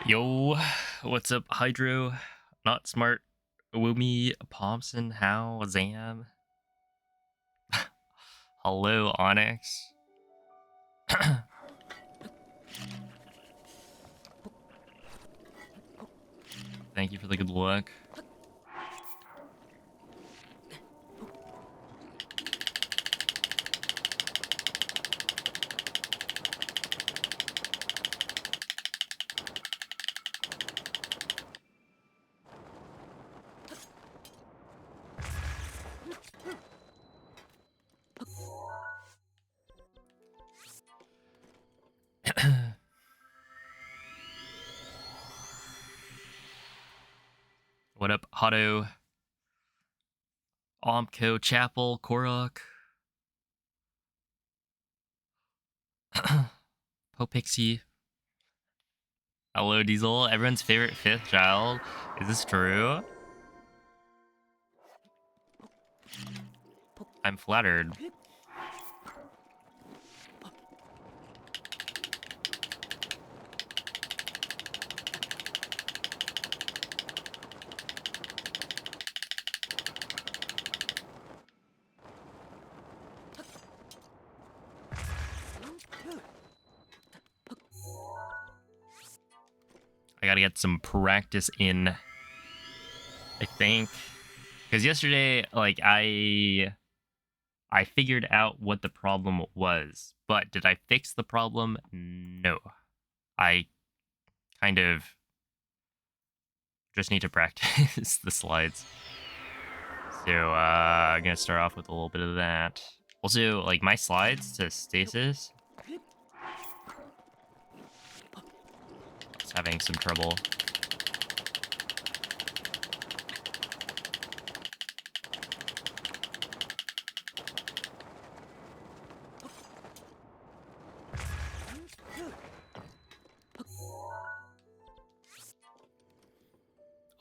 Yo, what's up, Hydro? Not Smart, Woomy, Pomson, How, Zam? Hello, Onyx. Thank you for the good luck. What up, Hotto? Omko, Chapel, Korok. Popixie. Hello, Diesel. Everyone's favorite fifth child. Is this true? I'm flattered. I gotta get some practice in, I think. Because yesterday, like, I figured out what the problem was. But did I fix the problem? No. I kind of just need to practice the slides. So, I'm gonna start off with a little bit of that. Also, like, my slides to stasis, it's having some trouble.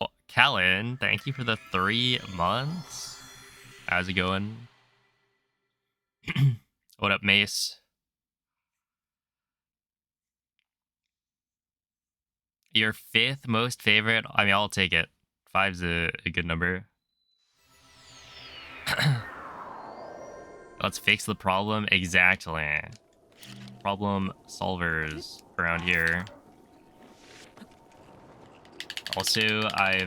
Oh, Callan, thank you for the 3 months. How's it going? What up, Mace? Your 5th most favorite? I mean, I'll take it. 5's a good number. Let's fix the problem. Exactly. Problem solvers around here. Also, I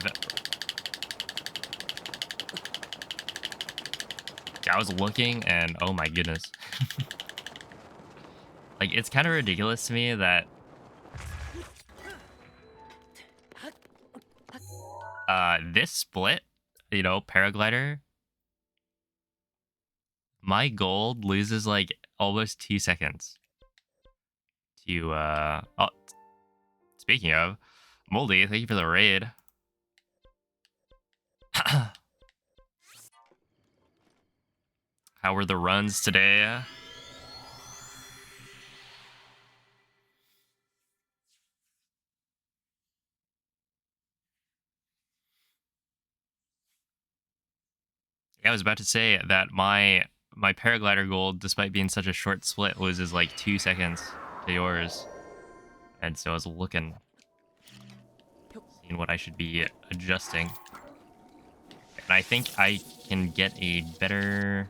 was looking and oh my goodness. Like, it's kind of ridiculous to me that this split, you know, paraglider, my gold loses like almost 2 seconds to oh, speaking of, Moldy, thank you for the raid. How were the runs today? I was about to say that my paraglider gold, despite being such a short split, loses like 2 seconds to yours. And so I was looking, seeing what I should be adjusting. And I think I can get a better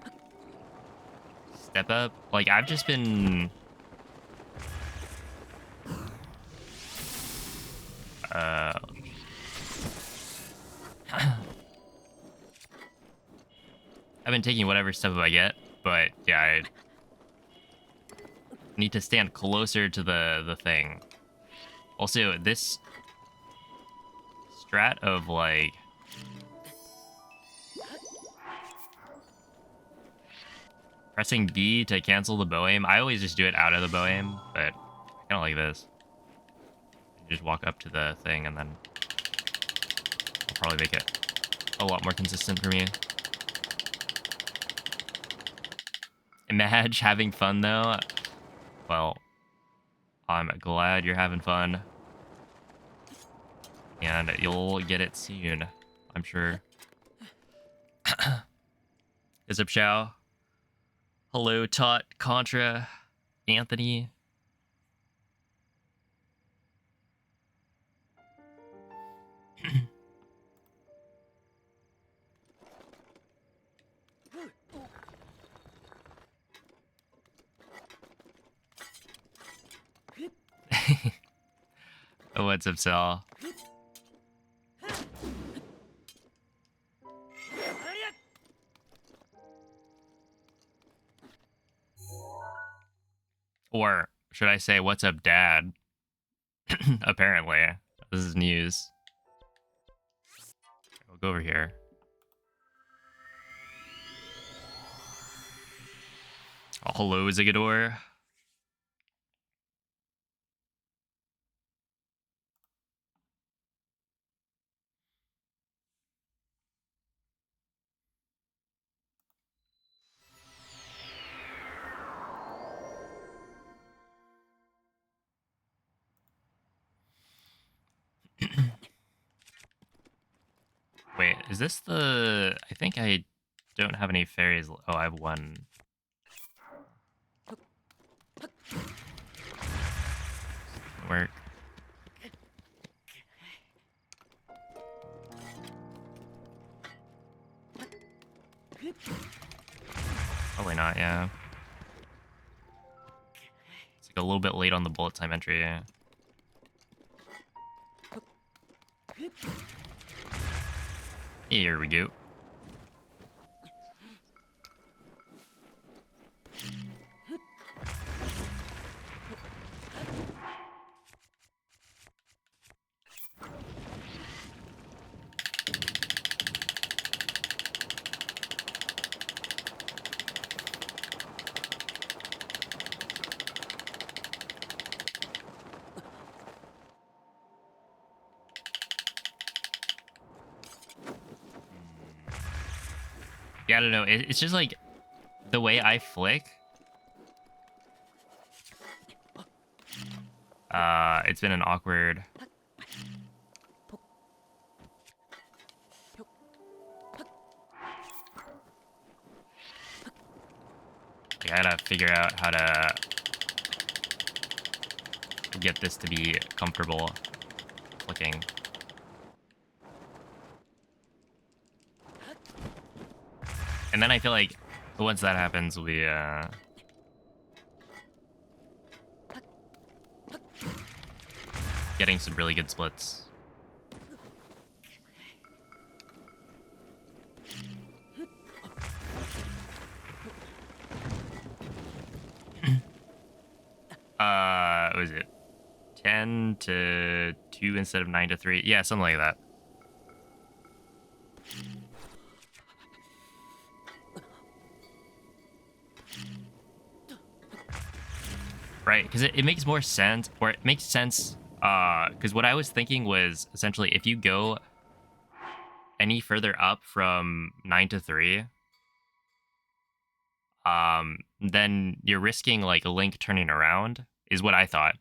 step up. Like, I've just been I've been taking whatever step up I get, but yeah, I need to stand closer to the thing. Also, this strat of like pressing B to cancel the bow aim, I always just do it out of the bow aim, but I kind of like this. You just walk up to the thing and then I'll probably make it a lot more consistent for me. Imagine having fun though. Well, I'm glad you're having fun. And you'll get it soon, I'm sure. Is up, Chow? Hello, Tot, Contra, Anthony. What's up, Sal? Or should I say, what's up, Dad? Apparently. This is news. We'll go over here. Oh, hello, Zigador. Wait, is this the... I think I don't have any fairies. Oh, I have one. Work. Probably not, yeah. It's like a little bit late on the bullet time entry. Yeah. Here we go. Yeah, I don't know. It's just like the way I flick. It's been an awkward. I gotta figure out how to get this to be comfortable flicking. And then I feel like once that happens, we'll be getting some really good splits. What was it? 10 to 2 instead of 9 to 3? Yeah, something like that. Right, because it makes more sense, or it makes sense, because what I was thinking was essentially if you go any further up from 9 to 3, then you're risking like a Link turning around, is what I thought.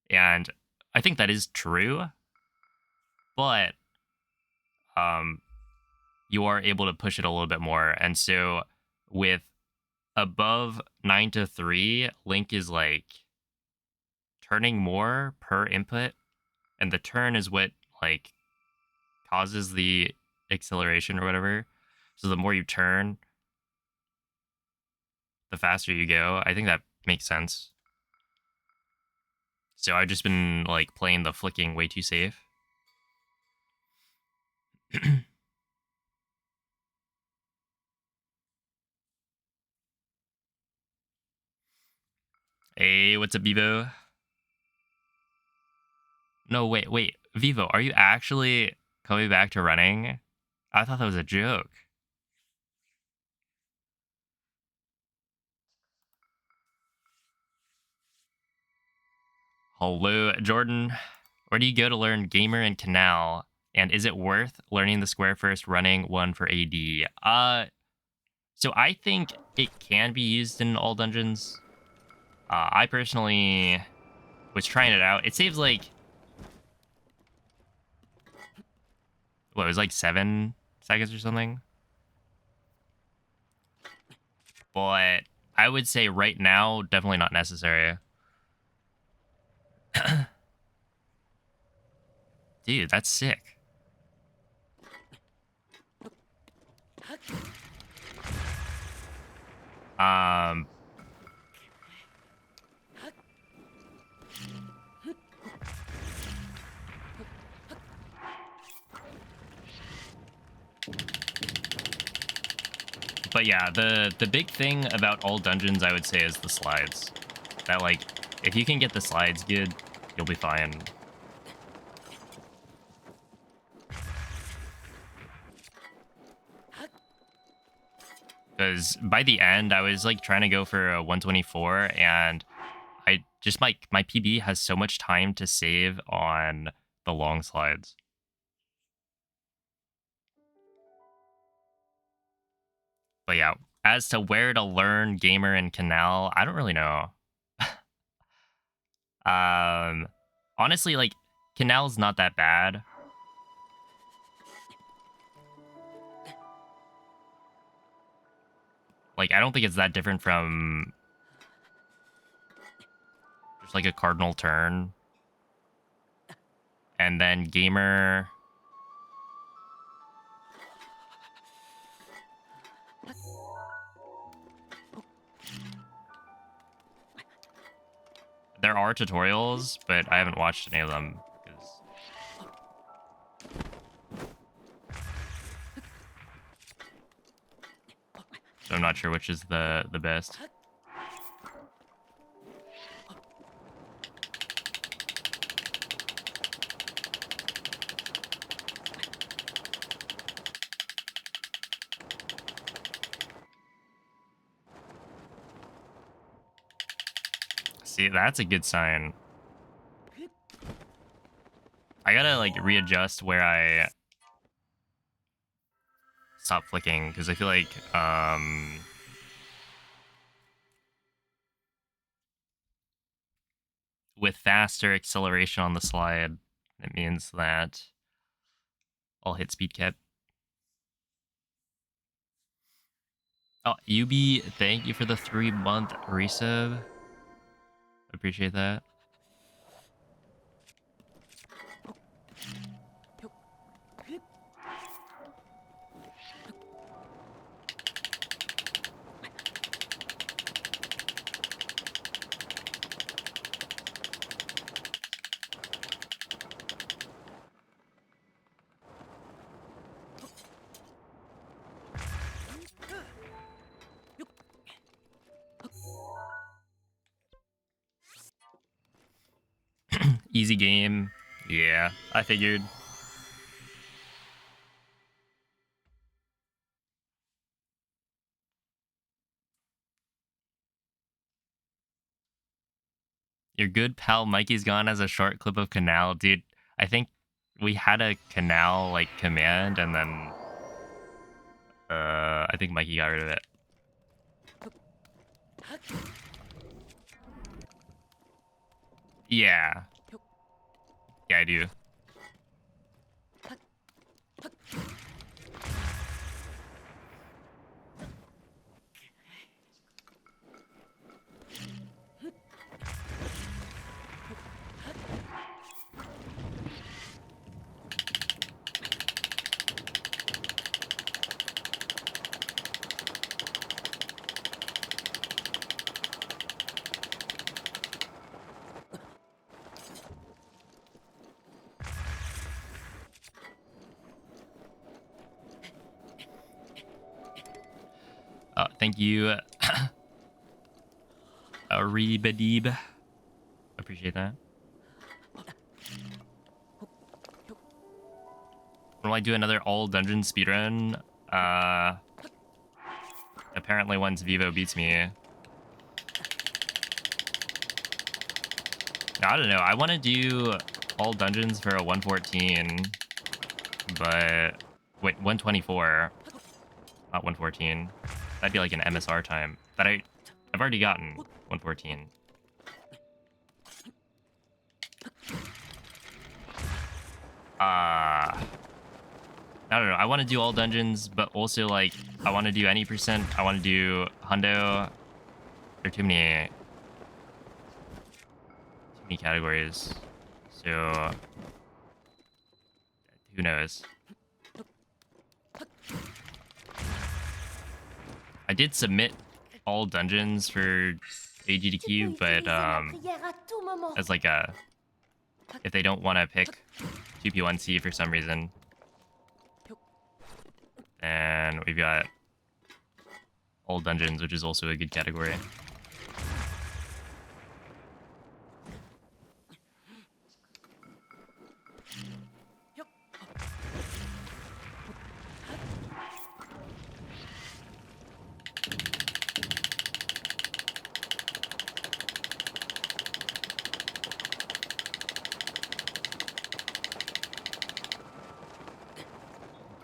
And I think that is true, but you are able to push it a little bit more. And so with above 9 to 3, Link is like turning more per input, and the turn is what like causes the acceleration or whatever. So the more you turn, the faster you go. I think that makes sense. So I've just been like playing the flicking way too safe. Hey, what's up, Vivo? No, wait. Vivo, are you actually coming back to running? I thought that was a joke. Hello, Jordan. Where do you go to learn Gamer and Canal? And is it worth learning the square first, running one for AD? So I think it can be used in all dungeons. I personally was trying it out. It saves like, what, it was like 7 seconds or something? but I would say right now, definitely not necessary. Dude, that's sick. Um, but yeah, the big thing about all dungeons, I would say, is the slides. That, like, if you can get the slides good, you'll be fine. Because by the end, I was like trying to go for a 124, and I just my PB has so much time to save on the long slides. But yeah, as to where to learn Gamer and Canal, I don't really know. Honestly, like, Canal's not that bad. Like, I don't think it's that different from just like a cardinal turn. And then Gamer, there are tutorials, but I haven't watched any of them because so I'm not sure which is the best. See, that's a good sign. I gotta like readjust where I stop flicking because I feel like with faster acceleration on the slide, it means that I'll hit speed cap. Oh, UB, thank you for the 3-month resub. Appreciate that. Easy game. Yeah, I figured. Your good pal Mikey's gone as a short clip of Canal. Dude, I think we had a Canal, like, command, and then I think Mikey got rid of it. Yeah. Yeah, I do. Thank you, Reebadib. Appreciate that. When I do another all dungeon speedrun, apparently once Vivo beats me. Now, I don't know. I want to do all dungeons for a 114, but wait, 124, not 114. That'd be like an MSR time. But I've already gotten 114. I don't know. I want to do all dungeons, but also like I want to do any percent. I want to do hundo. There are too many categories. So who knows? I did submit all dungeons for AGDQ, but as like a if they don't want to pick 2P1C for some reason, then we've got all dungeons, which is also a good category.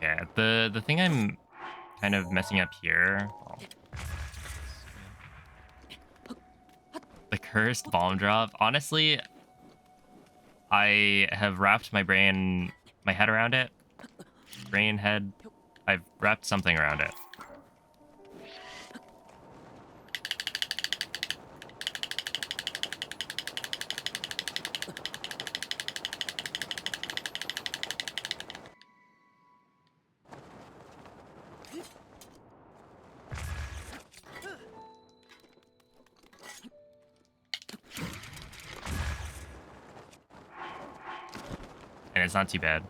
Yeah, the thing I'm kind of messing up here. The cursed bomb drop. Honestly, I have wrapped my head around it. Head. I've wrapped something around it. And it's not too bad.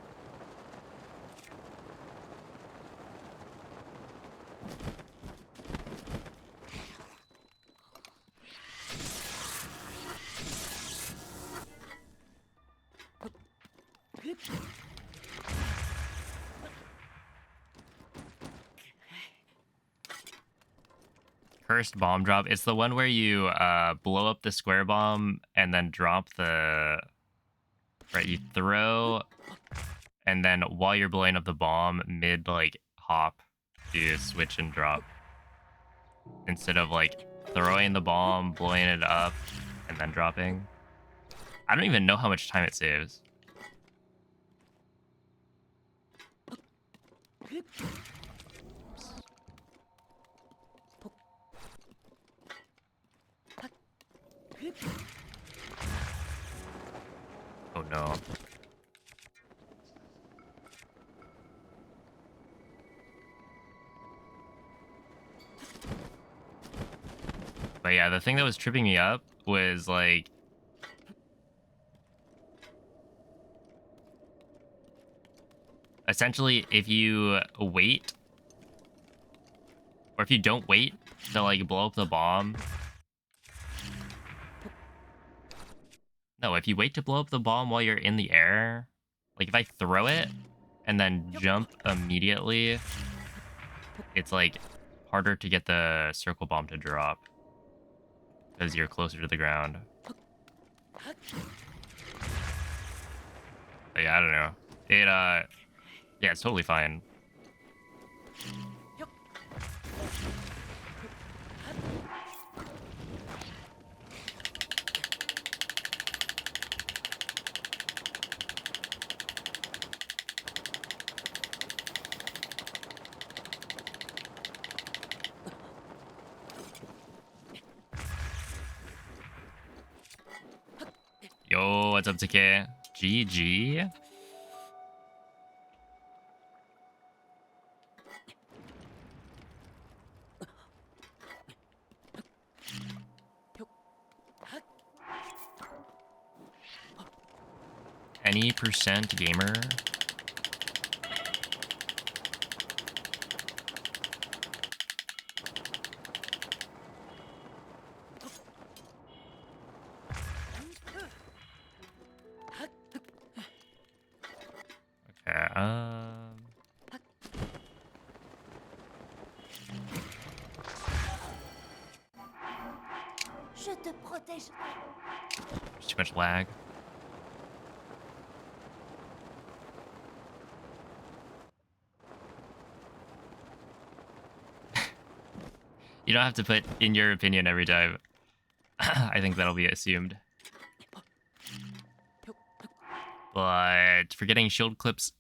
Cursed bomb drop. It's the one where you blow up the square bomb and then drop the... Right, you throw, and then while you're blowing up the bomb, mid, like, hop, you switch and drop. Instead of, like, throwing the bomb, blowing it up, and then dropping. I don't even know how much time it saves. Oh no. But yeah, the thing that was tripping me up was like... Essentially, if you wait, or if you don't wait to like blow up the bomb... No, if you wait to blow up the bomb while you're in the air, like if I throw it and then jump immediately, it's like harder to get the circle bomb to drop because you're closer to the ground. But yeah, I don't know. Yeah, it's totally fine. Yo, what's up, TK? GG. Any percent gamer? Okay, Je te protège. There's too much lag. You don't have to put in your opinion every time. I think that'll be assumed. But for getting shield clips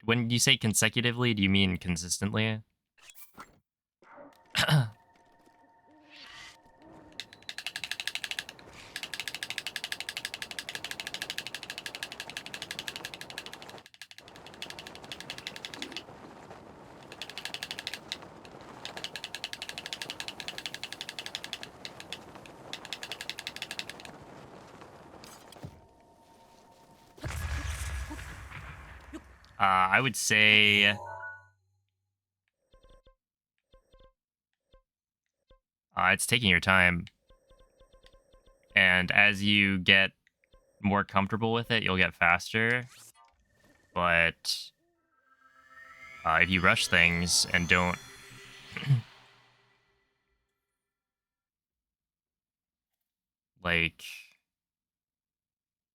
When you say consecutively, do you mean consistently? I would say it's taking your time. And as you get more comfortable with it, you'll get faster. But if you rush things and don't like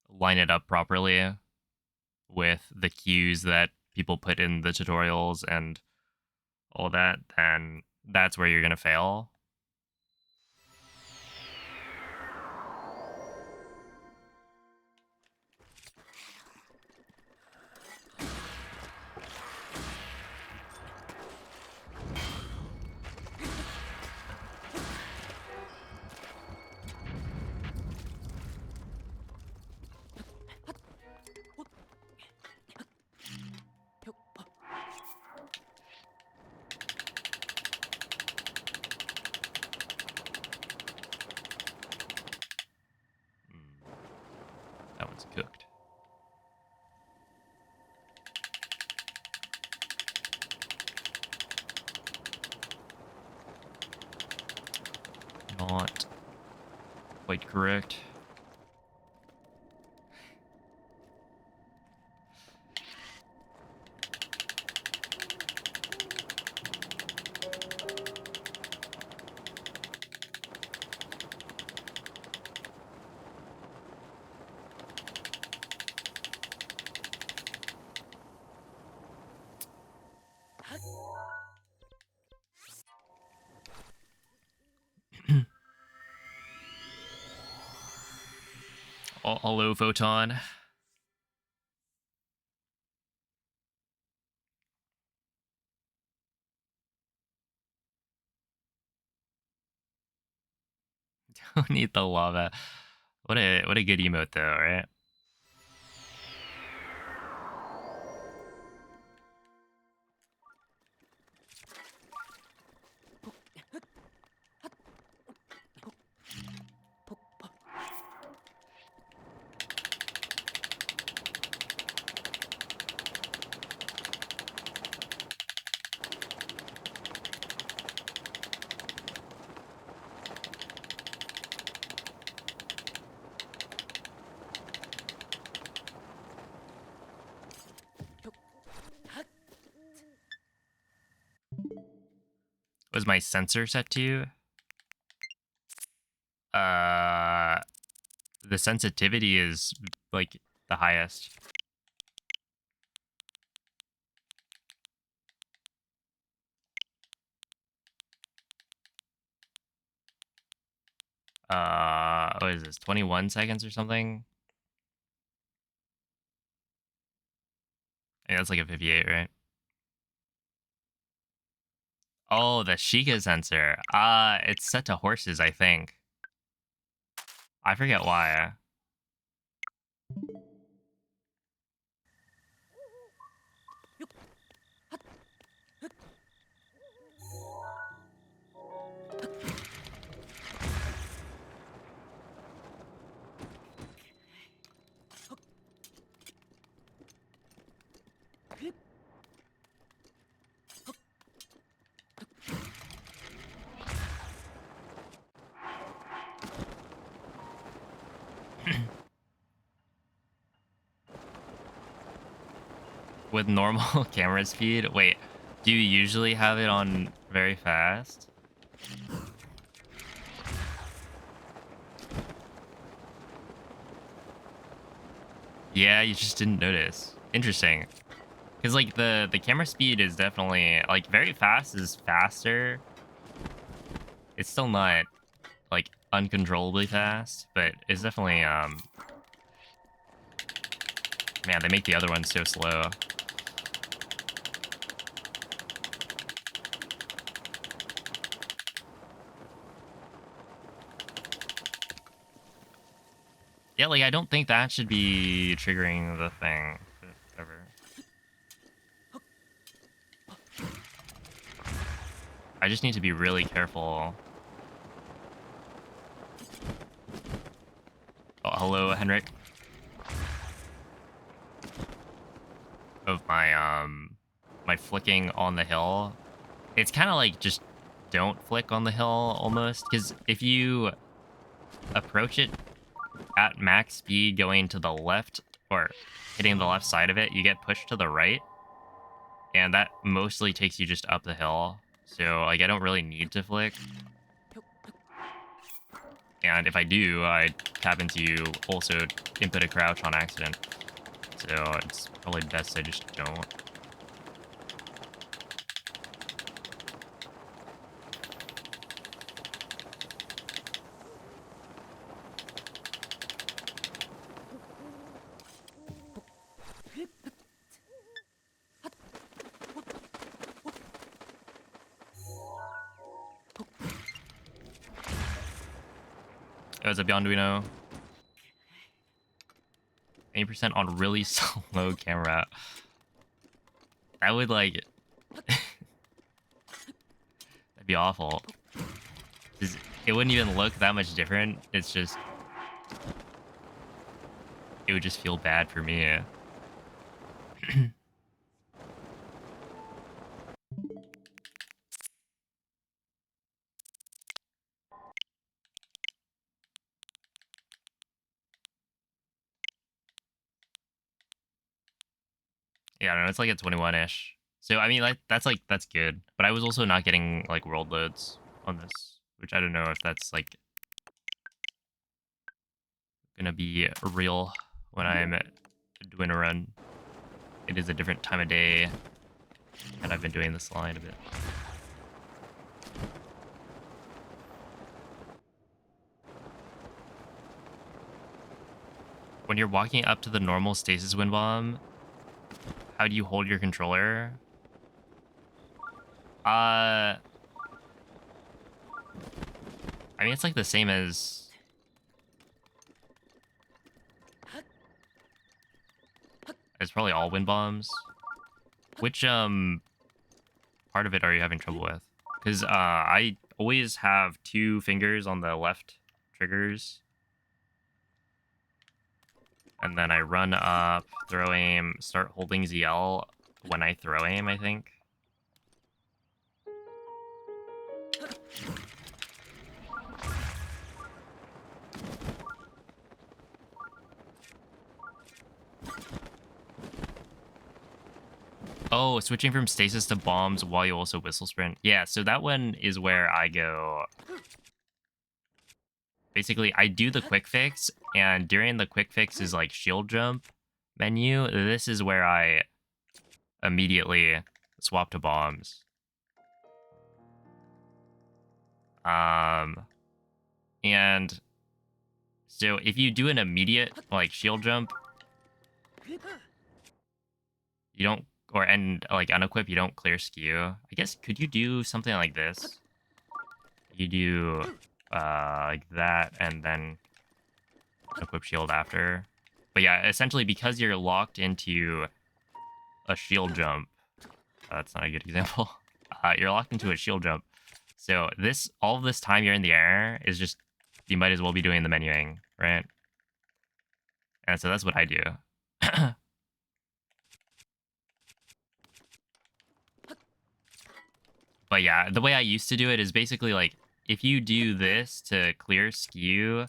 line it up properly with the cues that people put in the tutorials and all that, then that's where you're gonna fail. Mm, that one's cooked. Not quite correct. Hello, Photon. Don't need the lava. What a good emote though, right? Was my sensor set to? Uh, the sensitivity is like the highest. What is this? 21 seconds or something? Yeah, that's like a 58, right? Oh, the Sheikah sensor. It's set to horses, I think. I forget why. With normal camera speed? Wait, do you usually have it on very fast? Yeah, you just didn't notice. Interesting. Because like the camera speed is definitely like very fast is faster. It's still not like uncontrollably fast, but it's definitely man, they make the other one so slow. Yeah, like, I don't think that should be triggering the thing. But whatever. I just need to be really careful. Oh, hello, Henrik. Of my flicking on the hill. It's kind of like just don't flick on the hill almost, because if you approach it at max speed going to the left or hitting the left side of it, you get pushed to the right, and that mostly takes you just up the hill. So like I don't really need to flick, and if I do, I tap into also input a crouch on accident. So it's probably best I just don't. What's up, Yonduino? 80% on really slow camera. That would like that'd be awful. It wouldn't even look that much different. It's just it would just feel bad for me. Yeah, I don't know. It's like a 21-ish. So I mean, like that's good. But I was also not getting like world loads on this, which I don't know if that's like gonna be real when I'm doing a run. It is a different time of day, and I've been doing this line a bit. When you're walking up to the normal stasis wind bomb, how do you hold your controller? I mean, it's like the same as probably all wind bombs. Which part of it are you having trouble with? Because I always have 2 fingers on the left triggers, and then I run up, throw aim, start holding ZL when I throw aim, I think. Oh, switching from stasis to bombs while you also whistle sprint. Yeah, so that one is where I go. Basically, I do the quick fix, and during the quick fix is like shield jump menu. This is where I immediately swap to bombs. And so if you do an immediate like shield jump, you don't, or and like unequip, you don't clear skew. I guess could you do something like this? You do like that and then equip shield after. But yeah, essentially because you're locked into a shield jump, that's not a good example. You're locked into a shield jump. So this, all of this time you're in the air is just, you might as well be doing the menuing, right? And so that's what I do. But yeah, the way I used to do it is basically like, if you do this to clear skew,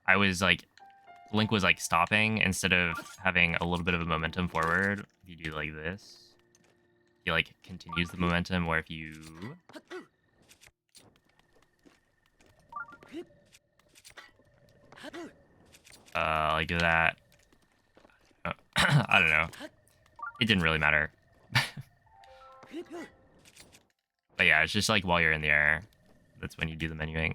I was like, Link was like stopping instead of having a little bit of a momentum forward. If you do like this, he like continues the momentum, where if you like that, I don't know. It didn't really matter. But yeah, it's just like while you're in the air, that's when you do the menuing.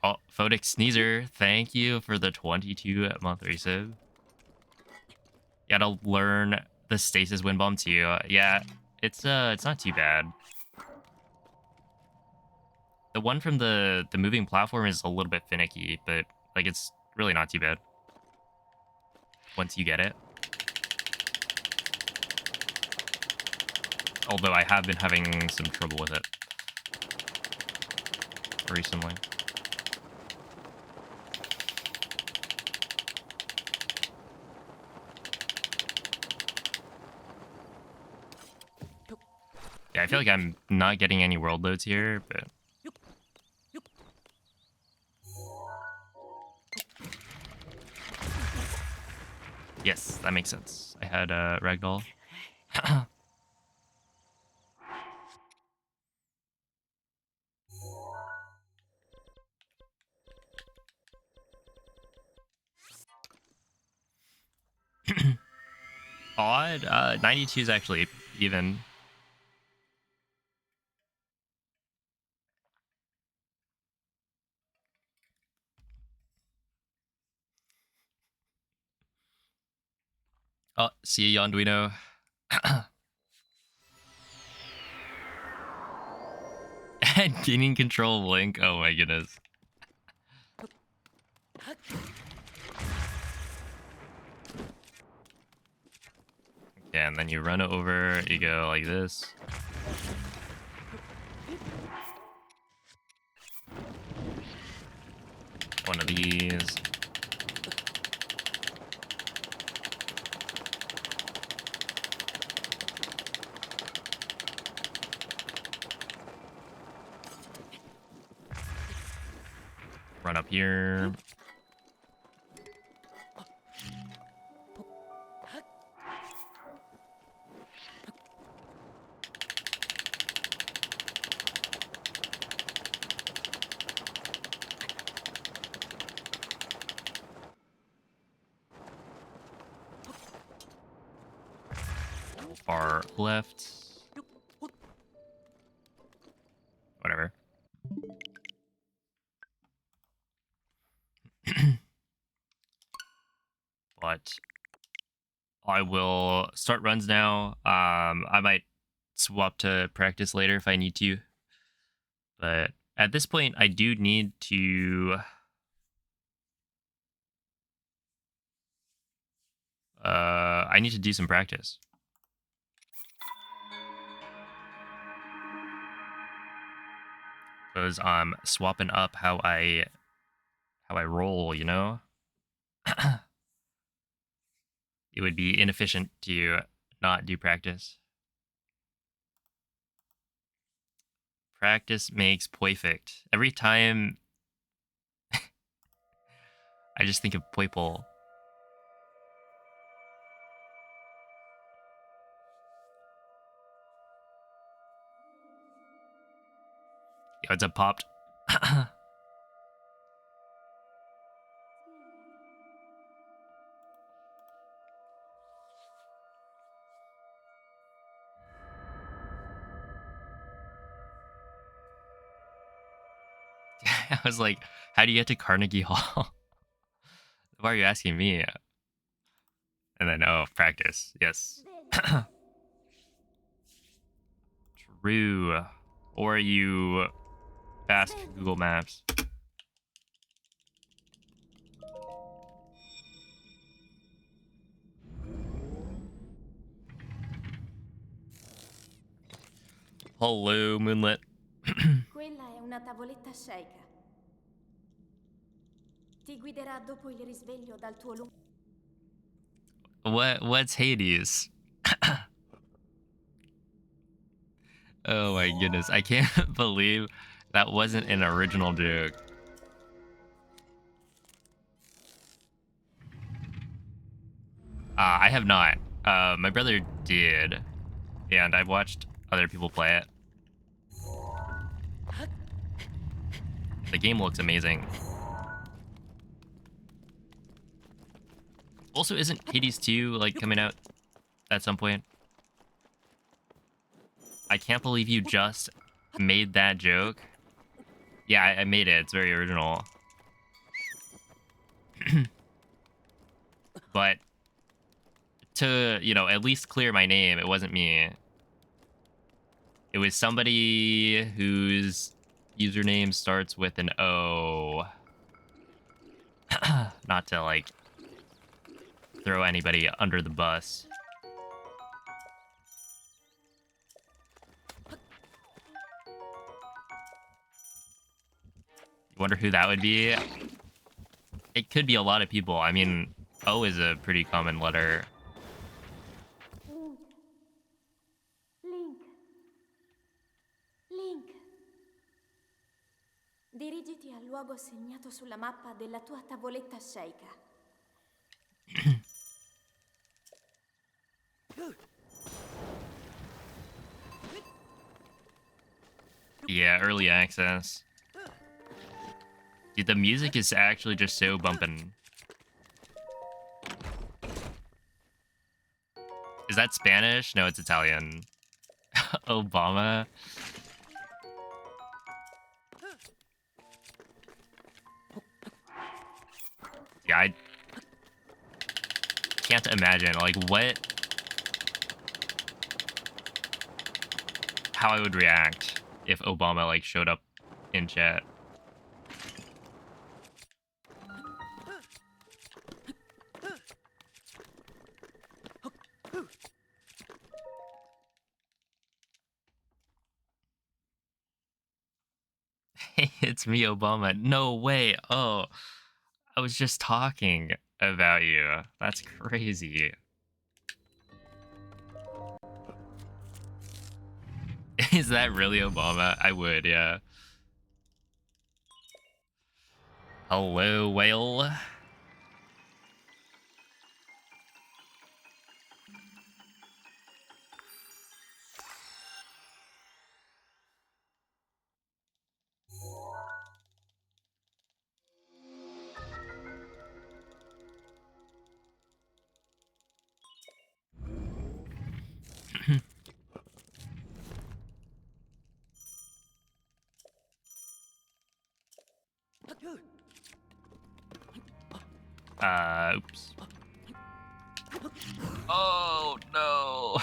Oh, Photic Sneezer, thank you for the 22-month resub. You gotta learn the stasis wind bomb too. Yeah, it's not too bad. The one from the moving platform is a little bit finicky, but like it's really not too bad once you get it. Although I have been having some trouble with it recently. Yeah, I feel like I'm not getting any world loads here, but yes, that makes sense. I had Ragdoll. Odd. 92 is actually even. Oh, see you, Yonduino. And gaining control of Link. Oh my goodness. Yeah, and then you run over, you go like this. One of these. Run up here. Far left. Whatever. But I will start runs now. I might swap to practice later if I need to. But at this point, I do need to... I need to do some practice. Because I'm swapping up how I roll, you know? It would be inefficient to not do practice. Practice makes perfect. Every time I just think of Poiple. Yo, it's a popped. I was like, how do you get to Carnegie Hall? Why are you asking me? And then, oh, practice. Yes. True. Or you ask Google Maps. Hello, Moonlit. Quella è una tavoletta sceicca. Ti guiderà dopo il risveglio dal tuo lungo... What's Hades? Oh my goodness. I can't believe that wasn't an original joke. I have not. My brother did, and I've watched other people play it. The game looks amazing. Also, isn't Hades 2 like coming out at some point? I can't believe you just made that joke. Yeah, I made it. It's very original. But to, you know, at least clear my name, it wasn't me. It was somebody whose Username starts with an O. Not to like throw anybody under the bus. You wonder who that would be? It could be a lot of people. I mean, O is a pretty common letter. Link. Link. Link. Dirigiti al luogo segnato sulla mappa della tua tavoletta sceicca. Yeah, early access. Dude, the music is actually just so bumpin'. Is that Spanish? No, it's Italian. Obama. Yeah, I can't imagine, like, how I would react if Obama, like, showed up in chat. Hey, it's me, Obama. No way. Oh, I was just talking about you. That's crazy. Is that really Obama? I would, yeah. Hello, whale. Oops. Oh, no.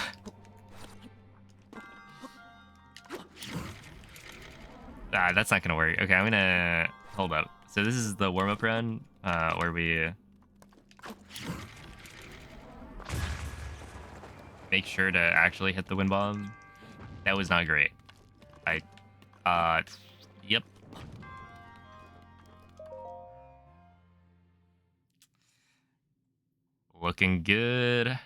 Ah, that's not gonna work. Okay, I'm gonna... Hold up. So this is the warm-up run, where we make sure to actually hit the wind bomb. That was not great. Yep. Looking good.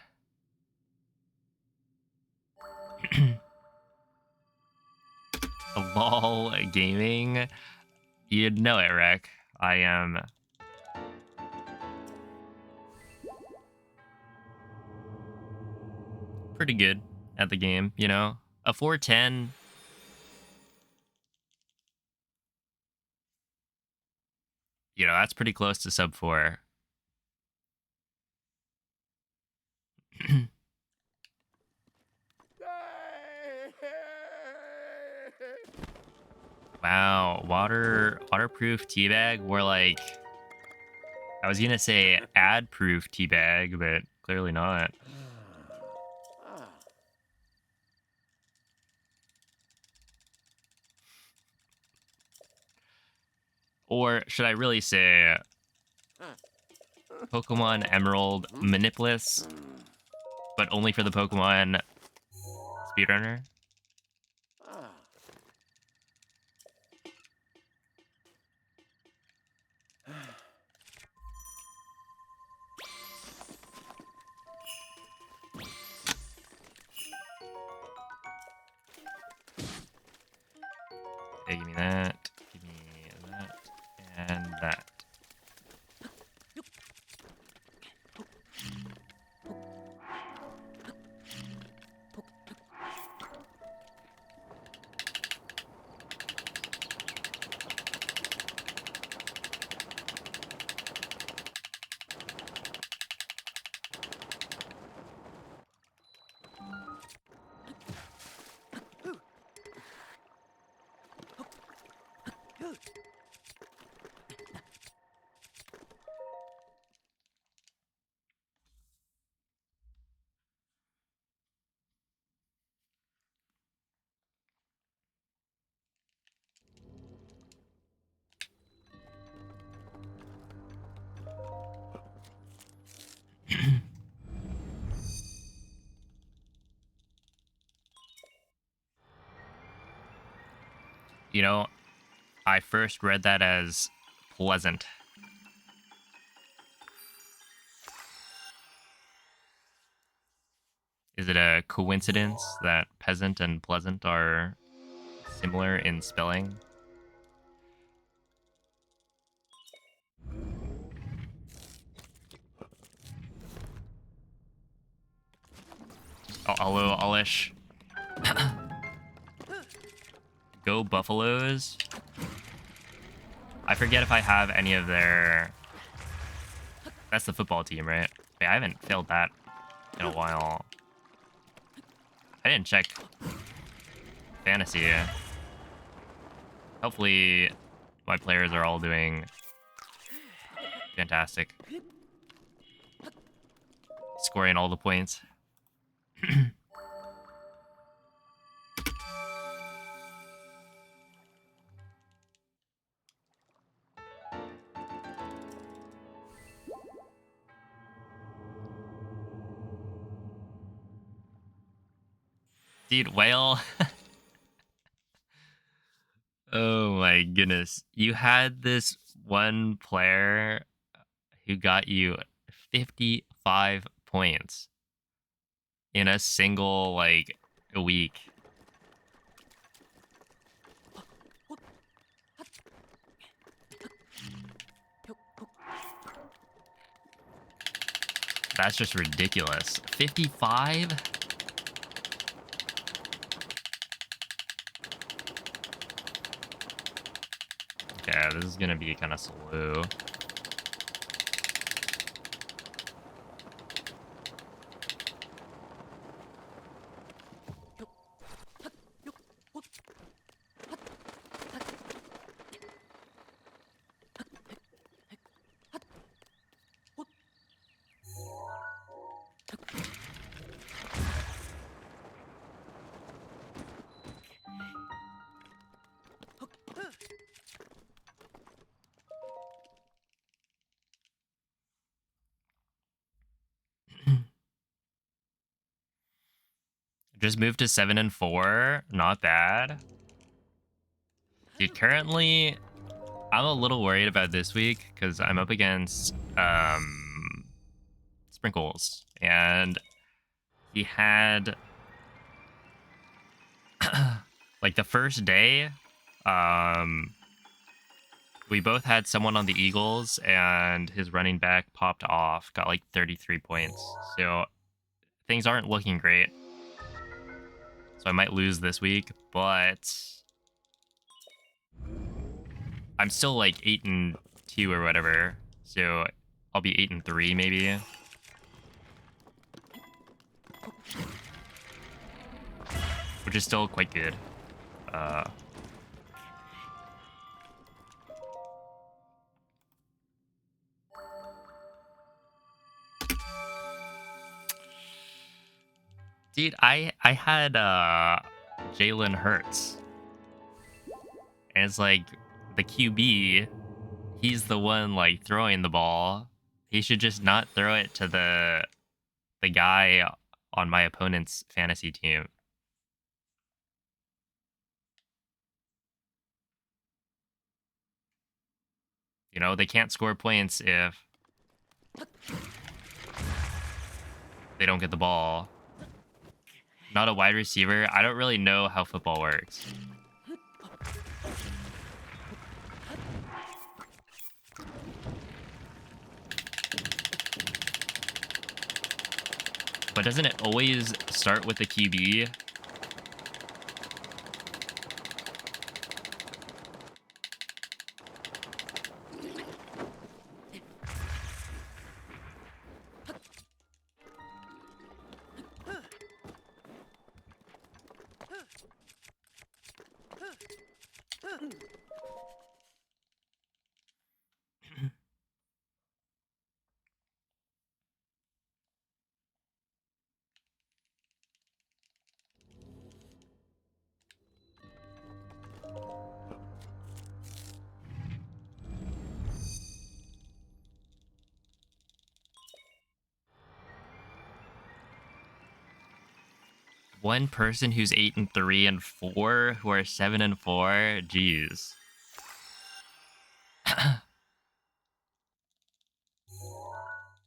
LOL gaming. You'd know it, Rec. I am pretty good at the game, you know? A 410. You know, that's pretty close to sub 4. Wow, waterproof teabag. We're like, I was gonna say ad-proof teabag, but clearly not. Or should I really say Pokemon Emerald Manipulus, but only for the Pokemon Speedrunner? Okay, give me that, and that. You know, I first read that as pleasant. Is it a coincidence that peasant and pleasant are similar in spelling? Hello, Alish. Go Buffaloes. I forget if I have any of their... That's the football team, right? Wait, I haven't failed that in a while. I didn't check fantasy. Hopefully my players are all doing fantastic. Scoring all the points. Dude, whale. Oh my goodness. You had this one player who got you 55 points in a single, like, a week. That's just ridiculous. 55? Okay, this is gonna be kind of slow. Just moved to 7-4. Not bad. Dude, currently, I'm a little worried about this week because I'm up against Sprinkles. And he had like the first day, we both had someone on the Eagles and his running back popped off, got like 33 points. So things aren't looking great. So I might lose this week, but I'm still like 8-2 or whatever. So I'll be 8-3 maybe. Which is still quite good. Dude, I had Jalen Hurts. And it's like the QB, he's the one like throwing the ball. He should just not throw it to the guy on my opponent's fantasy team. You know, they can't score points if they don't get the ball. Not a wide receiver. I don't really know how football works. But doesn't it always start with the QB? One person who's 8-3 and 4 who are 7-4. Jeez.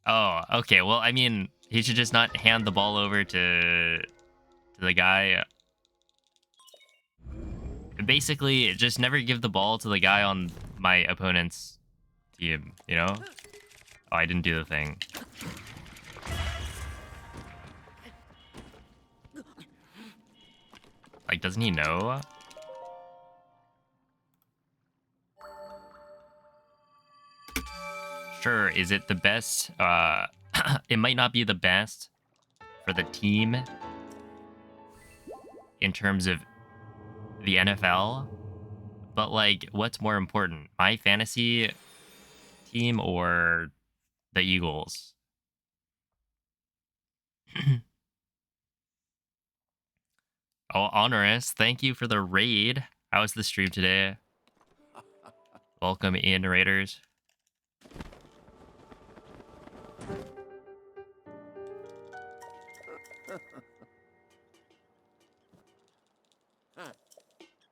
Oh, okay. Well, I mean, he should just not hand the ball over to the guy. Basically, just never give the ball to the guy on my opponent's team, you know? Oh, I didn't do the thing. Like, doesn't he know? Sure, is it the best? It might not be the best for the team in terms of the NFL, but like, what's more important, my fantasy team or the Eagles? Oh, Honorous, thank you for the raid. How was the stream today? Welcome in, raiders.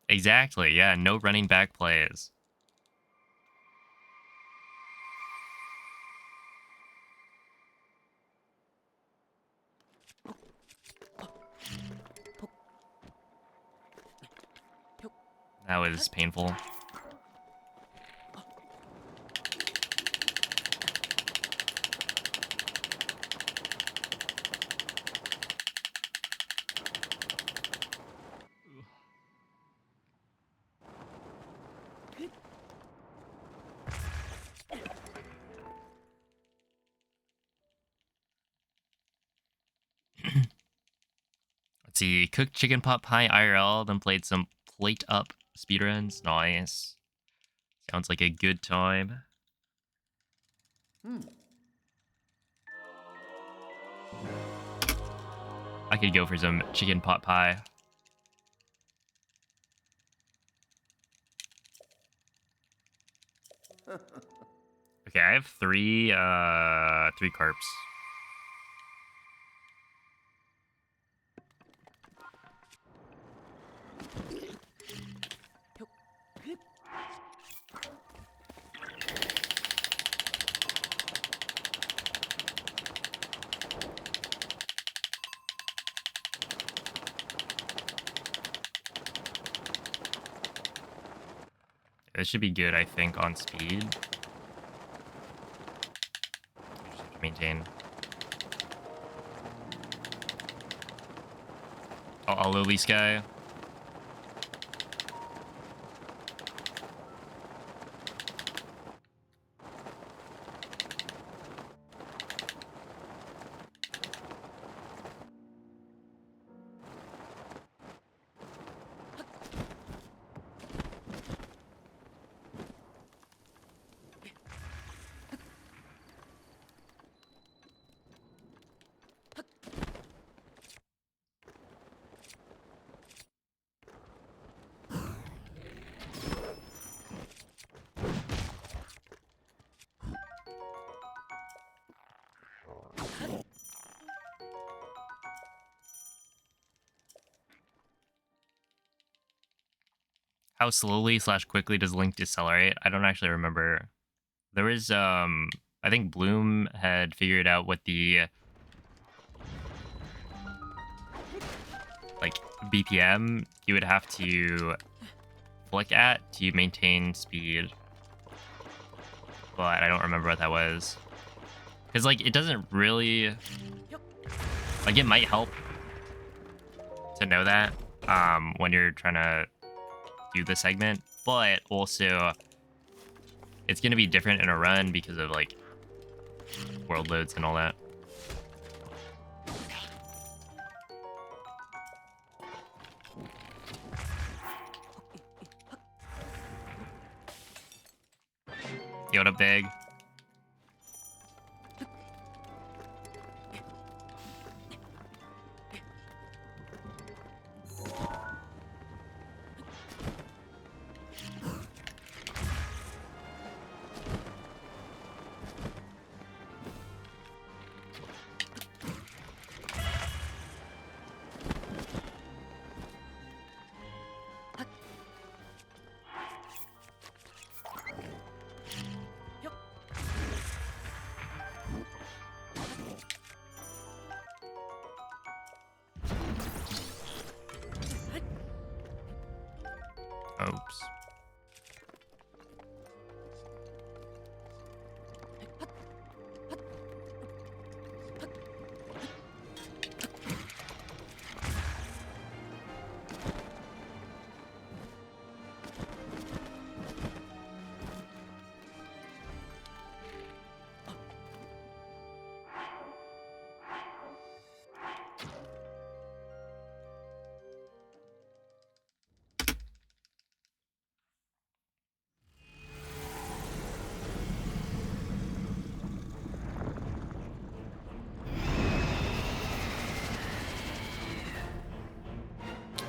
Exactly, yeah, no running back plays. That was painful. Let's see, cooked chicken pot pie IRL, then played some plate up speedruns. Nice. Sounds like a good time. I could go for some chicken pot pie. Okay, I have three carps. This should be good, I think, on speed. Just have to maintain. I'll lily sky. How slowly / quickly does Link decelerate? I don't actually remember. There was I think Bloom had figured out what the like BPM you would have to flick at to maintain speed, but I don't remember what that was. Because like it doesn't really like, it might help to know that when you're trying to do the segment, but also it's gonna be different in a run because of like world loads and all that. Yoda big.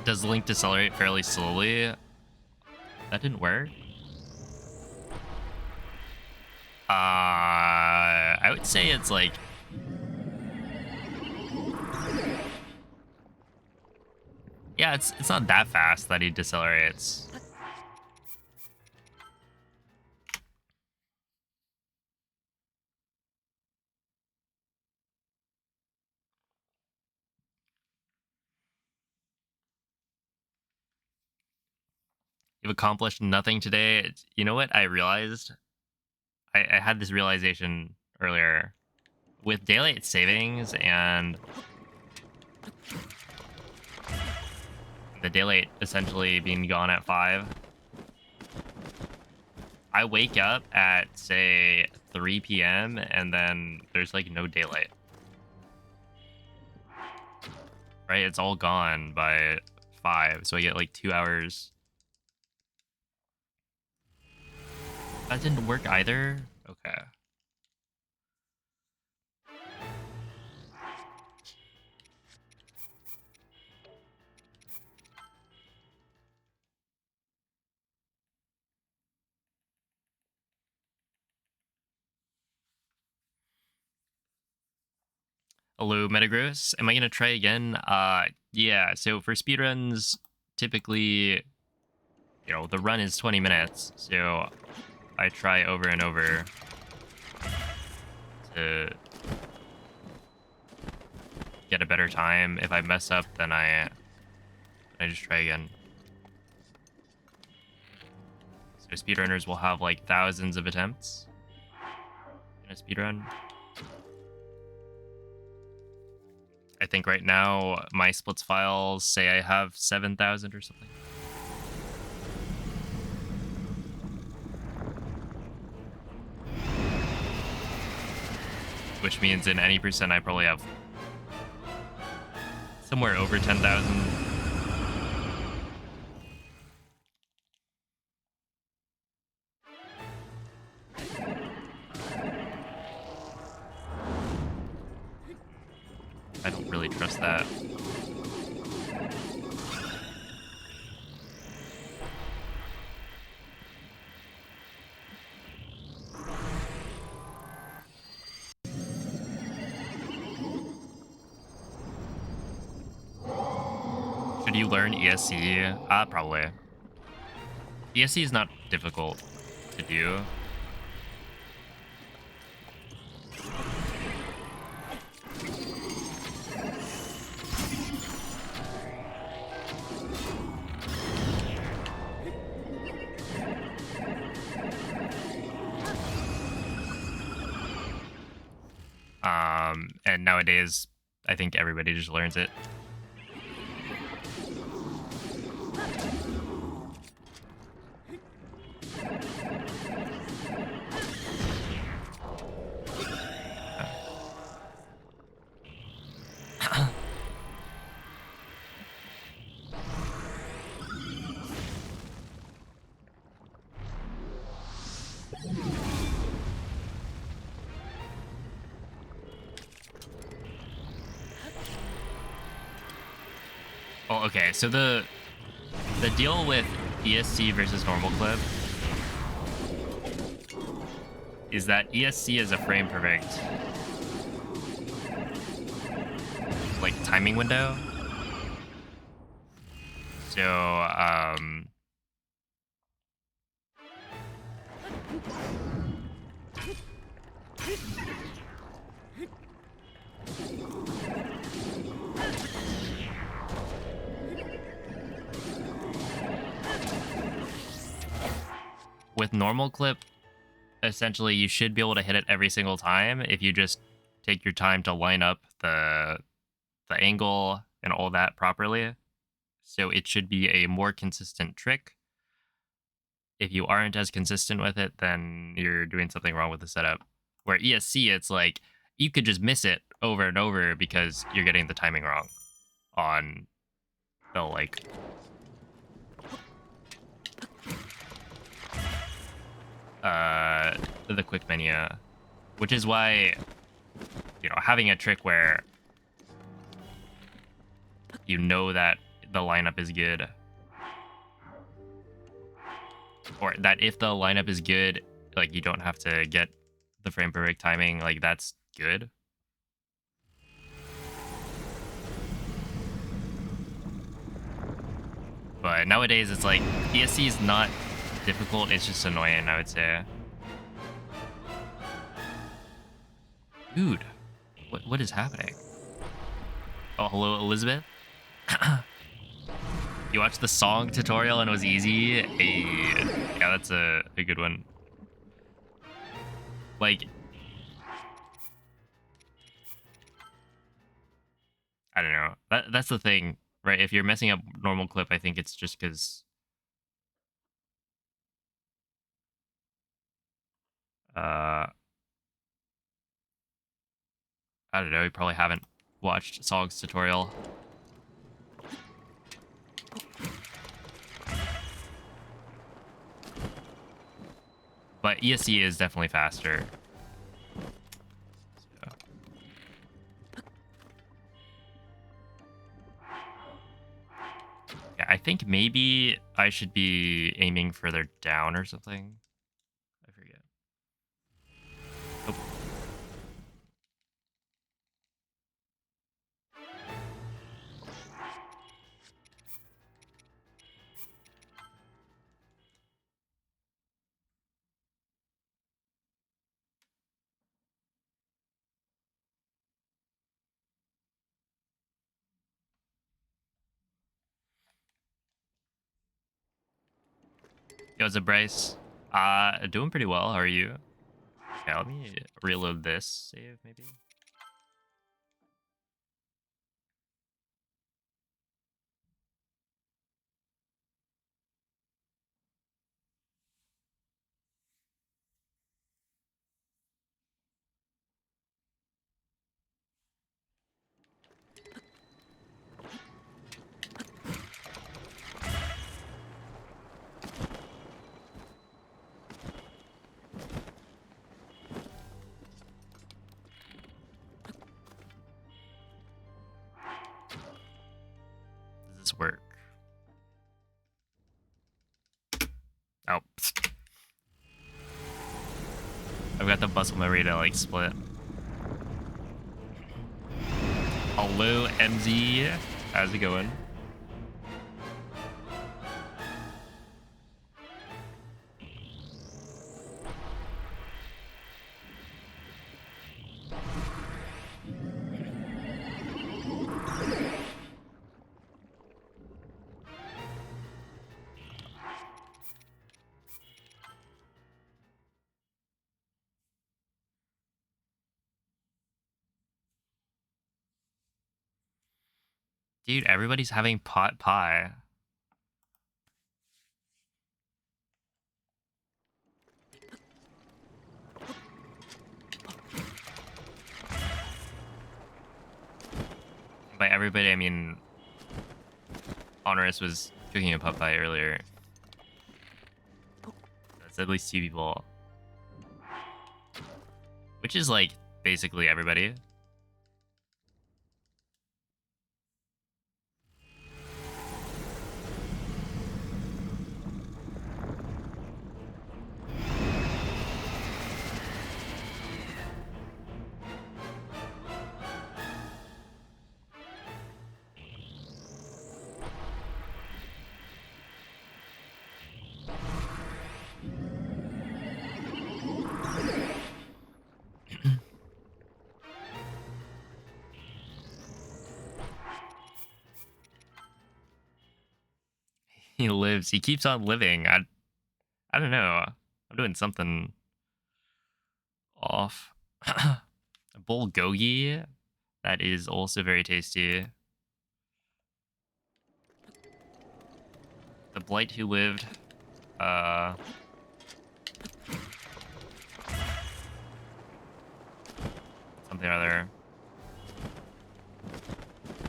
Does Link decelerate fairly slowly? That didn't work. I would say it's like... Yeah, it's not that fast that he decelerates. You've accomplished nothing today. You know what I realized? I had this realization earlier. With daylight savings and the daylight essentially being gone at 5, I wake up at, say, 3 p.m. and then there's like no daylight. Right? It's all gone by 5, so I get like 2 hours. That didn't work either? Okay. Hello, Metagross. Am I gonna try again? Yeah, so for speedruns, typically, the run is 20 minutes, so I try over and over to get a better time. If I mess up, then I just try again. So speedrunners will have like thousands of attempts in a speedrun. I think right now my splits files say I have 7,000 or something. Which means in any percent I probably have somewhere over 10,000. I don't really trust that. Should you learn ESC? Probably. ESC is not difficult to do. And nowadays, I think everybody just learns it. Oh, okay. So the deal with ESC versus normal clip is that ESC is a frame perfect like timing window. So with normal clip, essentially you should be able to hit it every single time if you just take your time to line up the angle and all that properly. So it should be a more consistent trick. If you aren't as consistent with it, then you're doing something wrong with the setup. Where ESC, it's like you could just miss it over and over because you're getting the timing wrong on the like the quick menu, which is why having a trick where you know that the lineup is good. Or that if the lineup is good, like you don't have to get the frame perfect timing, like that's good. But nowadays it's like ESC is not difficult, it's just annoying, I would say. Dude, what is happening? Oh, hello, Elizabeth. You watched the song tutorial and it was easy. Hey, yeah, that's a good one. Like, I don't know. That's the thing, right? If you're messing up normal clip, I think it's just because I don't know. You probably haven't watched Song's tutorial. But ESC is definitely faster. So. Yeah, I think maybe I should be aiming further down or something. I forget. Oh. Yo, what's up, Bryce? Doing pretty well. How are you? Okay, let me reload this save, maybe. Does this work? Oh. I've got the muscle memory to, like, split. Hello, MZ. How's it going? Dude, everybody's having pot pie. By everybody, I mean Honorous was cooking a pot pie earlier. That's at least 2 people. Which is, like, basically everybody. He lives. He keeps on living. I don't know. I'm doing something off. Bulgogi. That is also very tasty. The Blight Who Lived. Something or other.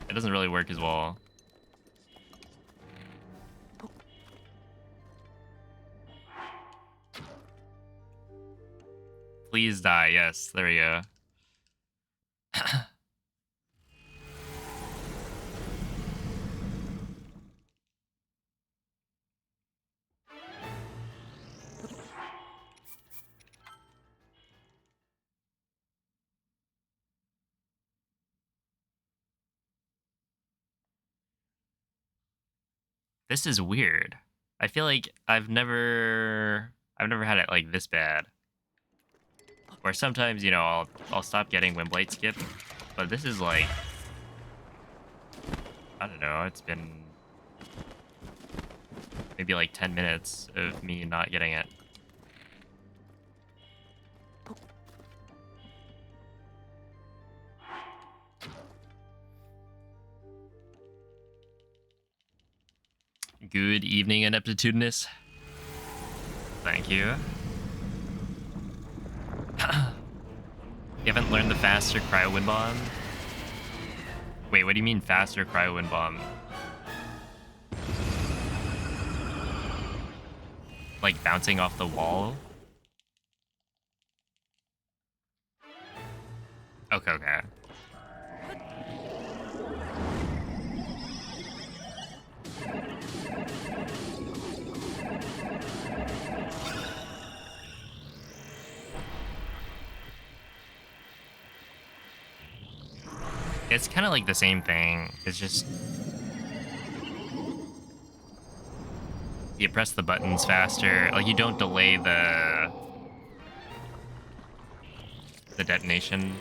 It doesn't really work as well. Please die. Yes, there we go. This is weird. I feel like I've never had it like this bad. Or sometimes, I'll stop getting wind blade skip, but this is like I don't know, it's been maybe like 10 minutes of me not getting it. Good evening, Ineptitudinous. Thank you. You haven't learned the faster cryo wind bomb? Wait, what do you mean faster cryo wind bomb? Like bouncing off the wall? Okay, okay. It's kind of like the same thing. It's just you press the buttons faster. Like you don't delay the detonation.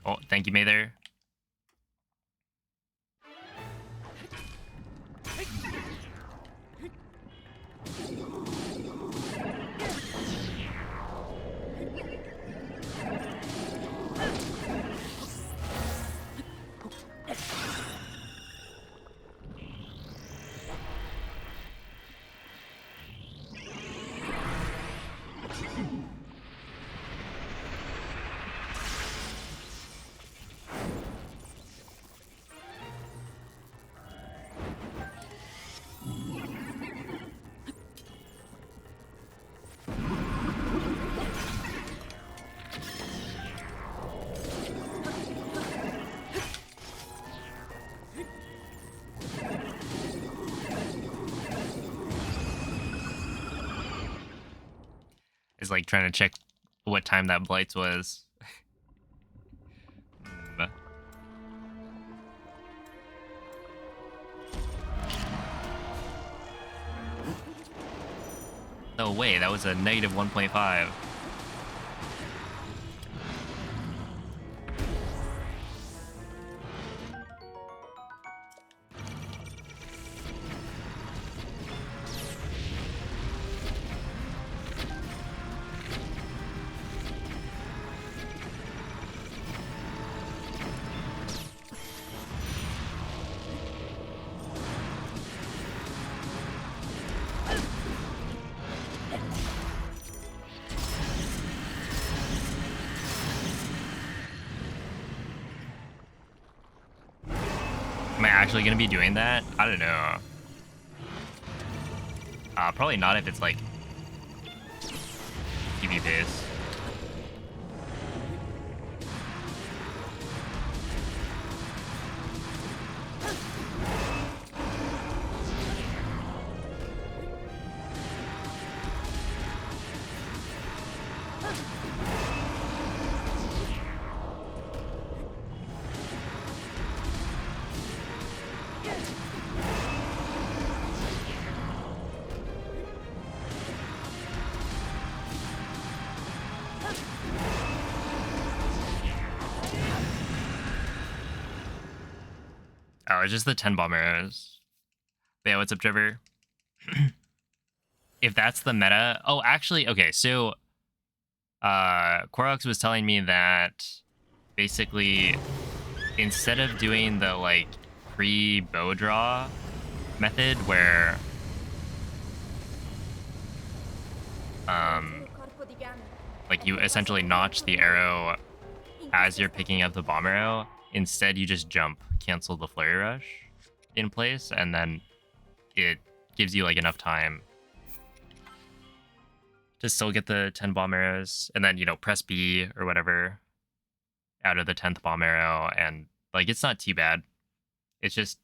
Oh, thank you, Mather. Is like trying to check what time that Blights was. Mm. No way, that was a negative 1.5. Am I actually gonna be doing that? I don't know. Probably not if it's like TV pace. it's just the 10 bomb arrows. But yeah, what's up, Trevor? If that's the meta... Oh, actually, okay, so... Quorox was telling me that basically instead of doing the like pre-bow draw method where like you essentially notch the arrow as you're picking up the bomb arrow, instead you just jump, cancel the flurry rush in place, and then it gives you like enough time to still get the 10 bomb arrows, and then, you know, press B or whatever out of the 10th bomb arrow, and like it's not too bad. It's just,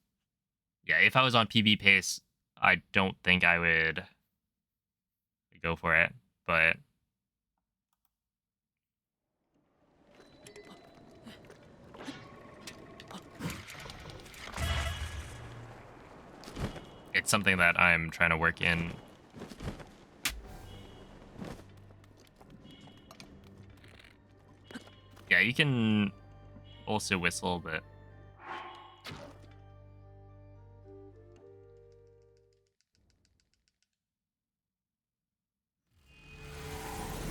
yeah, if I was on PB pace, I don't think I would go for it, but it's something that I'm trying to work in. Yeah, you can also whistle, but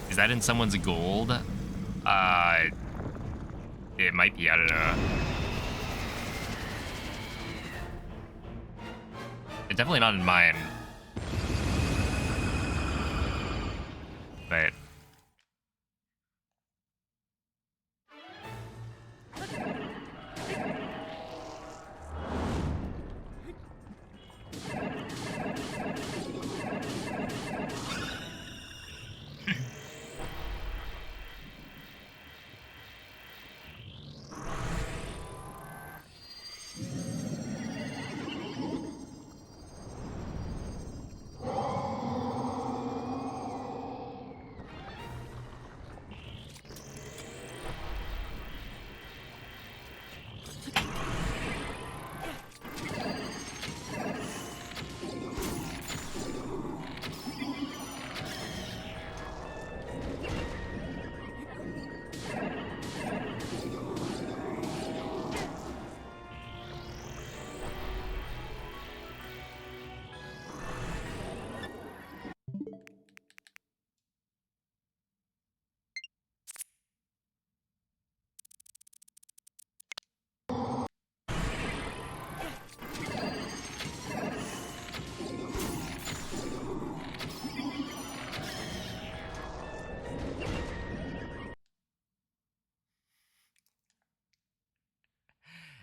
is that in someone's gold? It might be, I don't know. It's definitely not in mine. But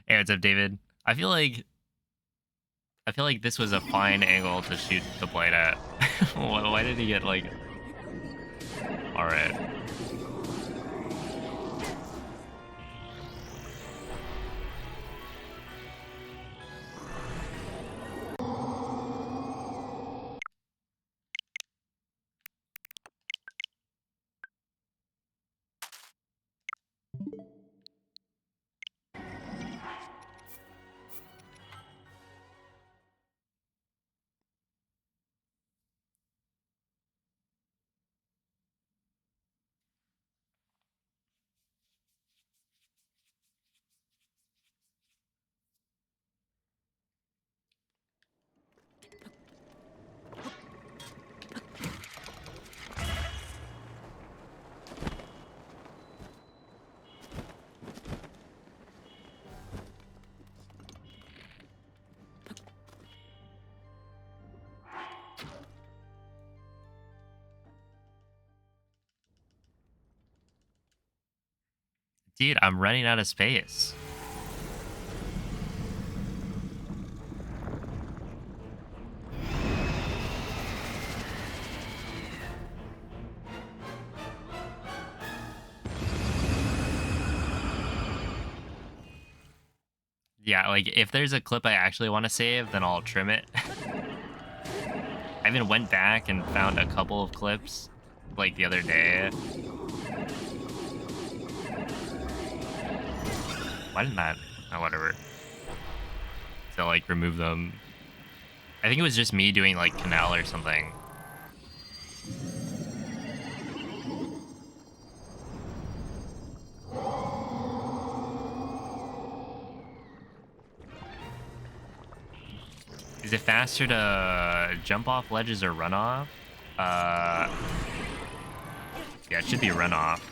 hey, what's up, David? I feel like this was a fine angle to shoot the blade at. Why did he get like... Alright. Dude, I'm running out of space. Yeah, like, if there's a clip I actually want to save, then I'll trim it. I even went back and found a couple of clips, like, the other day. Why didn't that... Oh, whatever. To, like, remove them. I think it was just me doing, like, canal or something. Is it faster to jump off ledges or run off? Uh, yeah, it should be run off.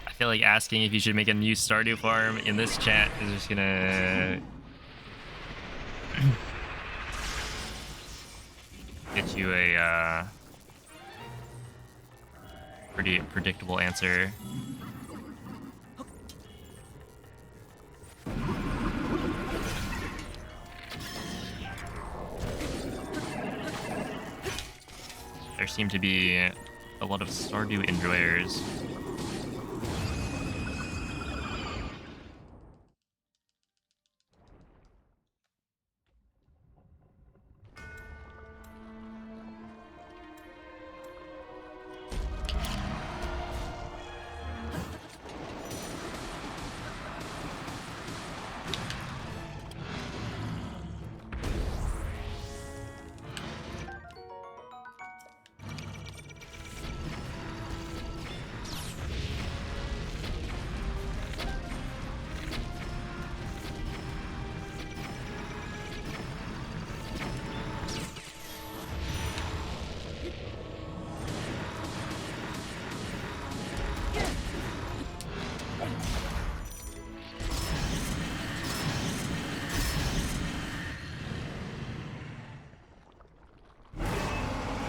I feel like asking if you should make a new Stardew farm in this chat is just gonna get you a pretty predictable answer. There seem to be a lot of Stardew enjoyers.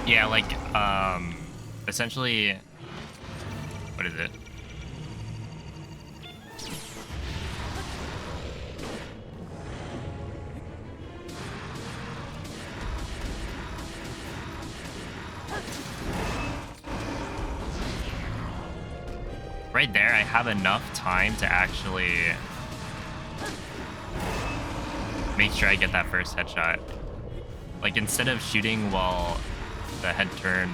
Yeah, like, essentially, what is it? Right there, I have enough time to actually make sure I get that first headshot. Like, instead of shooting while the head turn,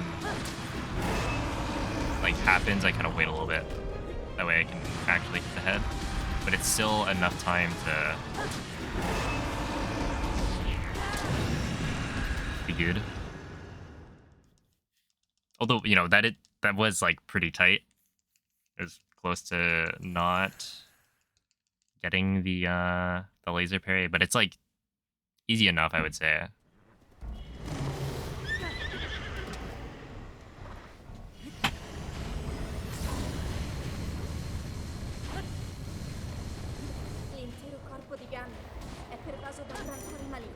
like, happens, I kind of wait a little bit. That way I can actually hit the head. But it's still enough time to be good. Although, you know, that was, like, pretty tight. It was close to not getting the laser parry, but it's, like, easy enough, I would say. L'intero corpo di Gunn è pervaso da rancore maligni.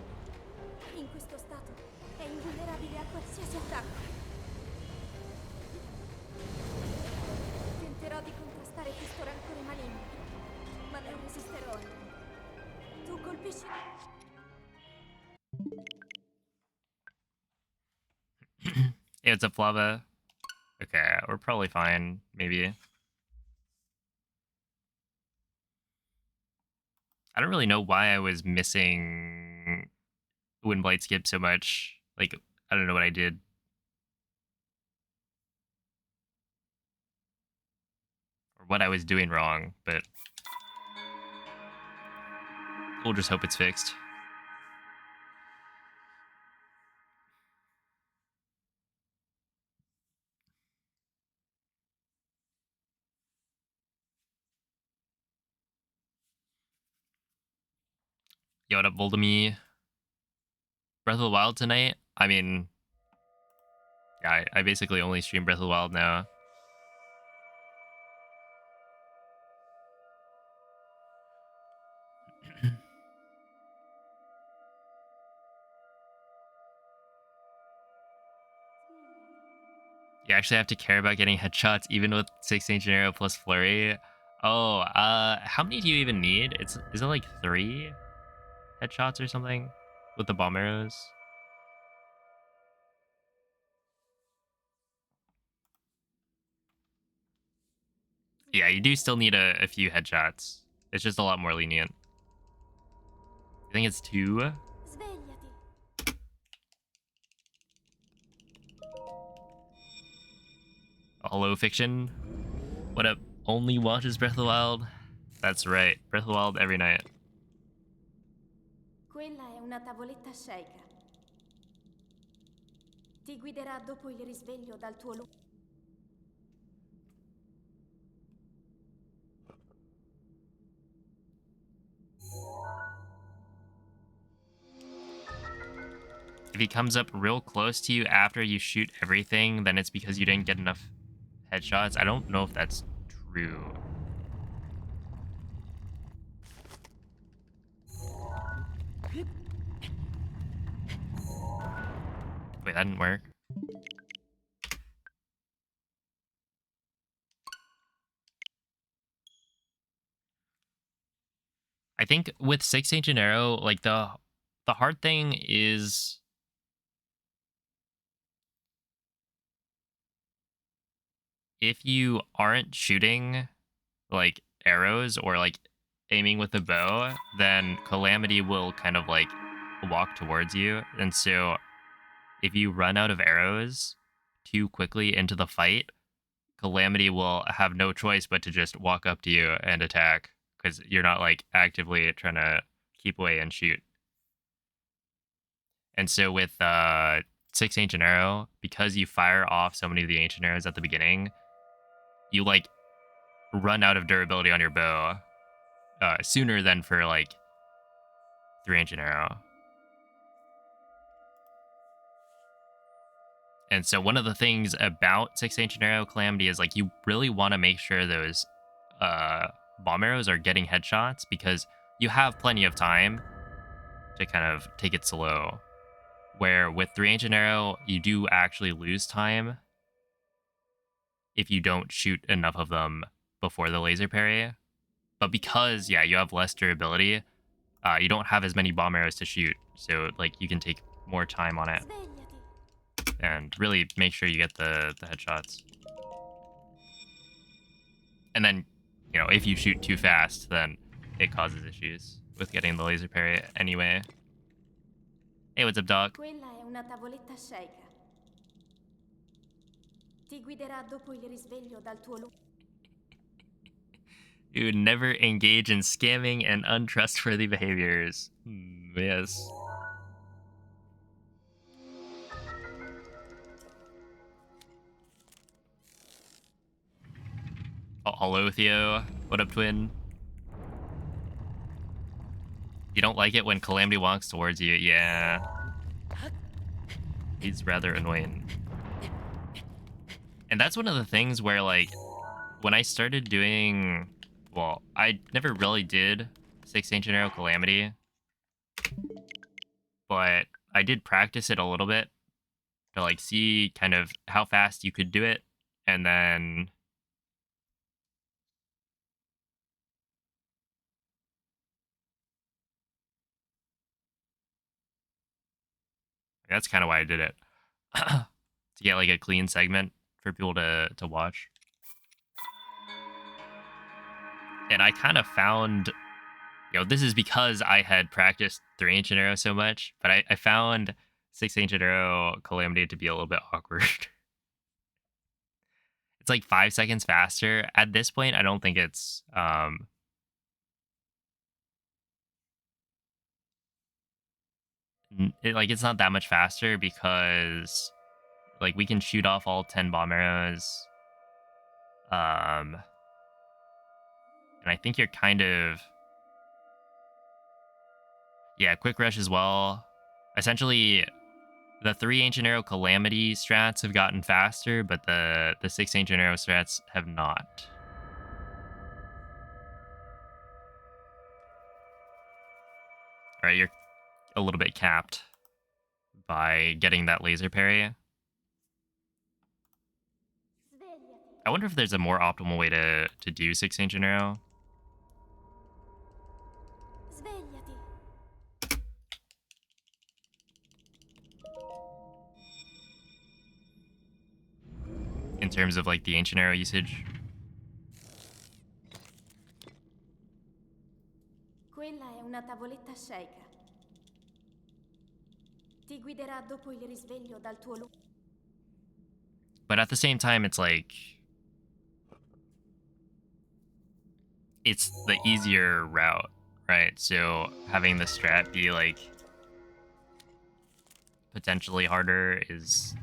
In questo stato è invulnerabile a qualsiasi attacco. Tenterò di contrastare questo rancore maligno, ma non resisterò a lui. Tu colpisci... Yeah, it's a Flava. Okay, we're probably fine, maybe. I don't really know why I was missing Windblight Skip so much. Like, I don't know what I did. Or what I was doing wrong, but we'll just hope it's fixed. Yo, what up, Voldemort? Breath of the Wild tonight? I mean, yeah, I basically only stream Breath of the Wild now. You actually have to care about getting headshots even with 6-inch arrow plus flurry. Oh, how many do you even need? Is it like 3 headshots or something with the bomb arrows? Yeah, you do still need a few headshots. It's just a lot more lenient. I think it's 2. Svegliati. Hello, Fiction. What up? Only watches Breath of the Wild? That's right. Breath of the Wild every night. Quella è una tavoletta sceicca. Ti guiderà dopo il risveglio dal tuo luogo. If he comes up real close to you after you shoot everything, then it's because you didn't get enough headshots. I don't know if that's true. Wait, that didn't work. I think with 6-inch and arrow, like the hard thing is if you aren't shooting like arrows or like aiming with a bow, then Calamity will kind of like walk towards you. And so if you run out of arrows too quickly into the fight, Calamity will have no choice but to just walk up to you and attack because you're not like actively trying to keep away and shoot. And so with 6 ancient arrow, because you fire off so many of the ancient arrows at the beginning, you like run out of durability on your bow sooner than for like 3 ancient arrow. And so one of the things about 6 ancient arrow Calamity is like you really want to make sure those bomb arrows are getting headshots because you have plenty of time to kind of take it slow. Where with 3 ancient arrow, you do actually lose time if you don't shoot enough of them before the laser parry. But because, yeah, you have less durability, you don't have as many bomb arrows to shoot. So, like, you can take more time on it Svegliati. and really make sure you get the headshots. And then, you know, if you shoot too fast, then it causes issues with getting the laser parry anyway. Hey, what's up, dog? Quella è una tavoletta sceicca. Ti guiderà dopo il risveglio dal tuo luogo. You would never engage in scamming and untrustworthy behaviors. Yes. Oh, hello, Theo. What up, twin? You don't like it when Calamity walks towards you? Yeah. He's rather annoying. And that's one of the things where, like, when I started doing... Well, I never really did 6 Ancient Arrow Calamity. But I did practice it a little bit to, like, see kind of how fast you could do it. And then... That's kind of why I did it. To get, like, a clean segment for people to watch. And I kind of found, you know, this is because I had practiced 3 Ancient Arrow so much, but I found 6 Ancient Arrow Calamity to be a little bit awkward. It's like 5 seconds faster. At this point, I don't think it's it's not that much faster because like we can shoot off all 10 bomb arrows. And I think you're kind of Yeah, quick rush as well. Essentially, the 3 ancient arrow calamity strats have gotten faster, but the 6 ancient arrow strats have not. All right, you're a little bit capped by getting that laser parry. I wonder if there's a more optimal way to do 6 ancient arrow. Svegliati. In terms of like the ancient arrow usage. Quella è una tavoletta sceicca. Ti guiderà dopo il risveglio dal tuo luogo. But at the same time, it's like it's the easier route, right? So having the strat be like potentially harder is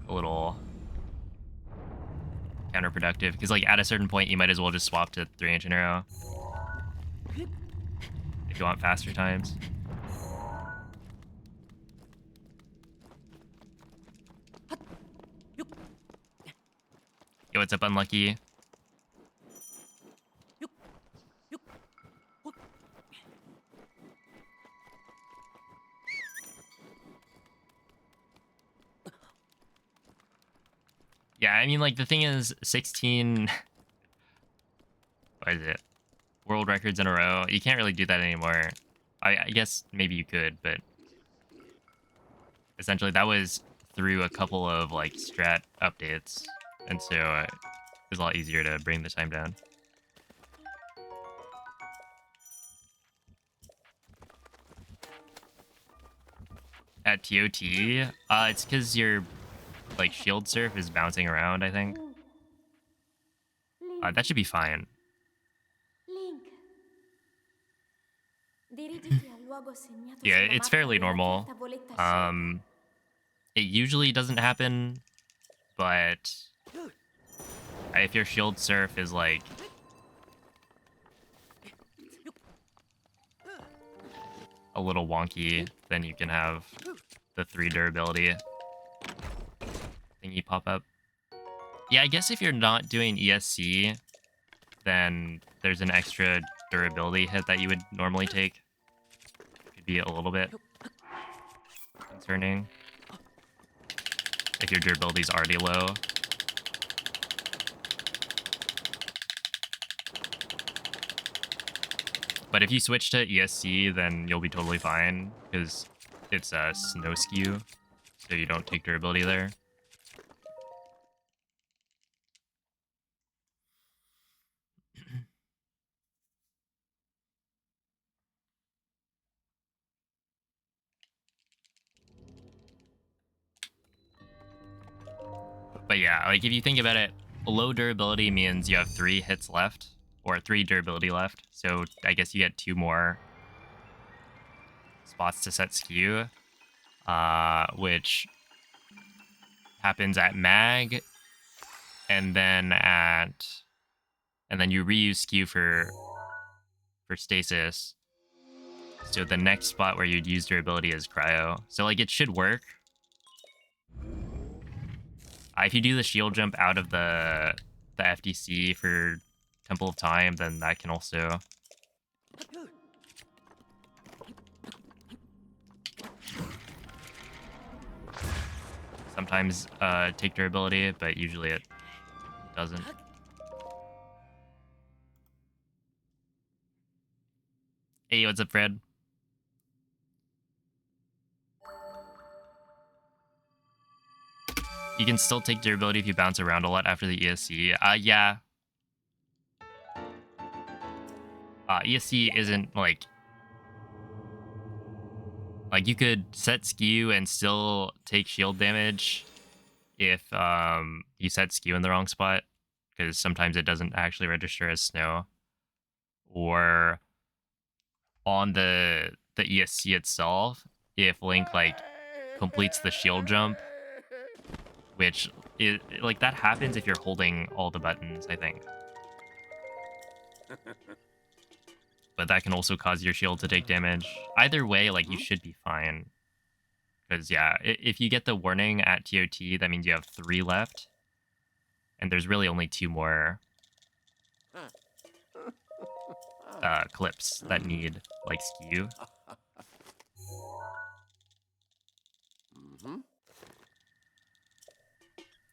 a little counterproductive because like at a certain point you might as well just swap to 3 ancient arrow if you want faster times. Yo, what's up, Unlucky? Yeah, I mean, like, the thing is, 16... What is it? World records in a row. You can't really do that anymore. I guess maybe you could, but... Essentially, that was through a couple of, like, strat updates. And so, it was a lot easier to bring the time down. At TOT, it's because your, like, shield surf is bouncing around, I think. Link. That should be fine. Link. Dirigiti al luogo segnato Yeah, sulla it's mappa fairly della tua normal. tavoletta sceicca. It usually doesn't happen, but if your shield surf is like a little wonky, then you can have the 3 durability thingy pop up. Yeah, I guess if you're not doing ESC, then there's an extra durability hit that you would normally take. Could be a little bit concerning if your durability is already low. But if you switch to ESC, then you'll be totally fine because it's a snow skew, so you don't take durability there. But yeah, like if you think about it, low durability means you have 3 hits left, or 3 durability left. So I guess you get 2 more spots to set skew, which happens at mag, and then you reuse skew for stasis. So the next spot where you'd use durability is cryo. So like it should work. If you do the shield jump out of the FDC for Temple of Time, then that can also sometimes take durability, but usually it doesn't. Hey, what's up, Fred? You can still take durability if you bounce around a lot after the ESC. Yeah. ESC isn't like you could set skew and still take shield damage if you set skew in the wrong spot, because sometimes it doesn't actually register as snow. Or on the ESC itself, if Link like completes the shield jump, which is like that happens if you're holding all the buttons, I think. but that can also cause your shield to take damage. Either way, like, you should be fine. Because, yeah, if you get the warning at TOT, that means you have 3 left. And there's really only 2 more clips that need, like, skew.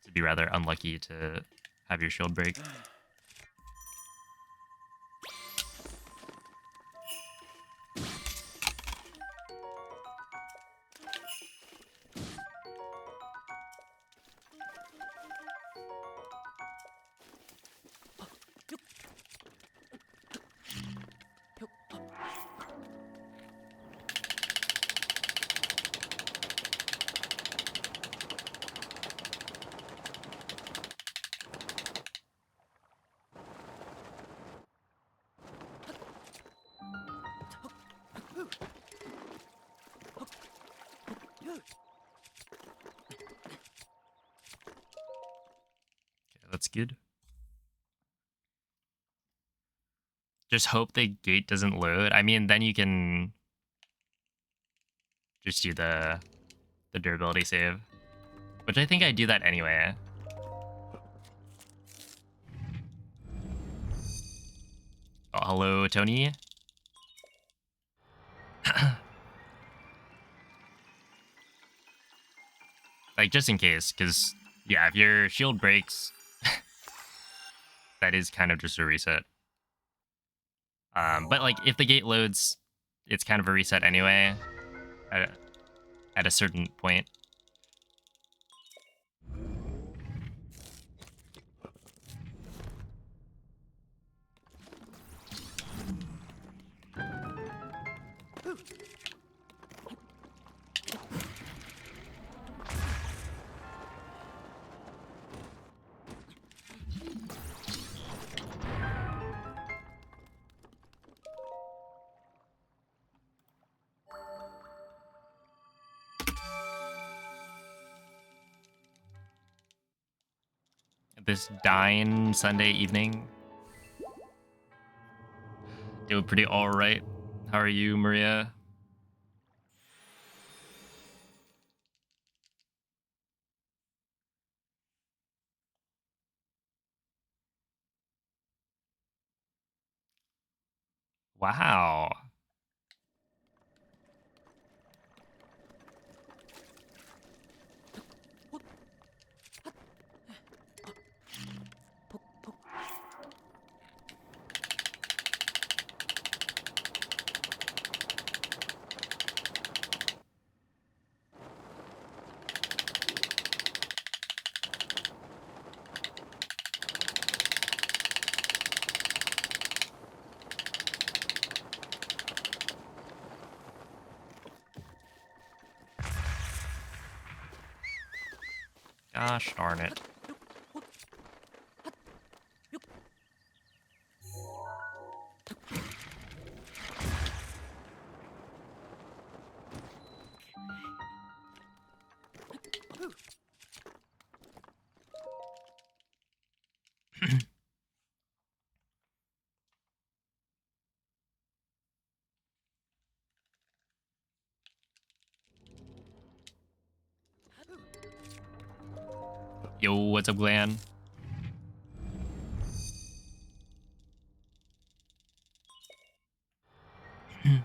To be rather unlucky to have your shield break. That's good. Just hope the gate doesn't load. I mean, then you can just do the durability save. Which I think I do that anyway. Oh, hello, Tony. Like, just in case, because, yeah, if your shield breaks, that is kind of just a reset. But, like, if the gate loads, it's kind of a reset anyway, at a certain point. This dying Sunday evening. Doing pretty alright. How are you, Maria? Wow. Gosh darn it. Yo, what's up, Glenn? Do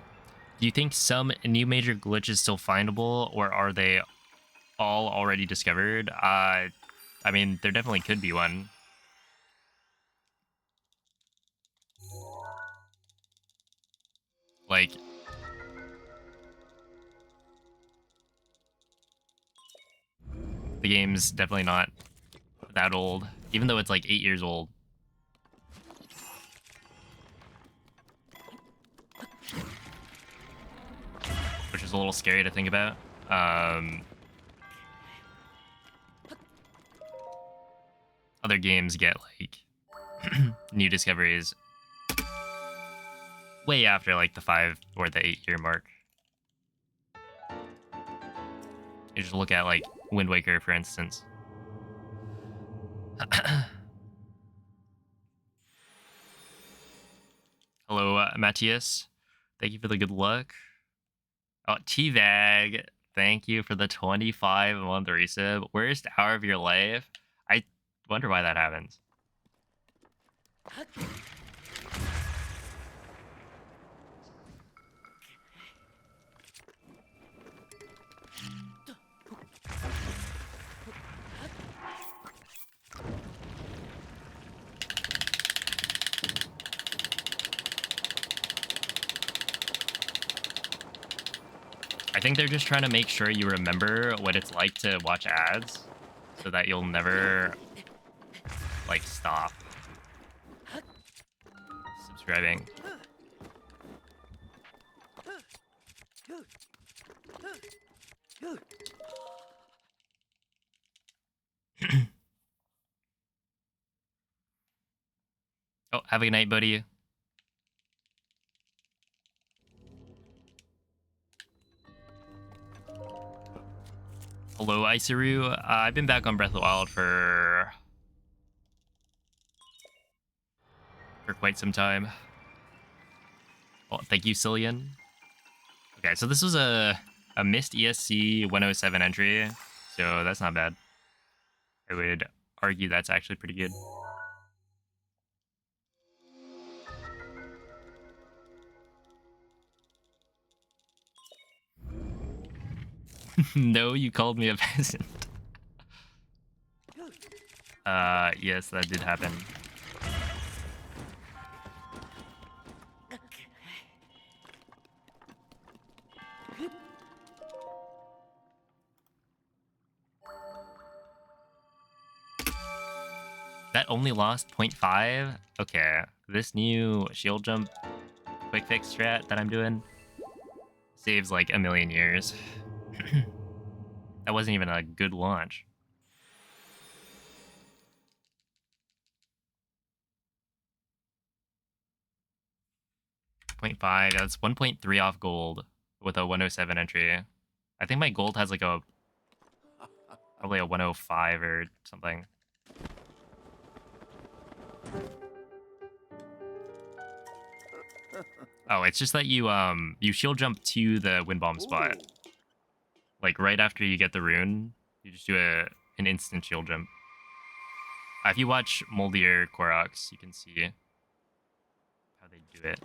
you think some new major glitch is still findable, or are they all already discovered? I mean, there definitely could be one. Like, the game's definitely not that old, even though it's like 8 years old. Which is a little scary to think about. Other games get like new discoveries way after like the 5 or the 8 year mark. You just look at like Wind Waker, for instance. Hello, Matthias. Thank you for the good luck. Oh, T-Bag. Thank you for the 25-month resub. Worst hour of your life? I wonder why that happens. I think they're just trying to make sure you remember what it's like to watch ads so that you'll never, like, stop subscribing. Oh, have a good night, buddy. Hello, Isaru. I've been back on Breath of the Wild for quite some time. Oh, thank you, Cillian. Okay, so this was a missed ESC 107 entry, so that's not bad. I would argue that's actually pretty good. No, you called me a peasant. Yes, that did happen. That only lost 0.5? Okay, this new shield jump quick fix strat that I'm doing saves like a million years. That wasn't even a good launch. 0.5, that's 1.3 off gold with a 107 entry. I think my gold has like a probably a 105 or something. Oh, it's just that you shield jump to the wind bomb spot. Like right after you get the rune, you just do an instant shield jump. If you watch Moldier Koroks, you can see how they do it.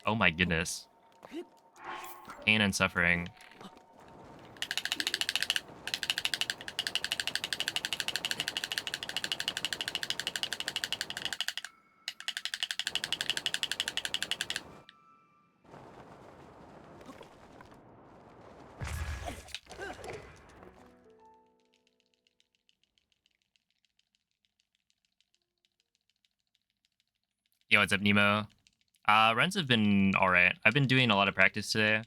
Oh my goodness. Pain and suffering. Yo, what's up, Nemo? Runs have been alright. I've been doing a lot of practice today,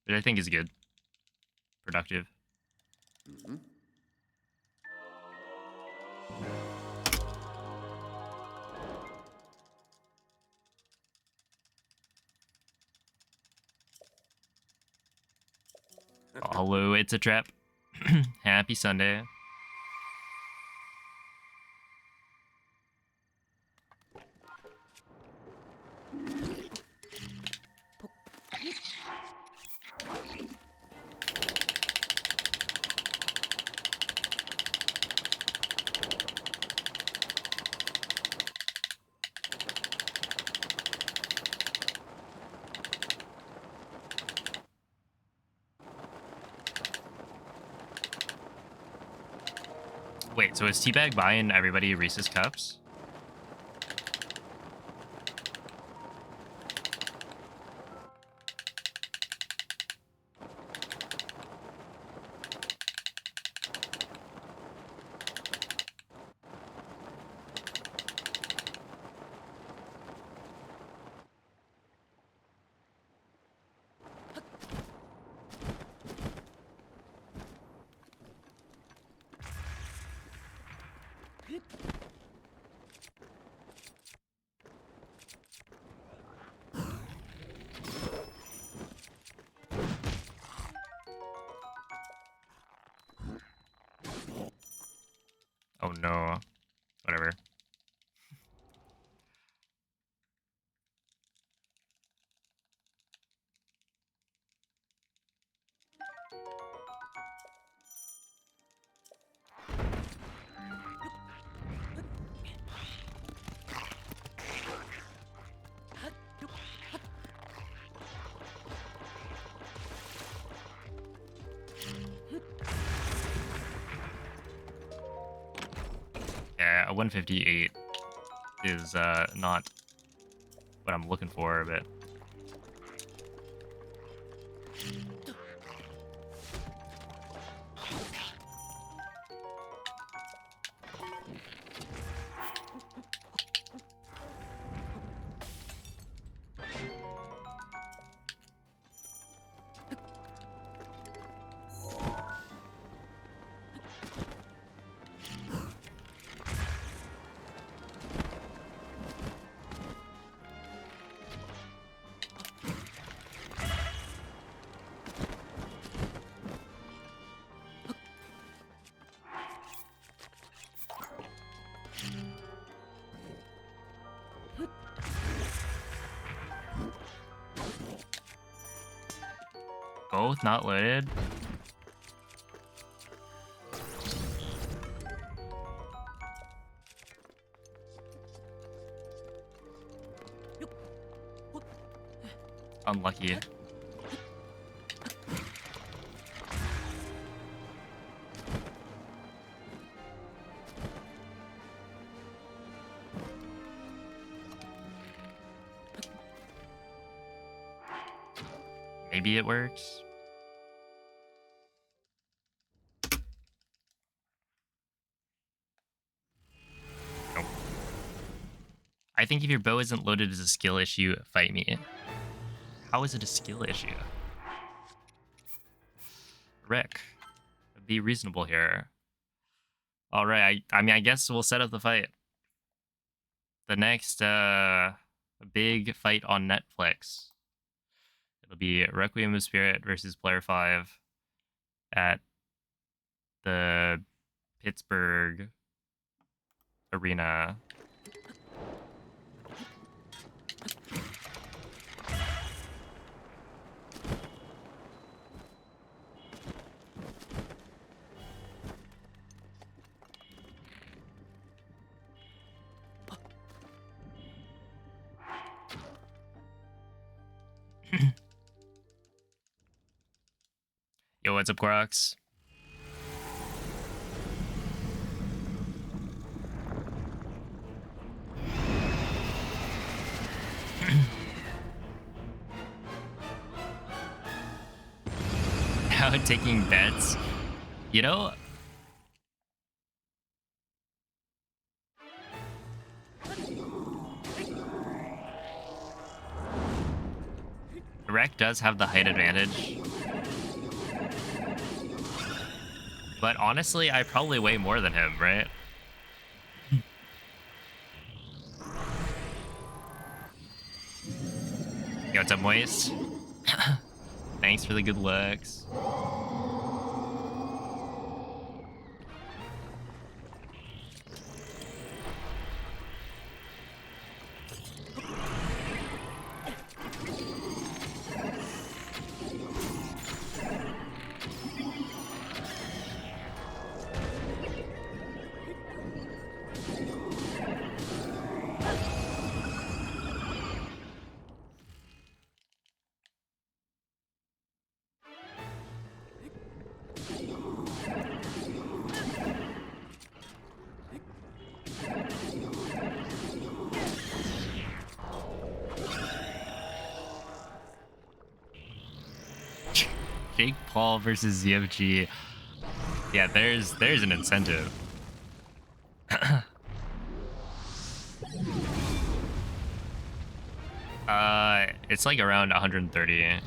which I think is good. Productive. Oh, hello, it's a trap. Happy Sunday. Wait, so is Teabag buying everybody Reese's Cups? Oh no. Whatever. a 158 is not what I'm looking for, but both not loaded. Unlucky. Maybe it works. Nope. I think if your bow isn't loaded as a skill issue, fight me. How is it a skill issue? Rick, be reasonable here. All right, I mean, I guess we'll set up the fight. The next big fight on Netflix. It'll be Requiem of Spirit versus Player 5 at the Pittsburgh Arena. Yo, what's up, Crocs? Now taking bets. You know, Rek does have the height advantage. But honestly, I probably weigh more than him, right? Yo, what's up, Moist? Thanks for the good looks. Jake Paul versus ZFG. Yeah, there's an incentive. It's like around 130. I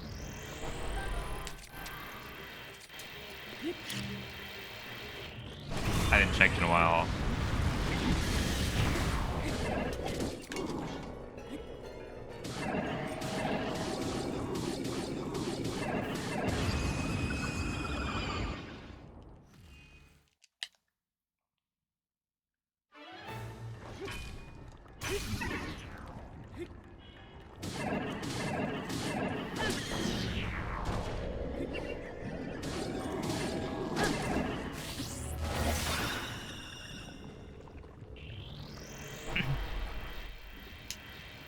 haven't checked in a while.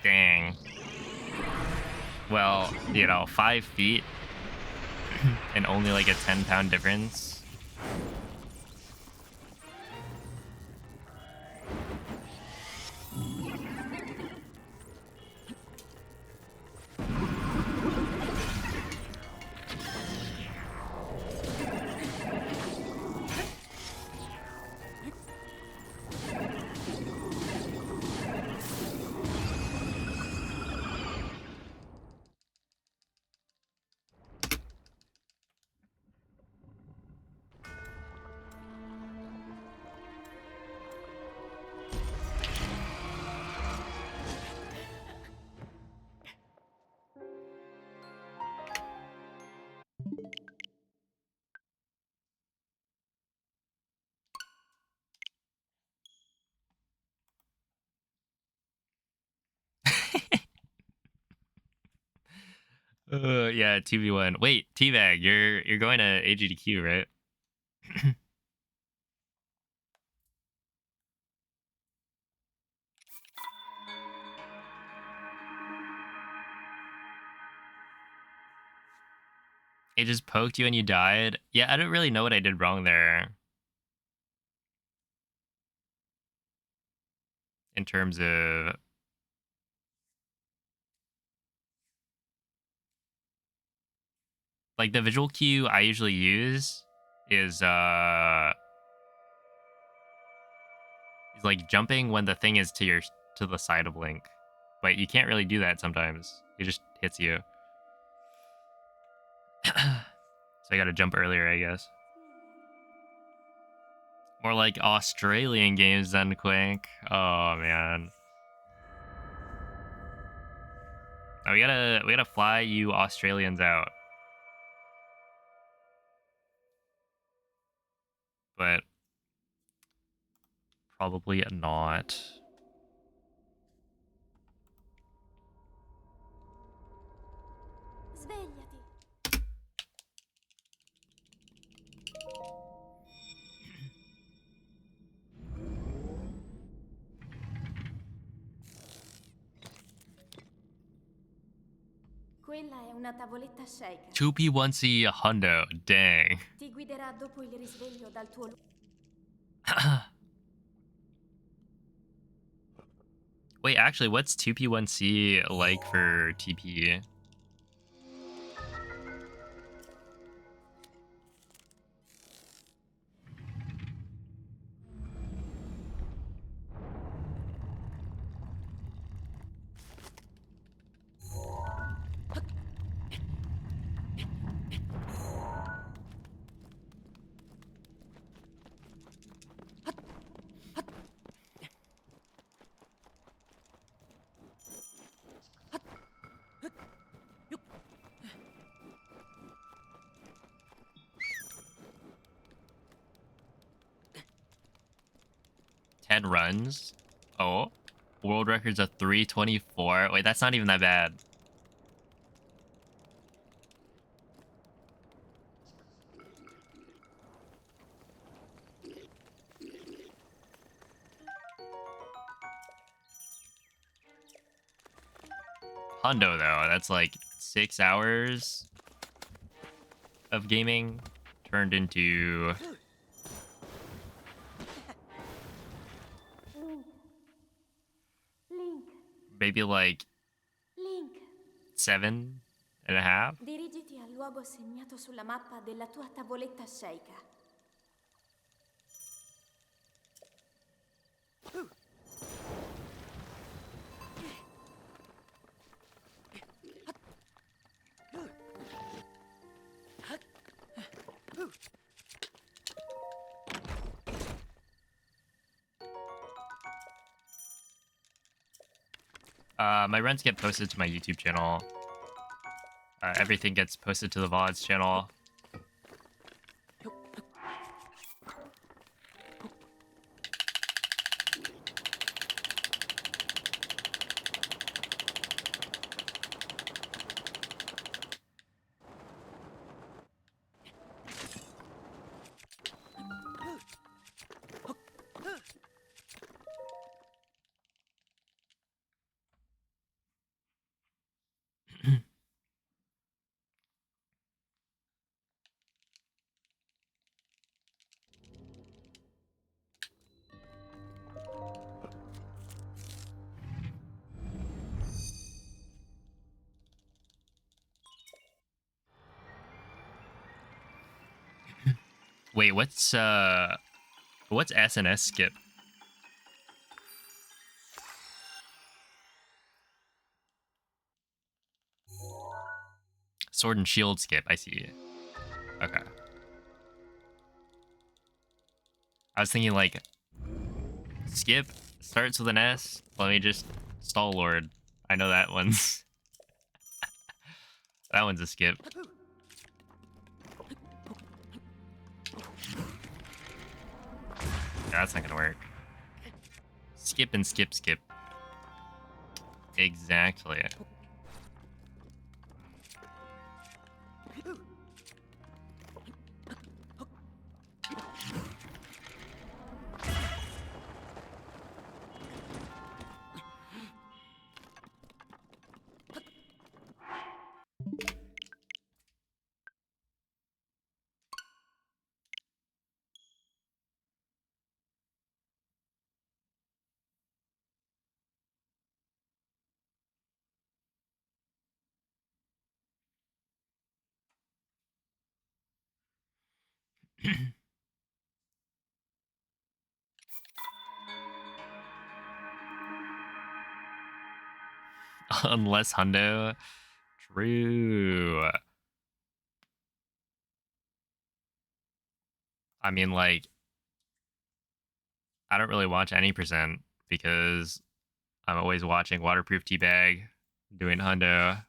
Dang. Well, you know, 5 feet and only like a 10-pound difference. Yeah, 2v1. Wait, Teabag, you're going to AGDQ, right? It just poked you and you died? Yeah, I don't really know what I did wrong there. In terms of... Like, the visual cue I usually use is like jumping when the thing is to the side of Link. But you can't really do that sometimes. It just hits you. So I gotta jump earlier, I guess. More like Australian games than Quake. Oh man. Oh, we gotta fly you Australians out. But probably not. Svegliati. Quella è una tavoletta shaker. 2P1C Hundo. Dang. Ti guiderà dopo il risveglio dal tuo Wait, actually, what's 2P1C like for TP? Ten runs? Oh. World record's a 324. Wait, that's not even that bad. Hundo, though, that's like 6 hours of gaming turned into Link. maybe like Link. 7.5. Dirigiti al luogo segnato sulla mappa della tua tavoletta shaker. My runs get posted to my YouTube channel. Everything gets posted to the VODs channel. Wait, what's SNS skip? Sword and shield skip, I see. Okay. I was thinking like skip starts with an S. Let me just stall lord. I know that one's that one's a skip. Yeah, that's not gonna work. Skip and skip skip. Exactly. Unless hundo. True. I mean, like, I don't really watch any percent because I'm always watching Waterproof Teabag, doing hundo.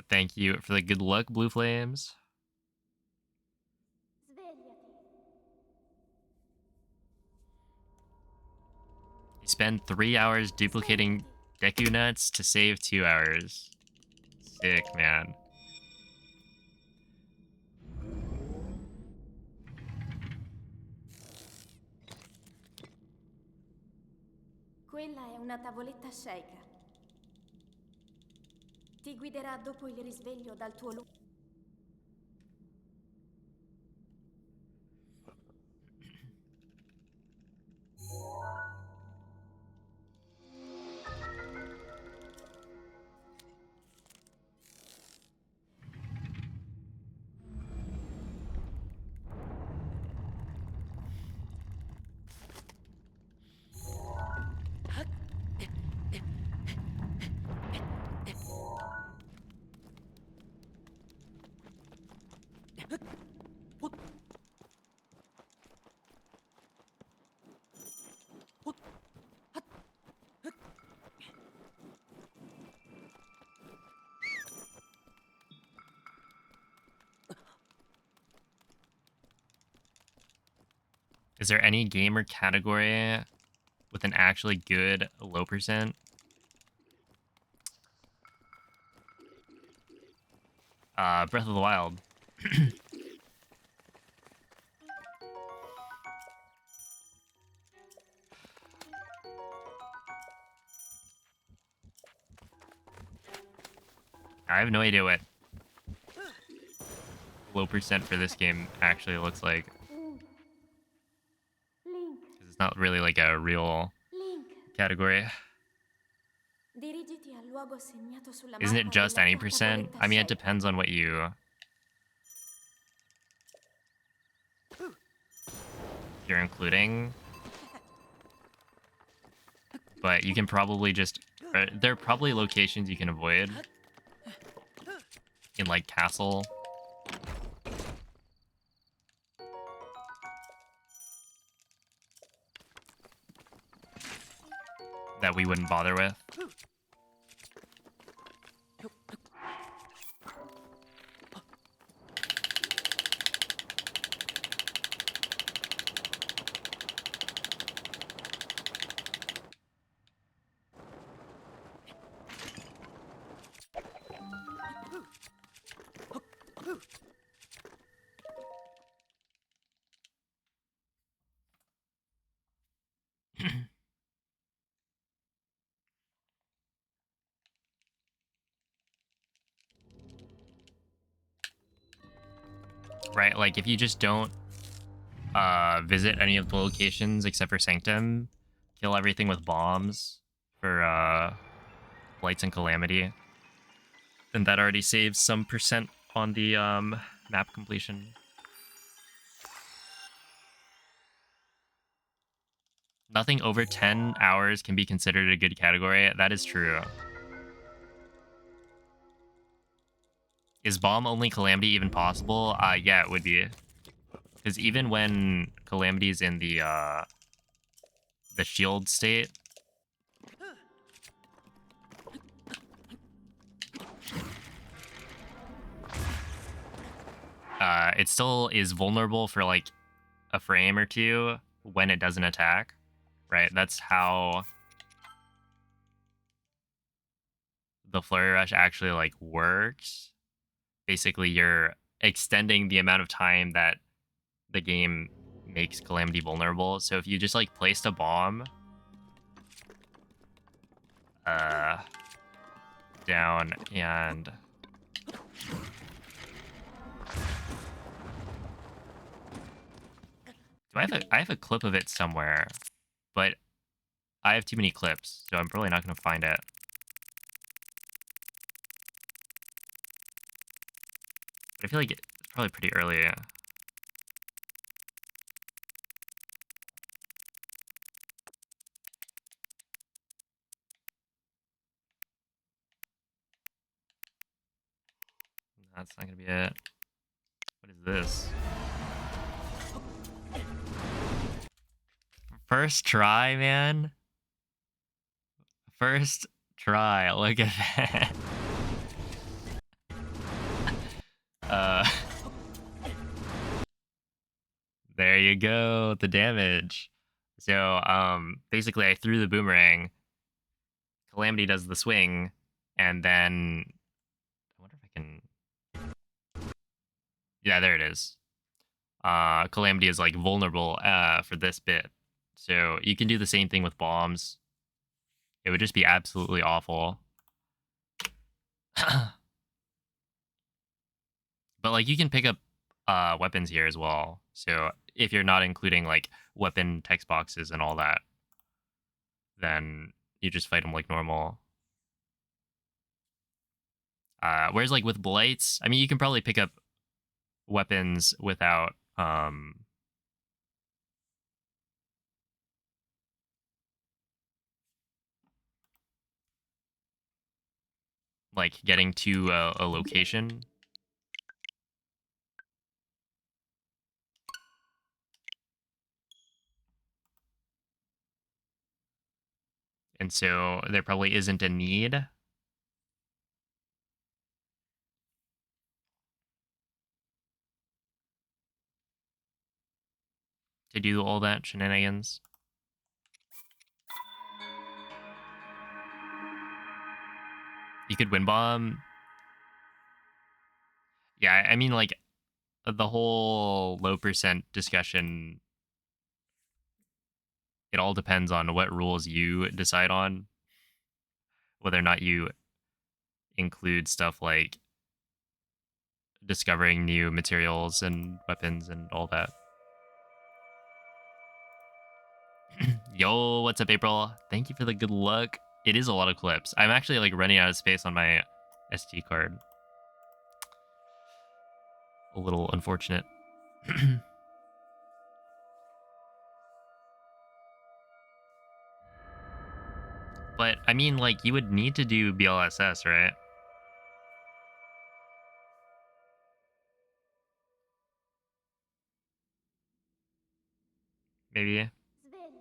Thank you for the good luck, Blue Flames. Svegliati. You spend 3 hours duplicating Deku Nuts to save 2 hours. Sick, man. Quella è una tavoletta shaker. Ti guiderà dopo il risveglio dal tuo luogo. Is there any game or category with an actually good low percent? Breath of the Wild. I have no idea what low percent for this game actually looks like. Link. Because it's not really like a real Link. category. Dirigiti al luogo segnato sulla Isn't it mappa just della any tua percent? tavoletta I mean, it shaker. depends on what you're including. But you can probably just... there are probably locations you can avoid. In, like, Castle. That we wouldn't bother with. Right, like, if you just don't visit any of the locations except for Sanctum, kill everything with bombs for Blights and Calamity, then that already saves some percent on the map completion. Nothing over 10 hours can be considered a good category. That is true. Is bomb only Calamity even possible? Yeah, it would be. Because even when Calamity's in the shield state, it still is vulnerable for like a frame or two when it doesn't attack, right? That's how the Flurry Rush actually like works. Basically, you're extending the amount of time that the game makes Calamity vulnerable. So if you just like placed a bomb down and I have a clip of it somewhere, but I have too many clips, so I'm probably not going to find it. But I feel like it's probably pretty early. That's not going to be it. What is this? First try, man. First try. Look at that. Uh, there you go. The damage. So, basically, I threw the boomerang. Calamity does the swing, and then I wonder if I can. Yeah, there it is. Calamity is like vulnerable for this bit, so you can do the same thing with bombs. It would just be absolutely awful. But like you can pick up weapons here as well. So if you're not including like weapon text boxes and all that, then you just fight them like normal. Whereas like with blights, I mean, you can probably pick up weapons without like getting to a location. And so there probably isn't a need. To do all that shenanigans. You could win bomb. Yeah, I mean, like, the whole low percent discussion, it all depends on what rules you decide on. Whether or not you include stuff like discovering new materials and weapons and all that. Yo, what's up, April? Thank you for the good luck. It is a lot of clips. I'm actually like running out of space on my SD card. A little unfortunate. But I mean, like, you would need to do BLSS, right? Maybe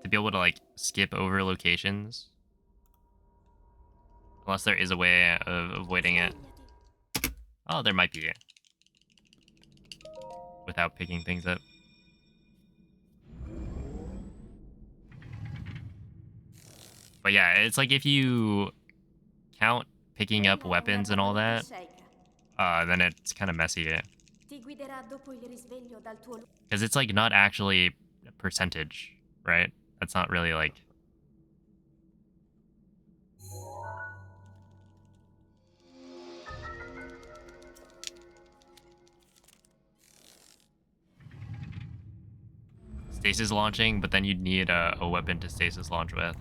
to be able to like skip over locations, unless there is a way of avoiding it. Oh, there might be without picking things up. But yeah, it's like if you count picking up weapons and all that, then it's kind of messy. Because it's like not actually a percentage, right? That's not really like. Stasis launching, but then you'd need a weapon to stasis launch with.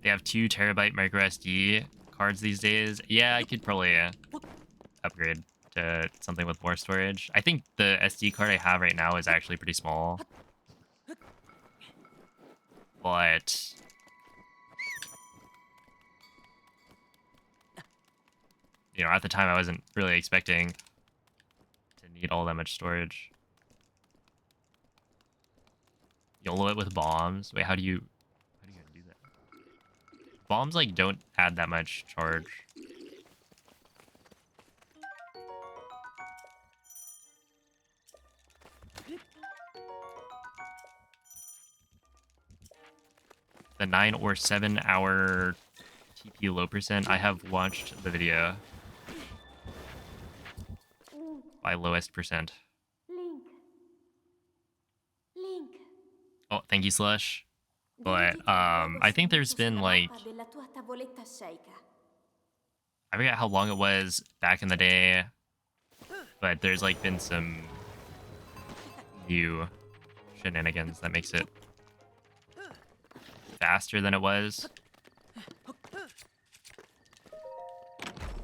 They have 2 terabyte micro SD cards these days. Yeah, I could probably upgrade to something with more storage. I think the SD card I have right now is actually pretty small. But you know, at the time I wasn't really expecting to need all that much storage. YOLO it with bombs. Wait, how do you do that? Bombs like don't add that much charge. the 9 or 7 hour TP low percent. I have watched the video by lowest percent. Link. Link. Oh, thank you, Slush. But Verifica il luogo I think there's segnato been sulla like, mappa della tua tavoletta sceicca. I forget how long it was back in the day, but there's like been some new shenanigans that makes it faster than it was.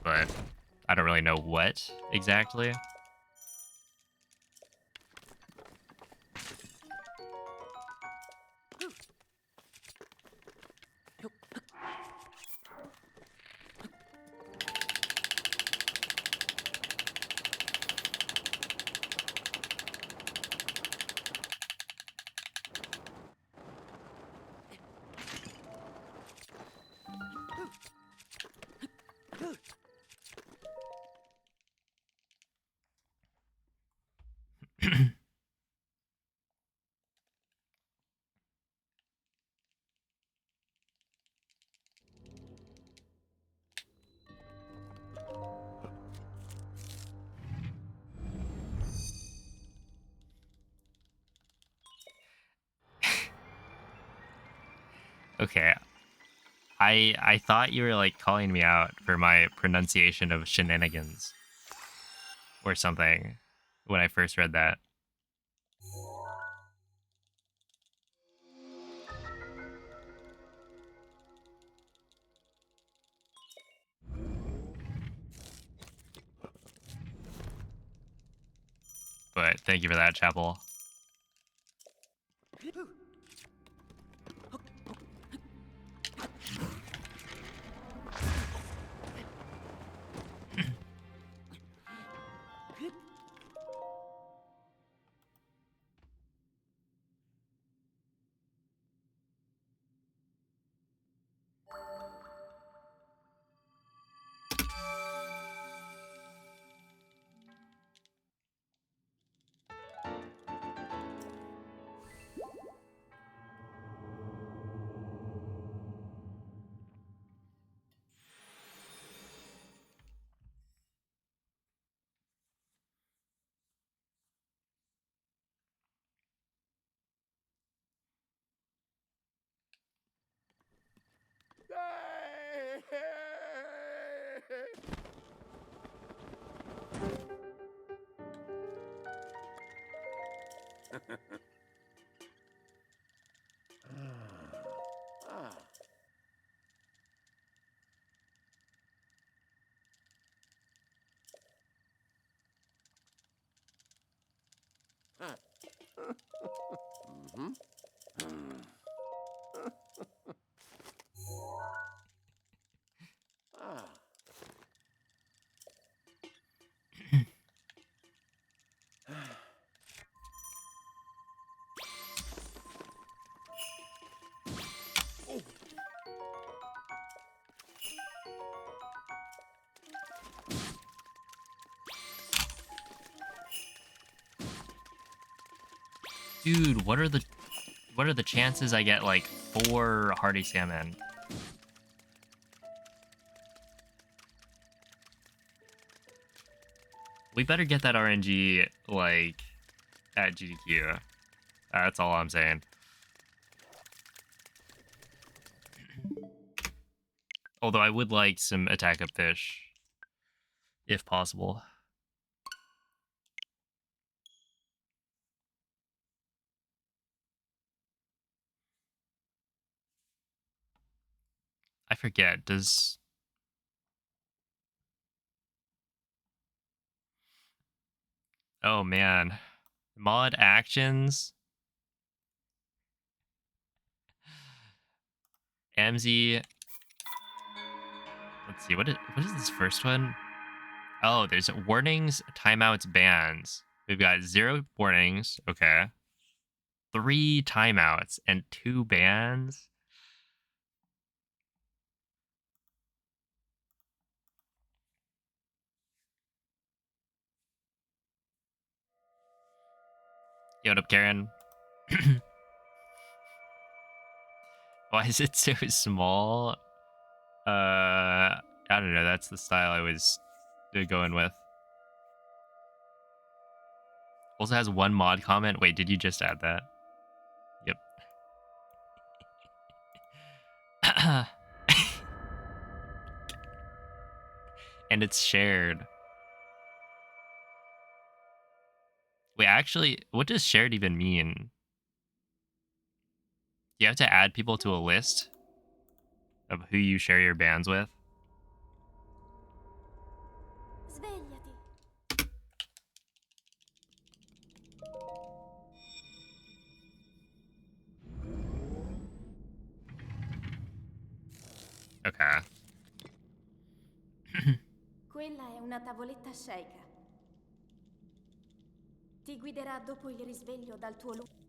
But I don't really know what exactly. Okay. I thought you were like calling me out for my pronunciation of shenanigans or something when I first read that. But thank you for that, Chapel. Dude, what are the chances I get like 4 hearty salmon? We better get that RNG like at GDQ. That's all I'm saying. Although I would like some attack up fish, if possible. I forget, does... Oh man. Mod actions. MZ. Let's see, what is this first one? Oh, there's warnings, timeouts, bans. We've got 0 warnings, okay. 3 timeouts and 2 bans. Yo, what up, Karen? Why is it so small? I don't know. That's the style I was going with. Also has one mod comment. Wait, did you just add that? Yep. And it's shared. Wait, actually, what does shared even mean? Do you have to add people to a list of who you share your bands with? Svegliati. Okay. Quella è una tavoletta shake. Ti guiderà dopo il risveglio dal tuo lungo.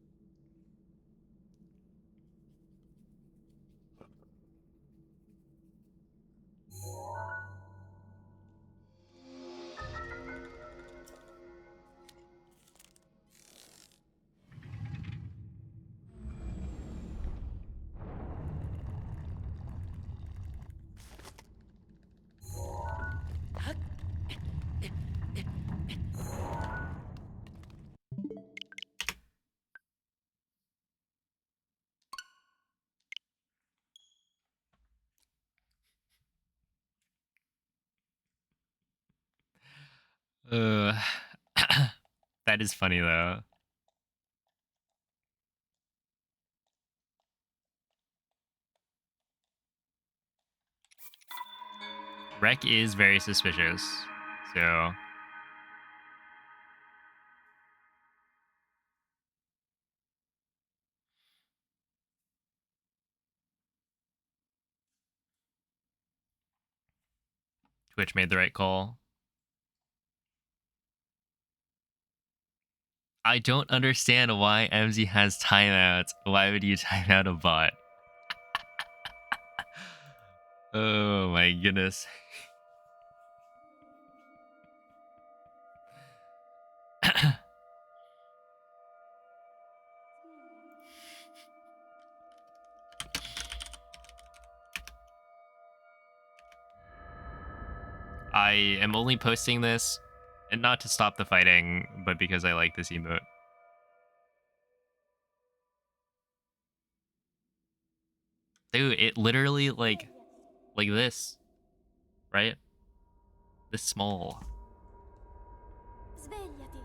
Uh, that is funny though. Rec is very suspicious. So Twitch made the right call. I don't understand why MZ has timeouts. Why would you time out a bot? Oh my goodness. I am only posting this, and not to stop the fighting, but because I like this emote. Dude, it literally like this, right? This small. Svegliati.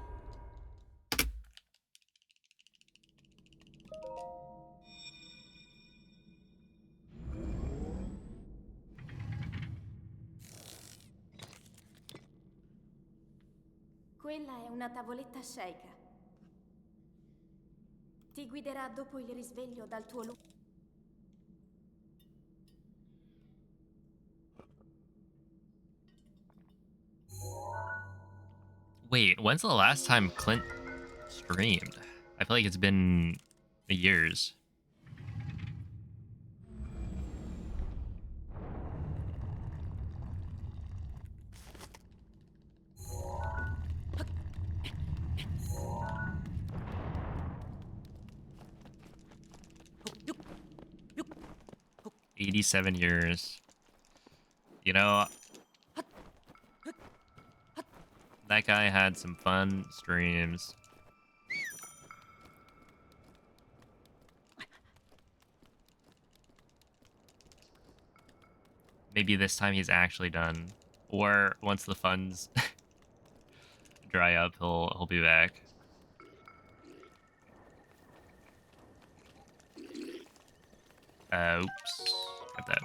Quella è una tavoletta shake. Ti guiderà dopo il risveglio dal tuo lungo. Wait, when's the last time Clint streamed? I feel like it's been years. $87 years. You know, that guy had some fun streams. Maybe this time he's actually done. Or once the funds dry up, he'll be back. Oops. Got that.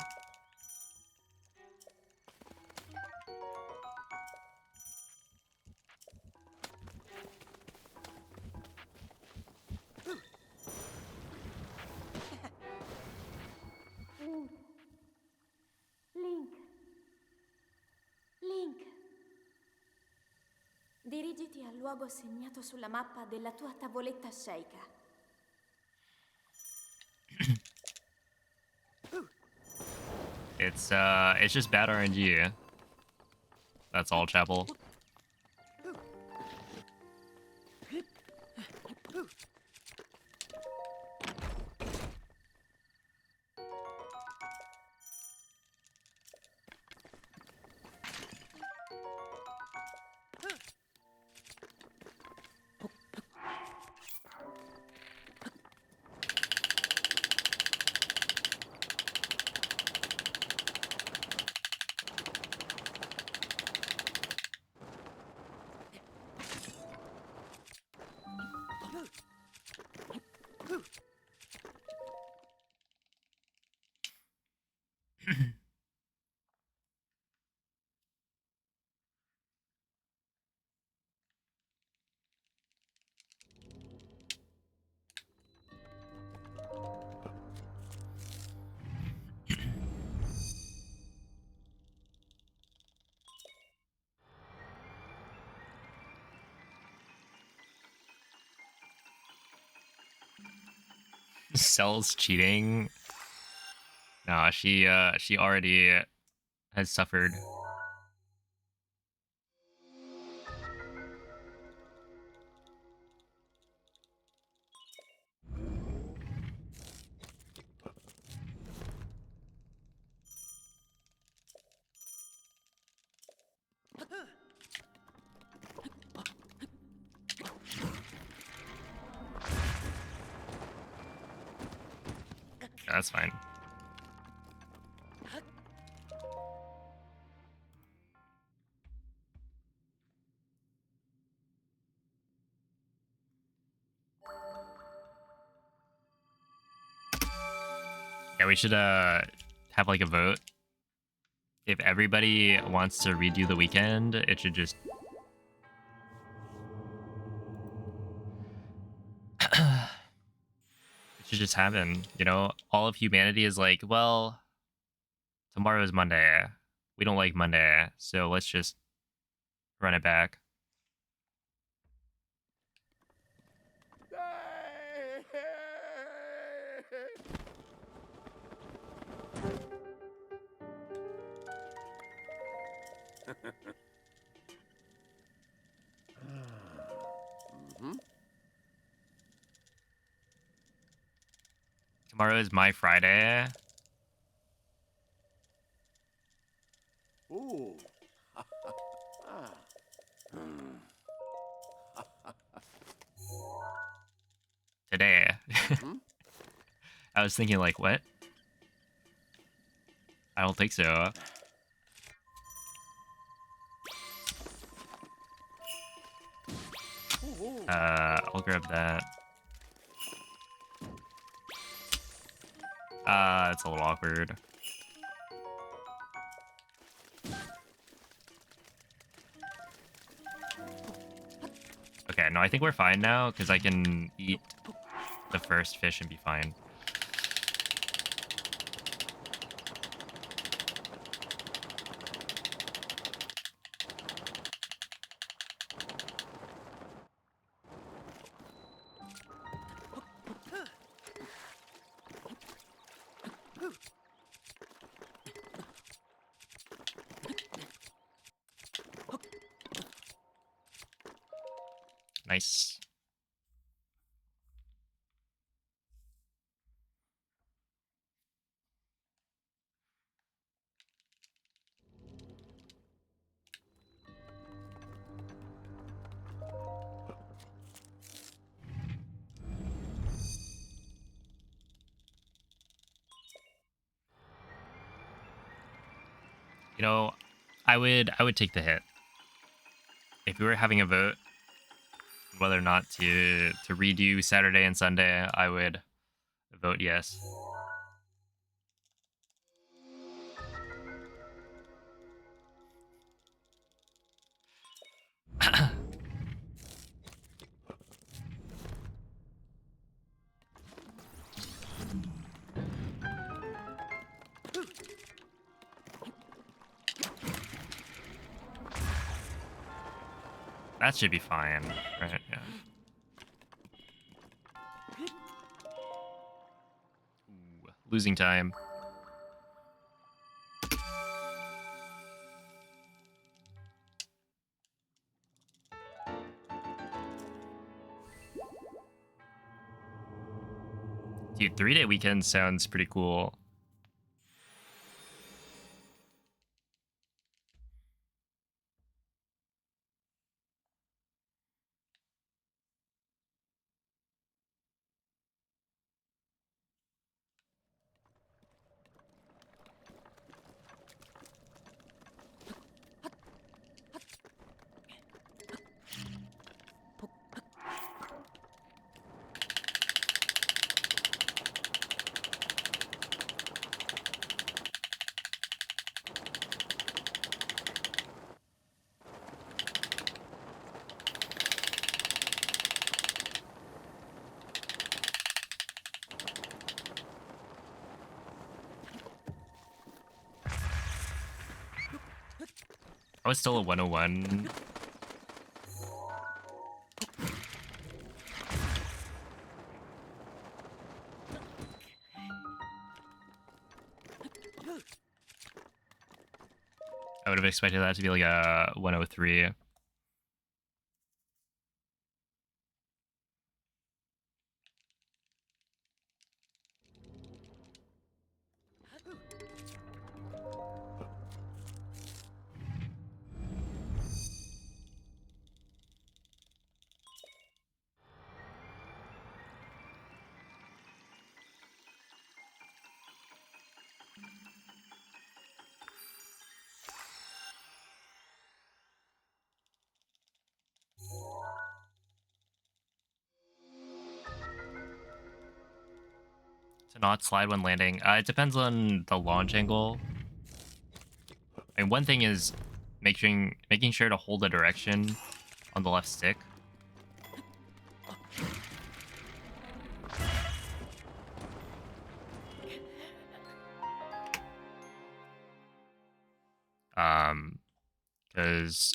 Link. Link. Link. Dirigiti al luogo segnato sulla mappa della tua tavoletta shake. It's just bad RNG. That's all, Chapel. Cell's cheating. Nah, she already has suffered. That's fine. Yeah, we should have like a vote. If everybody wants to redo the weekend, it should just it should just happen. You know, all of humanity is like, well, tomorrow is Monday. We don't like Monday, so let's just run it back. Tomorrow is my Friday. Ooh. Today. I was thinking like, what? I don't think so. I'll grab that. It's a little awkward. Okay, no, I think we're fine now, because I can eat the first fish and be fine. Nice. You know, I would take the hit. If we were having a vote whether or not to redo Saturday and Sunday, I would vote yes. That should be fine, right? Yeah. Ooh, losing time. Dude, 3-day weekend sounds pretty cool. I was still a 101. would have expected that to be like a 103. To not slide when landing. It depends on the launch angle. And one thing is making sure to hold the direction on the left stick. Because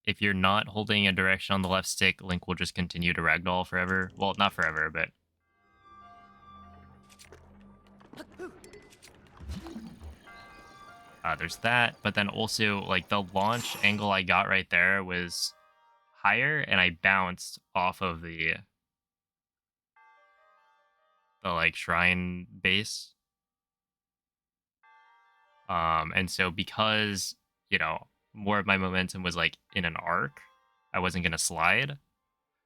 if you're not holding a direction on the left stick, Link will just continue to ragdoll forever. Well, not forever, but there's that. But then also, like, the launch angle I got right there was higher, and I bounced off of the like shrine base. And so because, you know, more of my momentum was like in an arc, I wasn't gonna slide.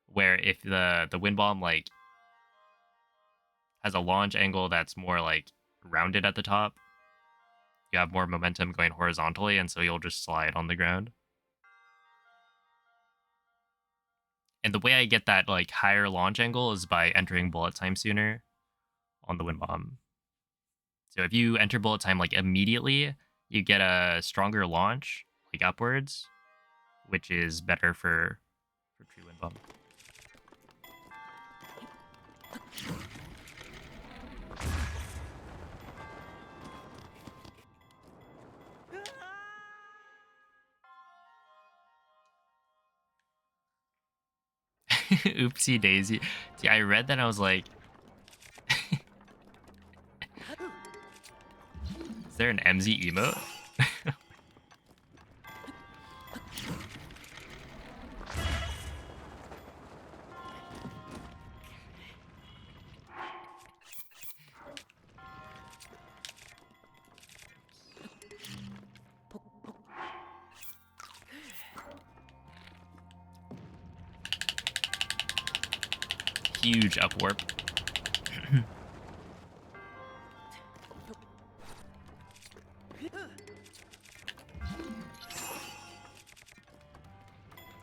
Where if the wind bomb like has a launch angle that's more like rounded at the top, you have more momentum going horizontally, and so you'll just slide on the ground. And the way I get that like higher launch angle is by entering bullet time sooner on the wind bomb. So if you enter bullet time like immediately, you get a stronger launch like upwards, which is better for true wind bomb. Oopsie daisy. See, I read that and I was like, is there an MZ emote? Huge up warp.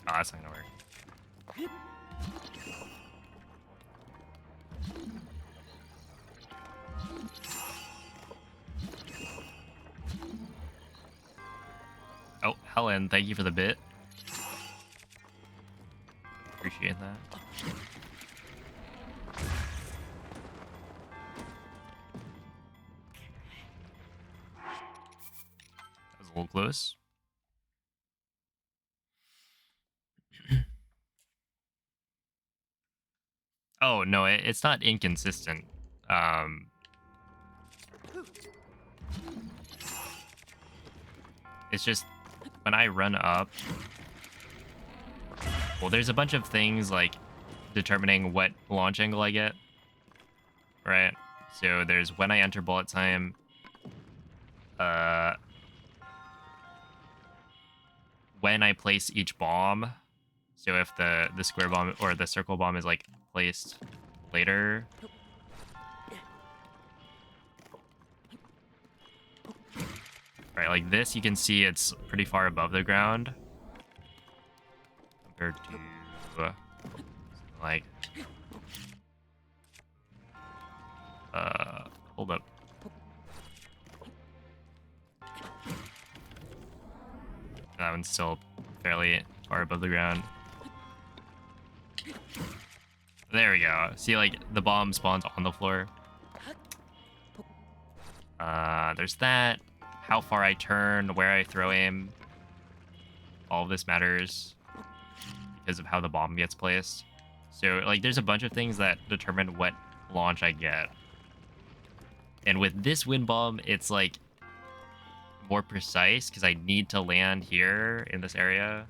Oh, that's not gonna work. Oh, Helen, thank you for the bit. Appreciate that. That was a little close. Oh, no, it's not inconsistent. It's just when I run up, well, there's a bunch of things like determining what launch angle I get, right? So there's when I enter bullet time, when I place each bomb. So if the square bomb or the circle bomb is like placed later, right? Like this, you can see it's pretty far above the ground compared to like hold up. That one's still fairly far above the ground. There we go. See, like, the bomb spawns on the floor. There's that. How far I turn, where I throw aim. All of this matters because of how the bomb gets placed. So, like, there's a bunch of things that determine what launch I get. And with this wind bomb, it's, like, more precise because I need to land here in this area,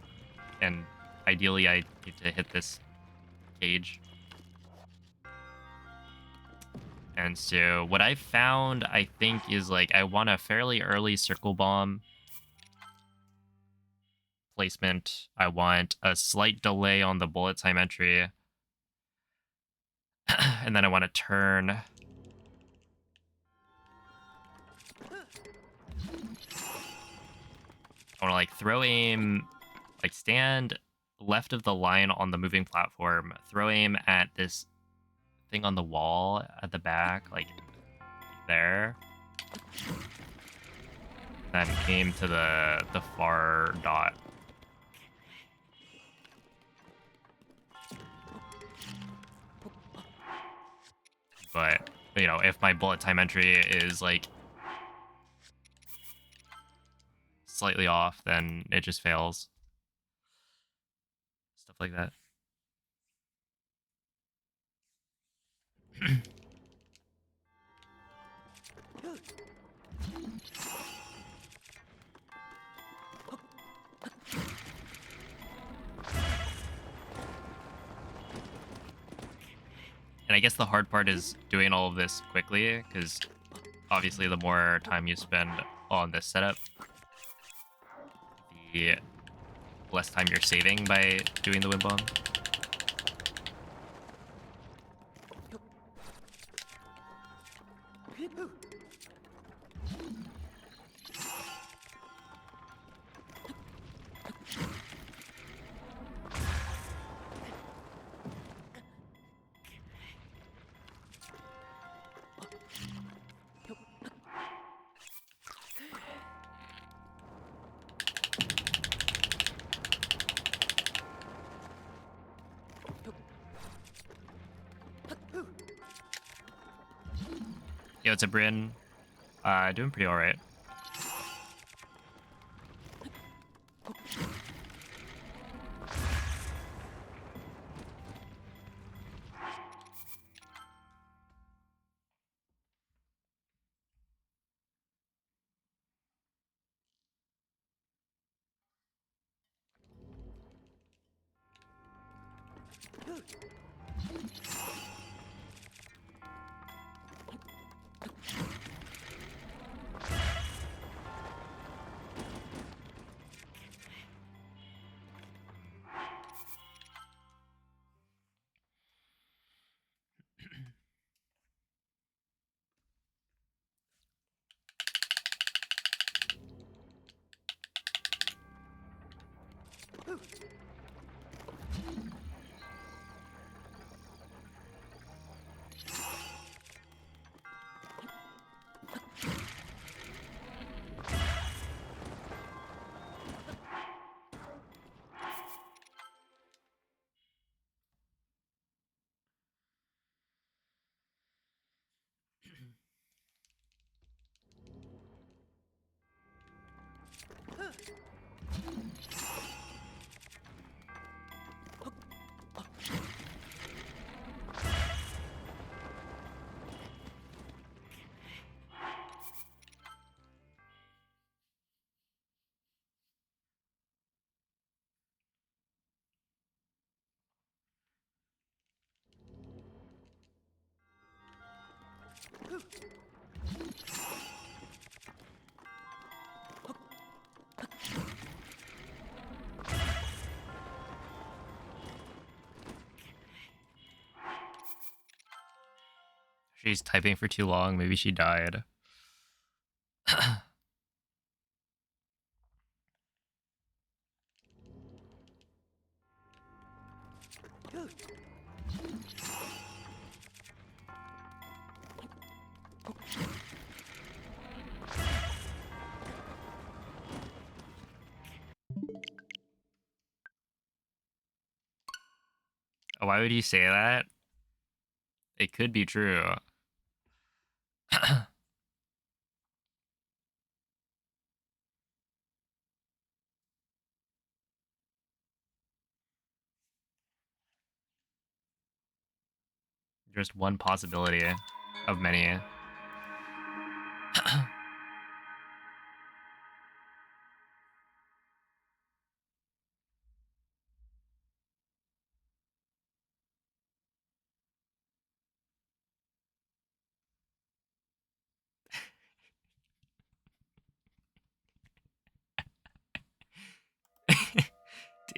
and ideally I need to hit this cage. And so what I found, I think, is like I want a fairly early circle bomb placement. I want a slight delay on the bullet time entry. And then I want to turn. I want to like throw aim, like stand left of the line on the moving platform, throw aim at this thing on the wall at the back, like there. Then aim to the far dot. But, you know, if my bullet time entry is like slightly off, then it just fails. Stuff like that. And I guess the hard part is doing all of this quickly, because obviously the more time you spend on this setup, the less time you're saving by doing the wind bomb. Yo, it's a Bryn. Doing pretty alright. She's typing for too long. Maybe she died. Why would you say that? It could be true. Just one possibility of many.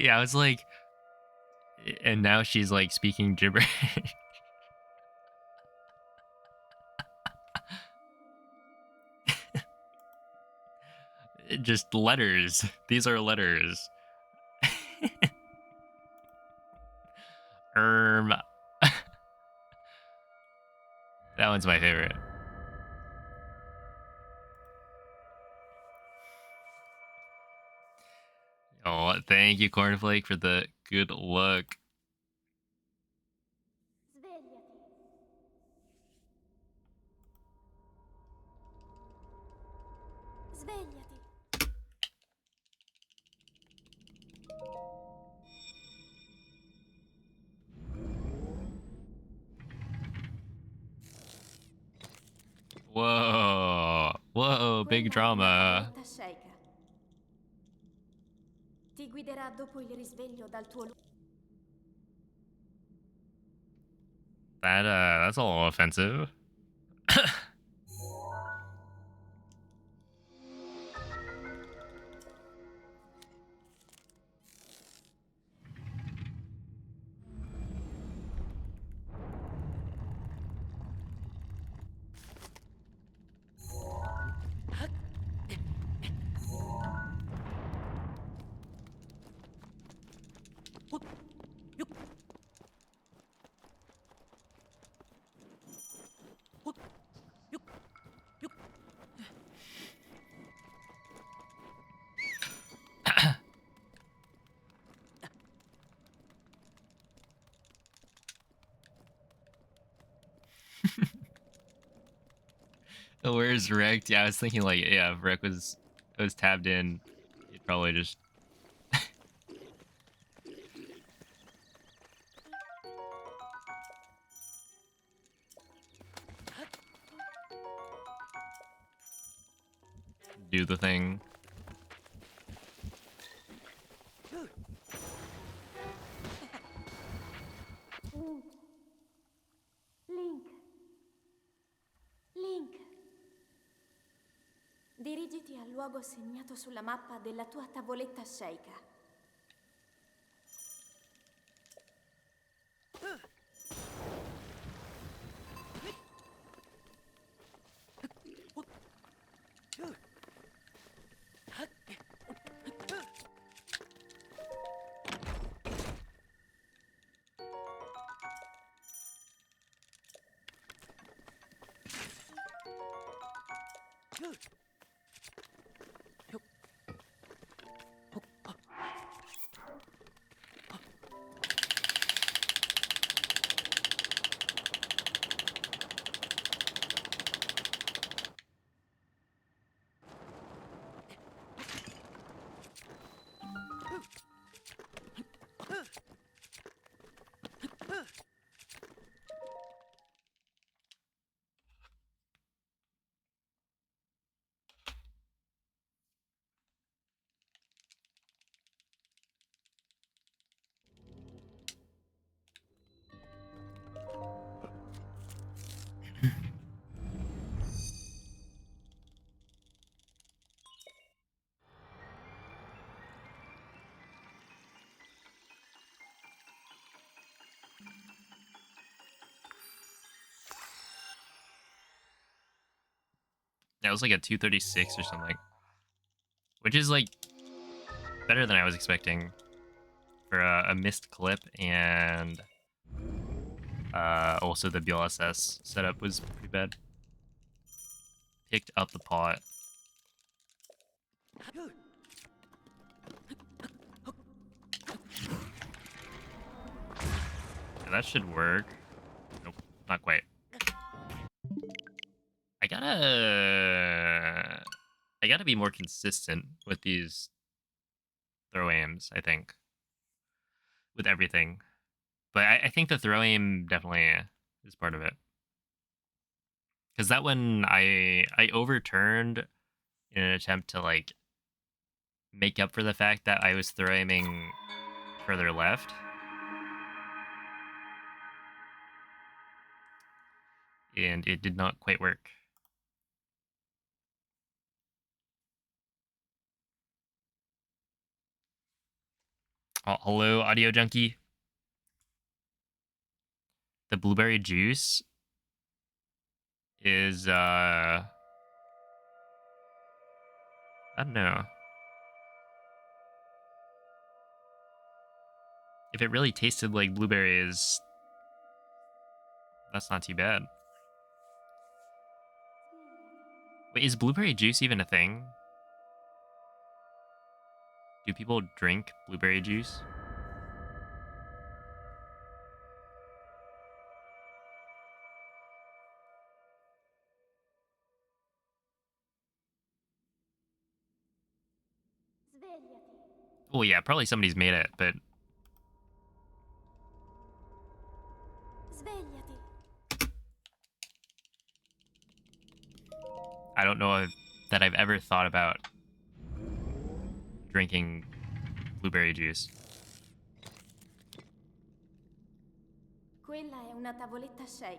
Yeah, I was like, and now she's like speaking gibberish. Just letters. These are letters. Erm. That one's my favorite. Oh, thank you, Cornflake, for the good look. Svegliati. Svegliati. Whoa. Whoa, Quella big è la drama. tavoletta Sheikah. Ti guiderà dopo il risveglio dal tuo That's a little offensive. Where's Rick? Yeah, I was thinking like, yeah, if Rick was tabbed in, he'd probably just do the thing. Link. Link. Dirigiti al luogo segnato sulla mappa della tua tavoletta Sheikah. Yeah, it was like a 236 or something, which is like better than I was expecting for a missed clip, and also the BLSS setup was pretty bad. Picked up the pot. Yeah, that should work. Nope, not quite. I gotta be more consistent with these throw aims, I think. With everything. But I think the throw aim definitely is part of it. Because that one I overturned in an attempt to like make up for the fact that I was throw aiming further left. And it did not quite work. Oh, hello, audio junkie. The blueberry juice is I don't know. If it really tasted like blueberries, that's not too bad. Wait, is blueberry juice even a thing? Do people drink blueberry juice? Svegliati. Oh yeah, probably somebody's made it, but Svegliati. I don't know that I've ever thought about drinking blueberry juice. Quella è una tavoletta shake.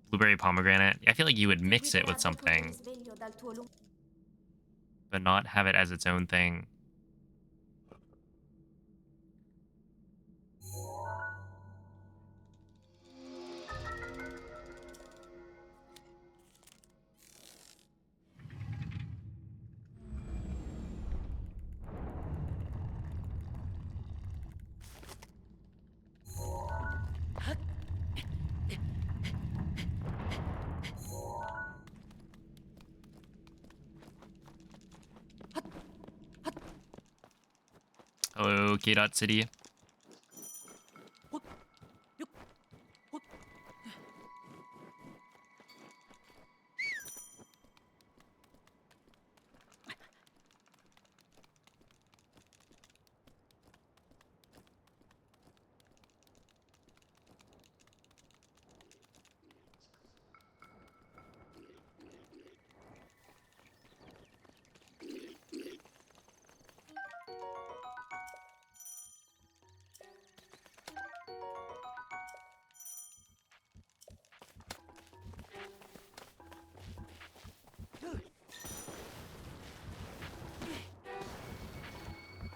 Blueberry pomegranate. I feel like you would Ti mix it guiderà with dopo il something, risveglio dal tuo lungo. but not have it as its own thing. Hello, K-Dot City.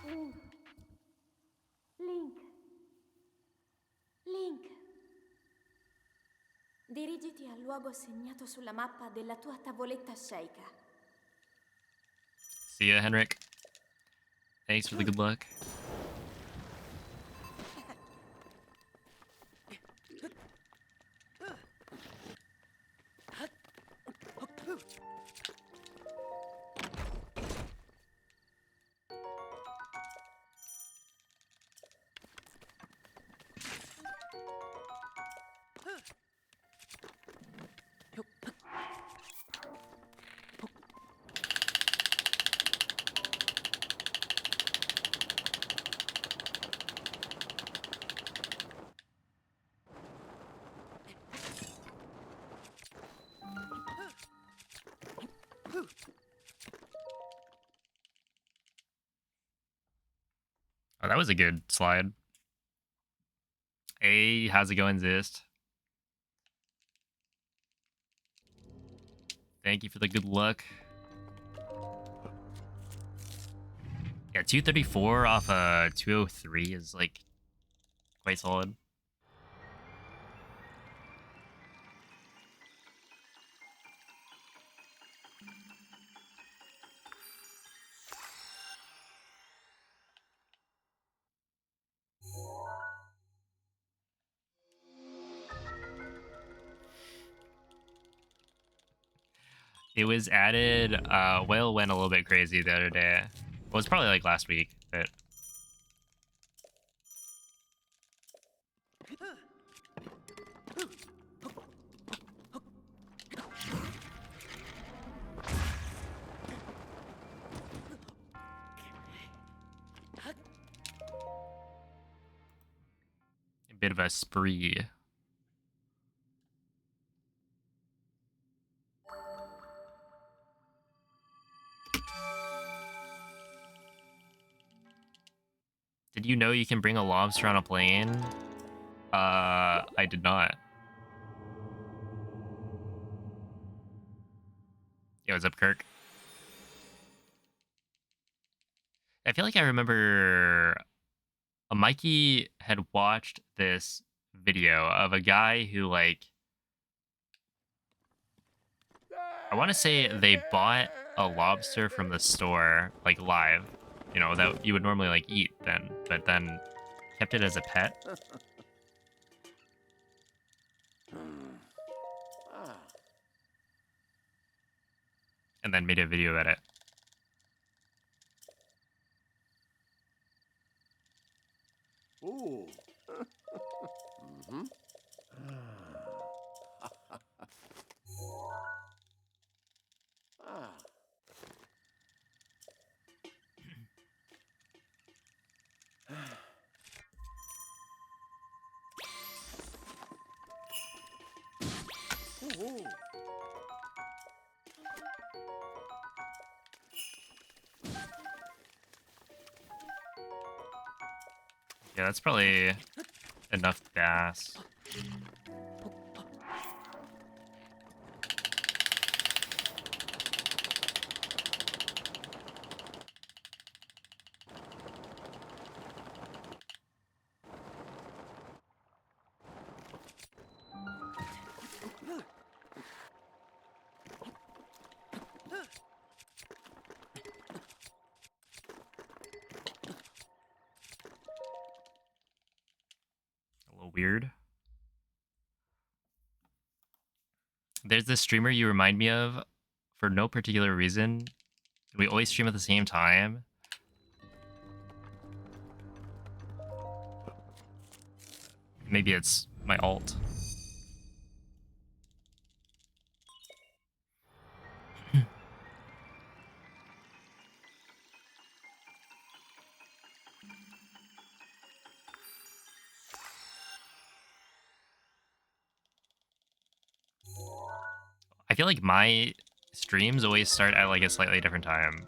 Link. Link. Link. Dirigiti al luogo segnato sulla mappa della tua tavoletta shake. See ya, Henrik. Thanks for the good luck. Oh, that was a good slide. Hey, how's it going, Zist? Thank you for the good luck. Yeah, 234 off 203 is like quite solid. It was added. Whale went a little bit crazy the other day. Well, it's probably like last week, but a bit of a spree. Did you know you can bring a lobster on a plane? I did not. Yeah, what's up, Kirk? I feel like I remember Mikey had watched this video of a guy who like I want to say they bought a lobster from the store like live, you know, that you would normally like eat then, but then kept it as a pet and then made a video about it. Ooh. Ah. Ooh. Yeah, that's probably enough bass. A little weird. There's this streamer you remind me of for no particular reason. We always stream at the same time. Maybe it's my alt. I feel like my streams always start at like a slightly different time.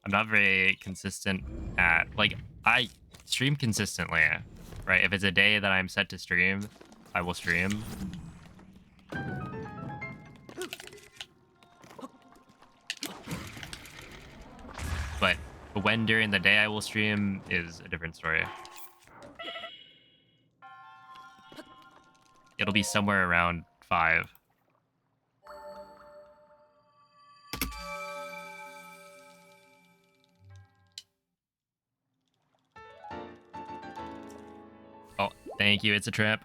I'm not very consistent at like I stream consistently, right? If it's a day that I'm set to stream, I will stream. But when during the day I will stream is a different story. It'll be somewhere around 5. Oh, thank you. It's a trip.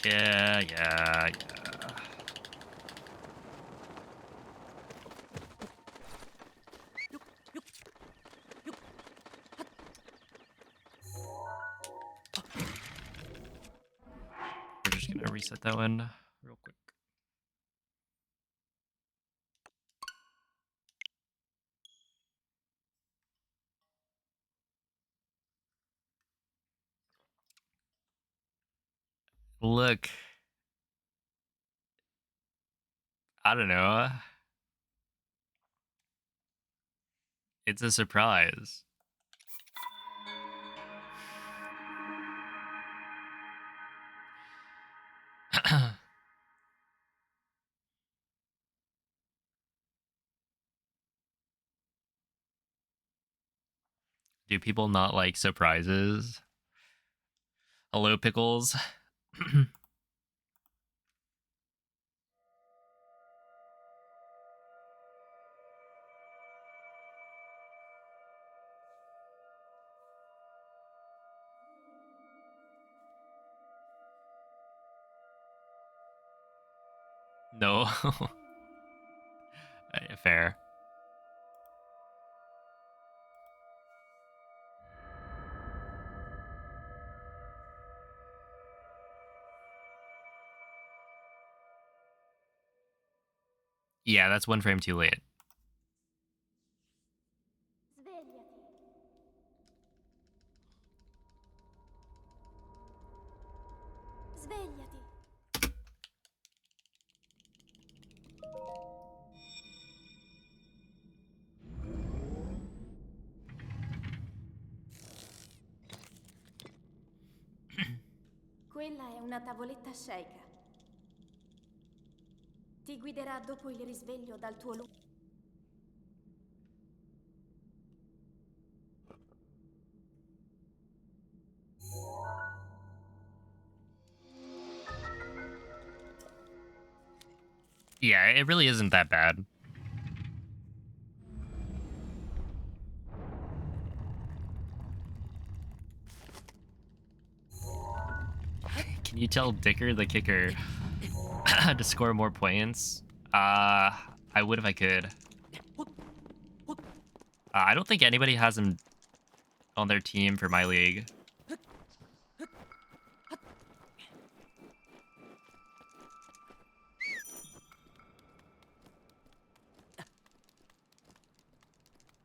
Yeah. We're just gonna reset that one real quick. Look, I don't know. It's a surprise. Do people not like surprises? Hello, pickles. No. Fair. Yeah, that's one frame too late. Svegliati. Svegliati. Quella è una tavoletta sceika. Ti guiderà dopo il risveglio dal tuo luogo. Yeah, it really isn't that bad. Can you tell Dicker the kicker to score more points? I would if I could. I don't think anybody has him on their team for my league.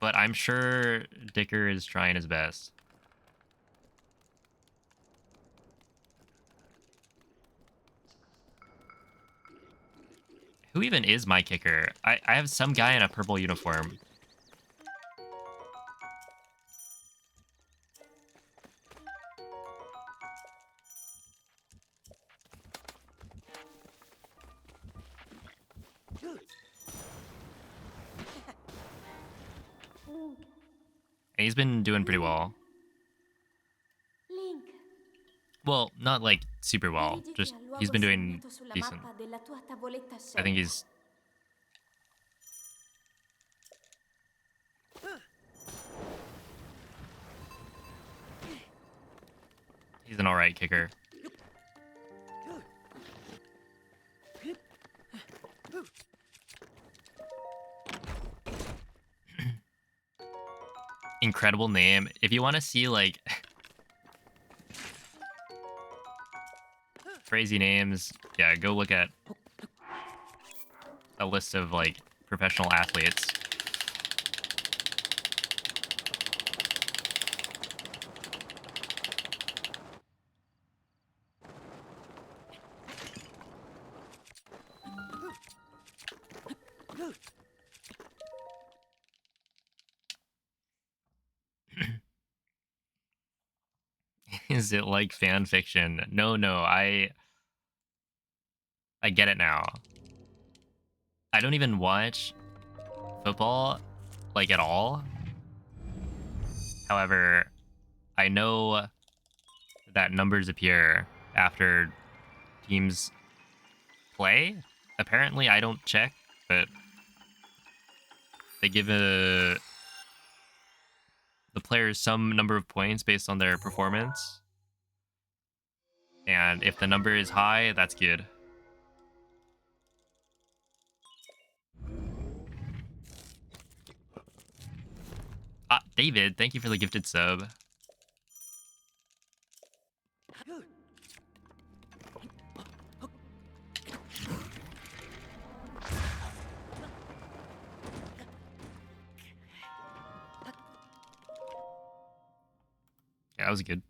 But I'm sure Dicker is trying his best. Who even is my kicker? I have some guy in a purple uniform. And he's been doing pretty well. Link, Well, not like super well. dirigiti Just al he's luogo been doing segnato sulla decent. mappa della tua tavoletta I think sceika. he's an alright kicker. Incredible name. If you want to see like crazy names, yeah, go look at a list of like professional athletes. Is it like fan fiction? No, I get it now. I don't even watch football like at all. However, I know that numbers appear after teams play. Apparently, I don't check, but they give the players some number of points based on their performance. And if the number is high, that's good. David, thank you for the gifted sub. Yeah, that was good.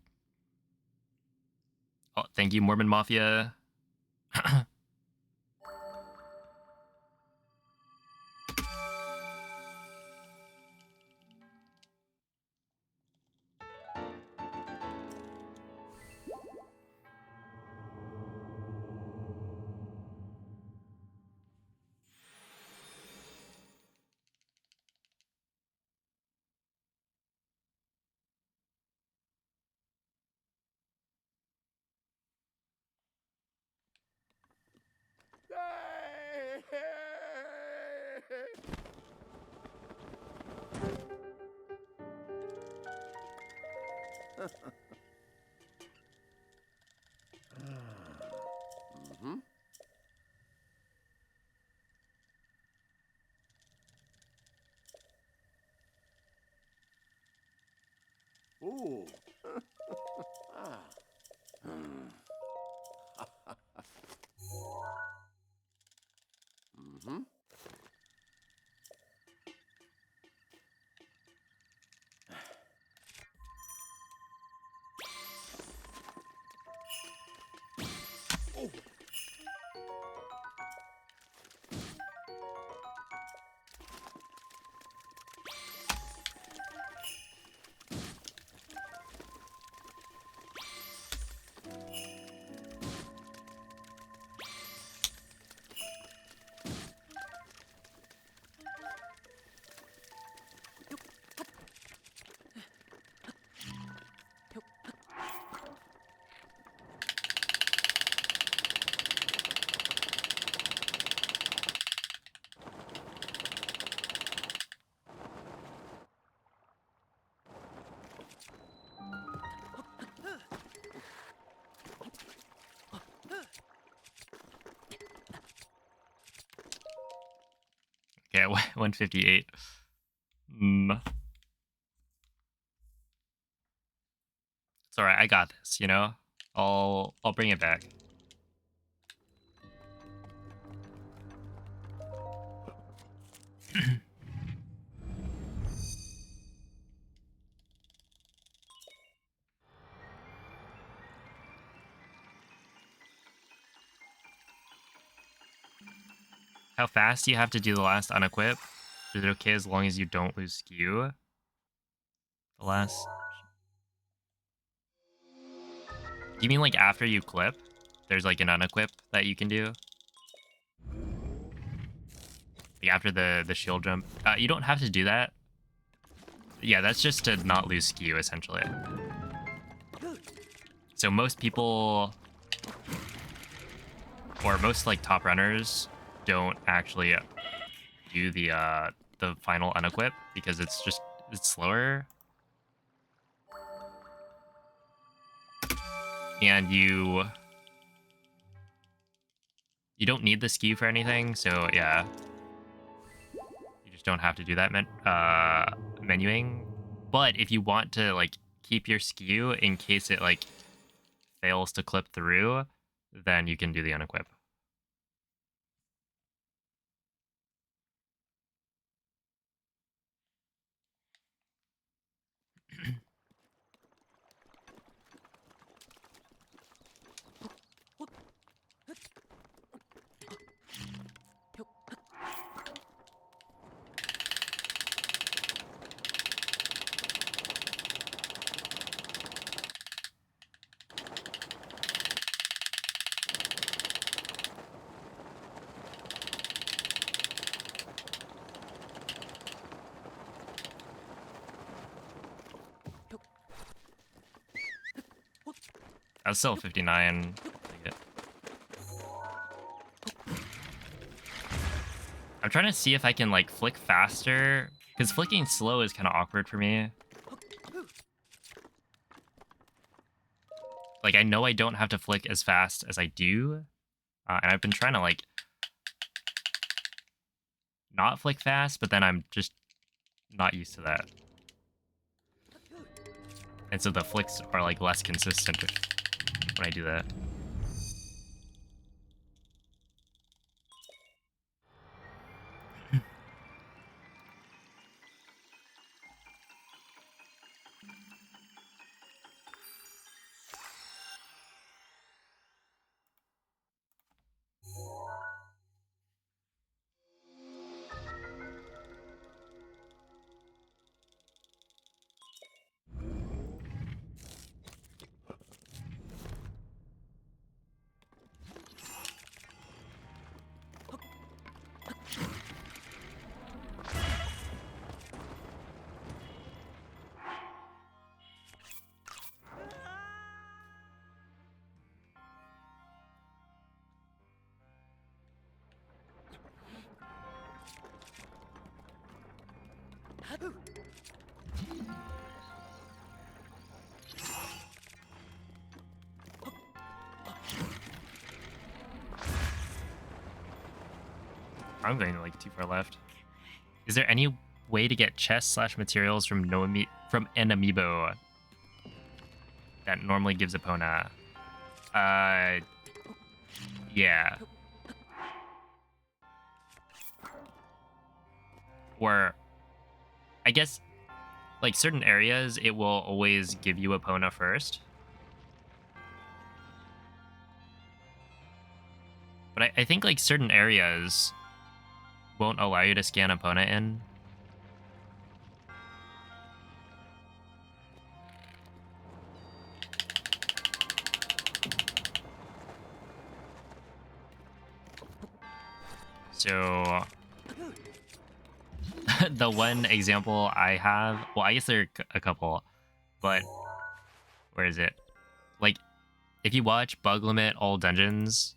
Oh, thank you, Mormon Mafia. Mhm. Ooh. Ah. Hmm. Mhm. Okay, 158. Mm. It's all right. I got this. You know, I'll bring it back. How fast do you have to do the last unequip? Is it okay as long as you don't lose skew? The last... Do you mean like after you clip? There's like an unequip that you can do? Like after the shield jump? You don't have to do that. Yeah, that's just to not lose skew, essentially. So most people... Or most like top runners don't actually do the final unequip because it's slower. And you don't need the skew for anything, so yeah. You just don't have to do that menuing. But if you want to like keep your skew in case it like fails to clip through, then you can do the unequip. I was still 59. I'm trying to see if I can like flick faster, because flicking slow is kind of awkward for me. Like I know I don't have to flick as fast as I do, and I've been trying to like not flick fast, but then I'm just not used to that. And so the flicks are like less consistent when I do that. I'm going like too far left. Is there any way to get chest/materials from an amiibo that normally gives Epona? Yeah. Or I guess like certain areas it will always give you Epona first. But I think like certain areas won't allow you to scan opponent in. So the one example I have, well, I guess there are a couple, but where is it? Like, if you watch Bug Limit All Dungeons,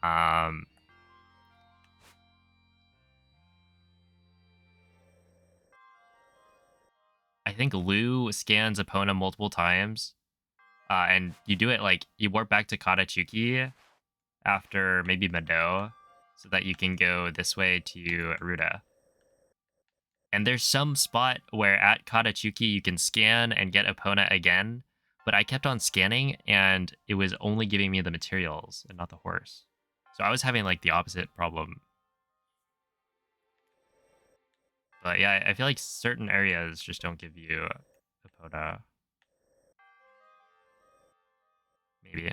um, I think Lou scans opponent multiple times, and you do it like you warp back to Katachuki after maybe Mado, so that you can go this way to Aruda. And there's some spot where at Katachuki you can scan and get Epona again, but I kept on scanning and it was only giving me the materials and not the horse. So I was having like the opposite problem. But yeah, I feel like certain areas just don't give you Epona. Maybe.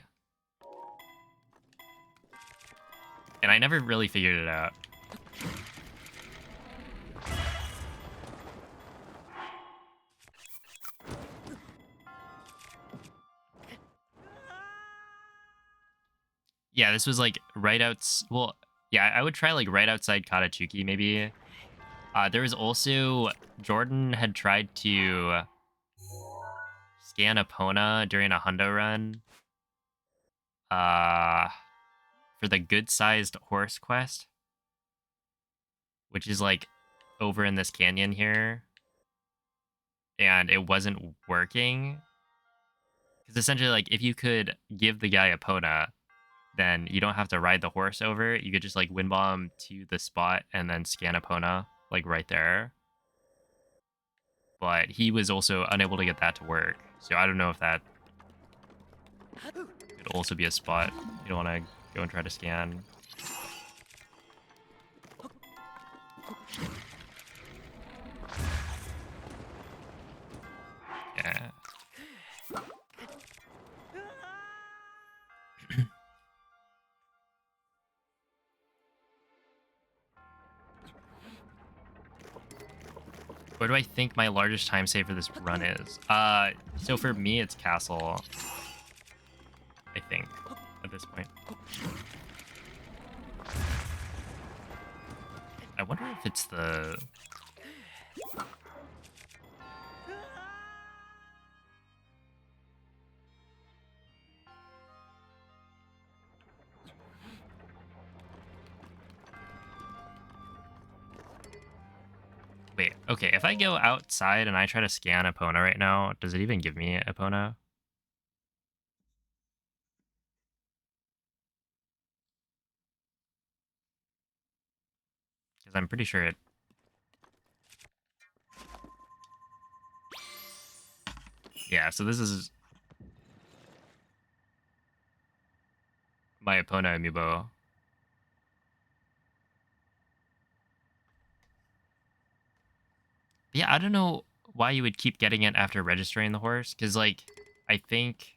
And I never really figured it out. Yeah, this was like right outs. Well, yeah, I would try like right outside Katachuki maybe. There was also Jordan had tried to scan Epona during a hundo run. For the good-sized horse quest, which is like over in this canyon here, and it wasn't working. Because essentially, like, if you could give the guy Epona, then you don't have to ride the horse over. You could just like wind bomb to the spot and then scan Epona like right there. But he was also unable to get that to work. So I don't know if that could also be a spot you don't want to go and try to scan. Yeah. What do I think my largest time save for this run is? So for me, it's castle, I think, at this point. I wonder if it's the... Wait, okay, if I go outside and I try to scan Epona right now, does it even give me Epona? Because I'm pretty sure it... Yeah, so this is my Epona amiibo. Yeah, I don't know why you would keep getting it after registering the horse, because, like, I think...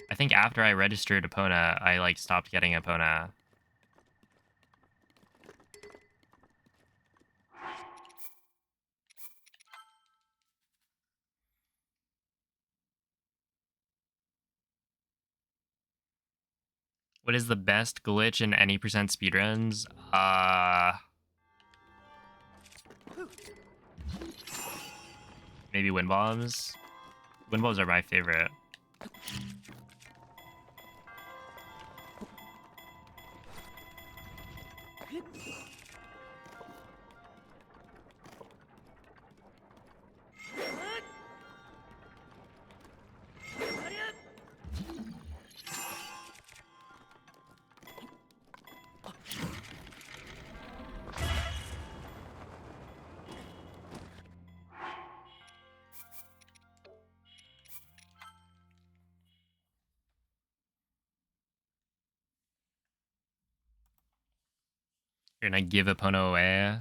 I think after I registered Epona, I, like, stopped getting Epona. What is the best glitch in any percent speedruns? Maybe wind bombs. Wind bombs are my favorite. You're gonna give Epona away.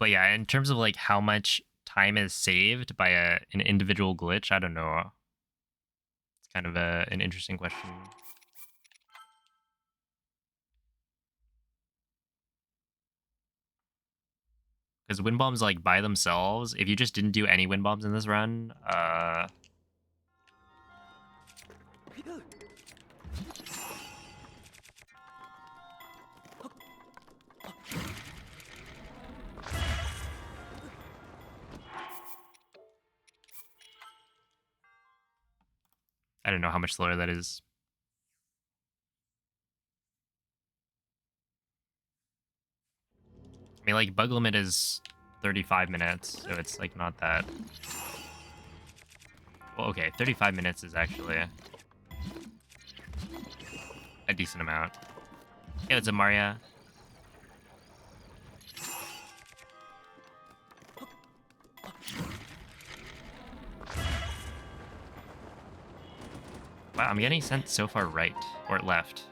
But yeah, in terms of like how much time is saved by an individual glitch, I don't know. It's kind of an interesting question. Because wind bombs, like, by themselves, if you just didn't do any wind bombs in this run, I don't know how much slower that is. I mean, like, bug limit is 35 minutes, so it's, like, not that... Well, okay, 35 minutes is actually a decent amount. Hey, what's up, Maria? Wow, I'm getting sent so far right, or left.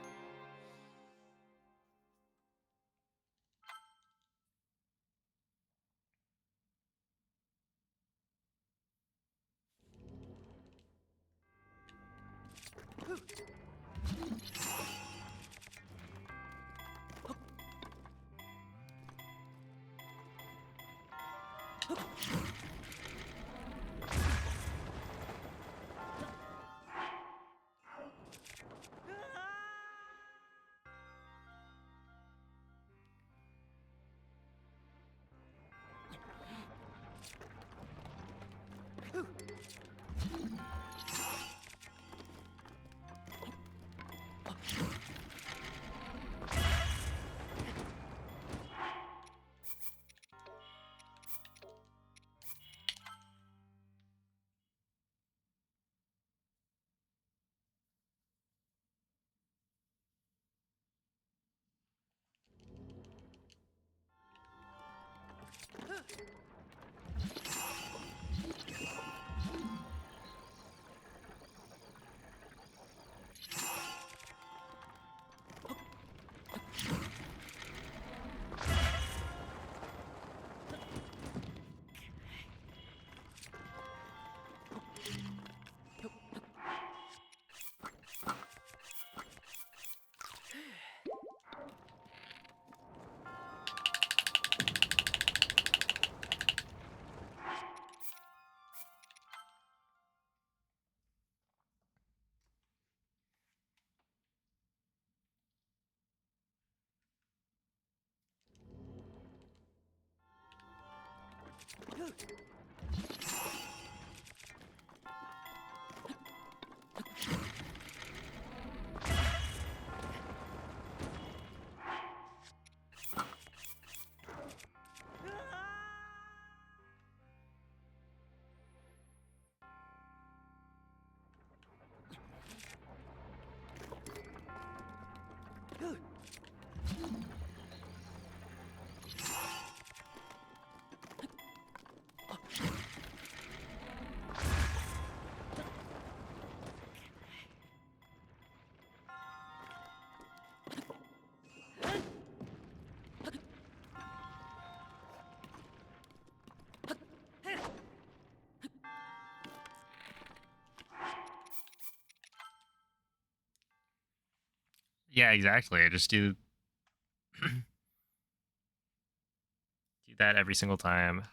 Yeah, exactly. Just do that every single time.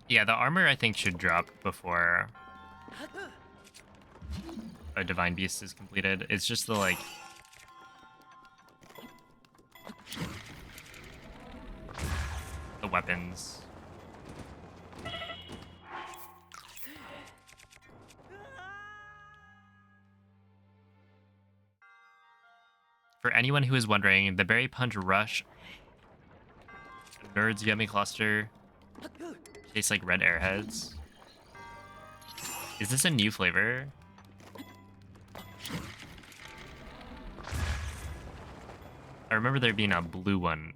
Yeah, the armor I think should drop before a Divine Beast is completed. It's just the like the weapons. For anyone who is wondering, the Berry Punch Rush Nerds Yummy Cluster tastes like red airheads. Is this a new flavor? I remember there being a blue one.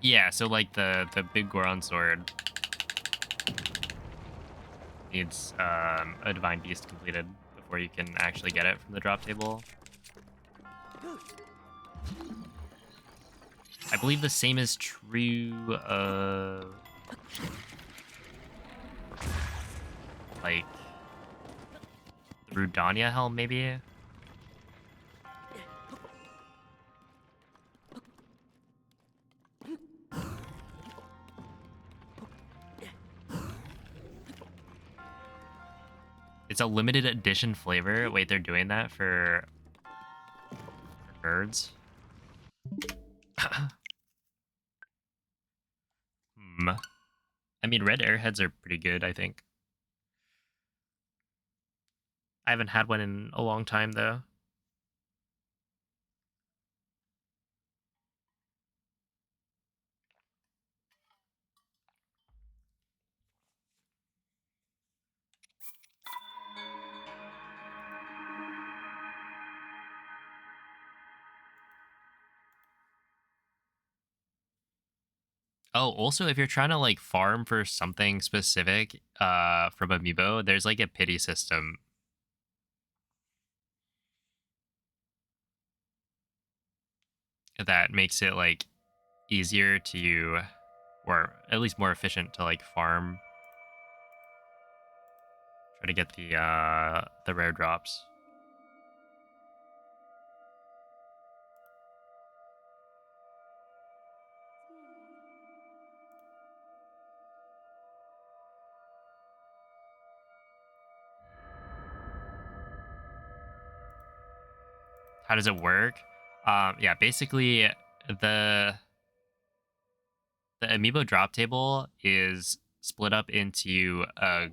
Yeah, so like the big Goron sword needs a Divine Beast completed before you can actually get it from the drop table. I believe the same is true of like the Rudania helm, maybe. It's a limited edition flavor. Wait, they're doing that for nerds? Hmm. I mean, red airheads are pretty good, I think. I haven't had one in a long time, though. Oh, also, if you're trying to like farm for something specific from Amiibo, there's like a pity system that makes it like easier to, or at least more efficient to like farm. Try to get the rare drops. How does it work? Yeah, basically the the Amiibo drop table is split up into a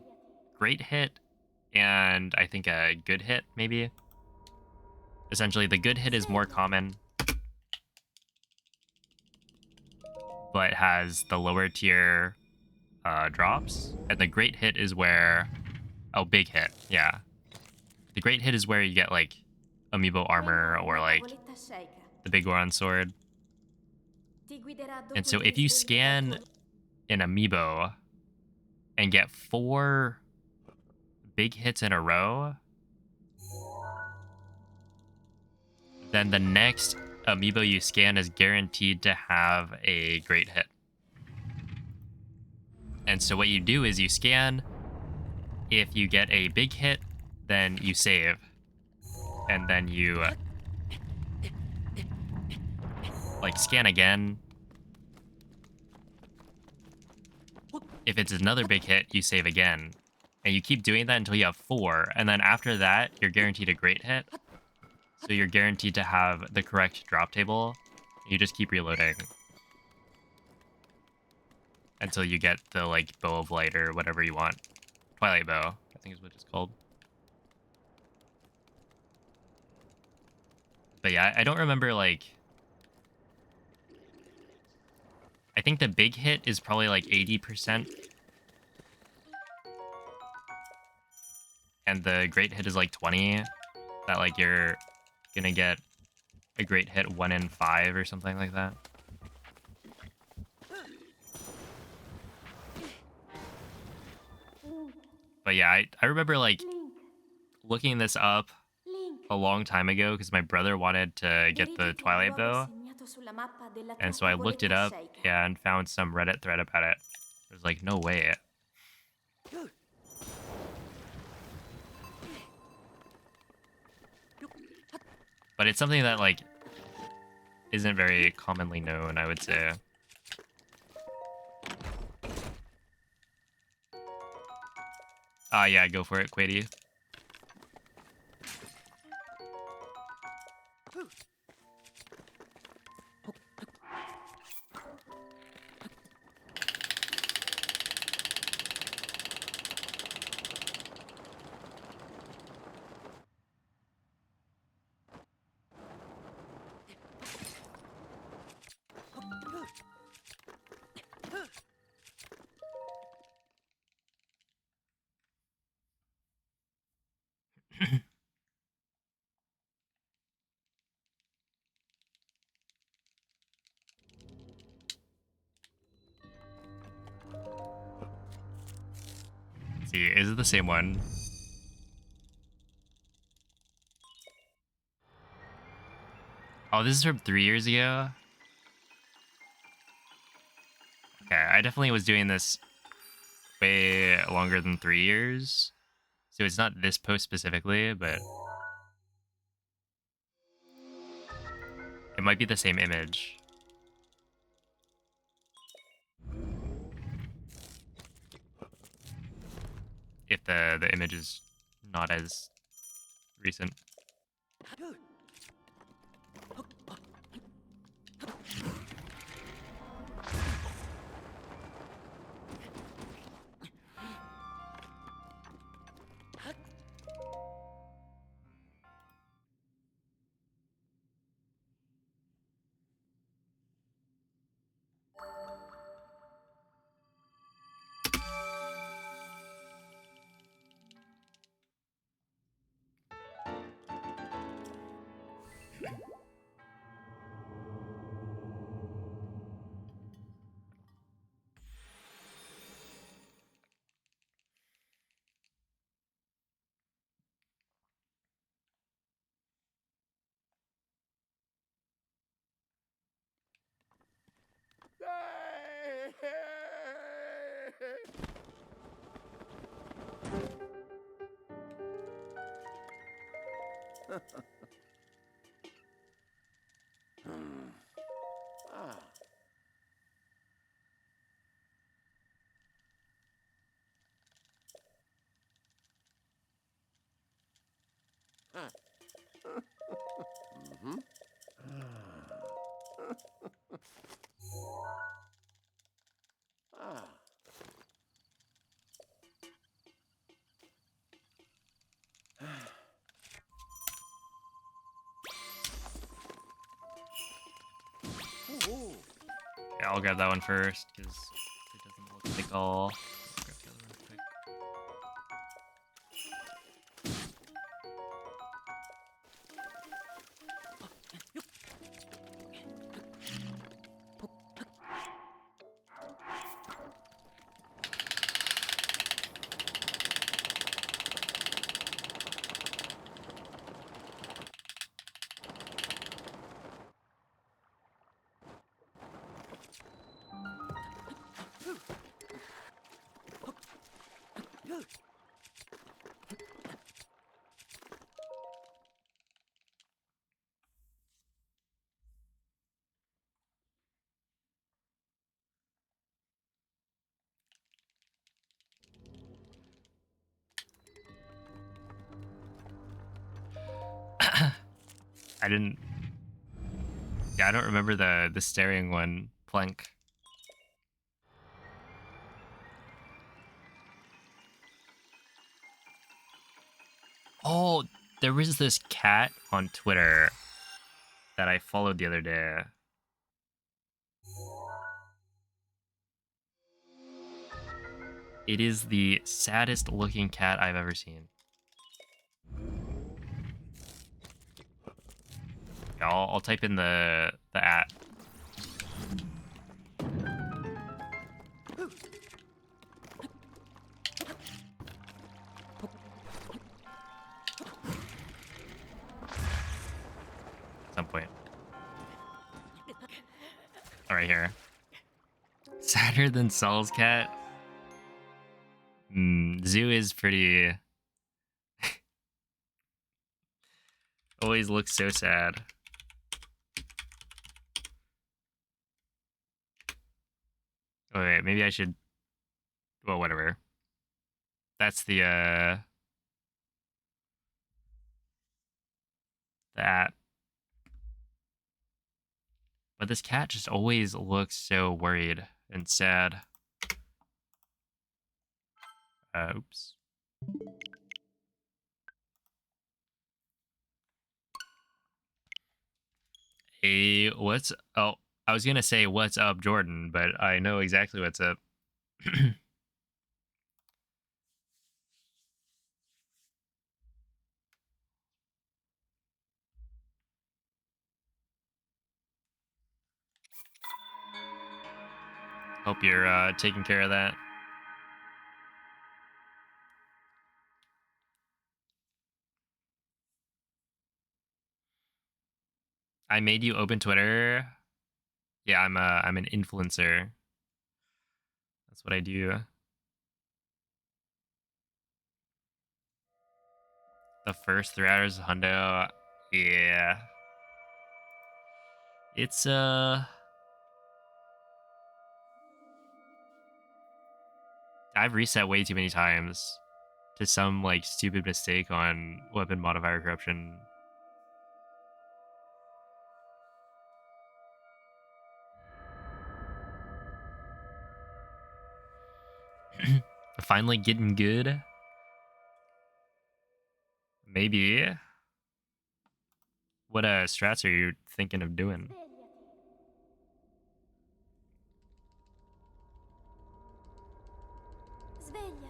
great hit and I think a good hit, maybe. Essentially, the good hit is more common, but has the lower tier drops. And the great hit is where... Oh, big hit, yeah. The great hit is where you get, like, Amiibo armor or, like, the big Goron sword. And so if you scan an Amiibo and get 4 big hits in a row, then the next Amiibo you scan is guaranteed to have a great hit. And so what you do is you scan. If you get a big hit, then you save. And then you like scan again. If it's another big hit, you save again. And you keep doing that until you have 4. And then after that, you're guaranteed a great hit. So you're guaranteed to have the correct drop table. You just keep reloading until you get the like Bow of Light or whatever you want. Twilight Bow, I think is what it's called. But yeah, I don't remember like... I think the big hit is probably like 80%. And the great hit is like 20. That like you're gonna get a great hit 1 in 5 or something like that. But yeah, I remember like looking this up a long time ago because my brother wanted to get the Twilight Bow. And so I looked it up and found some Reddit thread about it. I was like, no way. but it's something that like isn't very commonly known, I would say. Yeah, go for it, Quady. Let's see, is it the same one? Oh, this is from 3 years ago? Okay, I definitely was doing this way longer than 3 years. So it's not this post specifically, but it might be the same image. If the image is not as recent. Ah. Huh. Mhm. Ah. Ooh. Yeah, I'll grab that one first because it doesn't look like I'll grab the other one quick. I didn't. Yeah, I don't remember the staring one. Plank. Oh, there was this cat on Twitter that I followed the other day. It is the saddest looking cat I've ever seen. Yeah, I'll type in the at. At some point. All right, here. Sadder than Saul's cat. Zoo is pretty. Always looks so sad. Oh, wait, maybe I should... Well, whatever. That's the, that. But this cat just always looks so worried and sad. Oops. Hey, what's... Oh, I was gonna say, what's up, Jordan, but I know exactly what's up. Hope you're taking care of that. I made you open Twitter. Yeah, I'm an influencer. That's what I do. The first 3 hours of Hundo. Yeah. It's I've reset way too many times to some like stupid mistake on weapon modifier corruption. Finally getting good. Maybe. What strats are you thinking of doing? Svegliati.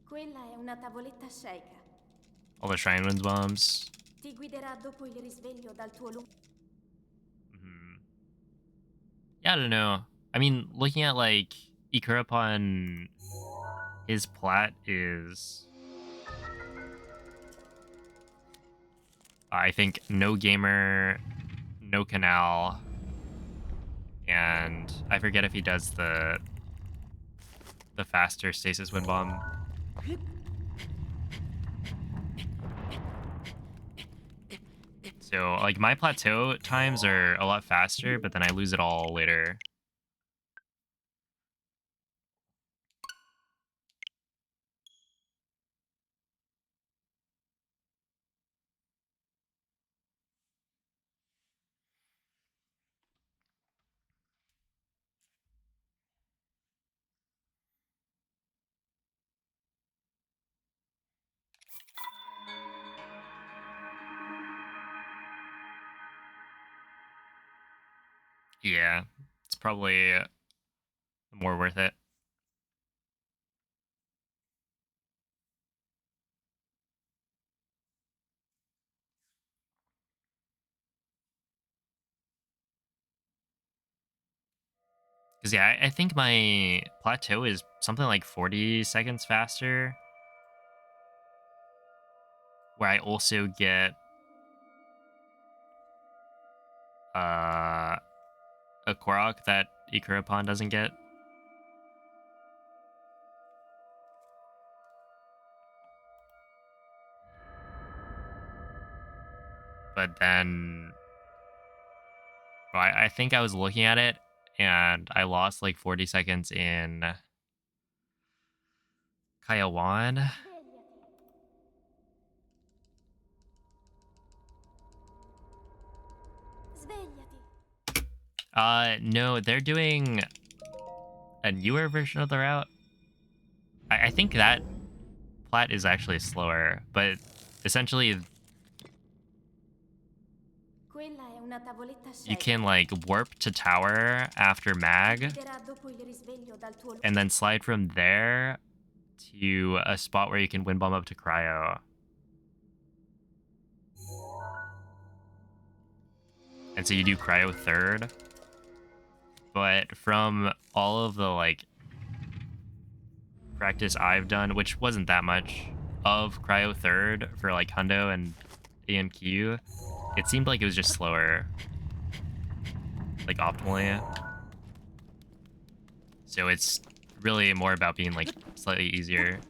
Quella è una tavoletta sceicca. All the Shrine Winds bombs. Ti guiderà dopo il risveglio dal tuo lungo... Yeah, I don't know. I mean, looking at like Ikurapon, his plat is, I think, no gamer, no canal, and I forget if he does the faster stasis wind bomb. So like my plateau times are a lot faster, but then I lose it all later. Yeah, it's probably more worth it. Because, yeah, I think my plateau is something like 40 seconds faster. Where I also get a Korok that Ikurapon doesn't get. But then... Well, I think I was looking at it, and I lost like 40 seconds in Kayawan. Svegliati. No, they're doing a newer version of the route. I think that plat is actually slower, but essentially Quella è una tavoletta you sceicca. can like warp to tower after Ti mag guiderà dopo il risveglio dal tuo... and then slide from there to a spot where you can wind bomb up to cryo. And so you do cryo third. But from all of the like practice I've done, which wasn't that much, of cryo third for like Hundo and AMQ, It seemed like it was just slower, like optimally. So it's really more about being like slightly easier.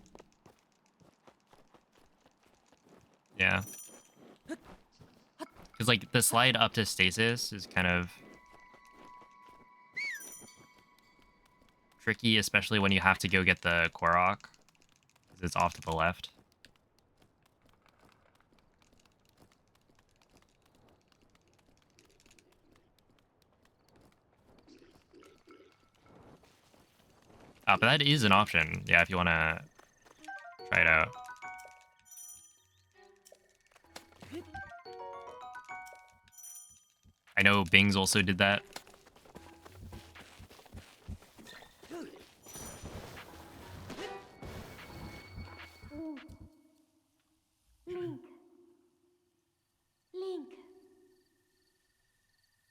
Yeah. Because like the slide up to stasis is kind of tricky, especially when you have to go get the Korok, because it's off to the left. But that is an option. Yeah, if you want to try it out. I know Bings also did that. Link. Link.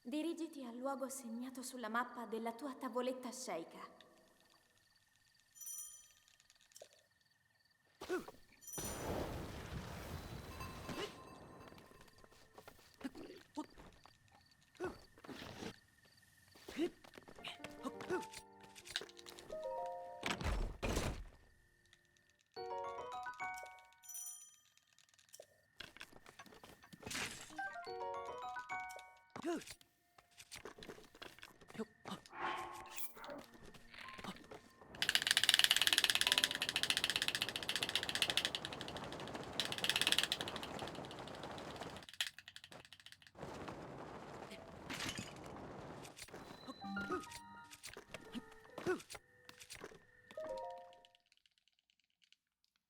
Dirigiti al luogo segnato sulla mappa della tua tavoletta sceicca.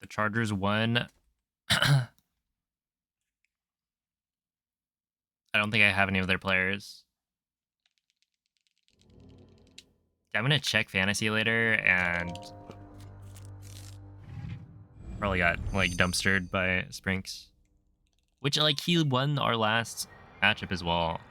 The Chargers won. I don't think I have any of their players. Yeah, I'm gonna check fantasy later, and probably got like dumpstered by Sprinks, which like he won our last matchup as well.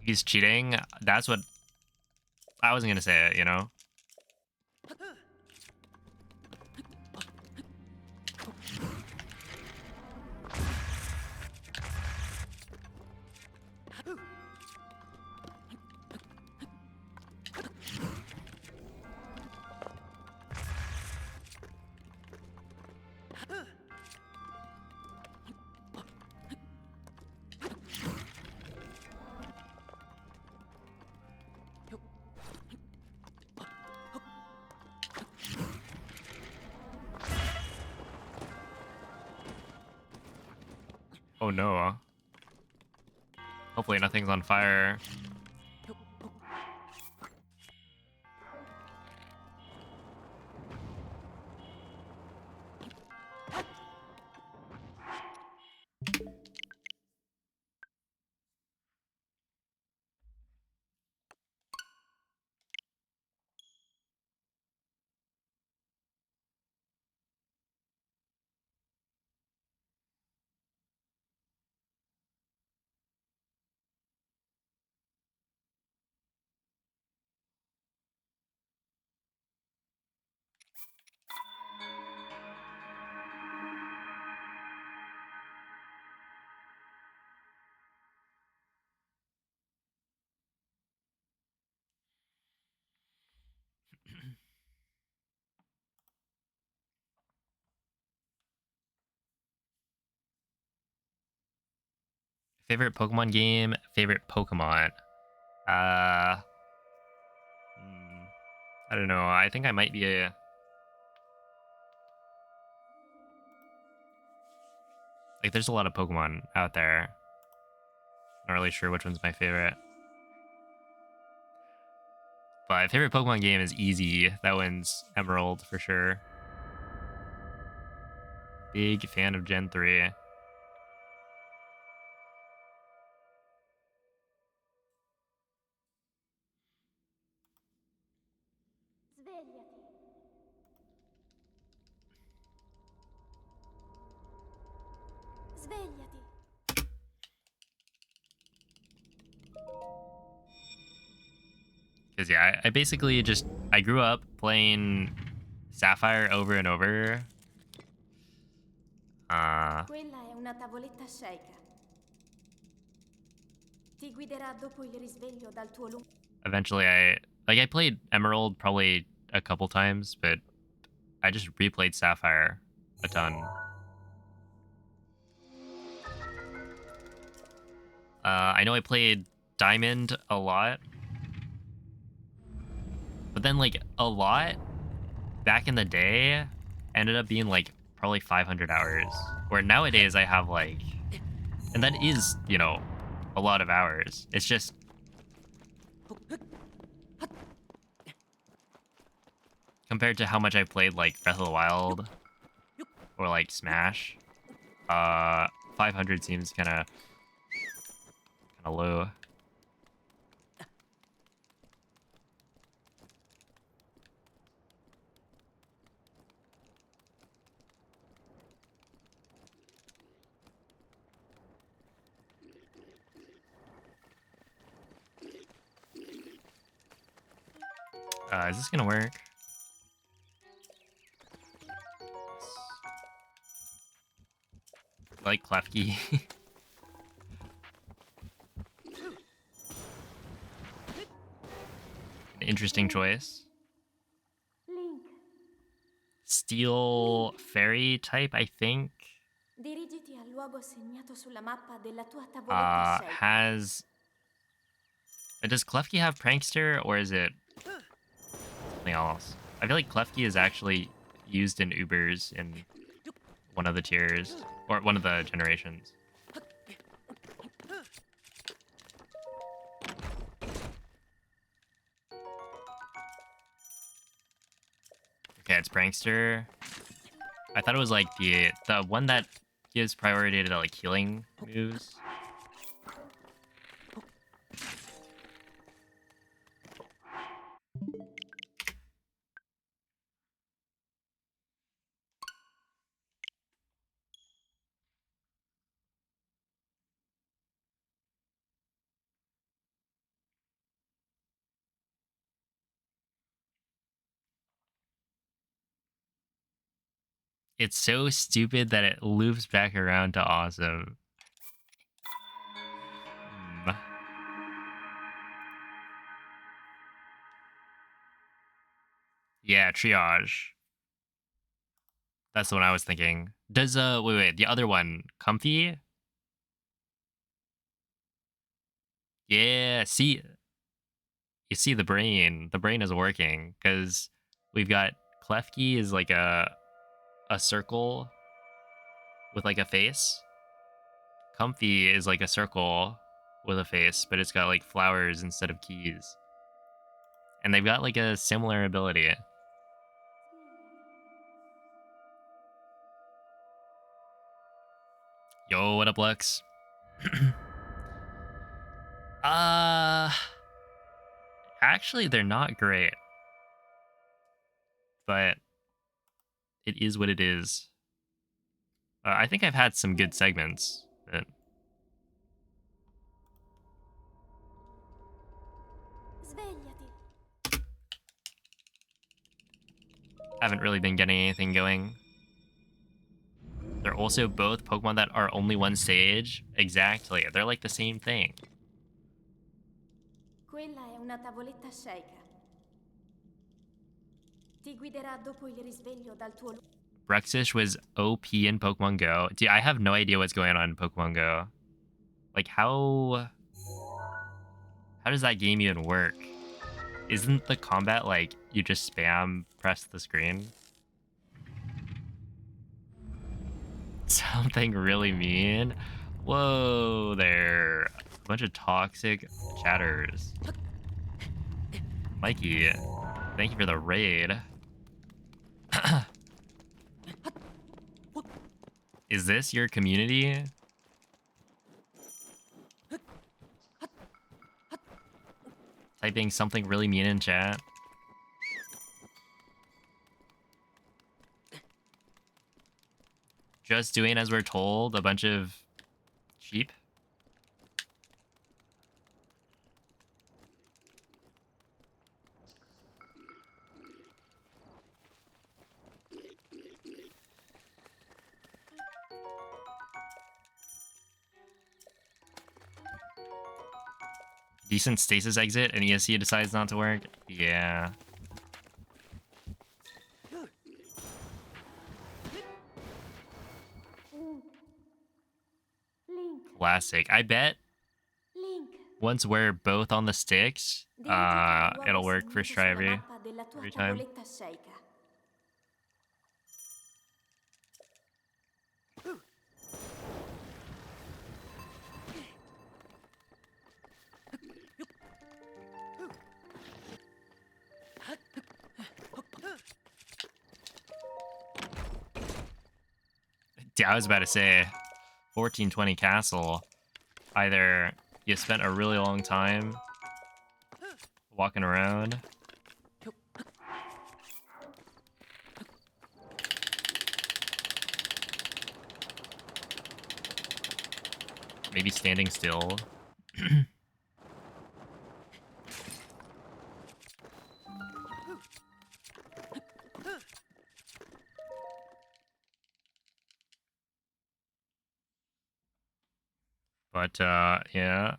He's cheating. That's what I wasn't gonna say it, you know? Oh no. Hopefully nothing's on fire. Favorite Pokemon game? Favorite Pokemon? Uh, hmm, I don't know. I think I might be a. Like, there's a lot of Pokemon out there. Not really sure which one's my favorite. But favorite Pokemon game is easy. That one's Emerald for sure. Big fan of Gen 3. Svegliati. Svegliati. Because yeah, I basically just I grew up playing Sapphire over and over. Quella è una tavoletta Sheikah. Ti guiderà dopo il risveglio dal tuo lungo... Eventually I played Emerald probably a couple times, but I just replayed Sapphire a ton. I know I played Diamond a lot, but then like a lot back in the day ended up being like probably 500 hours. Where nowadays I have like, and that is, you know, a lot of hours. It's just compared to how much I played like Breath of the Wild or like Smash, 500 seems kind of low. Is this gonna work? I like Klefki. Interesting choice. Link, Steel fairy type, I think. dirigiti al luogo segnato sulla mappa della tua tavoletta Sheikah. Has does Klefki have Prankster or is it something else? I feel like Klefki is actually used in Ubers in one of the tiers or one of the generations. Okay, it's Prankster. I thought it was like the one that gives priority to like healing moves. It's so stupid that it loops back around to awesome. Hmm. Yeah, triage. That's the one I was thinking. Does wait, the other one, Comfy? Yeah, see, you see the brain. The brain is working because we've got Klefki is like a circle with like a face. Comfy is like a circle with a face, but it's got like flowers instead of keys. And they've got like a similar ability. Yo, what up, Lex? uh Actually they're not great, but it is what it is. I think I've had some good segments, but Svegliati. haven't really been getting anything going. They're also both Pokemon that are only one stage. Exactly. They're like the same thing. Quella è una tavoletta Sheikah. Ti guiderà dopo il risveglio dal tuo luogo. Bruxish was OP in Pokemon Go. Dude, I have no idea what's going on in Pokemon Go. Like, how does that game even work? Isn't the combat like you just spam press the screen? Something really mean? Whoa there. A bunch of toxic chatters. Mikey, thank you for the raid. Is this your community? Typing something really mean in chat. just doing as we're told, a bunch of sheep. Decent stasis exit and ESC decides not to work. Yeah. Link, Classic. I bet Link, once we're both on the sticks, dimentica il luogo it'll work first segnato try sulla mappa della tua every time. tavoletta sceicca. Yeah, I was about to say 1420 castle. Either you spent a really long time walking around, maybe standing still. But yeah.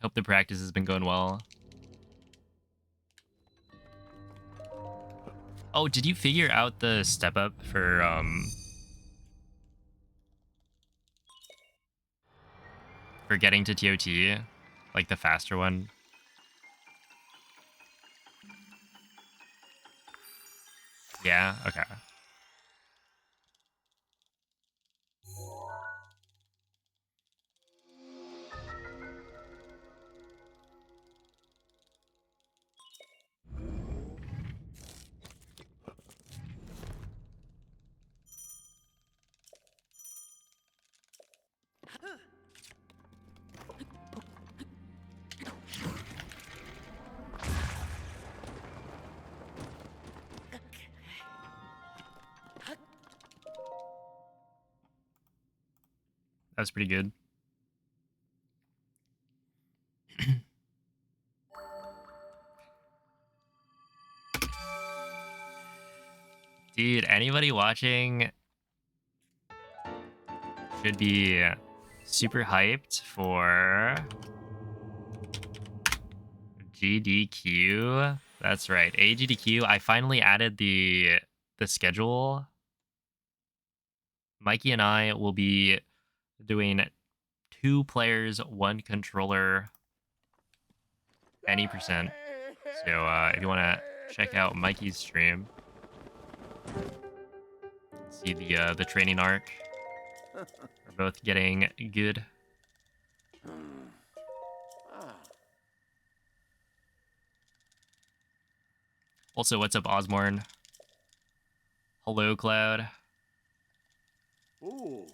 Hope the practice has been going well. Oh, did you figure out the step up for getting to TOT? Like the faster one? Yeah, okay. That's pretty good. Dude, anybody watching should be super hyped for GDQ. That's right, AGDQ. I finally added the schedule. Mikey and I will be doing 2 players, 1 controller, any percent. So if you want to check out Mikey's stream, see the training arc. We're both getting good. Also, what's up, Osborne? Hello, Cloud. Ooh.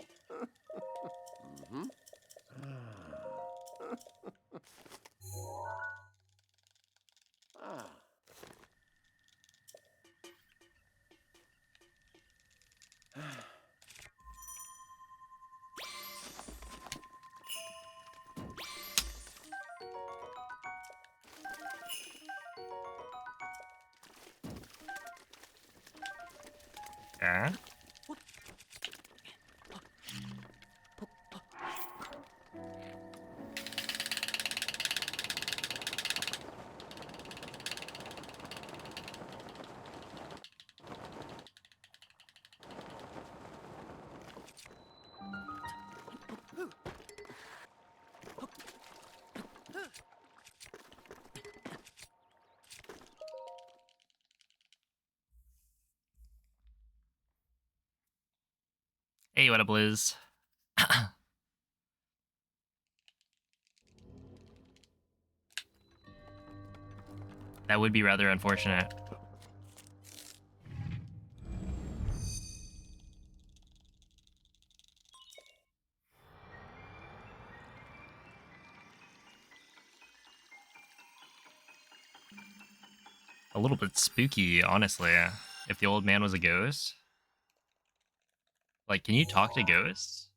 Mhm. Ah. Yeah. Hey, what up, Liz? That would be rather unfortunate. A little bit spooky, honestly. If the old man was a ghost. Like, can you talk to ghosts?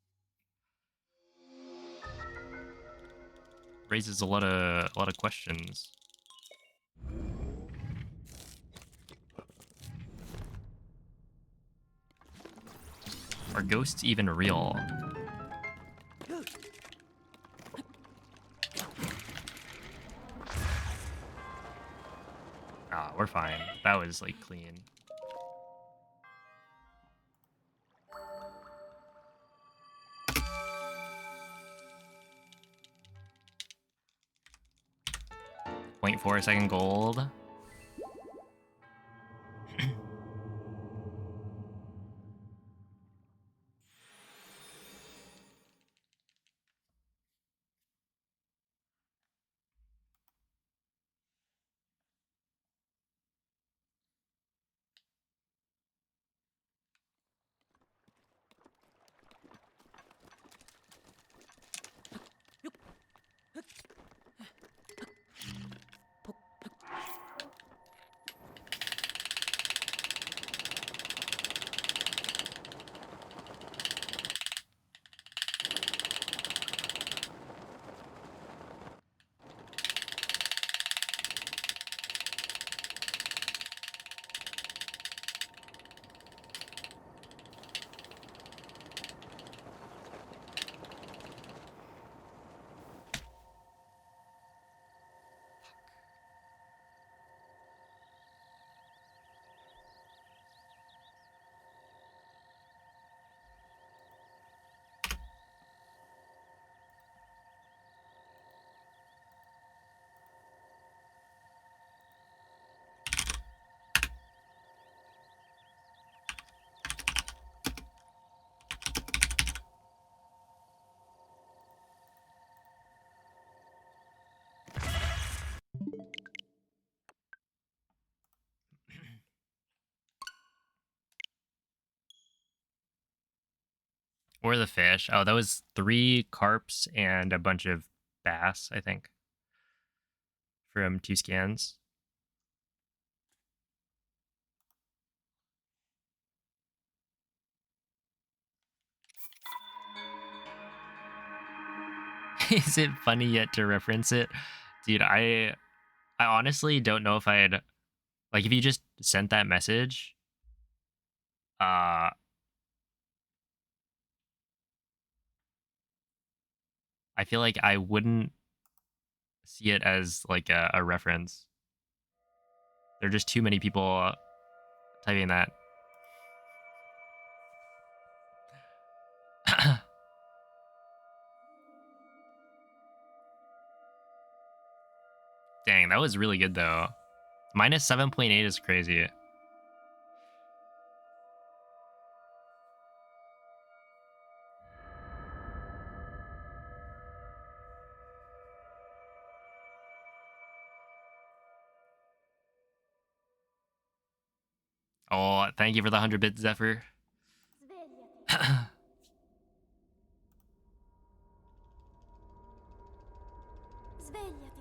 Raises a lot of questions. Are ghosts even real? Ah, we're fine. That was like clean. .4 second gold. Or the fish. Oh, that was 3 carps and a bunch of bass, I think, from 2 scans. Is it funny yet to reference it? Dude, I honestly don't know if I'd like if you just sent that message, uh I feel like I wouldn't see it as like a reference. There are just too many people typing that. Dang, that was really good though. Minus 7.8 is crazy. Oh, thank you for the 100 bits, Zephyr. Svegliati. Svegliati.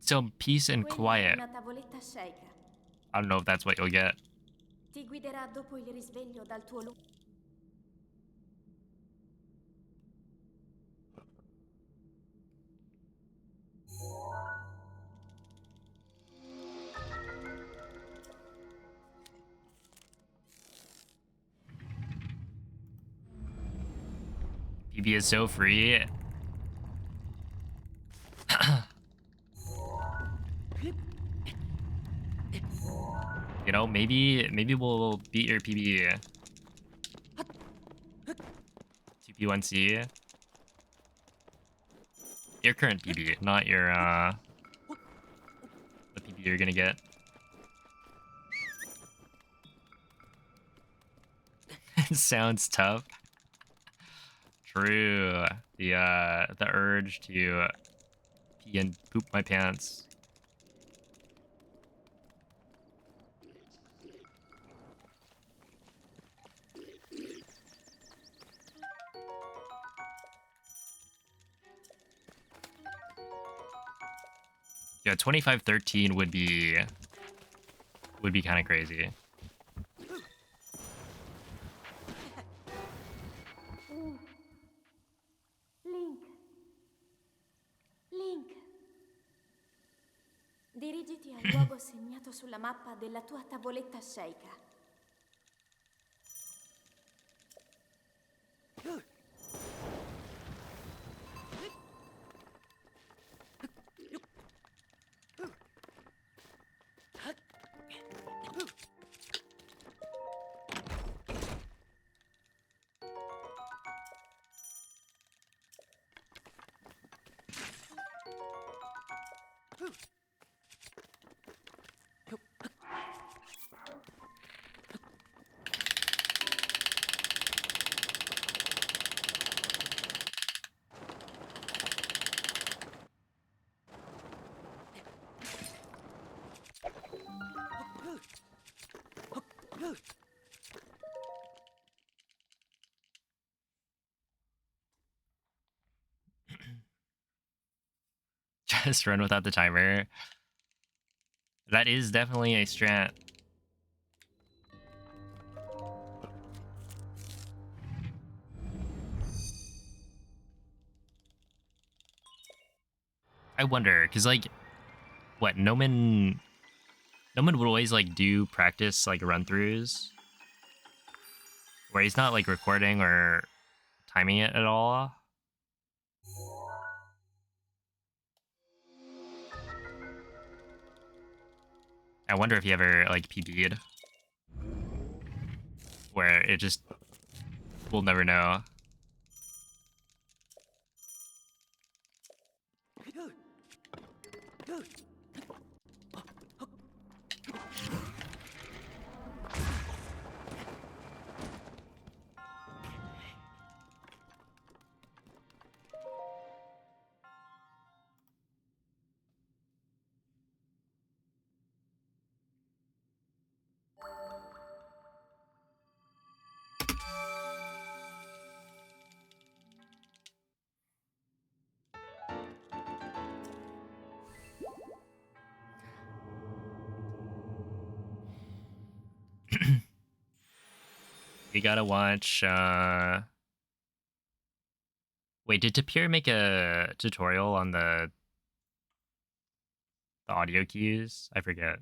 So peace and Quella è quiet. una tavoletta sceicca. I don't know if that's what you'll get. Ti guiderà dopo il risveglio dal tuo lungo. PB is so free. You know, maybe we'll beat your PB 2P1C. Your current PB, not your the PB you're gonna get. It sounds tough. True. The urge to pee and poop my pants. Yeah, 2513 would be kind of crazy. Link. Link. Dirigiti al luogo segnato sulla mappa della tua tavoletta sceicca. Just run without the timer. That is definitely a strat. I wonder, because like, what Noman would always like do practice like run throughs where he's not like recording or timing it at all. I wonder if he ever like PB'd where it just we'll never know. We gotta watch. Wait, did Tapir make a tutorial on the audio cues? I forget.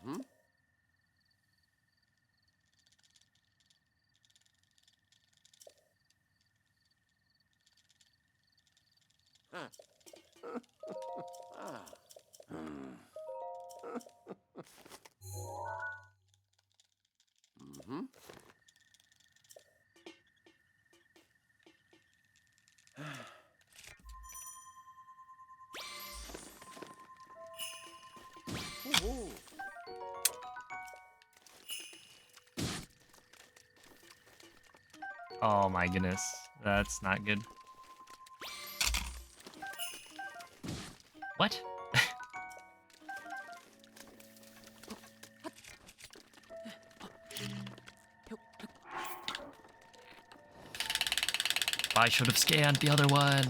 Mm-hmm. Ah. Mm-hmm. Ooh. Oh my goodness, that's not good. What? I should have scanned the other one.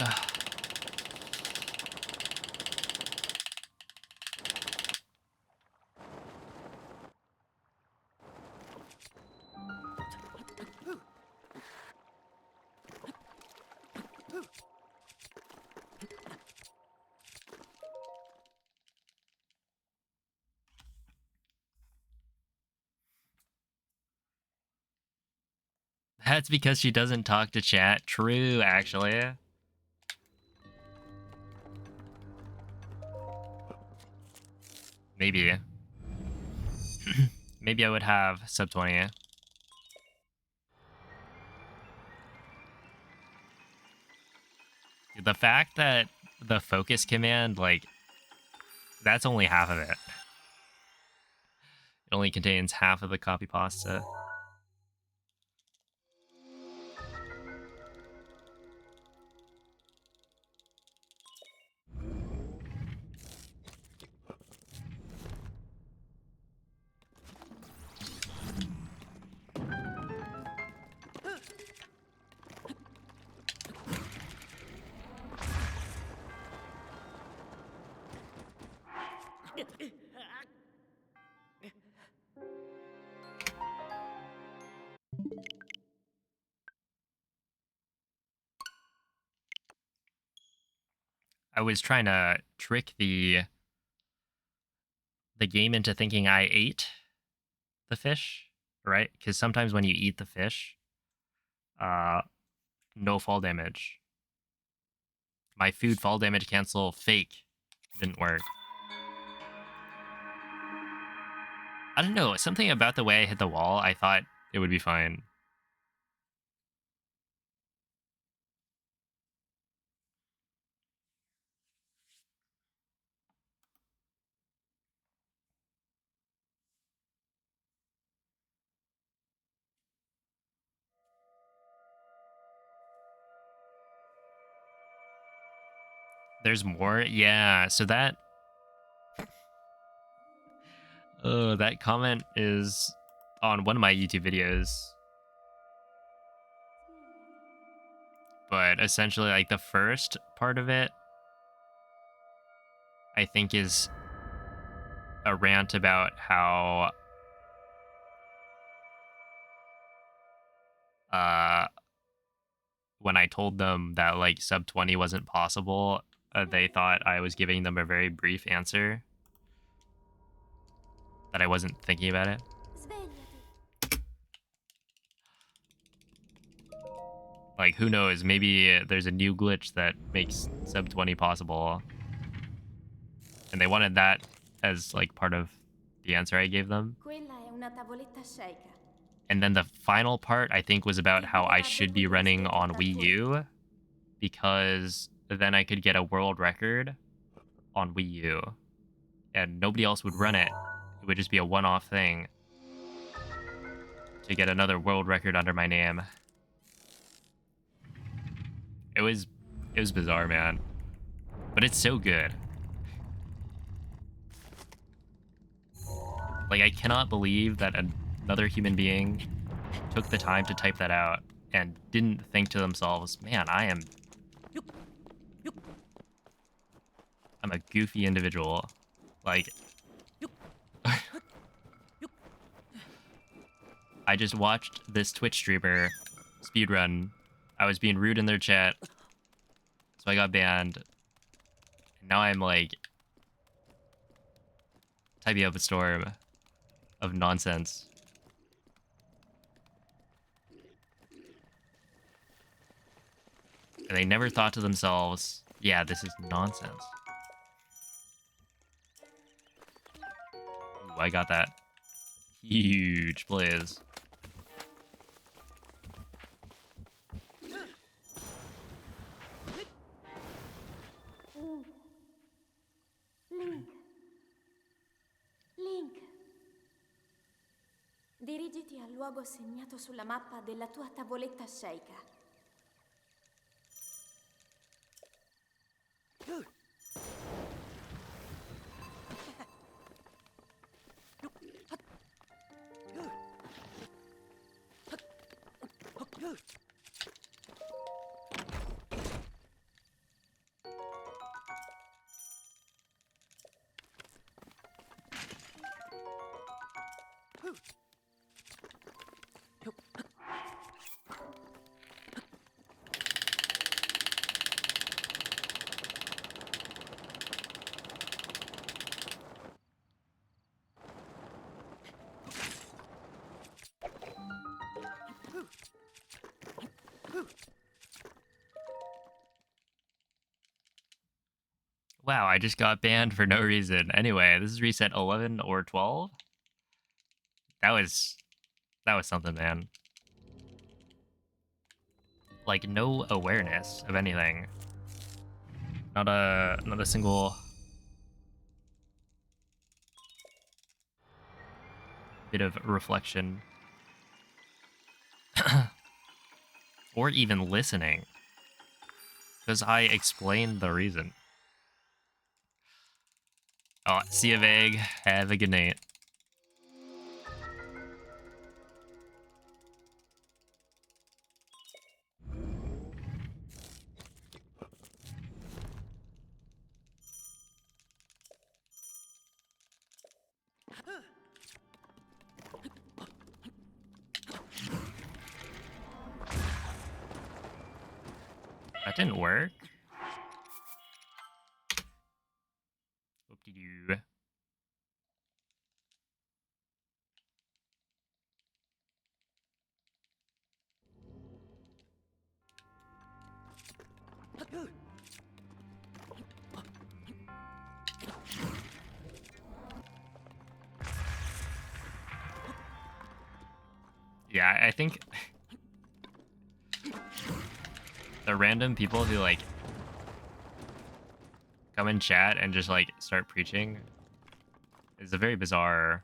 That's because she doesn't talk to chat. True, actually. Maybe. Maybe I would have sub 20. The fact that the focus command, like, that's only half of it. It only contains half of the copy pasta. I was trying to trick the game into thinking I ate the fish, right? Because sometimes when you eat the fish, uh, no fall damage. My food fall damage cancel fake didn't work. I don't know, something about the way I hit the wall, I thought it would be fine. There's more? Yeah, so that that comment is on one of my YouTube videos. But essentially, like, the first part of it, I think, is a rant about how when I told them that, like, sub 20 wasn't possible, they thought I was giving them a very brief answer, that I wasn't thinking about it. Svegliati. Like, who knows? Maybe there's a new glitch that makes sub 20 possible. And they wanted that as, like, part of the answer I gave them. Quella è una tavoletta sceicca. And then the final part, I think, was about how I should be running on Wii U, because then I could get a world record on Wii U. And nobody else would run it. It would just be a one-off thing to get another world record under my name. It was bizarre, man. But it's so good. Like, I cannot believe that another human being took the time to type that out and didn't think to themselves, man, I'm a goofy individual. Like, I just watched this Twitch streamer speedrun. I was being rude in their chat, so I got banned. And now I'm, like, typing up a storm of nonsense. And they never thought to themselves, yeah, this is nonsense. Ooh, I got that. Huge plays. Link. Link. Dirigiti al luogo segnato sulla mappa della tua tavoletta sceicca. Wow, I just got banned for no reason. Anyway, this is reset 11 or 12. That was something, man. Like, no awareness of anything. Not a single bit of reflection. Or even listening. Because I explained the reason. Oh, see you, Vague. Have a good night. That didn't work. Whoop-de-doo. Yeah, I think the random people who like come in chat and just like start preaching is a very bizarre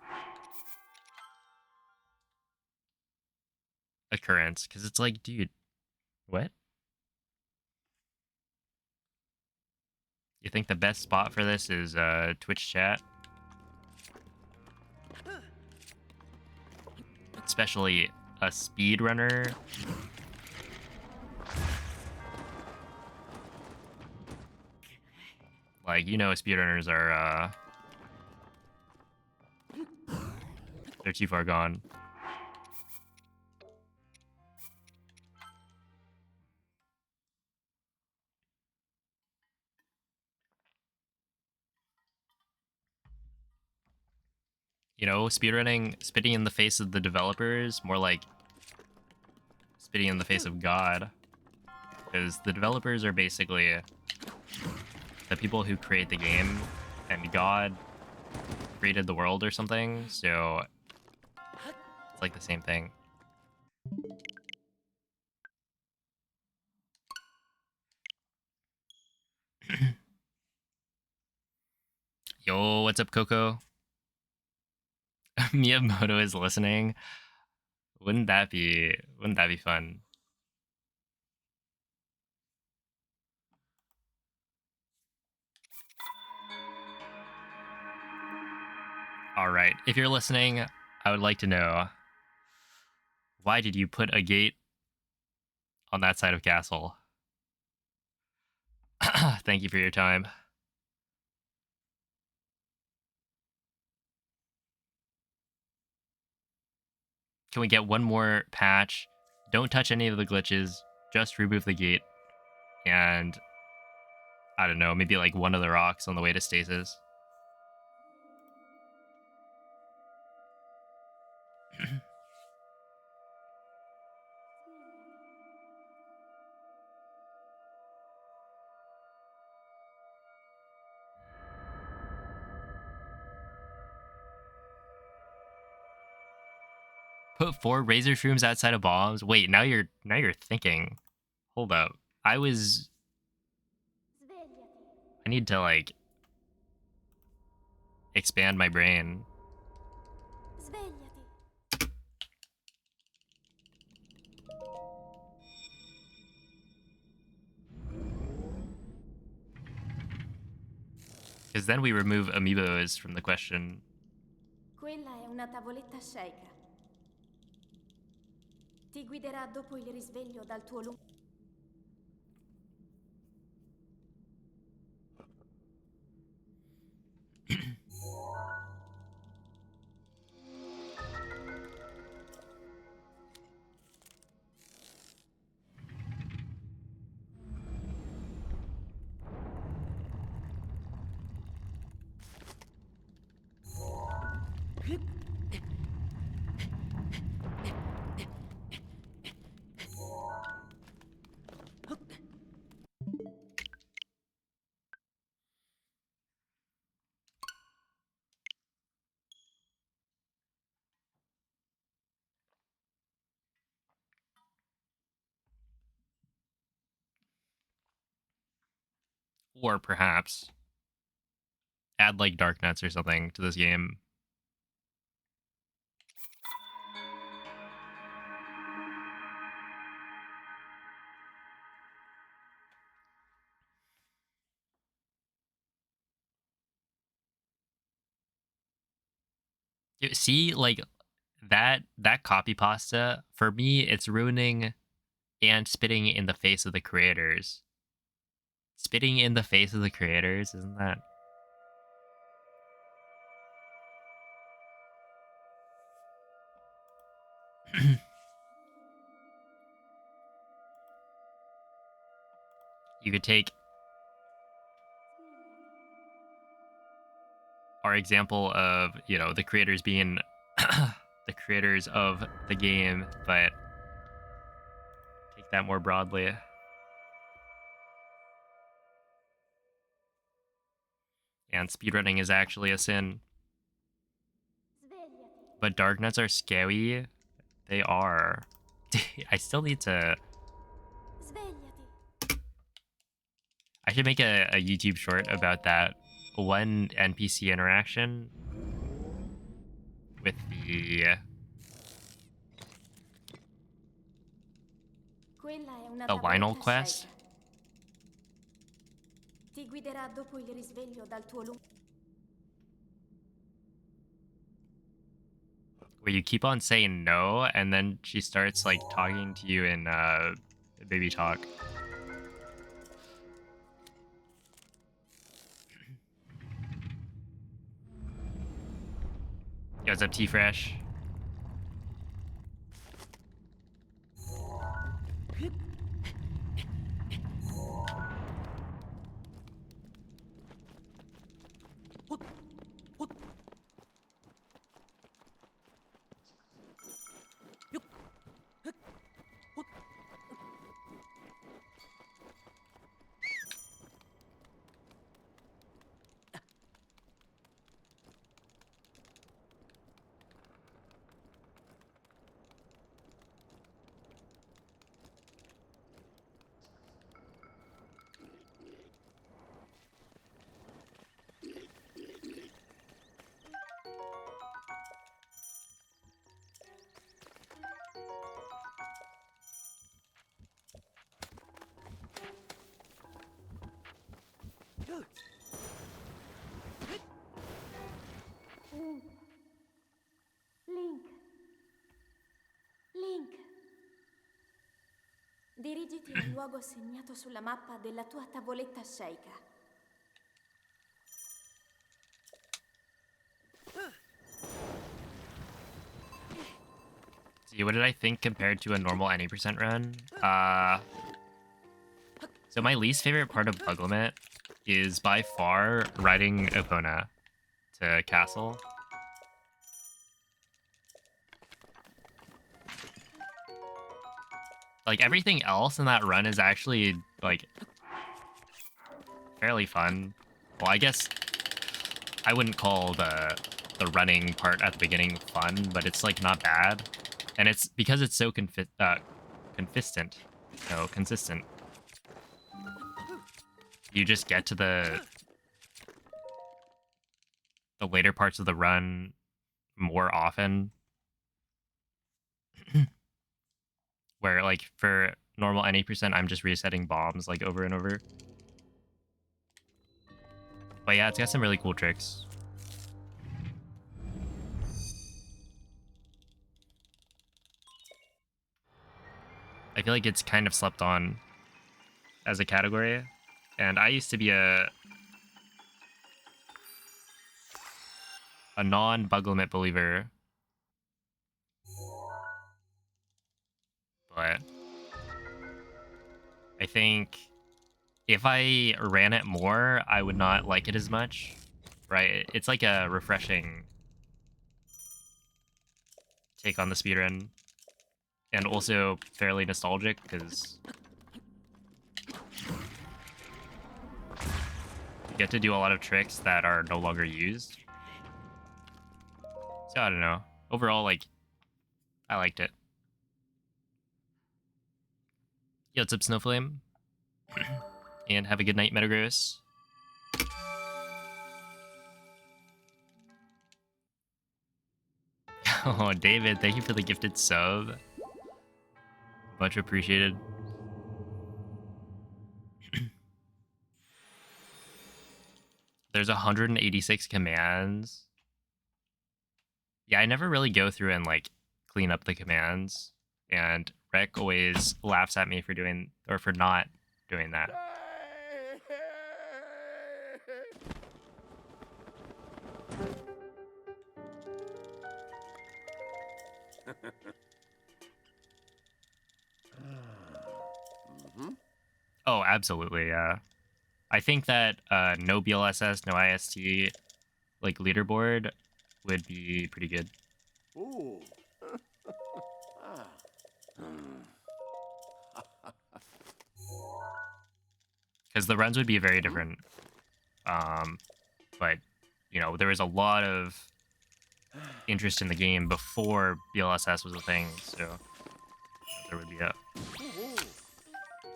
occurrence, because it's like, dude, what? You think the best spot for this is Twitch chat? Especially a speedrunner. Like, you know, speedrunners are they're too far gone. You know, speedrunning, spitting in the face of the developers, more like spitting in the face of God. Because the developers are basically the people who create the game, and God created the world or something, so it's like the same thing. Yo, what's up, Coco? Miyamoto is listening. Wouldn't that be fun? All right, if you're listening, I would like to know, why did you put a gate on that side of castle? Thank you for your time. Can we get one more patch? Don't touch any of the glitches. Just remove the gate. And I don't know, maybe like one of the rocks on the way to stasis. Put 4 razor shrooms outside of bombs. Wait, now you're thinking. Hold up. I need to like expand my brain. Svegliati. Because then we remove amiibos from the question. Quella è una tavoletta sceicca. Ti guiderà dopo il risveglio dal tuo lungo... Or perhaps add like dark nuts or something to this game. See, like that copy pasta, for me, it's ruining and spitting in the face of the creators. Spitting in the face of the creators, isn't that? You could take our example of, you know, the creators being the creators of the game, but take that more broadly. And speedrunning is actually a sin. Svegliati. But darknets are scary. They are. I still need to... Svegliati. I should make a YouTube short about that one NPC interaction with Quella è una the Lionel tavoletta quest, scelta. Ti guiderà dopo il risveglio dal tuo lungo... where you keep on saying no, and then she starts like talking to you in baby talk. Yo, what's up, T-Fresh? Link. Link. Dirigiti al luogo segnato sulla mappa della tua tavoletta sceicca. See, what did I think compared to a normal any percent run? So my least favorite part of Bug Limit is by far riding Epona to castle. Like, everything else in that run is actually, like, fairly fun. Well, I guess I wouldn't call the running part at the beginning fun, but it's, like, not bad. And it's because it's so consistent. So, consistent. You just get to the later parts of the run more often. Where, like, for normal any percent, I'm just resetting bombs, like, over and over. But yeah, it's got some really cool tricks. I feel like it's kind of slept on as a category. And I used to be a non-bug limit believer. But I think if I ran it more, I would not like it as much. Right? It's like a refreshing take on the speedrun. And also fairly nostalgic, because you get to do a lot of tricks that are no longer used. So I don't know. Overall, like, I liked it. Yo, what's up, Snowflame? And have a good night, Metagross. Oh, David, thank you for the gifted sub. Much appreciated. There's 186 commands. Yeah, I never really go through and, like, clean up the commands. And Rec always laughs at me for doing, or for not doing that. Oh, absolutely, yeah. I think that no BLSS, no IST, like leaderboard would be pretty good. Ooh. Ah. Because the runs would be very different. But you know, there was a lot of interest in the game before BLSS was a thing, so you know, there would be Ooh.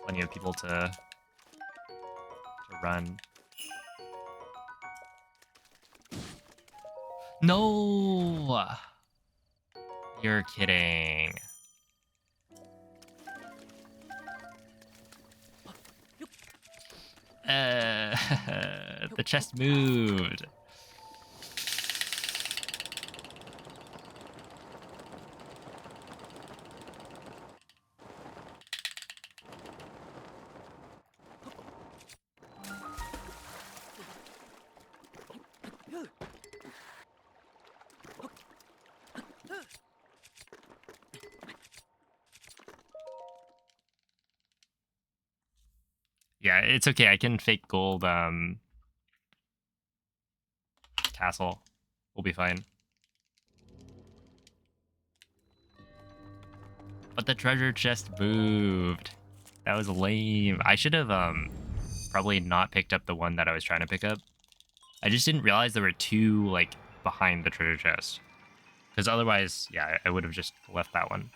plenty of people to run. No, you're kidding. Uh, the chest moved. Yeah, it's okay. I can fake gold castle. We'll be fine. But the treasure chest moved. That was lame. I should have probably not picked up the one that I was trying to pick up. I just didn't realize there were two like behind the treasure chest. Because otherwise, yeah, I would have just left that one.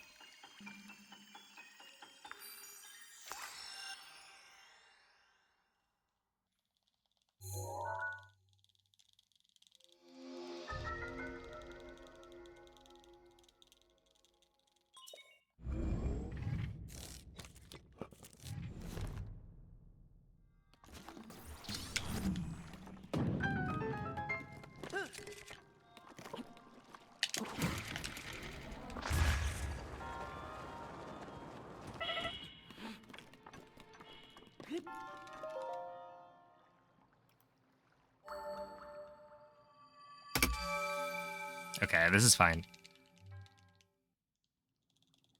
Okay, this is fine.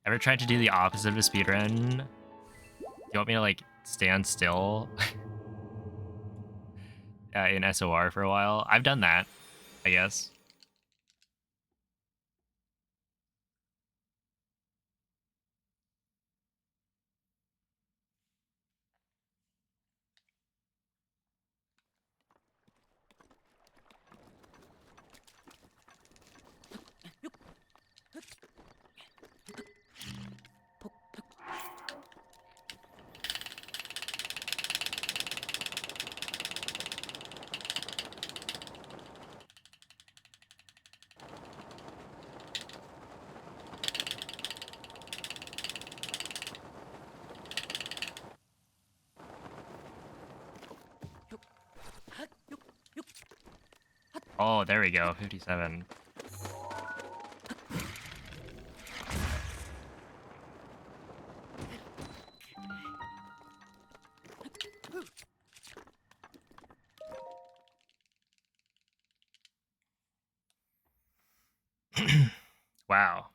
Ever tried to do the opposite of a speedrun? You want me to like stand still in SOR for a while? I've done that, I guess. Oh, there we go, 57. Wow.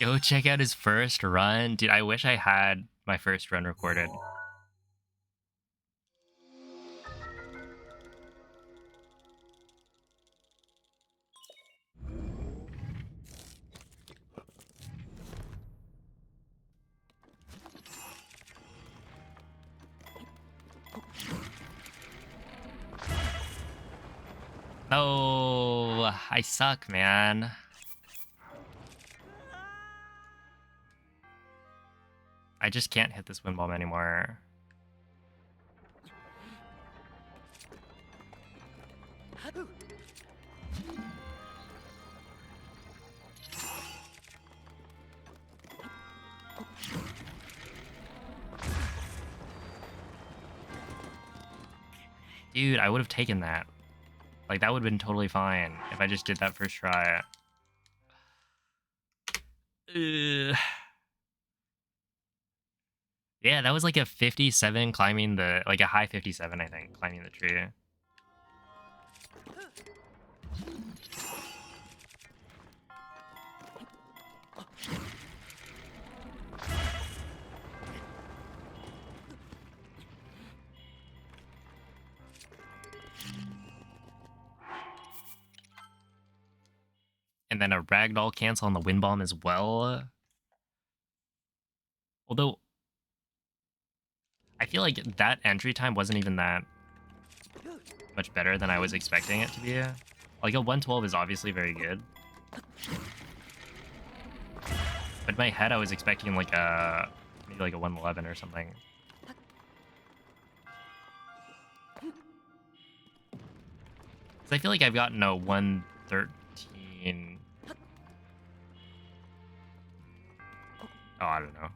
Go check out his first run. Dude, I wish I had my first run recorded. No, I suck, man. I just can't hit this wind bomb anymore. Dude, I would have taken that. Like, that would have been totally fine if I just did that first try. Ugh. Yeah, that was like a 57 climbing the, like a high 57, I think, climbing the tree. And then a ragdoll cancel on the wind bomb as well. Although, I feel like that entry time wasn't even that much better than I was expecting it to be. Like, a 112 is obviously very good. But in my head, I was expecting like a, maybe like a 111 or something. Because I feel like I've gotten a 113. Oh, I don't know.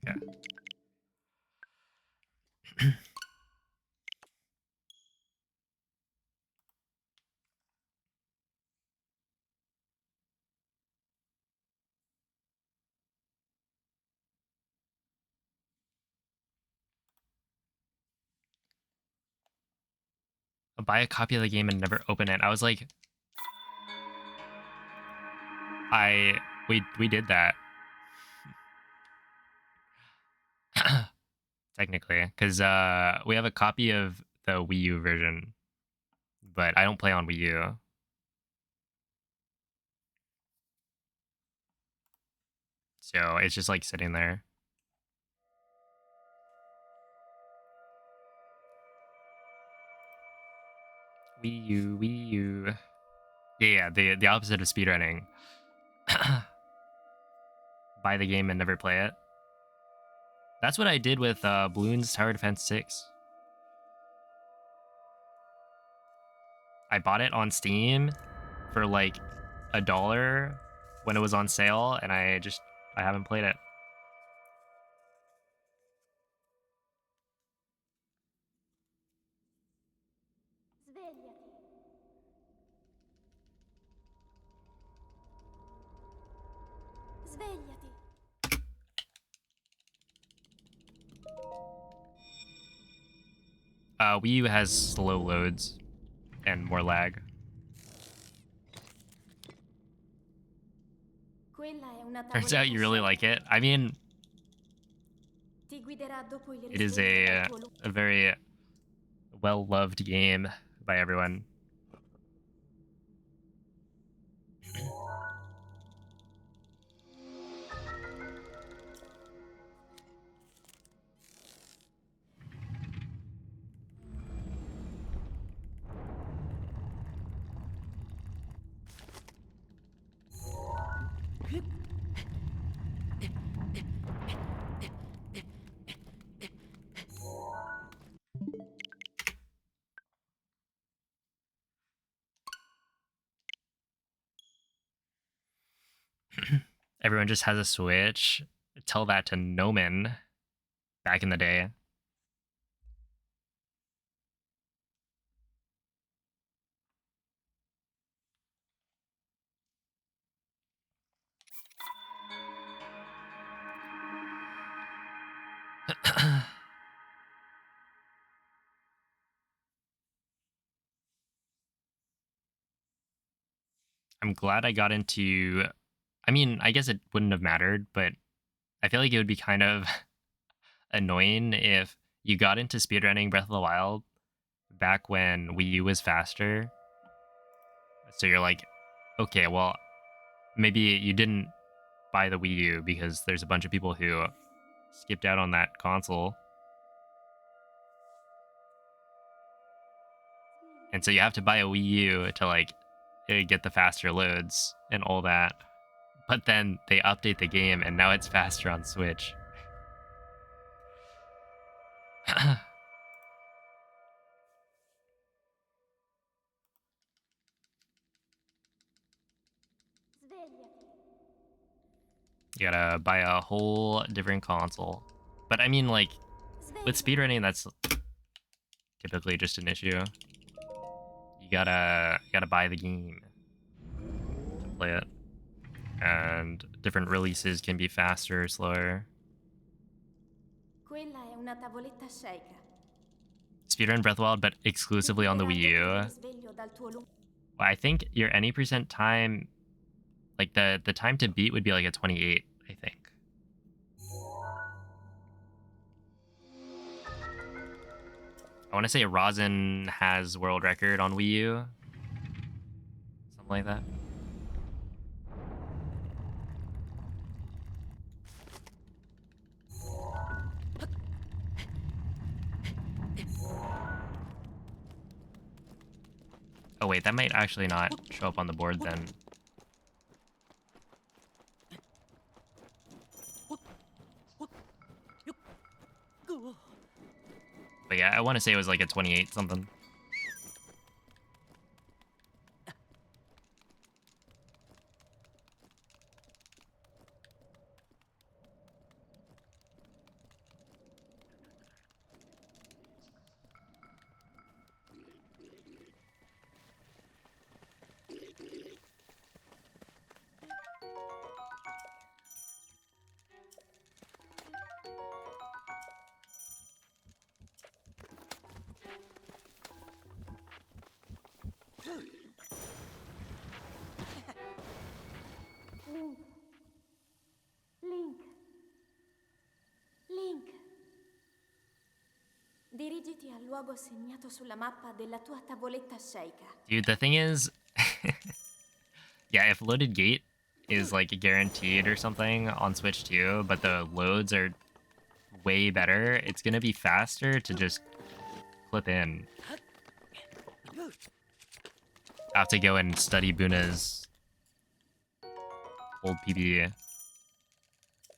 Okay. I'll buy a copy of the game and never open it. I was like, we did that. Technically, because we have a copy of the Wii U version, but I don't play on Wii U. So it's just like sitting there. Wii U, Wii U. Yeah, the opposite of speedrunning. Buy the game and never play it. That's what I did with Bloons Tower Defense 6. I bought it on Steam for like $1 when it was on sale, and I haven't played it. Svegliati. Svegliati. Wii U has slow loads and more lag. Quella è una Turns tavola out you really cuscina. like it. I mean, Ti guiderà dopo il it is risveglio dal tuo a very well-loved game by everyone. Everyone just has a Switch. Tell that to Noman back in the day. I'm glad I got into. I mean, I guess it wouldn't have mattered, but I feel like it would be kind of annoying if you got into speedrunning Breath of the Wild back when Wii U was faster. So you're like, okay, well, maybe you didn't buy the Wii U because there's a bunch of people who skipped out on that console. And so you have to buy a Wii U to like get the faster loads and all that. But then they update the game, and now it's faster on Switch. Svegliati. You gotta buy a whole different console. But I mean, like, with Svegliati. speedrunning, that's typically just an issue. You gotta buy the game to play it. And different releases can be faster or slower. Quella è una tavoletta sceicca. Speedrun Breath of the Wild, but Ti exclusively on the guiderà Wii dopo il U. risveglio dal tuo lungo. Well, I think your any percent time, like the time to beat would be like a 28, I think. I want to say Rosin has world record on Wii U. Something like that. Oh wait, that might actually not show up on the board then. But yeah, I want to say it was like a 28 something. Link. Link. Link. Dirigiti al luogo segnato sulla mappa della tua tavoletta sceicca. Dude, the thing is, yeah, if loaded gate is like guaranteed or something on Switch too, but the loads are way better, it's gonna be faster to just clip in. I have to go and study Buna's old PB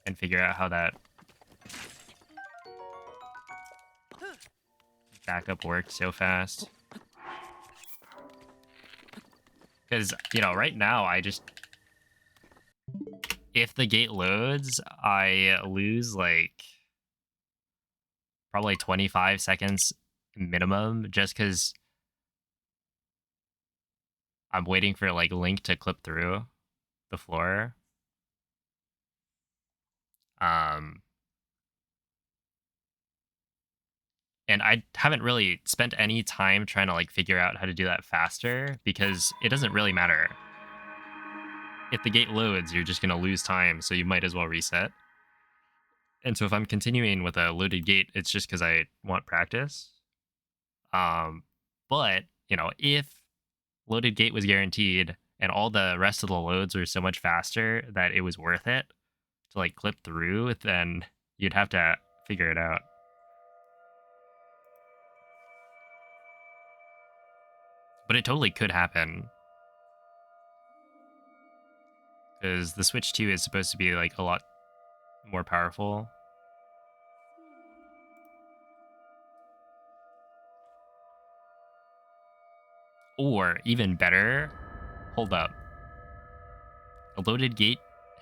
and figure out how that backup worked so fast. Because, you know, right now I just... If the gate loads, I lose like probably 25 seconds minimum just because I'm waiting for like Link to clip through the floor. And I haven't really spent any time trying to like figure out how to do that faster because it doesn't really matter. If the gate loads, you're just going to lose time, so you might as well reset. And so if I'm continuing with a loaded gate, it's just because I want practice. But, you know, if loaded gate was guaranteed and all the rest of the loads were so much faster that it was worth it to like clip through, then you'd have to figure it out. But it totally could happen. Because the Switch 2 is supposed to be like a lot more powerful. Or even better, hold up. A loaded gate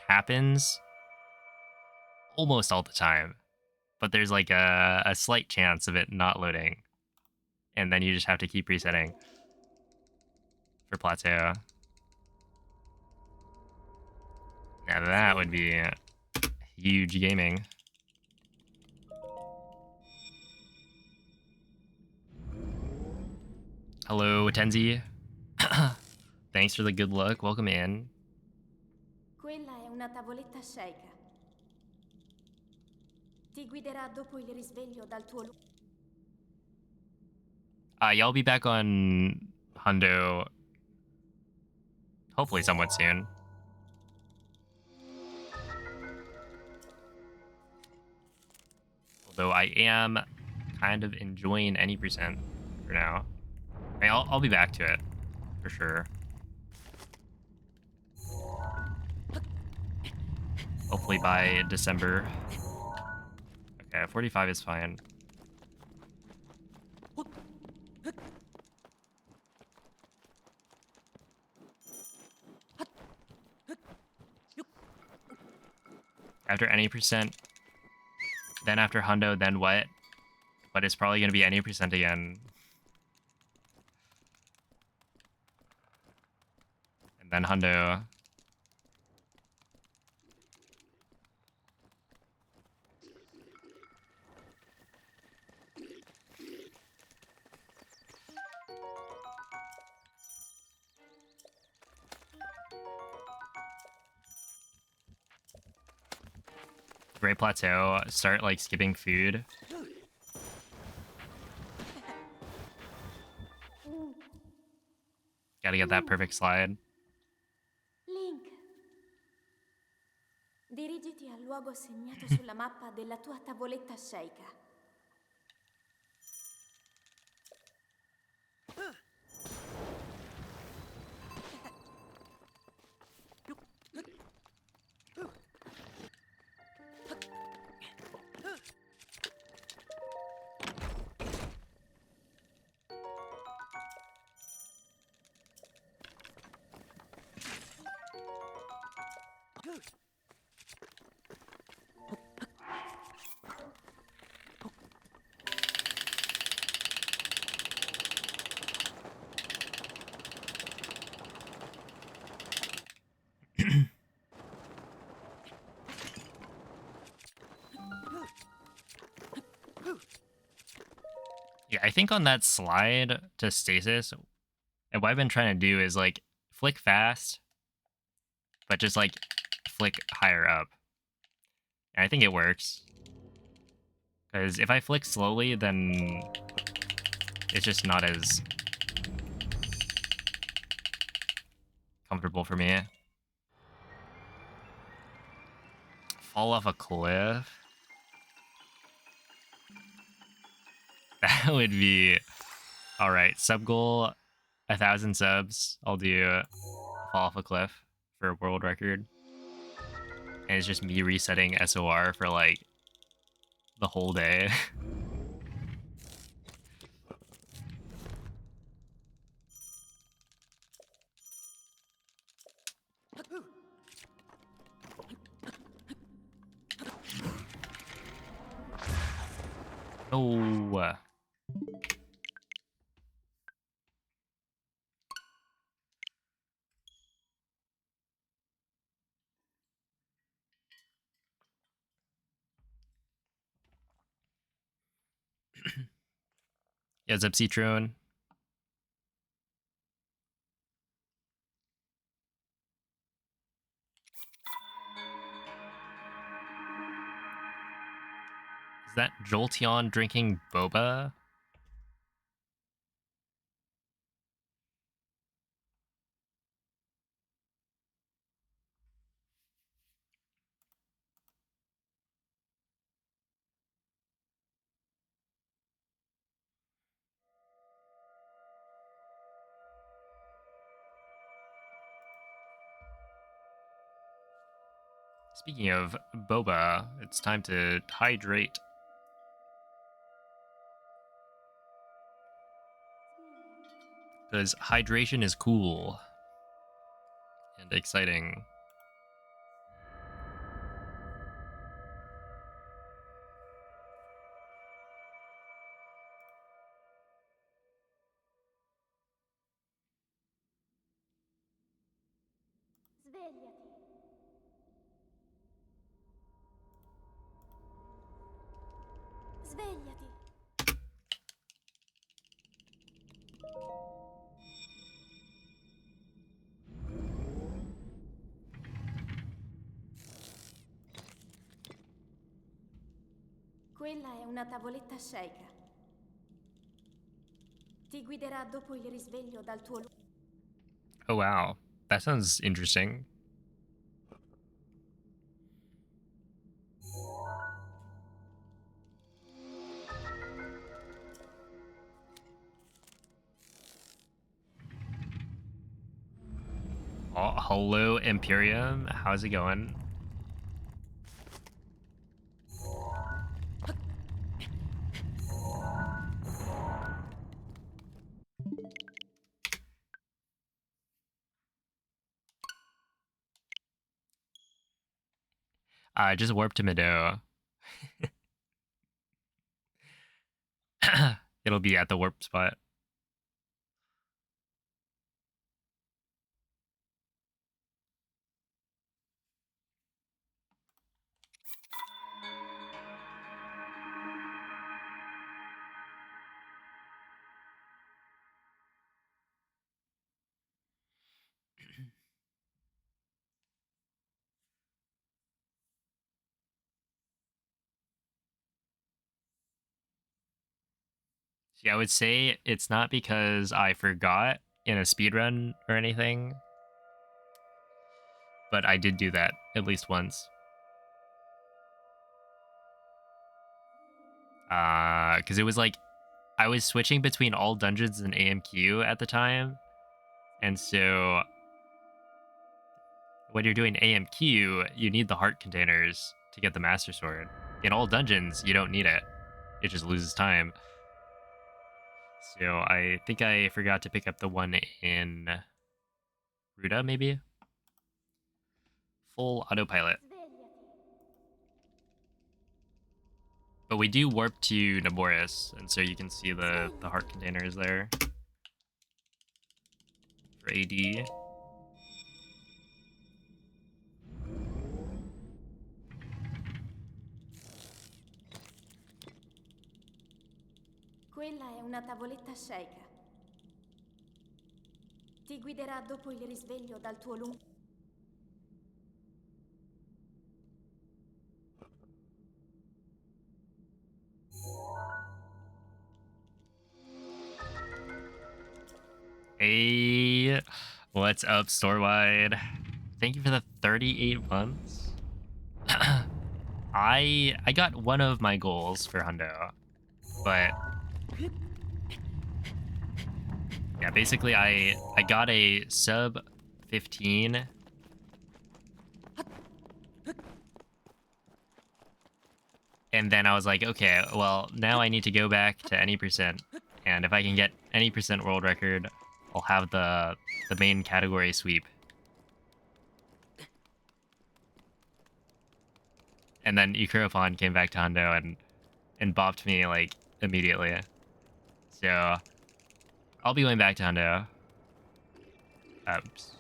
happens almost all the time, but there's like a slight chance of it not loading. And then you just have to keep resetting for plateau. Now that would be huge gaming. Hello, Tenzi. Thanks for the good luck. Welcome in. Quella è una tavoletta sceicca. Ti guiderà dopo il risveglio dal tuo luogo. Yeah, I'll be back on Hundo hopefully somewhat soon. Although I am kind of enjoying any percent for now. I mean, I'll be back to it for sure. Hopefully by December. Okay, 45 is fine. After any percent, then after hundo, then what? But it's probably going to be any percent again. And then hundo. Great Plateau, start like skipping food. Gotta get that perfect slide. Link, dirigiti al luogo segnato sulla mappa della tua tavoletta sceicca. Yeah, I think on that slide to stasis, and what I've been trying to do is like flick fast, but just like flick higher up. And I think it works. Because if I flick slowly, then it's just not as comfortable for me. Fall off a cliff? That would be... Alright, sub goal, 1,000 subs. I'll do fall off a cliff for a world record. And it's just me resetting SOR for like the whole day. Oh. Yeah, Zepcitron. Is that Jolteon drinking boba? Speaking of boba, it's time to hydrate. Because hydration is cool and exciting. Svegliati. Svegliati. Quella è una tavoletta sceicca. Ti guiderà dopo il risveglio dal tuo luogo. Oh wow, that sounds interesting. Oh, hello Imperium, how's it going? Just warp to Mido. It'll be at the warp spot. See, I would say it's not because I forgot in a speedrun or anything, but I did do that at least once. Because it was like I was switching between all dungeons and AMQ at the time, and so when you're doing AMQ, you need the heart containers to get the Master Sword. In all dungeons, you don't need it. It just loses time. So I think I forgot to pick up the one in Ruda, maybe? Full autopilot. But we do warp to Naboris, and so you can see the heart containers there for AD. Quella è una tavoletta Sheikah. Ti guiderà dopo il risveglio dal tuo lungo... Hey, what's up, Storewide? Thank you for the 38 months. I got one of my goals for Hundo, but yeah, basically I got a sub 15. And then I was like, okay, well, now I need to go back to any percent. And if I can get any percent world record, I'll have the main category sweep. And then Ikuropon came back to Hundo and bopped me like immediately. So I'll be going back to Hundo. Oops.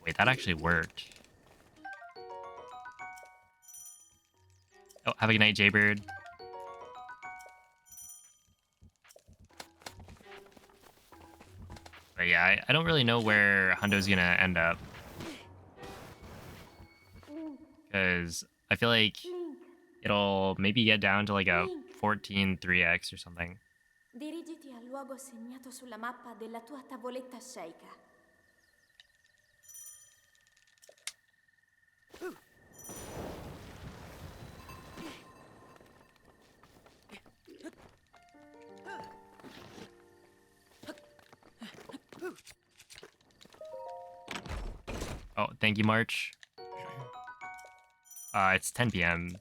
Wait, that actually worked. Oh, have a good night, Jaybird. But yeah, I don't really know where Hundo's gonna end up. Because I feel like it'll maybe get down to like a 14 3x or something. Dirigiti al luogo segnato sulla mappa della tua tavoletta Sheikah. Oh, thank you, March. It's 10 p.m.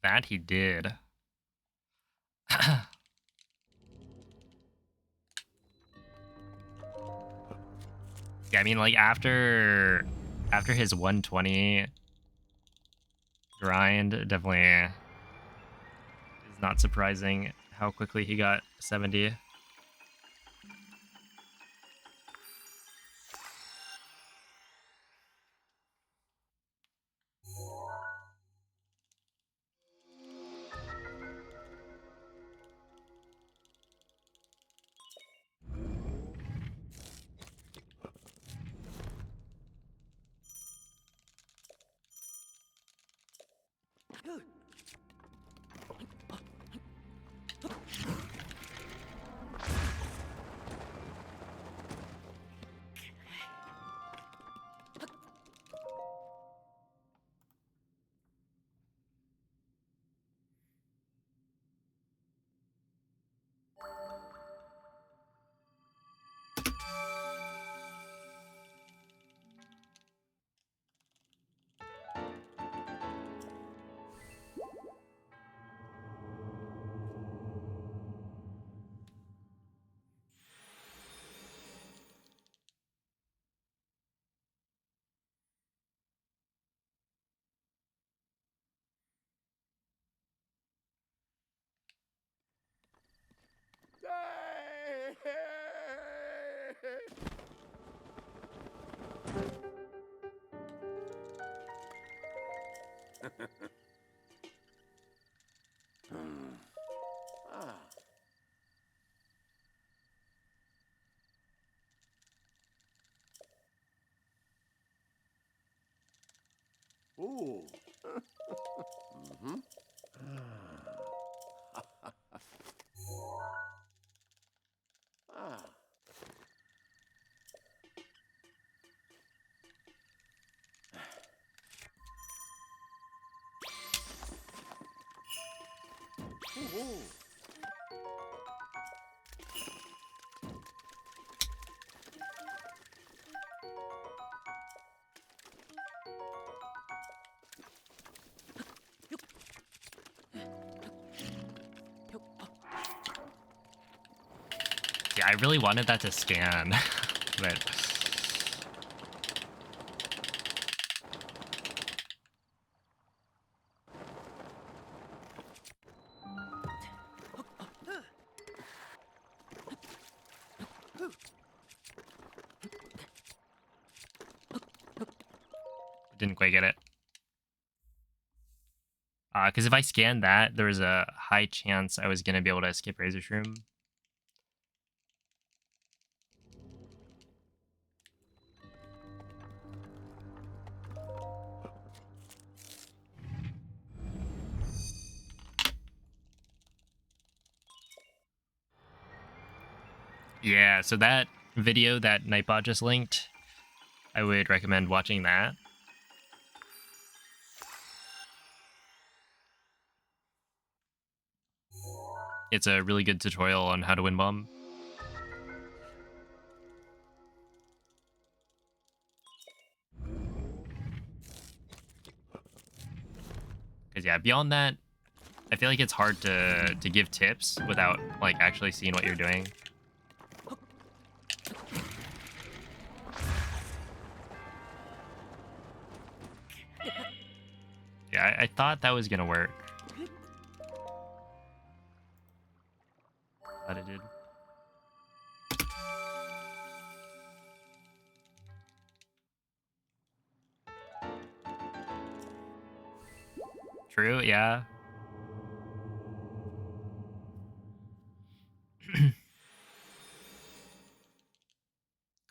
That he did. Yeah, I mean, like after his 120 grind, definitely is not surprising how quickly he got 70. Ah. Ooh. Mm-hmm. Ah. Ooh. Yeah, I really wanted that to scan, but didn't quite get it. Because if I scanned that, there was a high chance I was gonna be able to skip Razor Shroom. Yeah, so that video that Nightbot just linked, I would recommend watching that. It's a really good tutorial on how to win bomb. Because yeah, beyond that, I feel like it's hard to give tips without like actually seeing what you're doing. Yeah, I thought that was gonna work. Glad it did. True, yeah.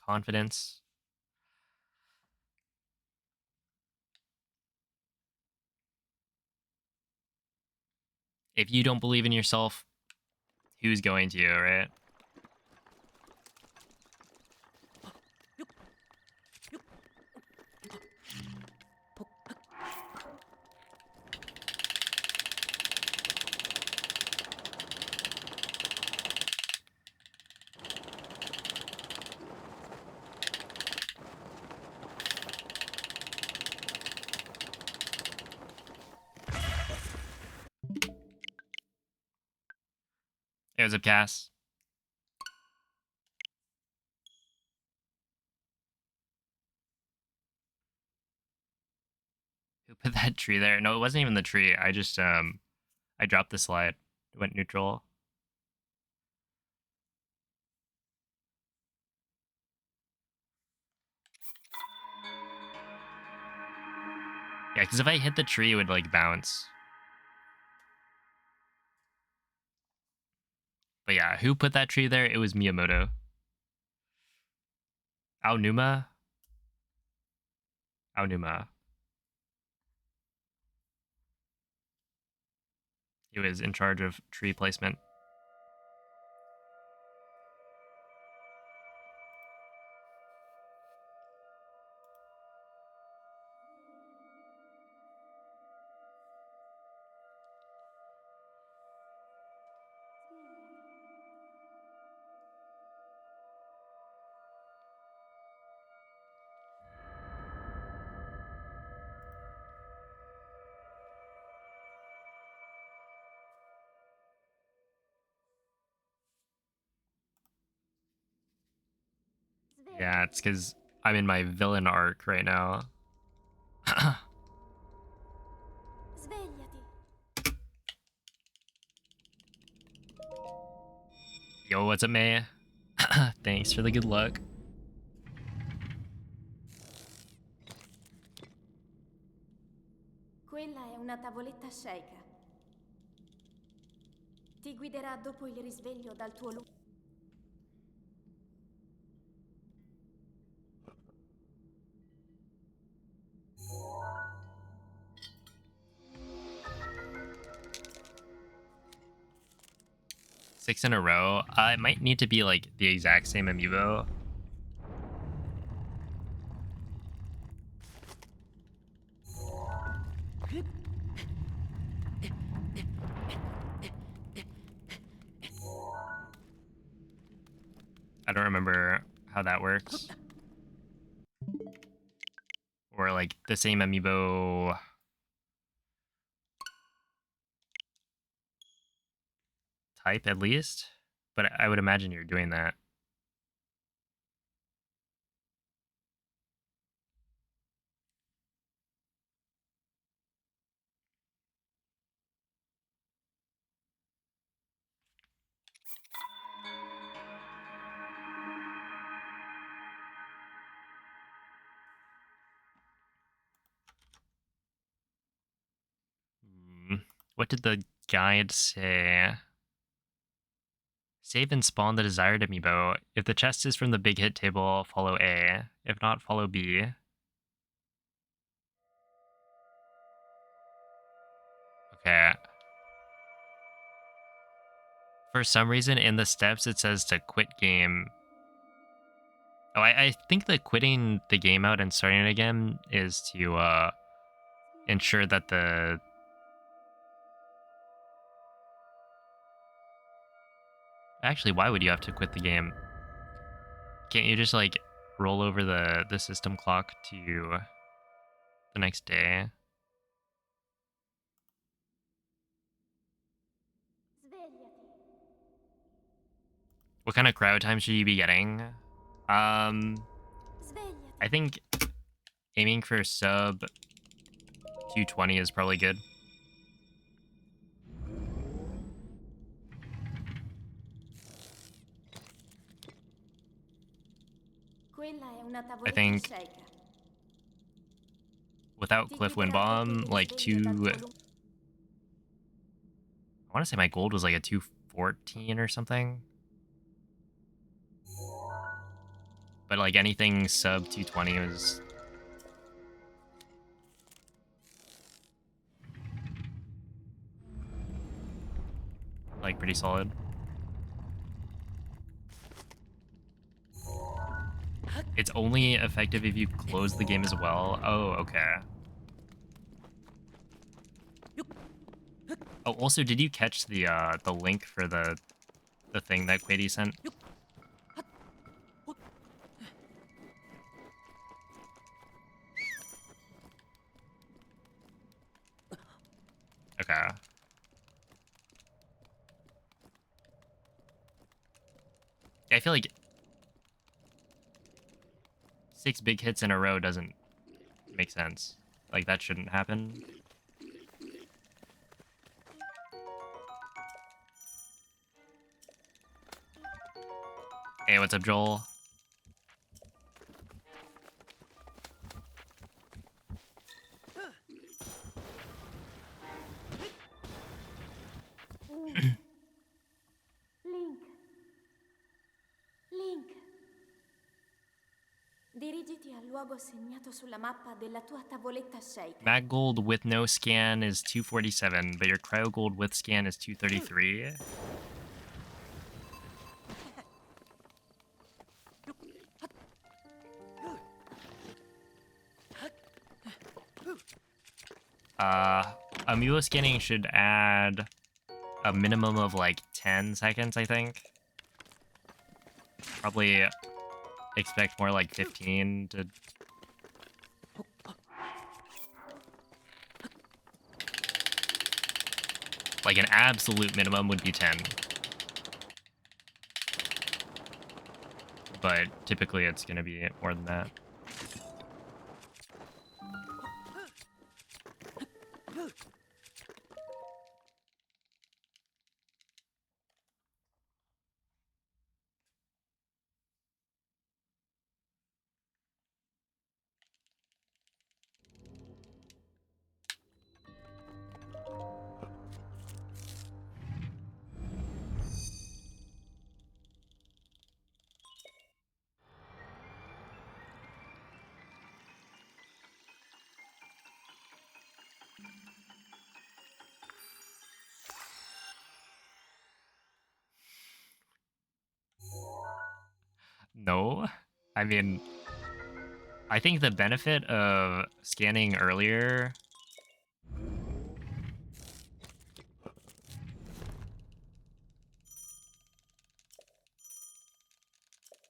Confidence. If you don't believe in yourself, who's going to, right? It was a Cass. Who put that tree there? No, it wasn't even the tree. I just I dropped the slide. It went neutral. Yeah, because if I hit the tree, it would like bounce. But yeah, who put that tree there? It was Miyamoto. Aonuma? Aonuma. He was in charge of tree placement. Yeah, it's because I'm in my villain arc right now. Svegliati. Yo, what's up, May? Thanks for the good luck. Quella è una tavoletta shake. Ti guiderà dopo il risveglio dal tuo luogo. 6 in a row. It might need to be like the exact same amiibo. I don't remember how that works. Or like the same amiibo type at least. But I would imagine you're doing that. What did the guide say? Save and spawn the desired amiibo. If the chest is from the big hit table, follow A. If not, follow B. Okay. For some reason, in the steps, it says to quit game. Oh, I think that quitting the game out and starting it again is to ensure that the... Actually, why would you have to quit the game? Can't you just, like, roll over the system clock to the next day? Svegliati. What kind of cryo time should you be getting? I Svegliati. think aiming for sub 220 is probably good. Quella è una I tavoletta think shake. without Ti Cliff Wind guiderà dopo Bomb, il like risveglio dal tuo 2... I want to say my gold was like a 214 or something. But like anything sub 220 was like pretty solid. It's only effective if you close the game as well. Oh, okay. Oh, also, did you catch the link for the thing that Quady sent? Okay. I feel like 6 big hits in a row doesn't make sense. Like, that shouldn't happen. Hey, what's up, Joel? Link. Link. Dirigiti al luogo segnato sulla mappa della tua tavoletta shake. Mag gold with no scan is 247, but your cryo gold with scan is 233. Amiibo scanning should add a minimum of like 10 seconds, I think. Probably expect more like 15 to... Like an absolute minimum would be 10. but typically it's going to be more than that. No, I mean, I think the benefit of scanning earlier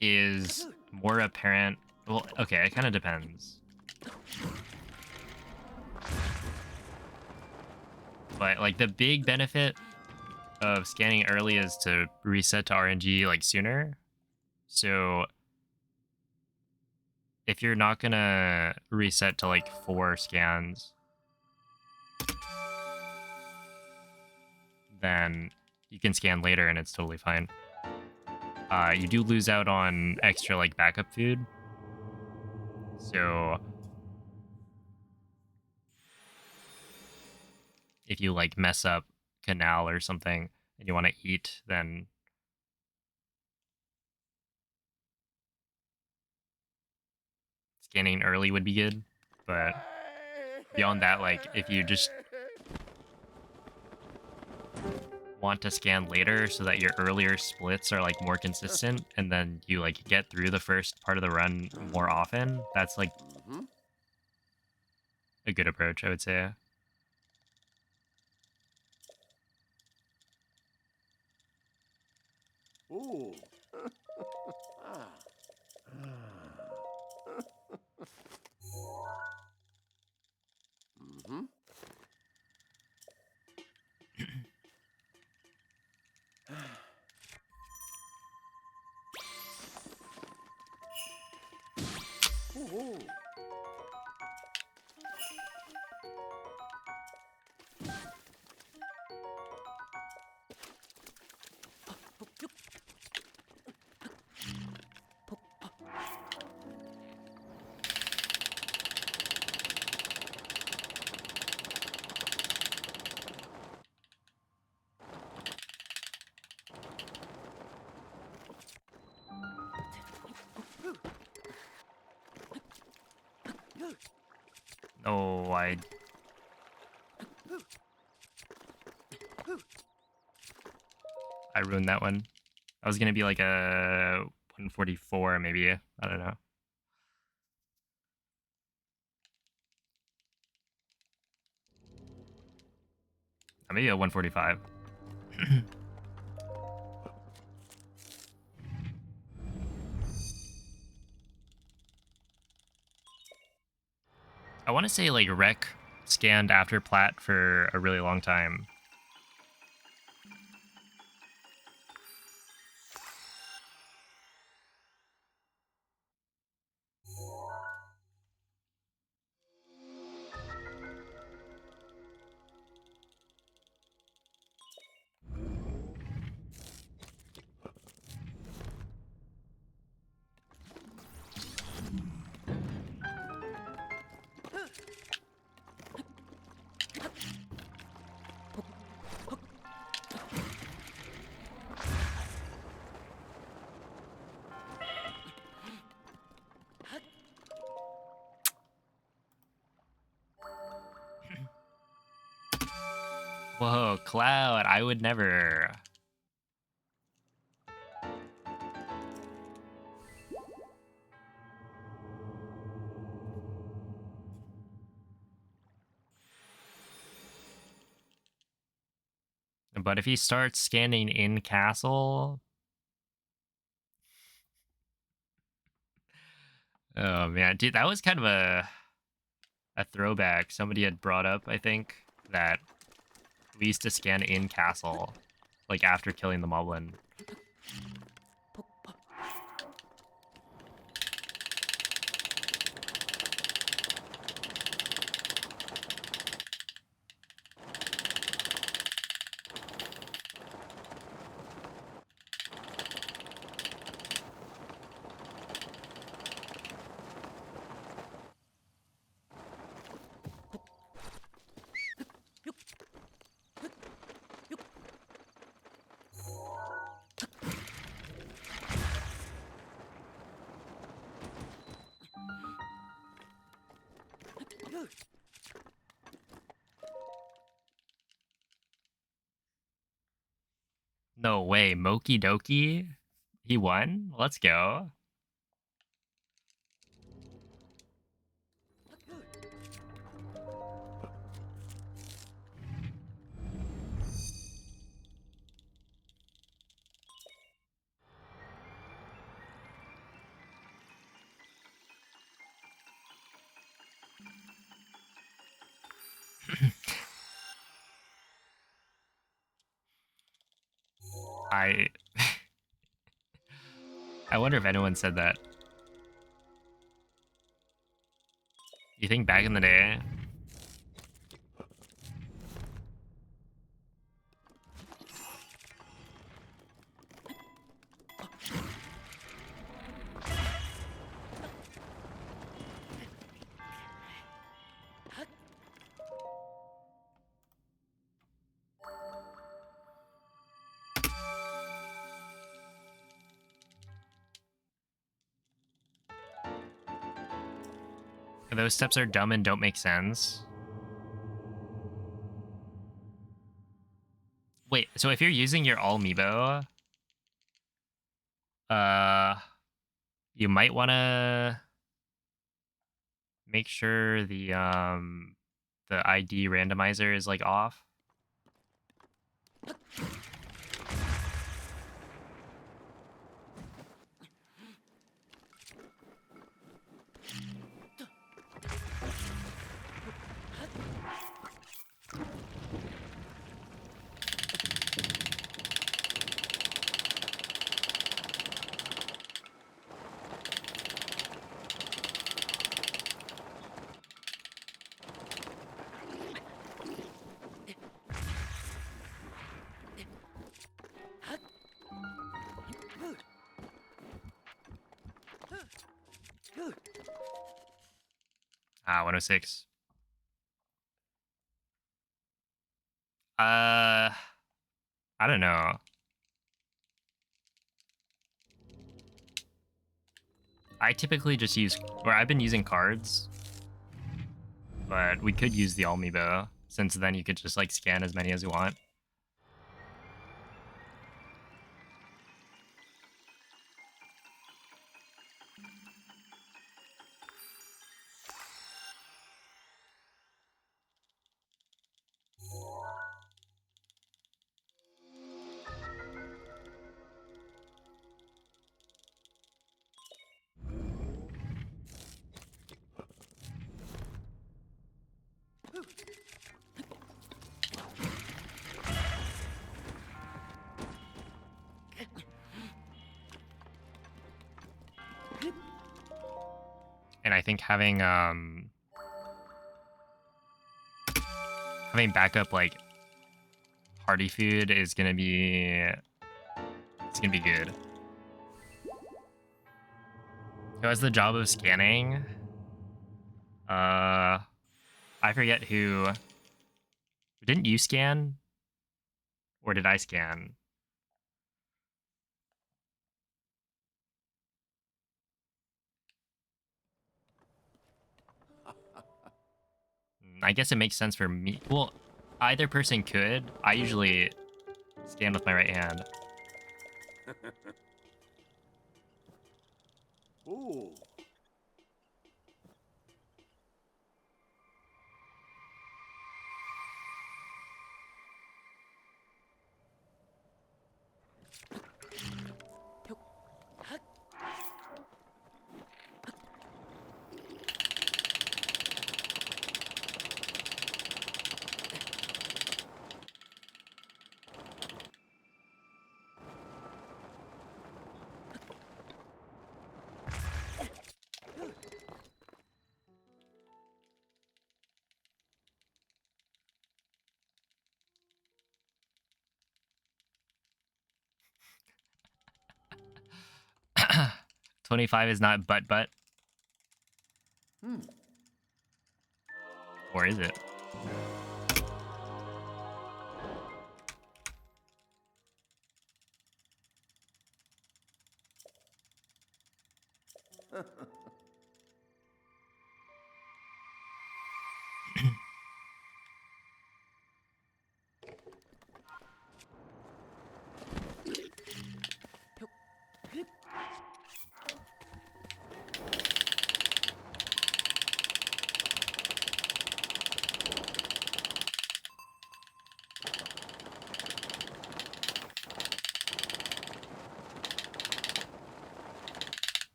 is more apparent. Well, okay, it kind of depends. But like the big benefit of scanning early is to reset to RNG like sooner. So if you're not gonna reset to like 4 scans, then you can scan later and it's totally fine. You do lose out on extra like backup food. So if you like mess up canal or something and you want to eat, then scanning early would be good. But beyond that, like if you just want to scan later so that your earlier splits are like more consistent and then you like get through the first part of the run more often, that's like a good approach, I would say. Ooh. Ah. Mm-hmm. Ooh. Oh, I ruined that one. I was gonna be like a 144 maybe. I don't know. Maybe a 145. I want to say like Rec scanned after Plat for a really long time. Whoa, Cloud, I would never. But if he starts scanning in castle, oh man, dude, that was kind of a throwback. Somebody had brought up, I think, that we used to scan in castle, like after killing the moblin. No way, Moki Doki? He won? Let's go. I I wonder if anyone said that. You think back in the day? Those steps are dumb and don't make sense. Wait, so if you're using your Amiibo, you might want to make sure the ID randomizer is like off. Ah, 106. I don't know. I typically just use, or I've been using cards, but we could use the Amiibo, since then you could just like scan as many as you want. And I think having backup like hearty food is gonna be good. Who has the job of scanning? I forget who. Didn't you scan? Or did I scan? I guess it makes sense for me. Well, either person could. I usually scan with my right hand. Ooh. $25 is not but. Hmm. Or is it?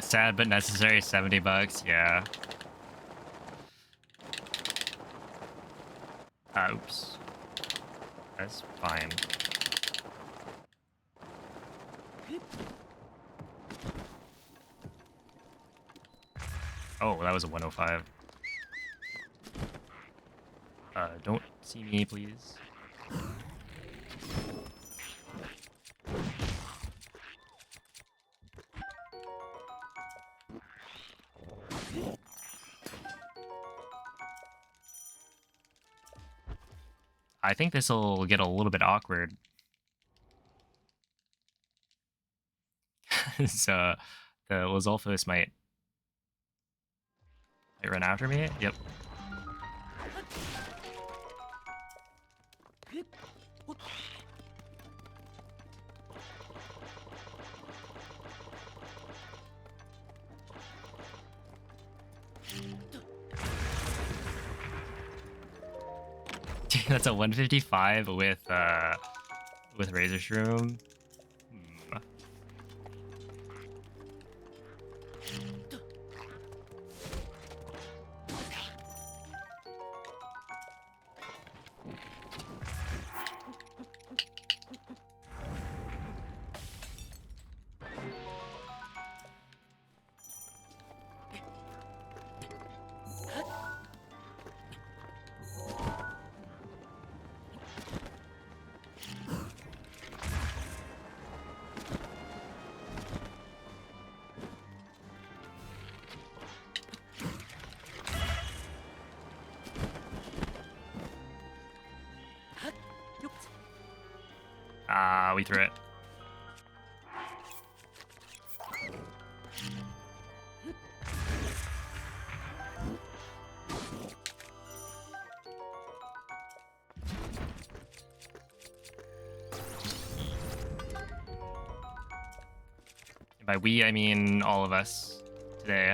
Sad but necessary, $70. Yeah. Oops. That's fine. Oh, that was a 105. Don't see me, please. I think this will get a little bit awkward. So the Lizolphos might run after me. Yep. That's a 155 with Razor Shroom. Hmm. We threw it. And by we, I mean all of us today.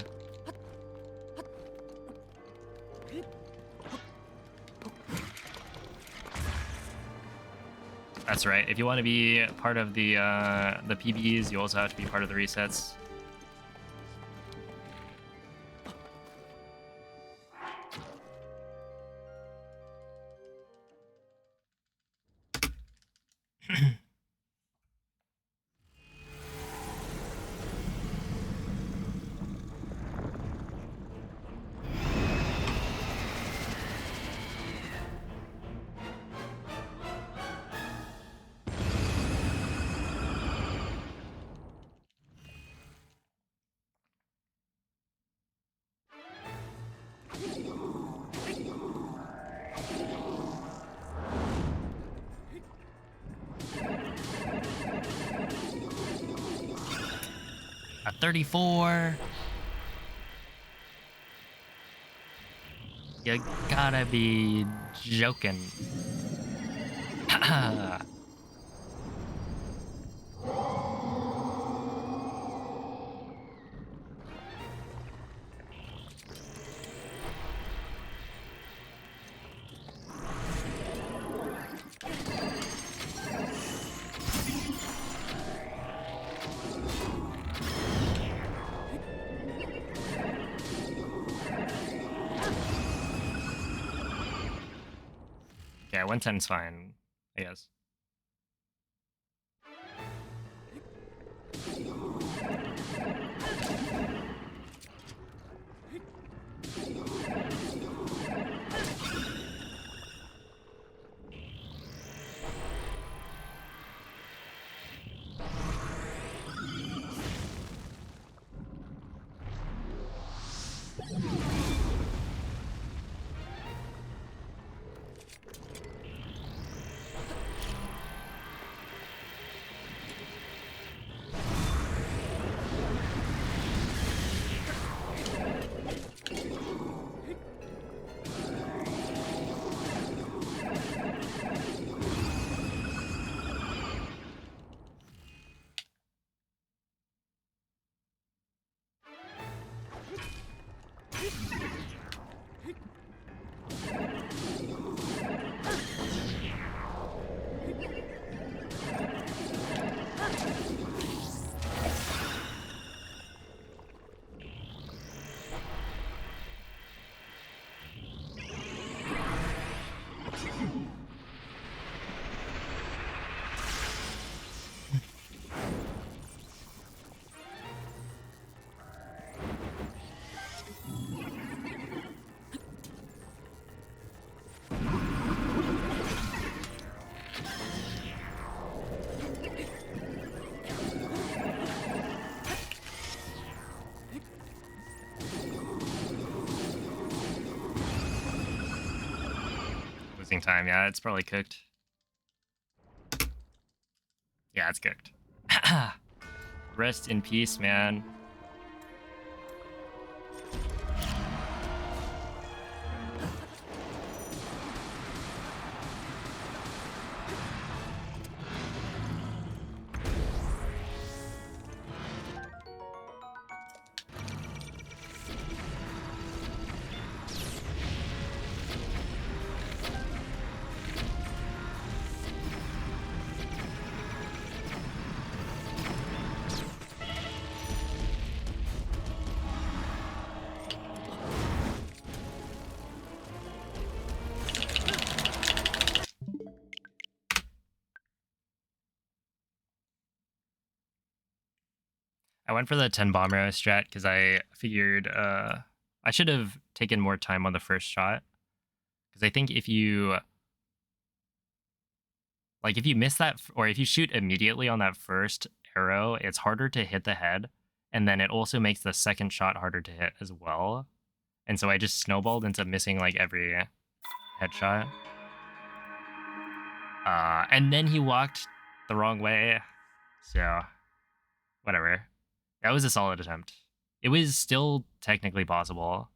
That's right. If you want to be part of the PBs, you also have to be part of the resets. A 34. You gotta be joking. Yeah, 110's fine, I guess. roasting time. Yeah, it's probably cooked. Yeah, it's cooked. Rest in peace, man. I went for the 10 bomb arrow strat because I figured I should have taken more time on the first shot. Because I think if you miss that, or if you shoot immediately on that first arrow, it's harder to hit the head, and then it also makes the second shot harder to hit as well. And so I just snowballed into missing like every headshot. And then he walked the wrong way, so whatever. That was a solid attempt. It was still technically possible.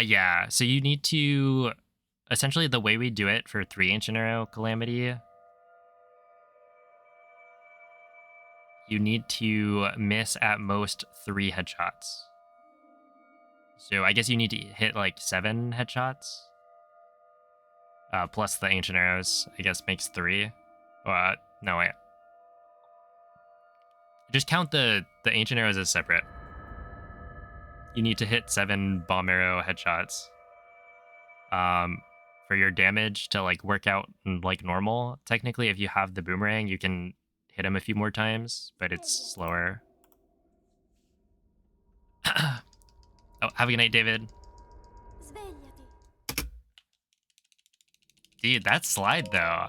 Yeah, so you need to, essentially the way we do it for 3 Ancient Arrow Calamity, you need to miss at most 3 headshots. So I guess you need to hit like 7 headshots. Plus the Ancient Arrows, I guess, makes 3. No, wait. Just count the Ancient Arrows as separate. You need to hit 7 Bomb Arrow headshots. For your damage to like work out like normal. Technically, if you have the boomerang, you can hit him a few more times, but it's slower. Oh, have a good night, David. Svegliati. Dude, that slide though,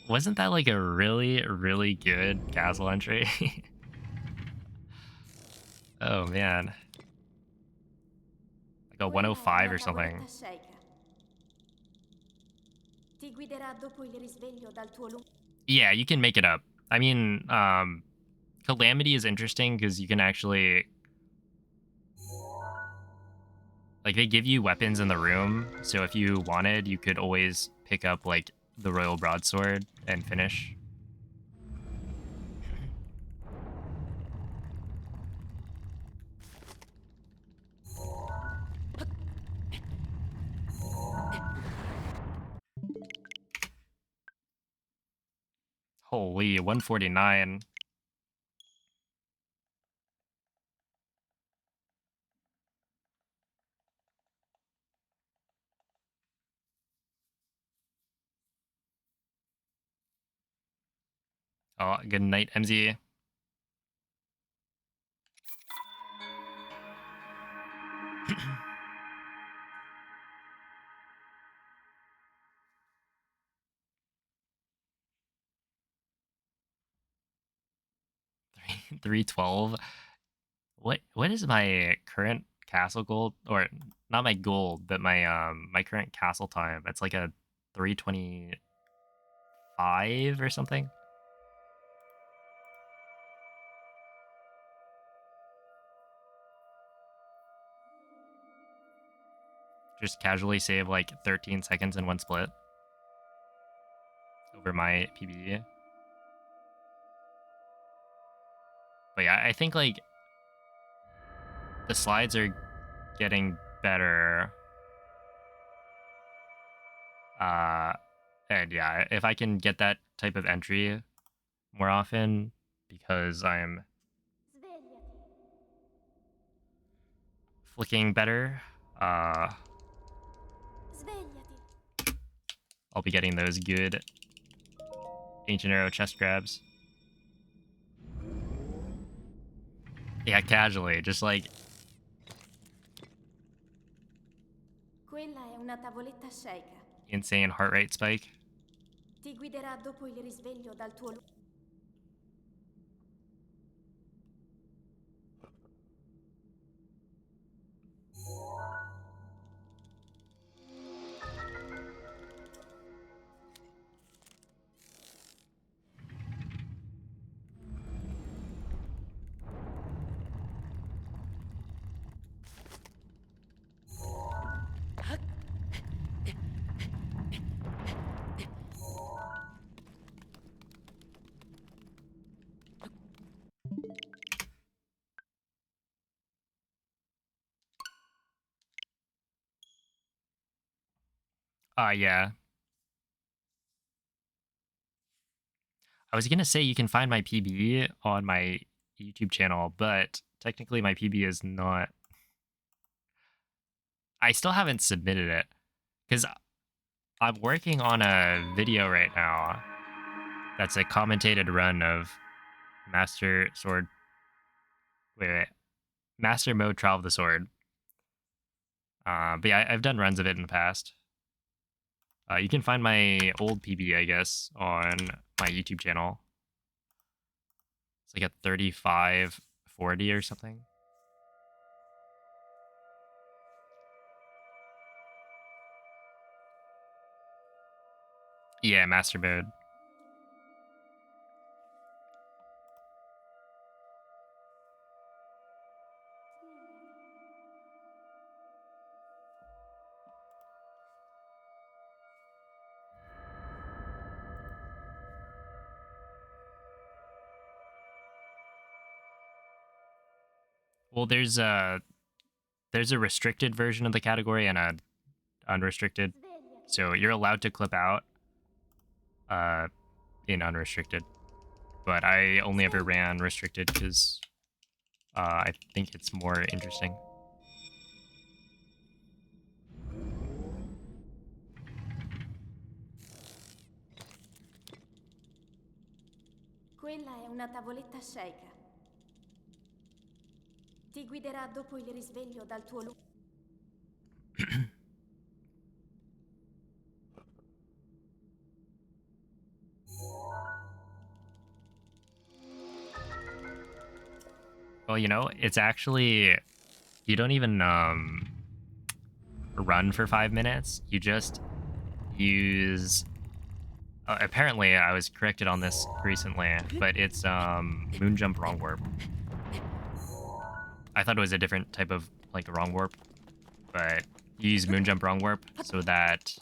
wasn't that like a really, really good castle entry? Oh man, like a Quella è 105 una or something. tavoletta sceicca. Ti guiderà dopo il risveglio dal tuo lungo. Yeah, you can make it up. I mean, Calamity is interesting because you can actually, like, they give you weapons in the room, so if you wanted, you could always pick up, like, the Royal Broadsword and finish. Holy, 149. Oh, good night, MZ. Three 312. What is my current castle gold, or not my gold, but my current castle time? It's like a 325 or something. Just casually save like 13 seconds in one split over my PB. But yeah, I think like the slides are getting better. And yeah, if I can get that type of entry more often, because I'm Svegliati. flicking better, Svegliati. I'll be getting those good Ancient Arrow chest grabs. Yeah, casually, just like, Quella è una tavoletta sceicca. insane heart rate spike. Ti guiderà dopo il risveglio dal tuo lungo. Yeah. I was gonna say you can find my PB on my YouTube channel, but technically my PB is not. I still haven't submitted it because I'm working on a video right now that's a commentated run of Master Sword. Wait. Master Mode Trial of the Sword. But yeah, I've done runs of it in the past. You can find my old PB, I guess, on my YouTube channel. It's like a 3540 or something. Yeah, Master Mode. Well, there's a restricted version of the category and a unrestricted. So you're allowed to clip out uh in unrestricted, but I only ever ran restricted because I think it's more interesting. Quella è una tavoletta sceika. Ti guiderà dopo il risveglio dal tuo luogo. Well, it's actually you don't even run for 5 minutes. You just use. Apparently, I was corrected on this recently, but it's moon jump wrong warp. I thought it was a different type of like wrong warp, but you use moon jump wrong warp so that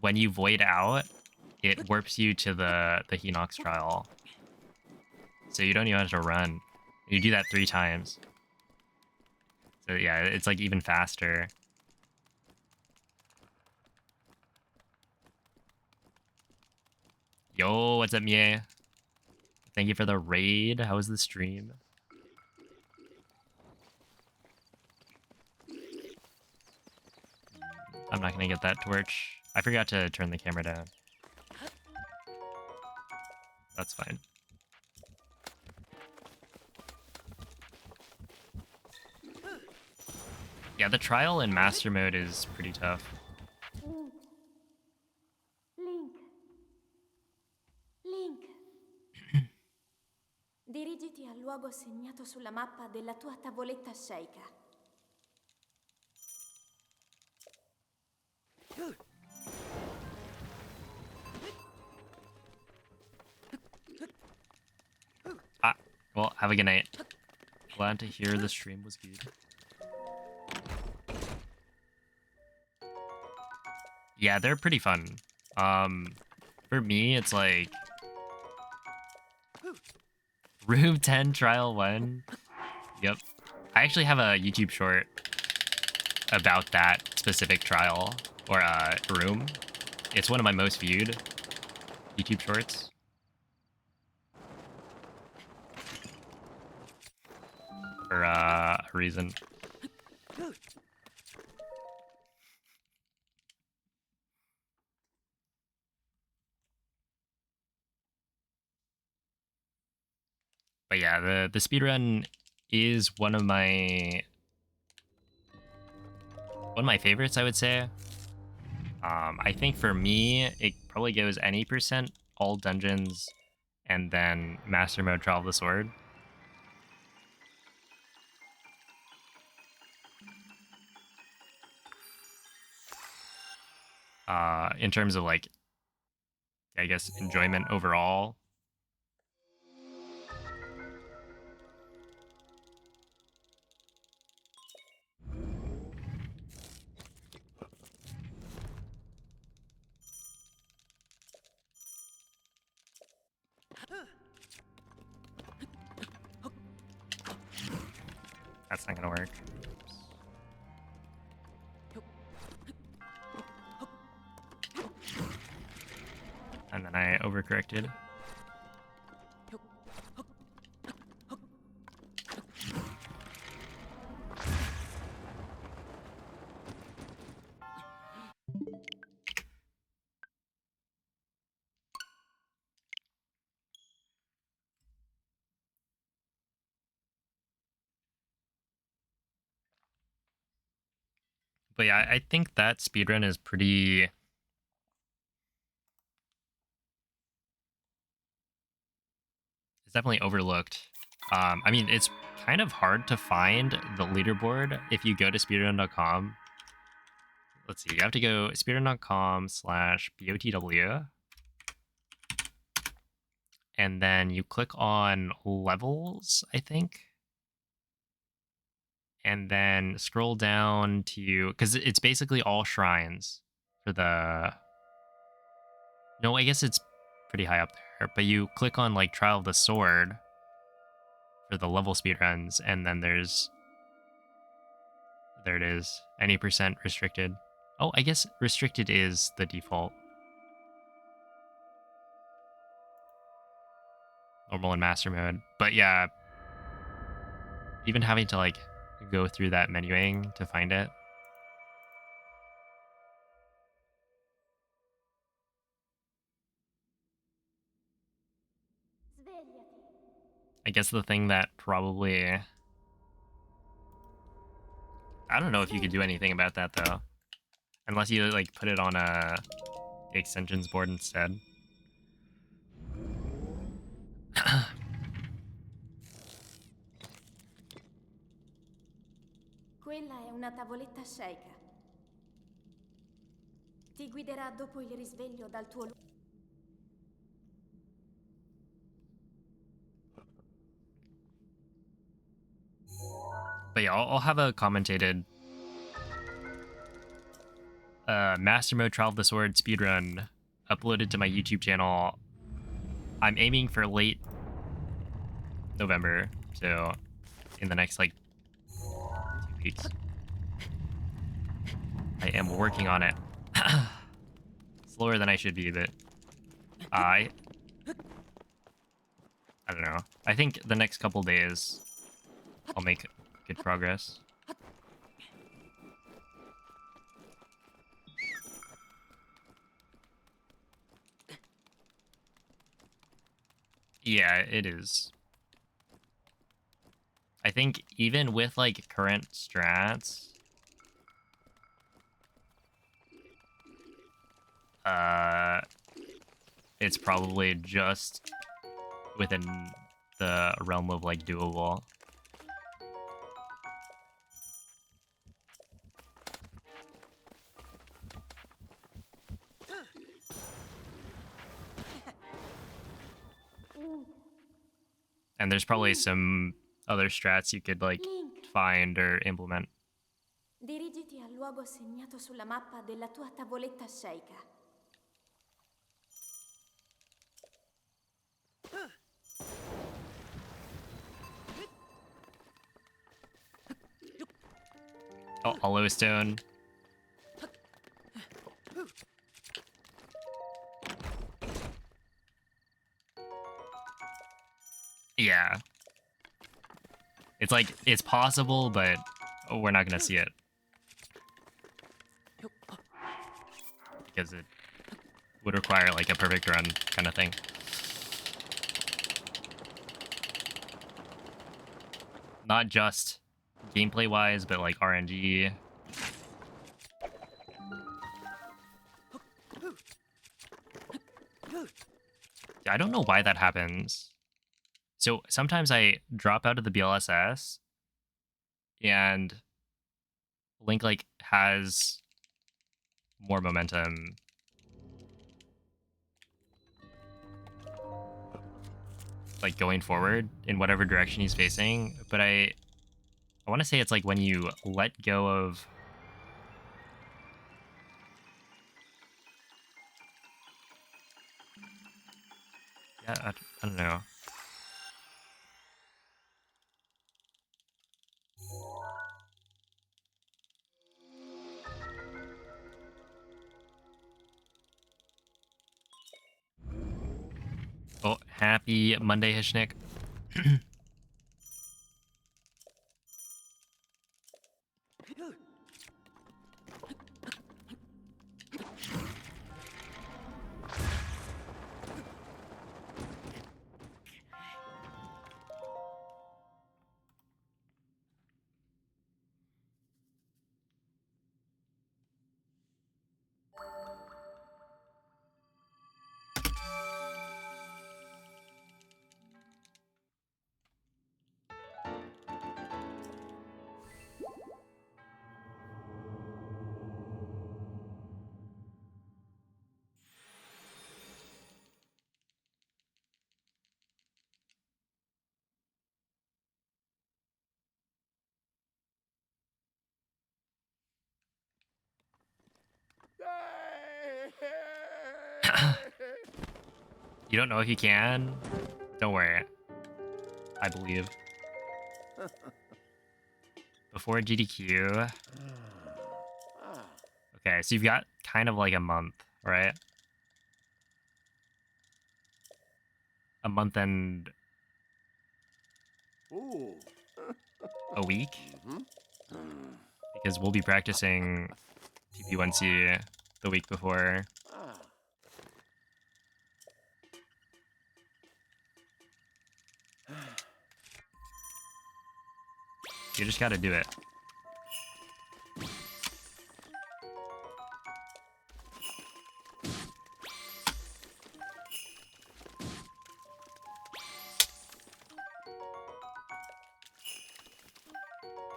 when you void out, it warps you to the Hinox trial. So you don't even have to run. You do that 3 times. So yeah, it's like even faster. Yo, what's up, Mie? Thank you for the raid. How was the stream? I'm not gonna get that torch. I forgot to turn the camera down. That's fine. Yeah, the trial in master mode is pretty tough. Link. Link. Dirigiti al luogo segnato sulla mappa della tua tavoletta sceika. Well, have a good night. Glad to hear the stream was good. Yeah, they're pretty fun. For me, it's like Room 10 Trial 1. Yep. I actually have a YouTube short about that specific trial or room. It's one of my most viewed YouTube shorts. For a reason. But yeah, the speedrun is one of my favorites, I would say. I think for me, it probably goes any percent, all dungeons, and then master mode trial of the sword. In terms of like, I guess, enjoyment overall. That's not gonna work. overcorrected. But yeah, I think that speedrun is pretty... It's definitely overlooked. I mean, it's kind of hard to find the leaderboard if you go to speedrun.com. Let's see, you have to go speedrun.com/BOTW. And then you click on levels, I think. And then scroll down to, because it's basically all shrines for the... No, I guess it's pretty high up there. But you click on like Trial of the Sword for the level speedruns, and then there it is, any percent restricted. Oh, I guess restricted is the default. Normal and master mode. But yeah, even having to like go through that menuing to find it. Svegliati. I guess the thing that probably... I don't know if you could do anything about that though. Unless you like put it on the extensions board instead. Quella è una tavoletta sceika. Ti guiderà dopo il risveglio dal tuo luogo. But yeah, I'll have a commentated Master Mode Trial of the Sword speedrun uploaded to my YouTube channel. I'm aiming for late November, so in the next like 2 weeks. I am working on it. Slower than I should be, but I don't know. I think the next couple days I'll make good progress. Yeah, it is. I think even with like current strats, it's probably just within the realm of like doable. And there's probably some other strats you could like Link, find or implement. dirigiti al luogo segnato sulla mappa della tua tavoletta sceika. Oh, Hollowstone. Yeah. It's like, it's possible, but we're not gonna see it. Because it would require like a perfect run kind of thing. Not just gameplay wise, but like RNG. I don't know why that happens. So sometimes I drop out of the BLSS and Link like has more momentum. Like going forward in whatever direction he's facing. But I want to say it's like when you let go of... Yeah, I don't know. Happy Monday, Hishnik. You don't know if you can? Don't worry. I believe. Before GDQ. Okay, so you've got kind of like a month, right? A month and Ooh. a week? Because we'll be practicing TP1C the week before. Ah. You just gotta do it.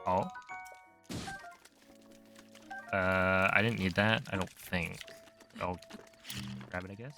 Oh. I didn't need that, I don't think. I'll grab it, I guess.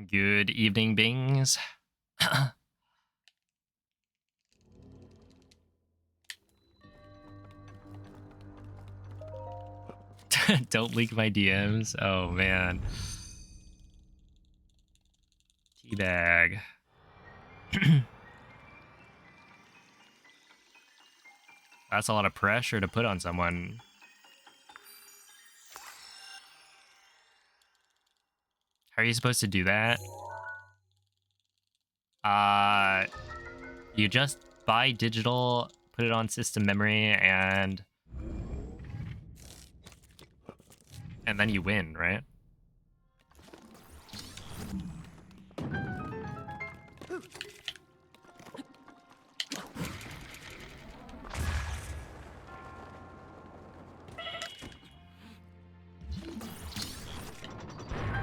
Good evening, Bings. Don't leak my DMs. Oh, man. Teabag. That's a lot of pressure to put on someone. How are you supposed to do that? You just buy digital, put it on system memory, and then you win, right?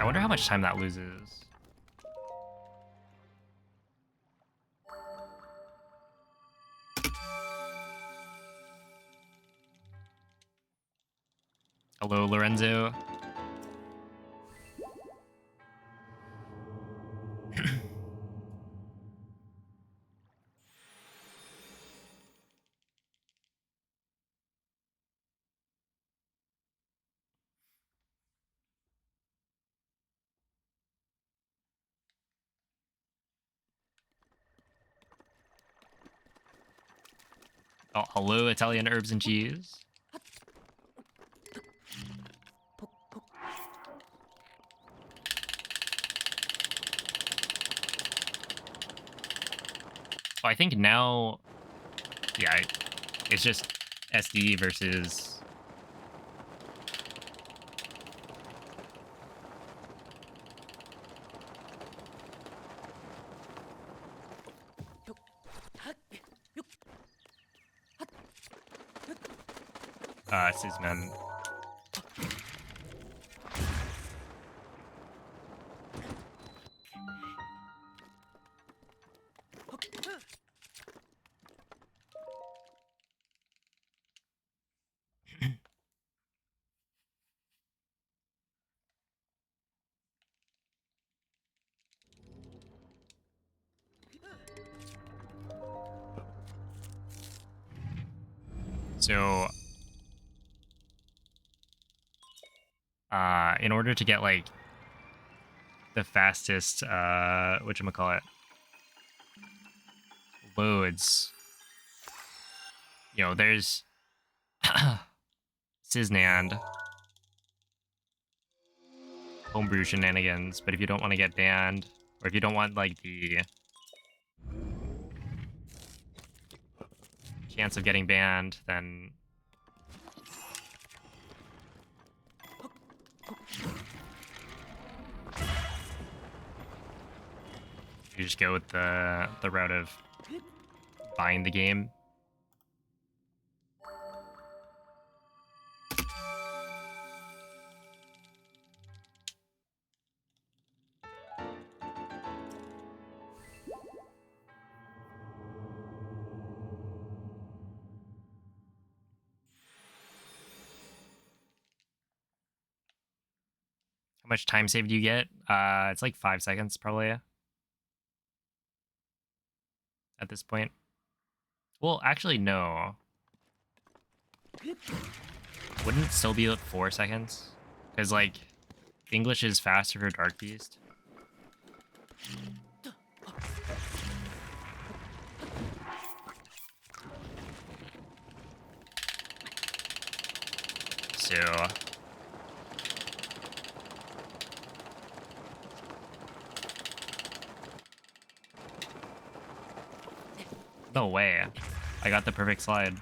I wonder how much time that loses. Hello, Lorenzo. Oh, hello, Italian herbs and cheese. Oh, I think now, yeah, it's just SD versus. Sysman. So, in order to get like the fastest, whatchamacallit, loads, you know, there's Siznand, homebrew shenanigans, but if you don't want to get banned, or if you don't want like the chance of getting banned, then you just go with the route of buying the game. How much time save do you get? It's like 5 seconds probably at this point. Well, actually, no. Wouldn't it still be like 4 seconds? Because, like, English is faster for Dark Beast. So... No way. I got the perfect slide.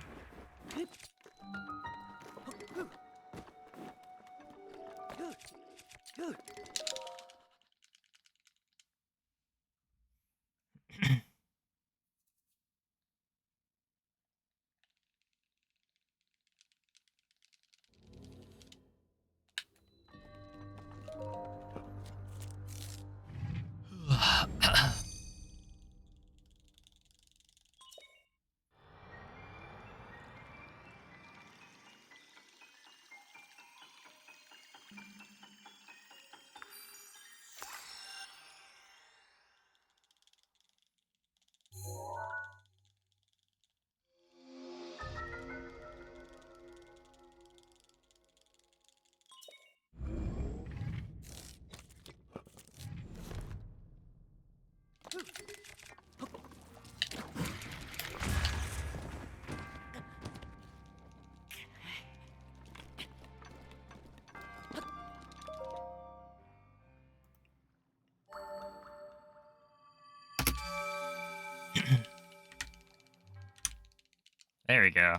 There we go.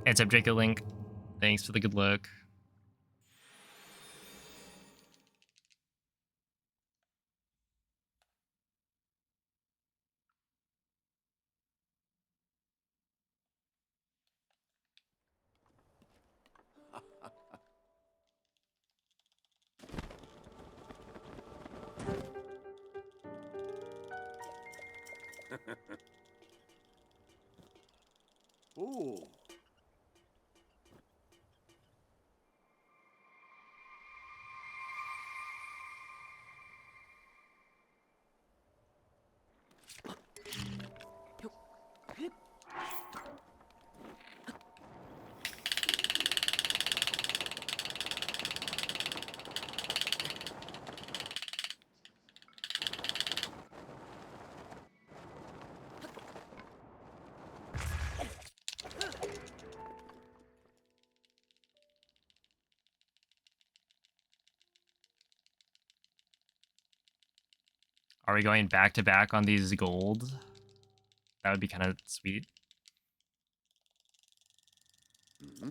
It's up, Draco Link. Thanks for the good luck. Ooh. Are we going back to back on these gold? That would be kind of sweet. Mm-hmm.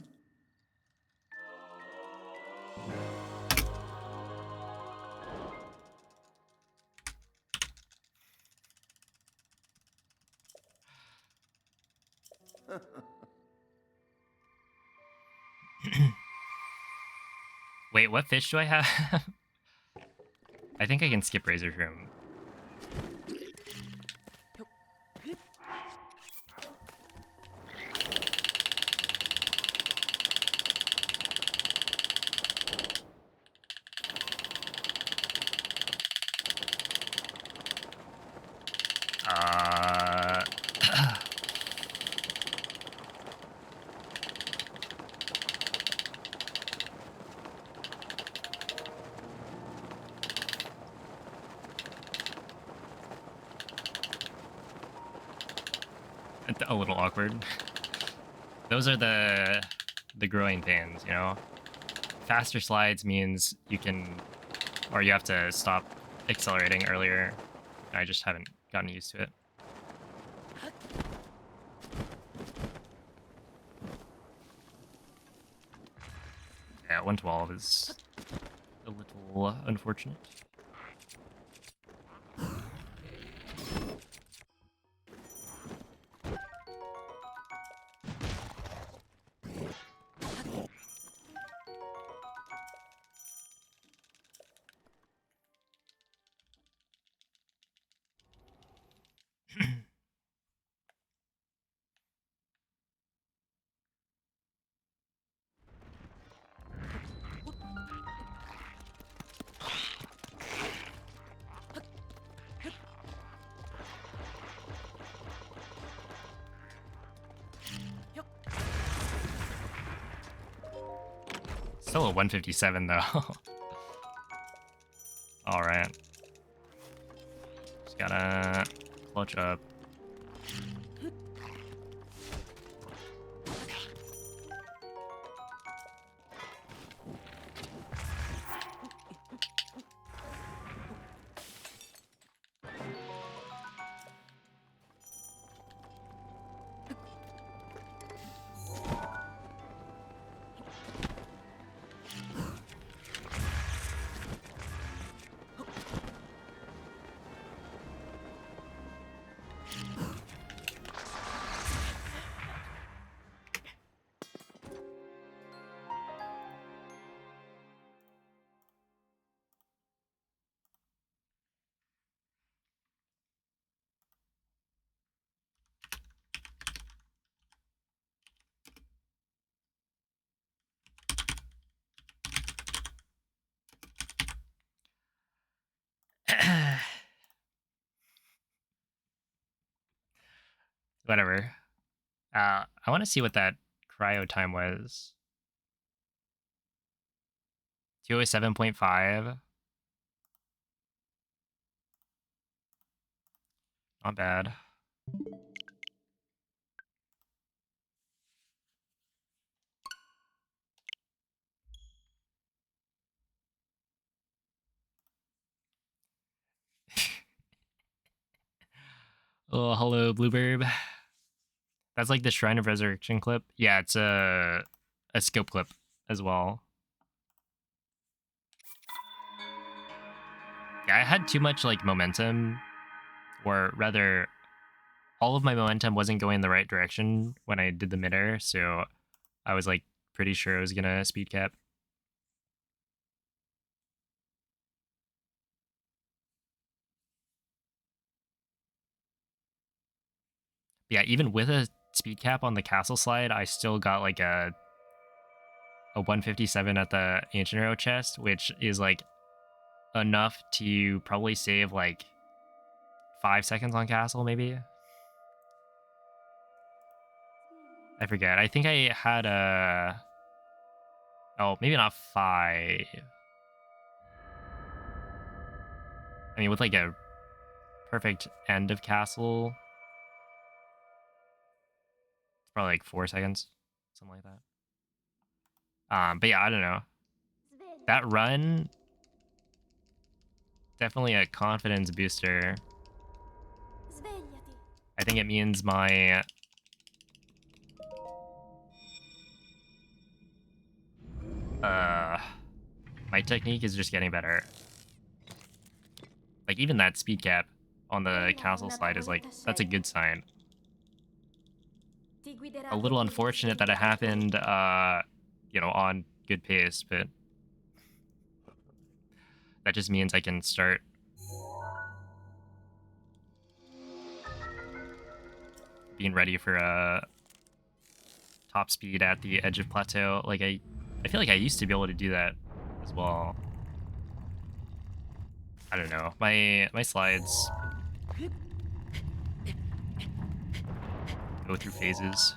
Wait, what fish do I have? I think I can skip Razor Shroom. a little awkward. Those are the growing pains, you know? Faster slides means you can, or you have to stop accelerating earlier. I just haven't gotten used to it. Yeah, 112 is a little unfortunate. Still a 157 though. Alright. Just gotta clutch up. Whatever. I want to see what that cryo time was. 207.5. Not bad. Oh, hello, Bluebird. That's like the Shrine of Resurrection clip. Yeah, it's a scope clip as well. Yeah, I had too much like momentum, or rather, all of my momentum wasn't going the right direction when I did the midair, so I was like pretty sure I was gonna speed cap. Yeah, even with a speed cap on the castle slide, I still got like a 157 at the ancient arrow chest, which is like enough to probably save like 5 seconds on castle, maybe. I forget. I think I had a. Oh, maybe not 5. I mean, with like a perfect end of castle, it's probably like 4 seconds, something like that. But yeah, I don't know. That run, definitely a confidence booster. Svegliati. I think it means uh my technique is just getting better. Like even that speed cap on the castle slide is like that's a good sign. Ti guiderà A per little dei unfortunate that it distretti happened you know, on good pace, but that just means I can start being ready for a top speed at the edge of plateau. Like I feel like I used to be able to do that as well. I don't know. My slides go through phases.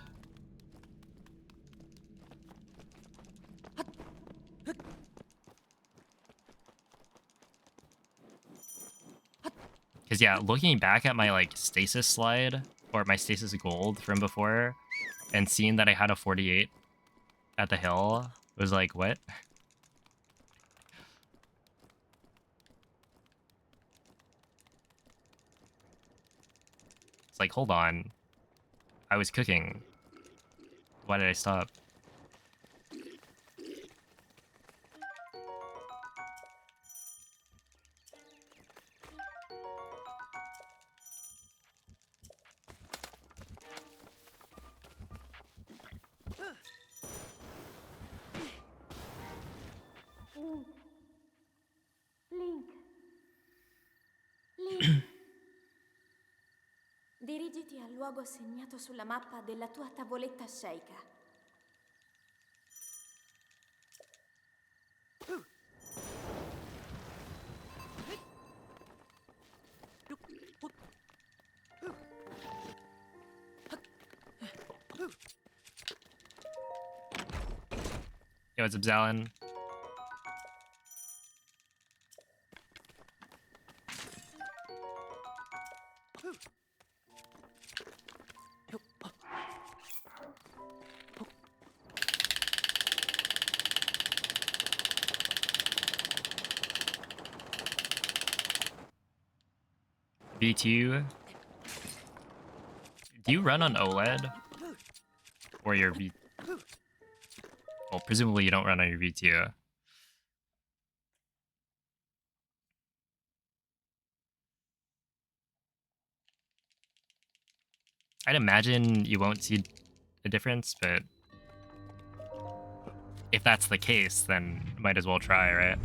Because yeah, looking back at my like stasis slide or my stasis gold from before, and seeing that I had a 48 at the hill was like, what? It's like, hold on. I was cooking. Why did I stop? Link. Link. Dirigiti al luogo segnato sulla mappa della tua tavoletta sceicca. Yo, what's up, Zalin? V2. Do you run on OLED? Or your V... Well, presumably you don't run on your V2. I'd imagine you won't see a difference, but if that's the case, then might as well try, right?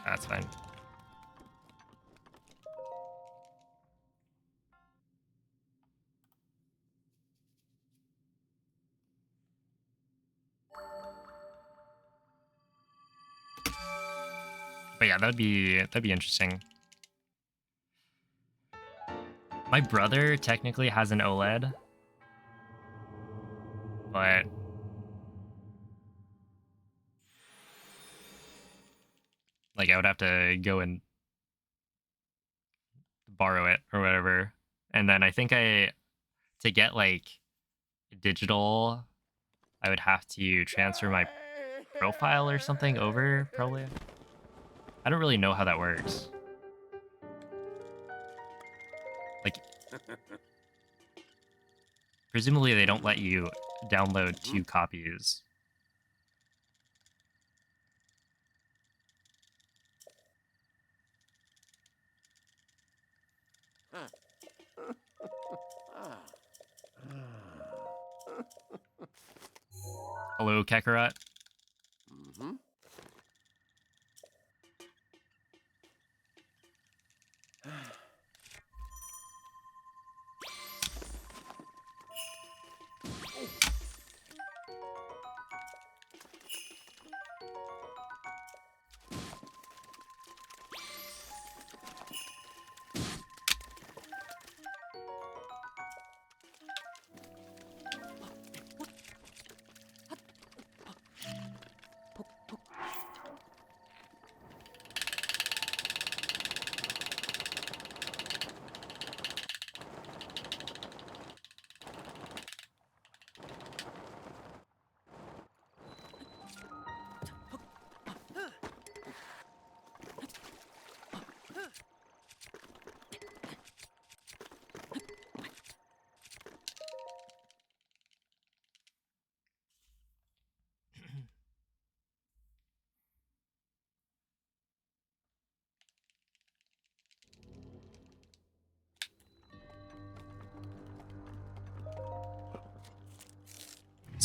That's fine. But yeah, that'd be interesting. My brother technically has an OLED, but like I would have to go and borrow it or whatever. And then I think to get like digital, I would have to transfer my profile or something over, probably. I don't really know how that works. Like, presumably they don't let you download 2 copies. Hello, Kakarot.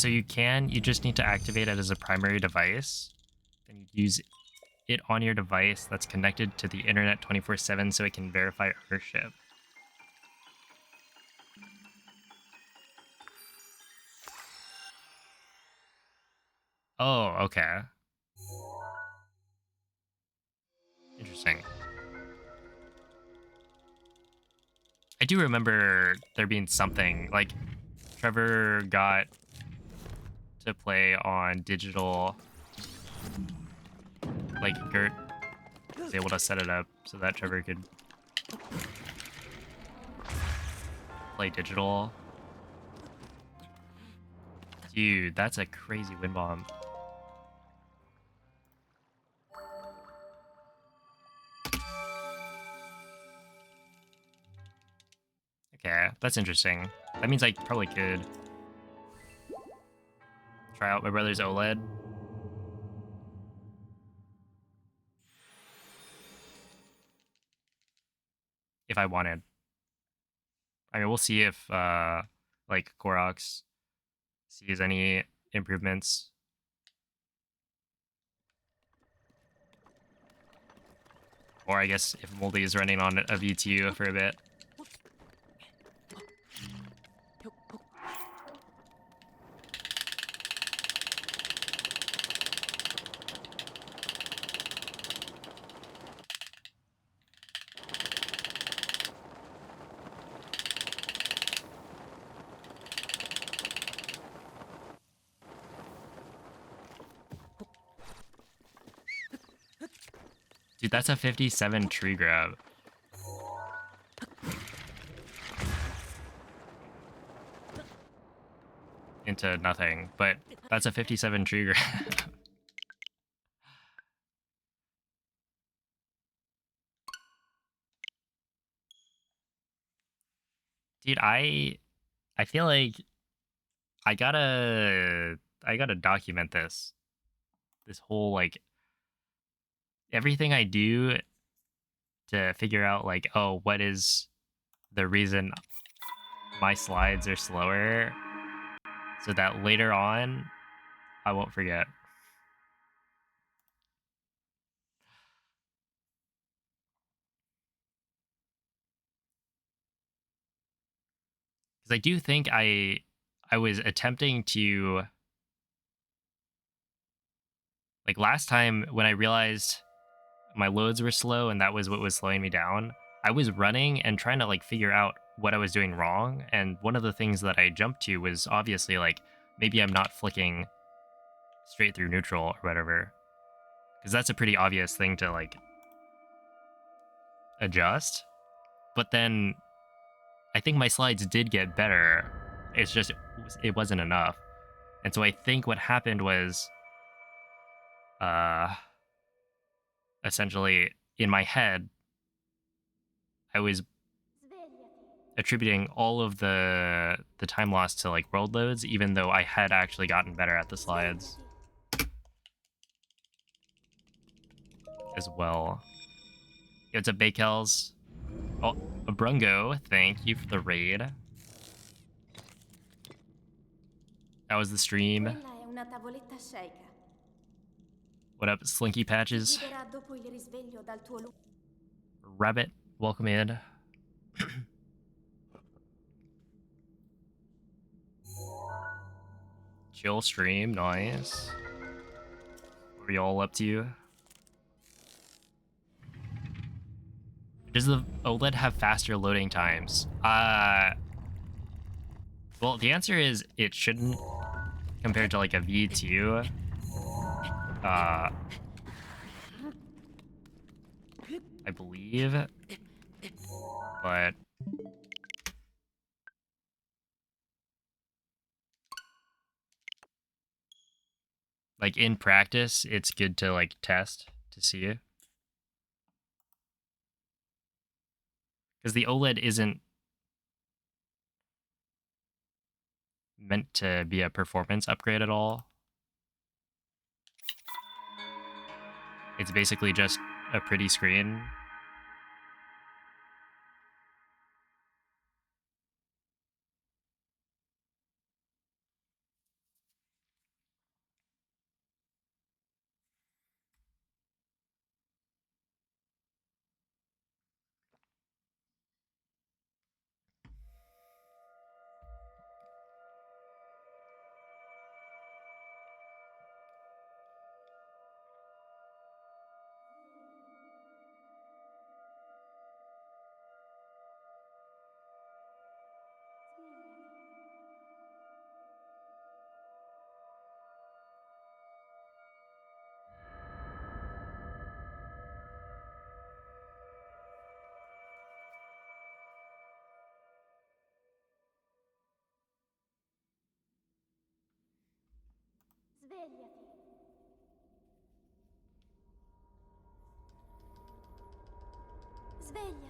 So you just need to activate it as a primary device. Then you use it on your device that's connected to the internet 24/7 so it can verify ownership. Oh, okay. Interesting. I do remember there being something like Trevor got to play on digital. Like Gert was able to set it up so that Trevor could play digital. Dude, that's a crazy wind bomb. Okay, that's interesting. That means I probably could try out my brother's OLED. If I wanted. I mean, we'll see if like Korox sees any improvements. Or I guess if Moldy is running on a VTU for a bit. Dude, that's a 57 tree grab. Into nothing, but that's a 57 tree grab. Dude, I feel like I gotta document this. This whole like everything I do to figure out like, oh, what is the reason my slides are slower so that later on I won't forget. Because I do think I was attempting to like last time when I realized my loads were slow and that was what was slowing me down, I was running and trying to like figure out what I was doing wrong. And one of the things that I jumped to was obviously like maybe I'm not flicking straight through neutral or whatever. Because that's a pretty obvious thing to like adjust. But then I think my slides did get better. It's just it wasn't enough. And so I think what happened was uh essentially in my head I was Svegliati. attributing all of the time lost to like world loads, even though I had actually gotten better at the slides Svegliati. as well. It's a Bakels. Oh, a Brungo, thank you for the raid. That was the stream. Quella è una tavoletta sceicca. What up, Slinky Ti Patches? guiderà dopo il risveglio dal tuo Rabbit, welcome in. Chill stream, nice. What are y'all up to? Does the OLED have faster loading times? Well, the answer is it shouldn't compared to like a V2. I believe. But like in practice, it's good to like test to see. Because the OLED isn't meant to be a performance upgrade at all. It's basically just a pretty screen. Svegliati. Svegliati.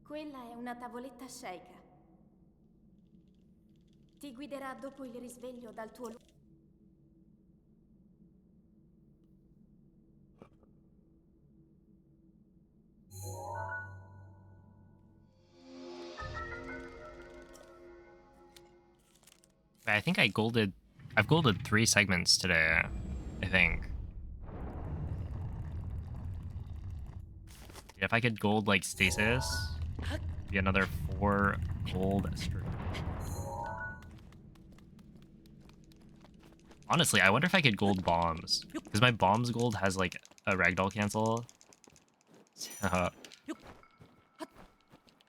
Quella è una tavoletta sceika. Ti guiderà dopo il risveglio dal tuo luogo. I think I've golded 3 segments today, I think. If I could gold like stasis, be another 4 gold straight. Honestly, I wonder if I could gold bombs, because my bombs gold has like a ragdoll cancel. So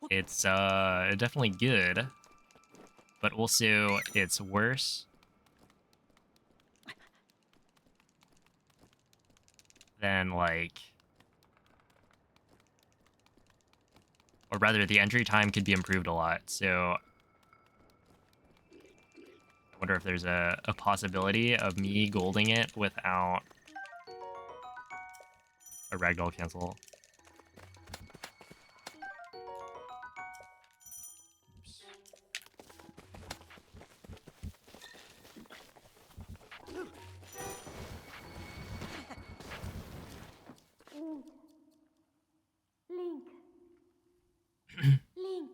it's definitely good, but also it's worse than like, or rather the entry time could be improved a lot. So I wonder if there's a possibility of me golding it without a ragdoll cancel. Link. Link.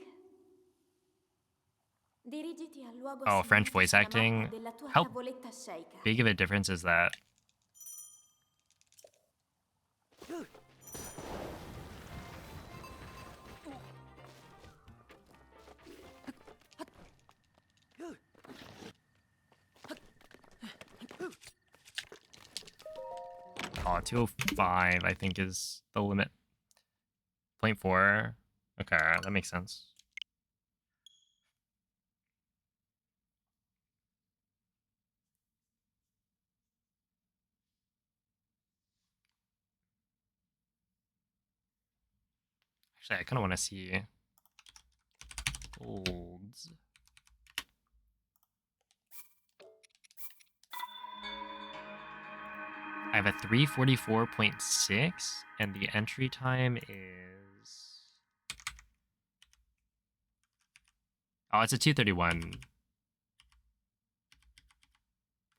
Dirigiti al luogo a Oh, French sinistra voice sulla mappa acting. della tua How tavoletta sceika. big of a difference is that? Oh, 205, I think, is the limit. 0.4. Okay, that makes sense. Actually, I kind of want to see golds. I have a 344.6, and the entry time is... Oh, it's a 231.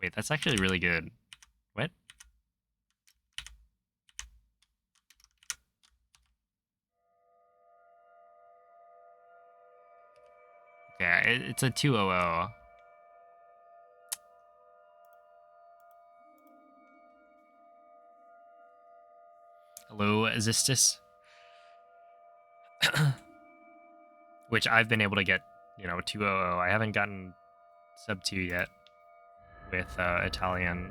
Wait, that's actually really good. What? Okay, it's a 200. Hello, Zistis. Which I've been able to get, 200. I haven't gotten sub 2 yet with Italian.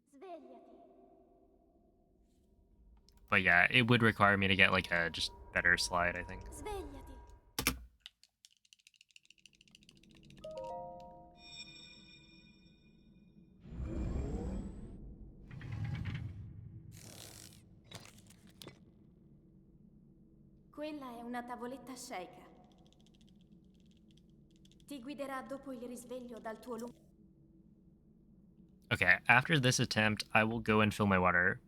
Svegliati. But yeah, it would require me to get like a just better slide, I think. Svegliati. Quella è una tavoletta sceika. Ti guiderà dopo il risveglio dal tuo lungo. Okay, after this attempt, I will go and fill my water.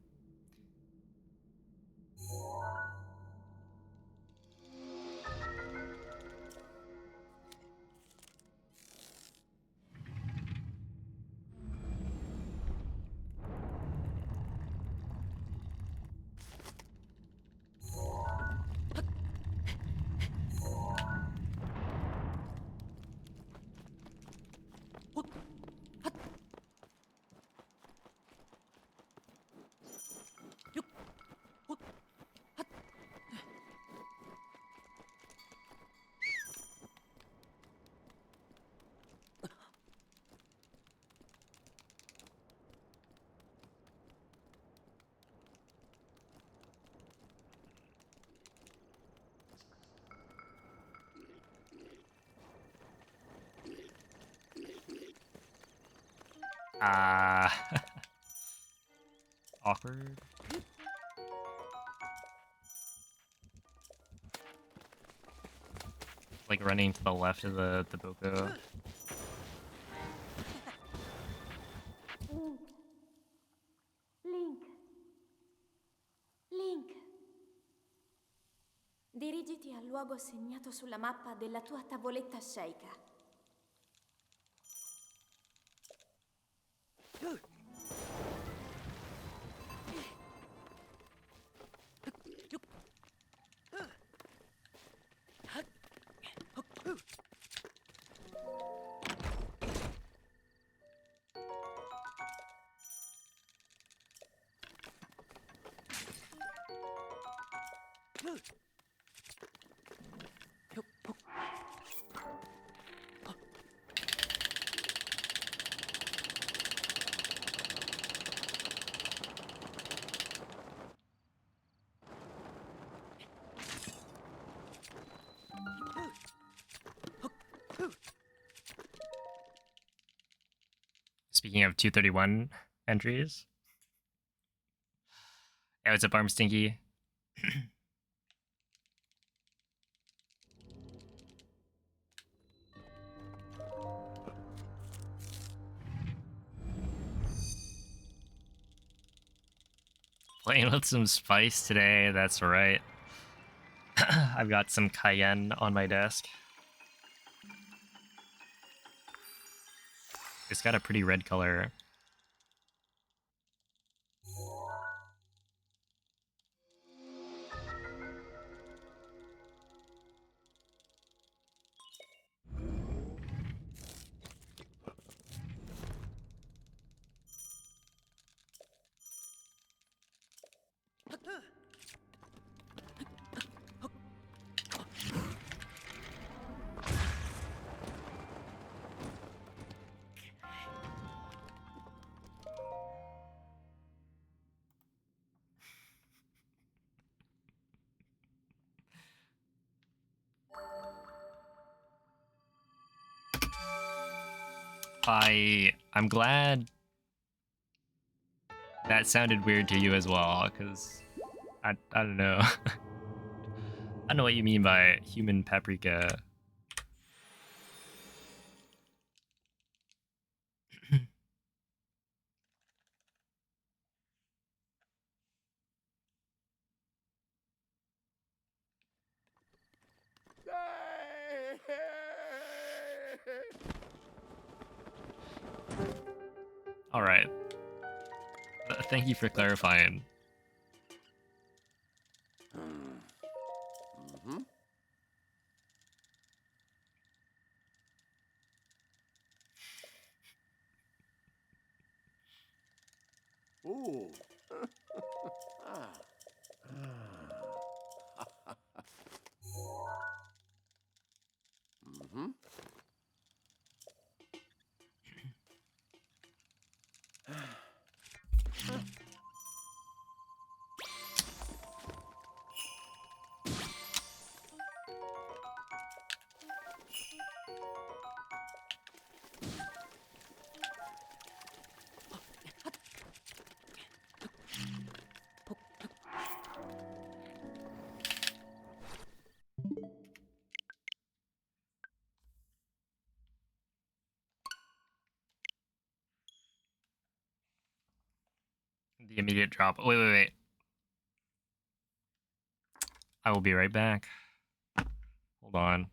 Ah. Awkward. Like running to the left of the Boko. Link. Link. Link. Dirigiti al luogo segnato sulla mappa della tua tavoletta sceicca. Speaking of 231 entries. Hey, what's up, Arm Stinky? Playing with some spice today, that's right. I've got some cayenne on my desk. It's got a pretty red color. I'm glad that sounded weird to you as well, because I don't know. I don't know what you mean by human paprika. All right. Thank you for clarifying. Mm-hmm. Ooh. Ah. Mm-hmm. The immediate drop. Wait. I will be right back. Hold on.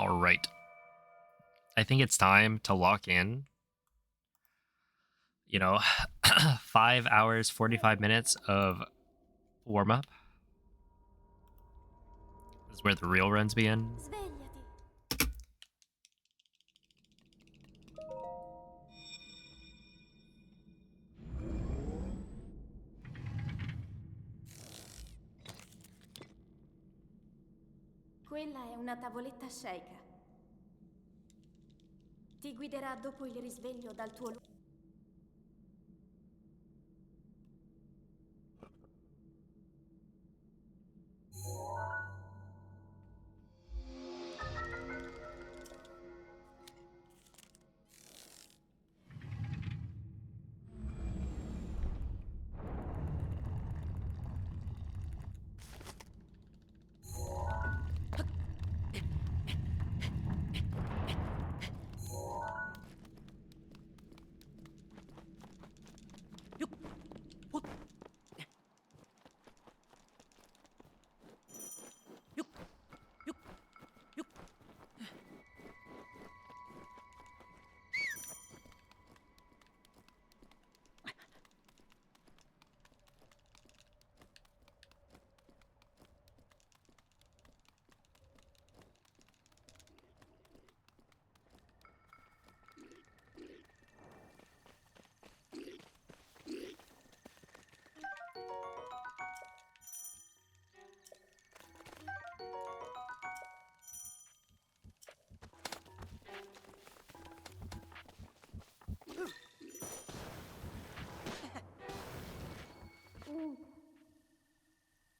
All right. I think it's time to lock in, 5 hours, 45 minutes of warm up. This is where the real runs begin. Svegliati. Quella è una tavoletta sceika. Ti guiderà dopo il risveglio dal tuo luogo.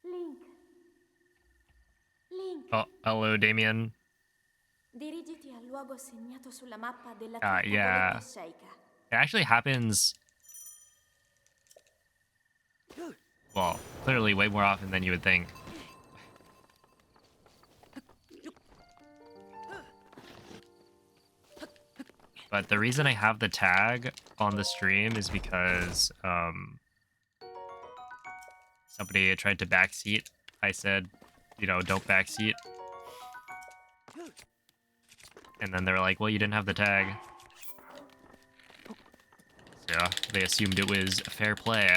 Link. Link. Oh, hello, Damien. Dirigiti al luogo segnato sulla mappa della tua Yeah, tavoletta sceika. it actually happens, well, clearly way more often than you would think. But the reason I have the tag on the stream is because somebody tried to backseat. I said, don't backseat. And then they were like, well, you didn't have the tag. So yeah, they assumed it was fair play.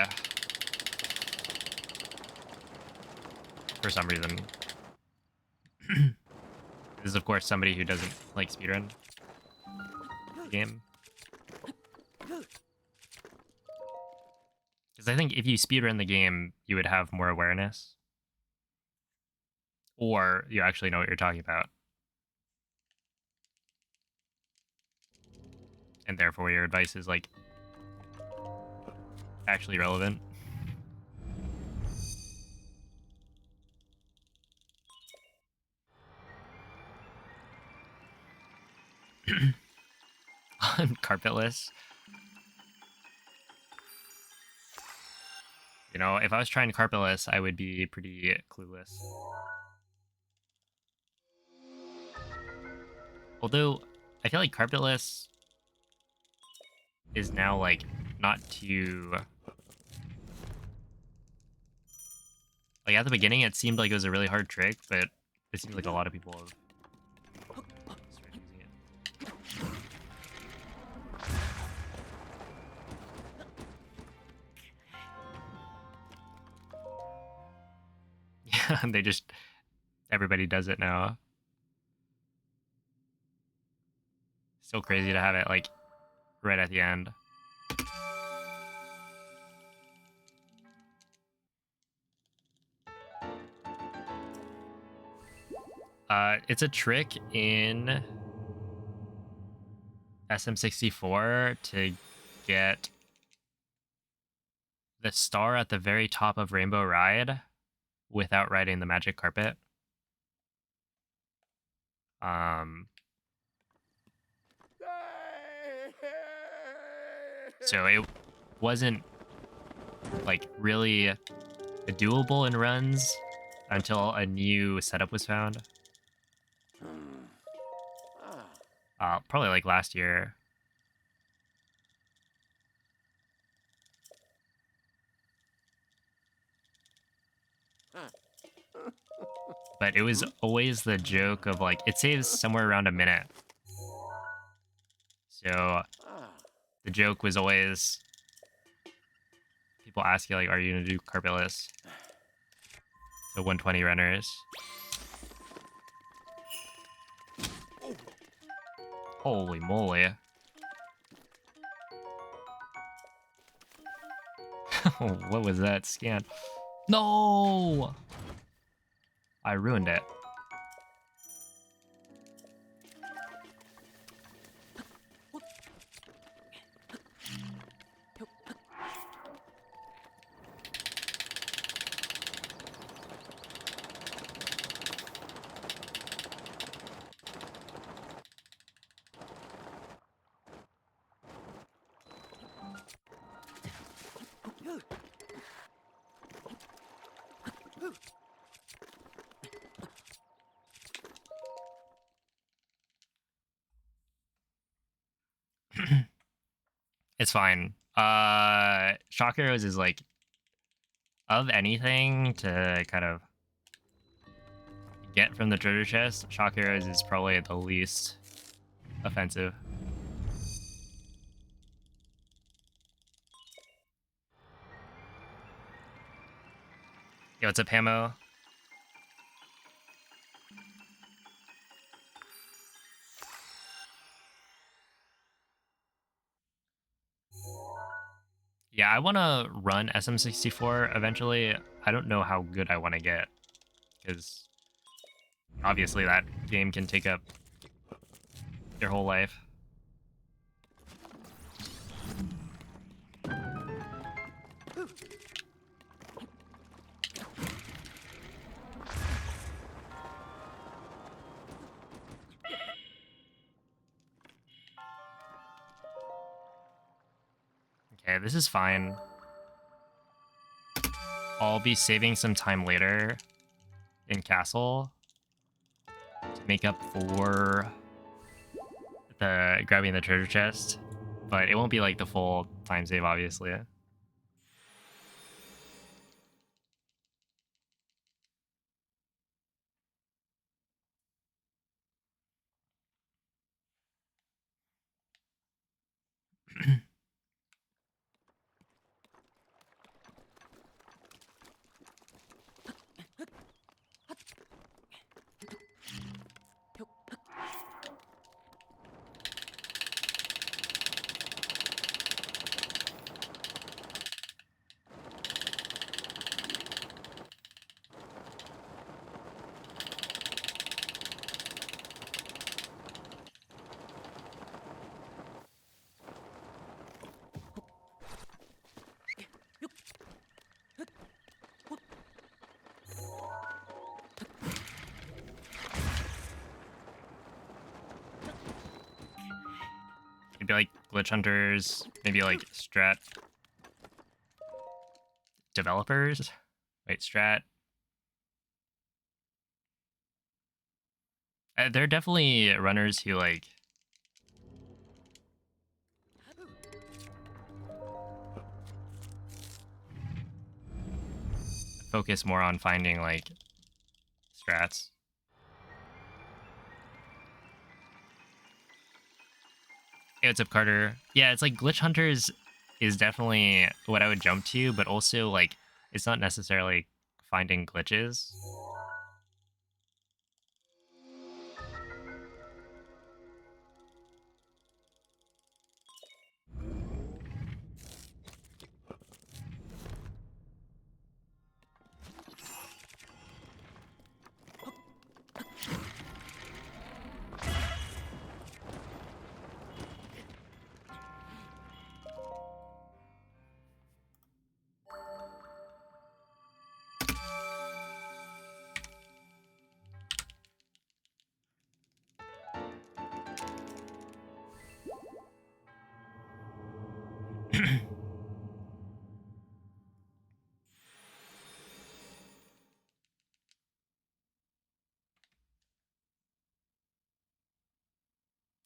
For some reason. This is, of course, somebody who doesn't like speedrun the game. Because I think if you speedrun the game, you would have more awareness. Or you actually know what you're talking about. And therefore your advice is, like, actually relevant. On carpetless. If I was trying carpetless, I would be pretty clueless. Although, I feel like carpetless is now, like, not too... Like, at the beginning, it seemed like it was a really hard trick, but it seems like a lot of people have started using it. Yeah, they just... Everybody does it now. Still crazy to have it, like, right at the end. It's a trick in SM64 to get the star at the very top of Rainbow Ride without riding the magic carpet. So it wasn't, like, really doable in runs until a new setup was found. Probably like last year. But it was always the joke of like, it saves somewhere around a minute. So Ah. the joke was always people ask you like, are you gonna do carpetless? So 120 runners. Holy moly. What was that scan? No! I ruined it. It's fine. Shock arrows is like, of anything to kind of get from the treasure chest, shock arrows is probably the least offensive. Yo, what's up, Hamo? Yeah, I want to run SM64 eventually. I don't know how good I want to get, because obviously that game can take up your whole life. Okay, this is fine. I'll be saving some time later in Castle to make up for the grabbing the treasure chest, but it won't be like the full time save, obviously. Maybe like glitch hunters, maybe like strat developers. Wait, strat. There are definitely runners who like focus more on finding like strats. Hey, what's up, Carter? Yeah, it's like glitch hunters is definitely what I would jump to, but also like it's not necessarily finding glitches.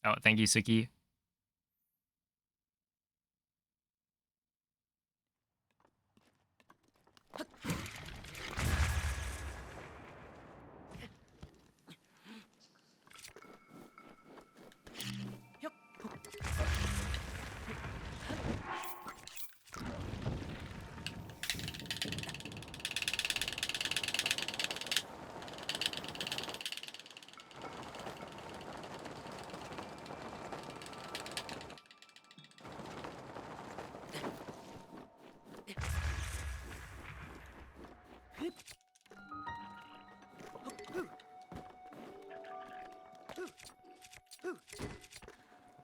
Oh, thank you, Suki.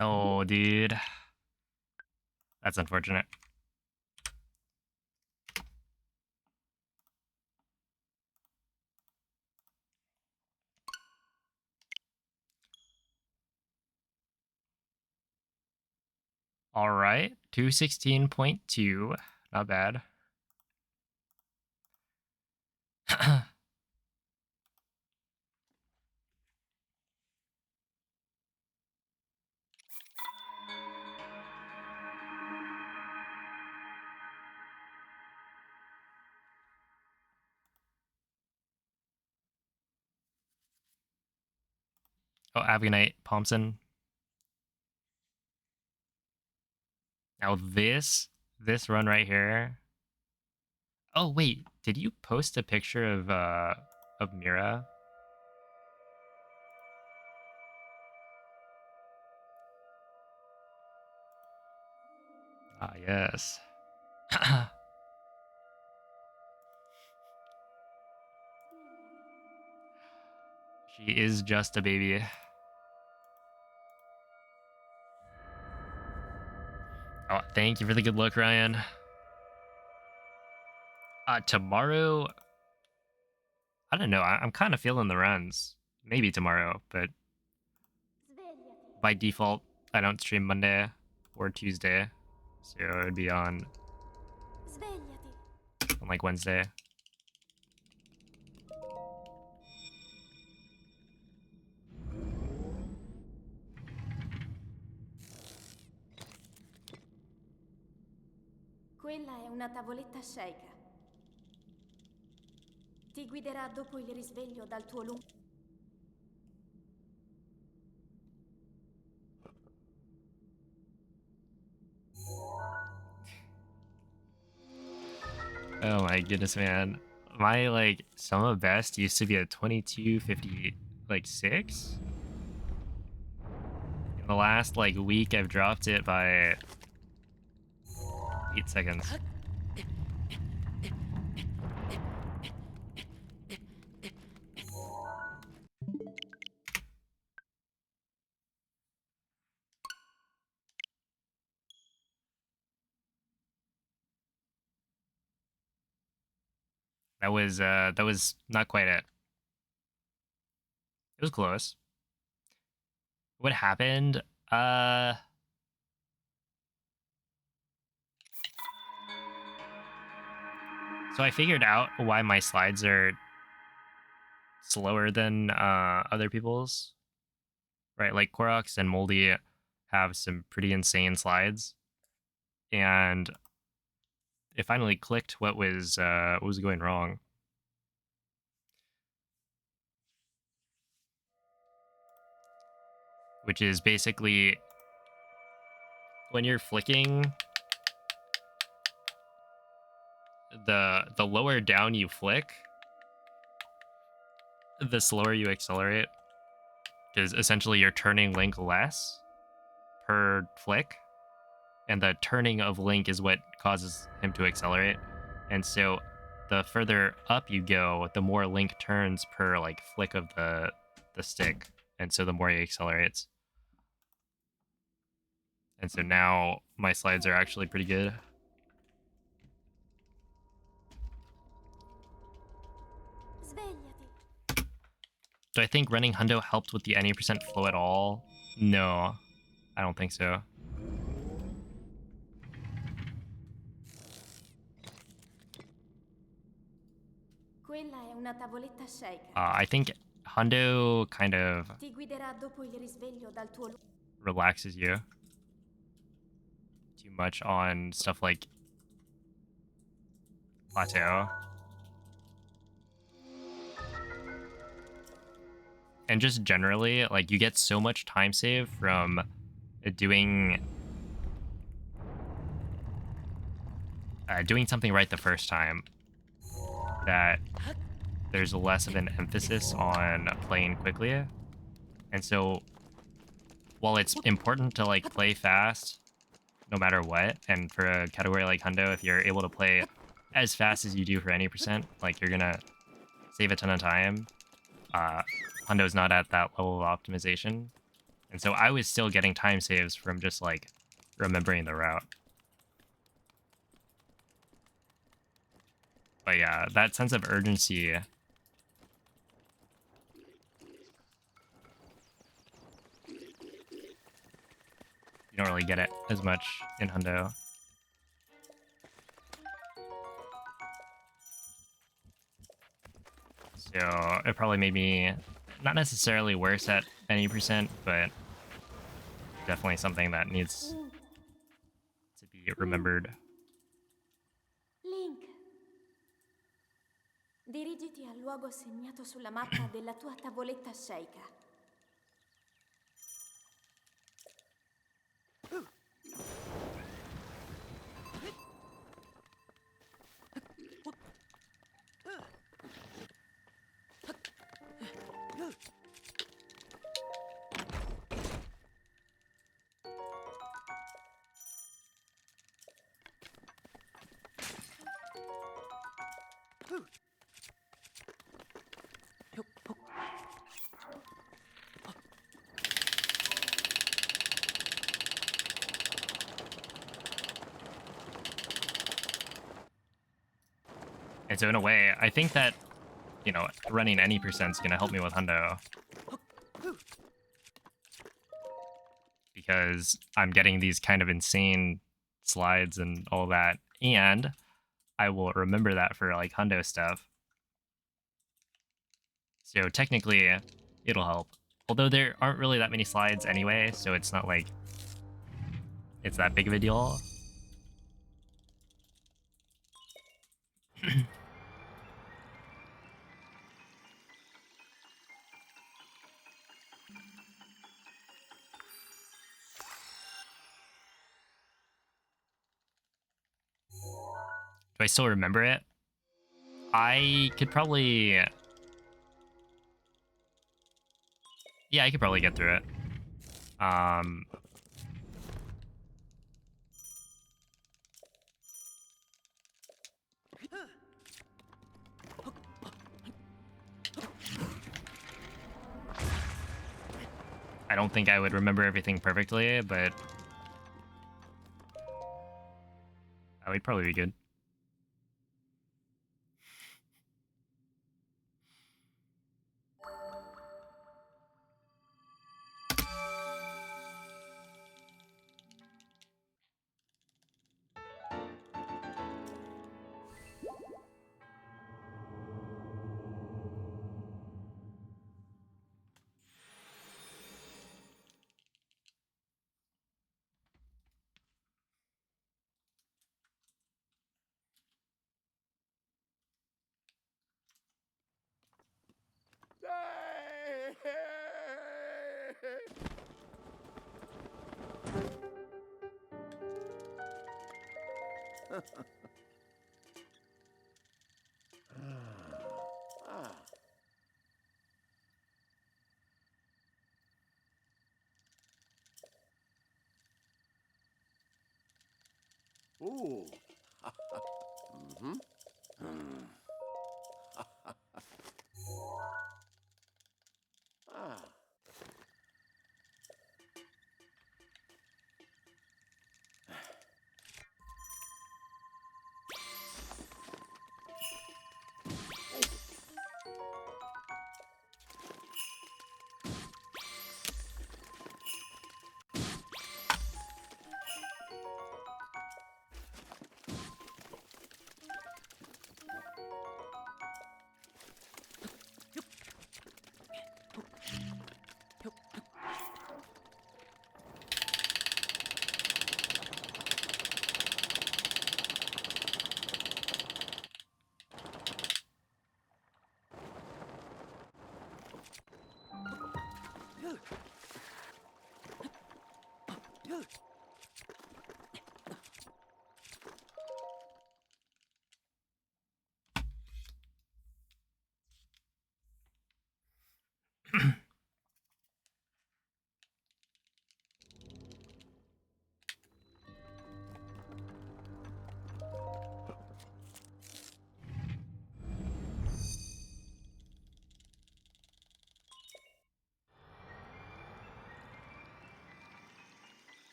Oh, dude. That's unfortunate. All right, 216.2. Not bad. Oh, Avignite Thompson. Now this run right here. Oh wait, did you post a picture of Mira? Ah, yes. She is just a baby. Oh, thank you for the good luck, Ryan. Tomorrow, I don't know. I'm kind of feeling the runs. Maybe tomorrow, but Svegliati. by default, I don't stream Monday or Tuesday, so it would be on Svegliati. like Wednesday. Quella è una tavoletta sceika. Ti guiderà dopo il risveglio dal tuo lungo... Oh my goodness, man. My like summer best used to be a 2250 like 6. In the last like week I've dropped it by 8 seconds. That was not quite it. It was close. What happened? Uh so I figured out why my slides are slower than other people's. Right? Like Koroks and Moldy have some pretty insane slides. And it finally clicked what was going wrong. Which is basically when you're flicking, the lower down you flick, the slower you accelerate. Because essentially you're turning Link less per flick, and the turning of Link is what causes him to accelerate. And so the further up you go, the more Link turns per like flick of the stick, and so the more he accelerates. And so now my slides are actually pretty good. Svegliati. Do I think running Hundo helped with the any percent flow at all? No, I don't think so. Quella è una tavoletta sceika. I think Hundo kind of Ti guiderà dopo il risveglio dal tuo lungo... relaxes you too much on stuff like Plateau. And just generally, like, you get so much time save from doing something right the first time that there's less of an emphasis on playing quickly. And so while it's important to like play fast no matter what, and for a category like Hundo, if you're able to play as fast as you do for any percent, like you're gonna save a ton of time. Hondo's not at that level of optimization. And so I was still getting time saves from just like remembering the route. But yeah, that sense of urgency, you don't really get it as much in Hundo. So it probably made me not necessarily worse at any percent, but definitely something that needs Link, to be remembered. Link, dirigiti al luogo segnato sulla mappa della tua tavoletta sceicca. And so in a way, I think that, you know, running any percent's gonna help me with Hundo. Because I'm getting these kind of insane slides and all that. And I will remember that for like Hundo stuff. So technically, it'll help. Although there aren't really that many slides anyway, so it's not like it's that big of a deal. Do I still remember it? I could probably... Yeah, I could probably get through it. I don't think I would remember everything perfectly, but that would probably be good. Ah. Ooh. Mm-hmm. Mm. Ah.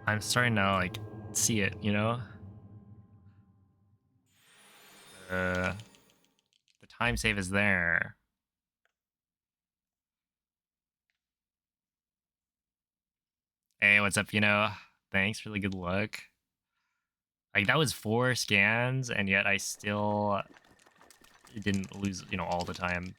I'm starting to like see it, you know? The time save is there. Hey, what's up, you know? Thanks for the good luck. Like, that was 4 scans, and yet I still didn't lose, you know, all the time.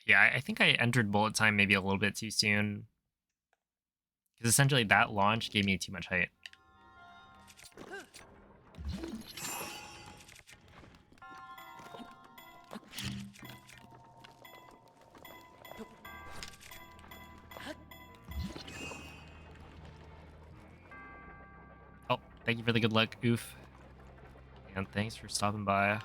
Yeah, I think I entered bullet time maybe a little bit too soon. Because essentially that launch gave me too much height. Oh, thank you for the good luck, Oof. And thanks for stopping by.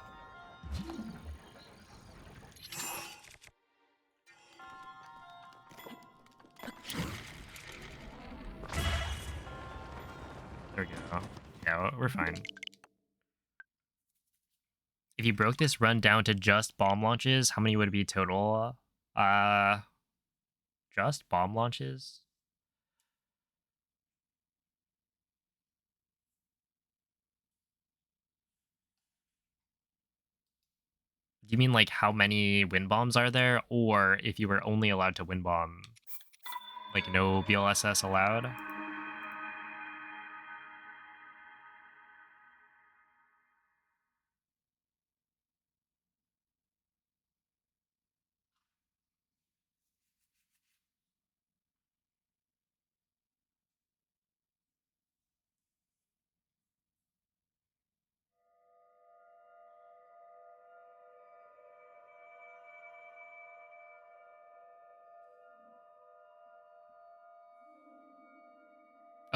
There we go. Yeah, we're fine. If you broke this run down to just bomb launches, how many would it be total? Just bomb launches? Do you mean like how many wind bombs are there? Or if you were only allowed to wind bomb, like no BLSS allowed?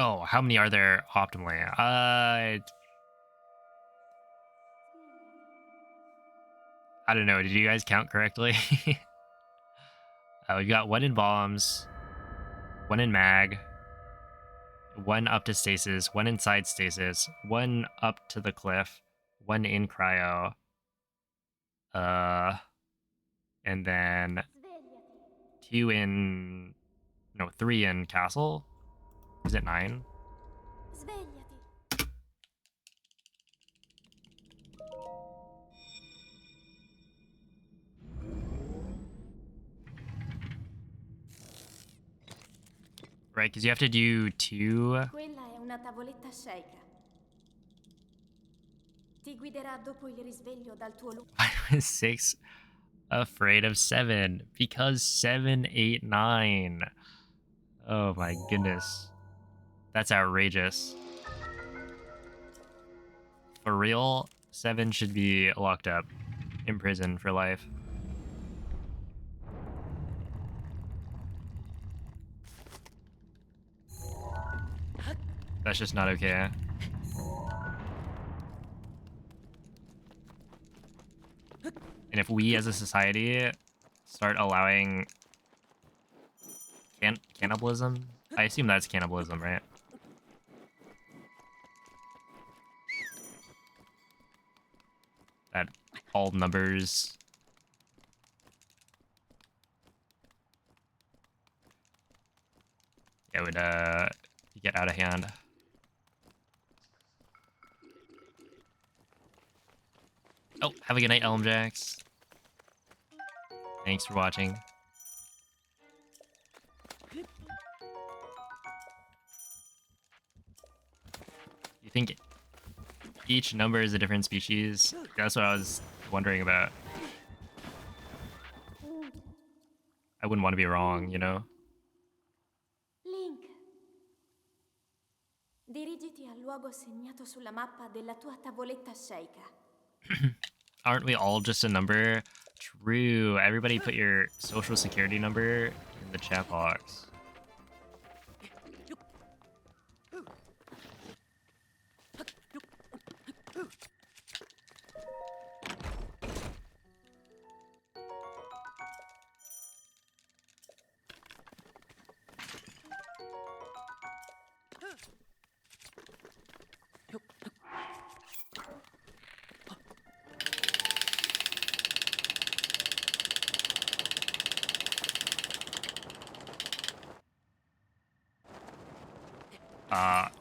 Oh, how many are there optimally? I don't know. Did you guys count correctly? We got one in bombs, one in mag, one up to stasis, one inside stasis, one up to the cliff, one in cryo, uh, and then two in, no, three in castle. Is it 9? Svegliati. Right, because you have to do 2. Quella è una tavoletta sceicca. Ti guiderà dopo il risveglio dal tuo luogo. I was 6 afraid of 7 because 7, 8, 9. Oh my goodness. That's outrageous. For real, 7 should be locked up in prison for life. That's just not okay. And if we as a society start allowing cannibalism, I assume that's cannibalism, right? That all numbers. It would get out of hand. Oh, have a good night, Elm Jacks. Thanks for watching. You think each number is a different species? That's what I was wondering about. I wouldn't want to be wrong, you know? Link. Dirigiti al luogo segnato sulla mappa della tua tavoletta sceicca. Aren't we all just a number? True. Everybody put your social security number in the chat box.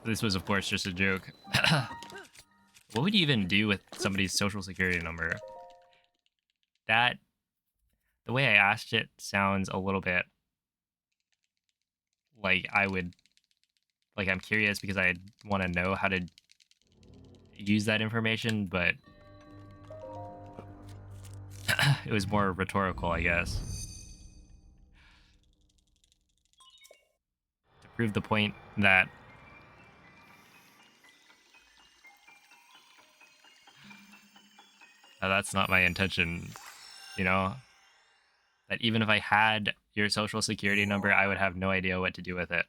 This was, of course, just a joke. What would you even do with somebody's social security number? That, the way I asked it sounds a little bit like I'm curious because I want to know how to use that information, but it was more rhetorical, I guess. To prove the point that that's not my intention, you know? That even if I had your social security number, I would have no idea what to do with it.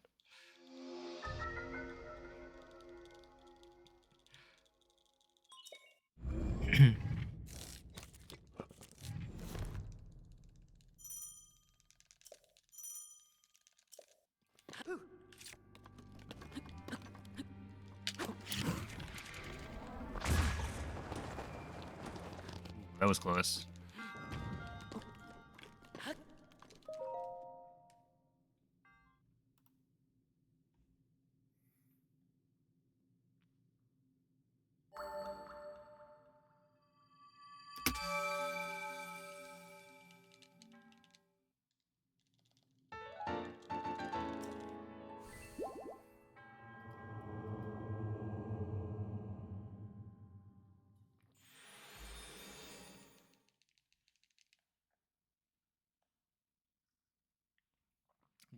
That was close.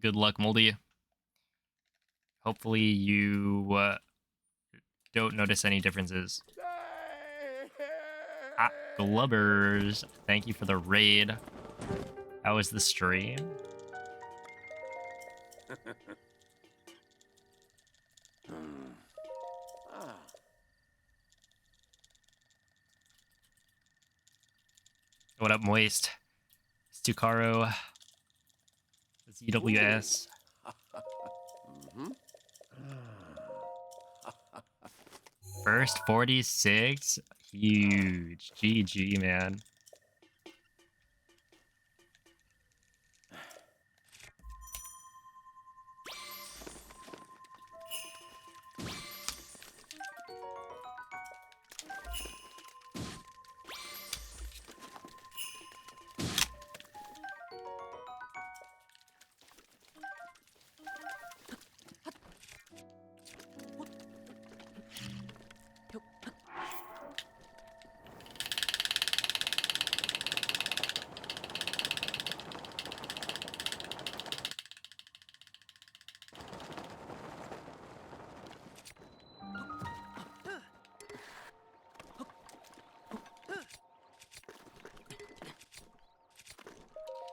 Good luck, Moldy. Hopefully you don't notice any differences. Ah, Glubbers, thank you for the raid. How was the stream? What up, Moist? Stukaro. Ooh. ZWS. Mm-hmm. First 46. Huge. GG, man.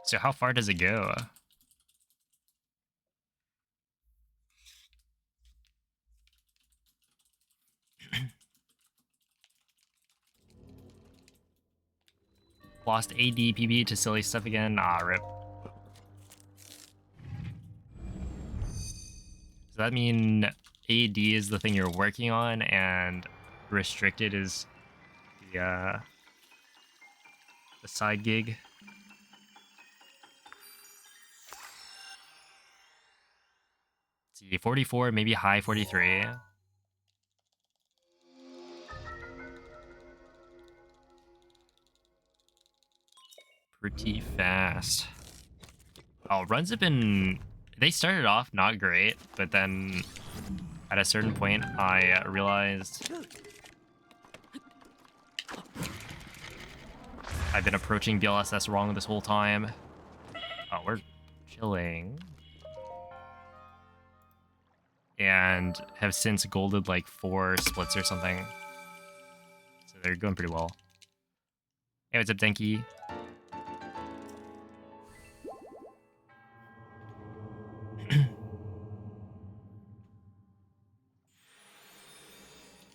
So how far does it go? Lost AD PB to silly stuff again. Ah, rip. Does that mean AD is the thing you're working on and restricted is the side gig? Let's see, 44, maybe high 43. Pretty fast. Oh, runs have been... They started off not great, but then at a certain point, I realized I've been approaching BLSS wrong this whole time. Oh, we're chilling. And have since golded like 4 splits or something. So they're going pretty well. Hey, what's up, Denki?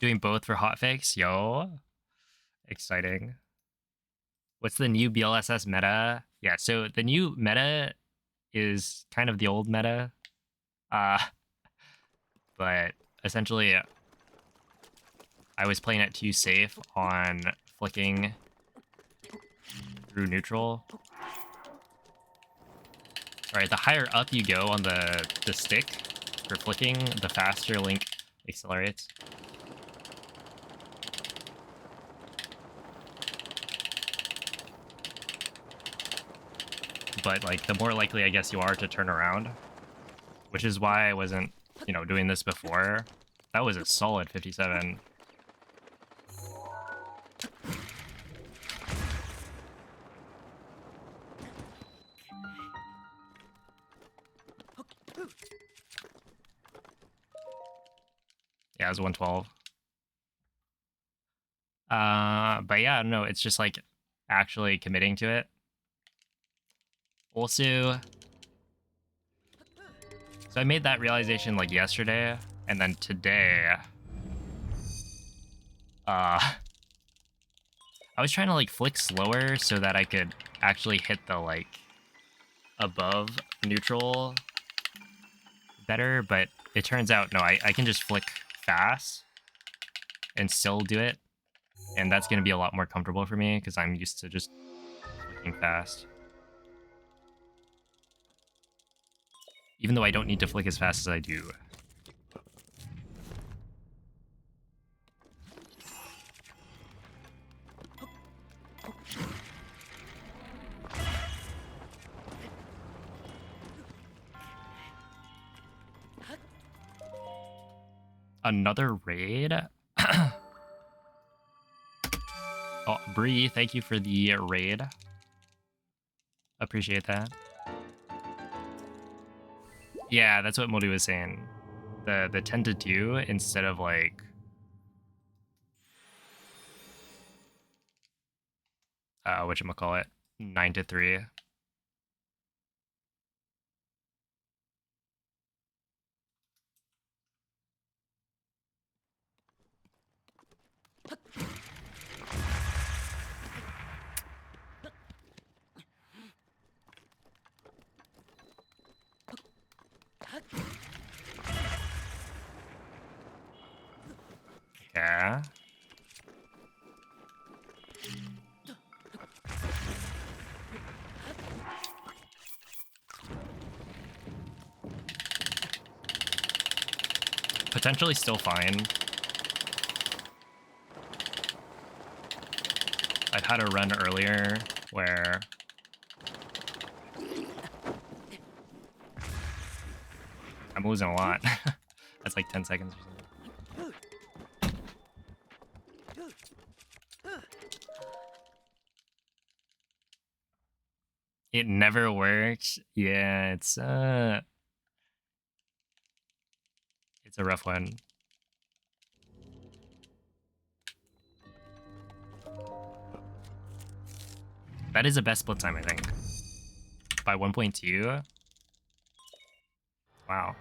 Doing both for hotfix? Yo. Exciting. What's the new BLSS meta? Yeah, so the new meta is kind of the old meta. Uh, but essentially, I was playing it too safe on flicking through neutral. Alright, the higher up you go on the stick for flicking, the faster Link accelerates. But like the more likely I guess you are to turn around, which is why I wasn't, doing this before. That was a solid 57. Yeah, it was 112. But yeah, no, it's just like actually committing to it. Also, so I made that realization like yesterday, and then today, I was trying to like flick slower so that I could actually hit the like above neutral better, but it turns out no, I can just flick fast and still do it, and that's going to be a lot more comfortable for me because I'm used to just flicking fast. Even though I don't need to flick as fast as I do. Another raid? Oh, Bree, thank you for the raid. Appreciate that. Yeah, that's what Modi was saying. The 10 to 2 instead of like whatchamacallit, 9 to 3. Yeah. Potentially still fine. I've had a run earlier where I'm losing a lot. That's like 10 seconds or something. It never works. Yeah, it's a rough one. That is the best split time, I think. By 1.2. Wow.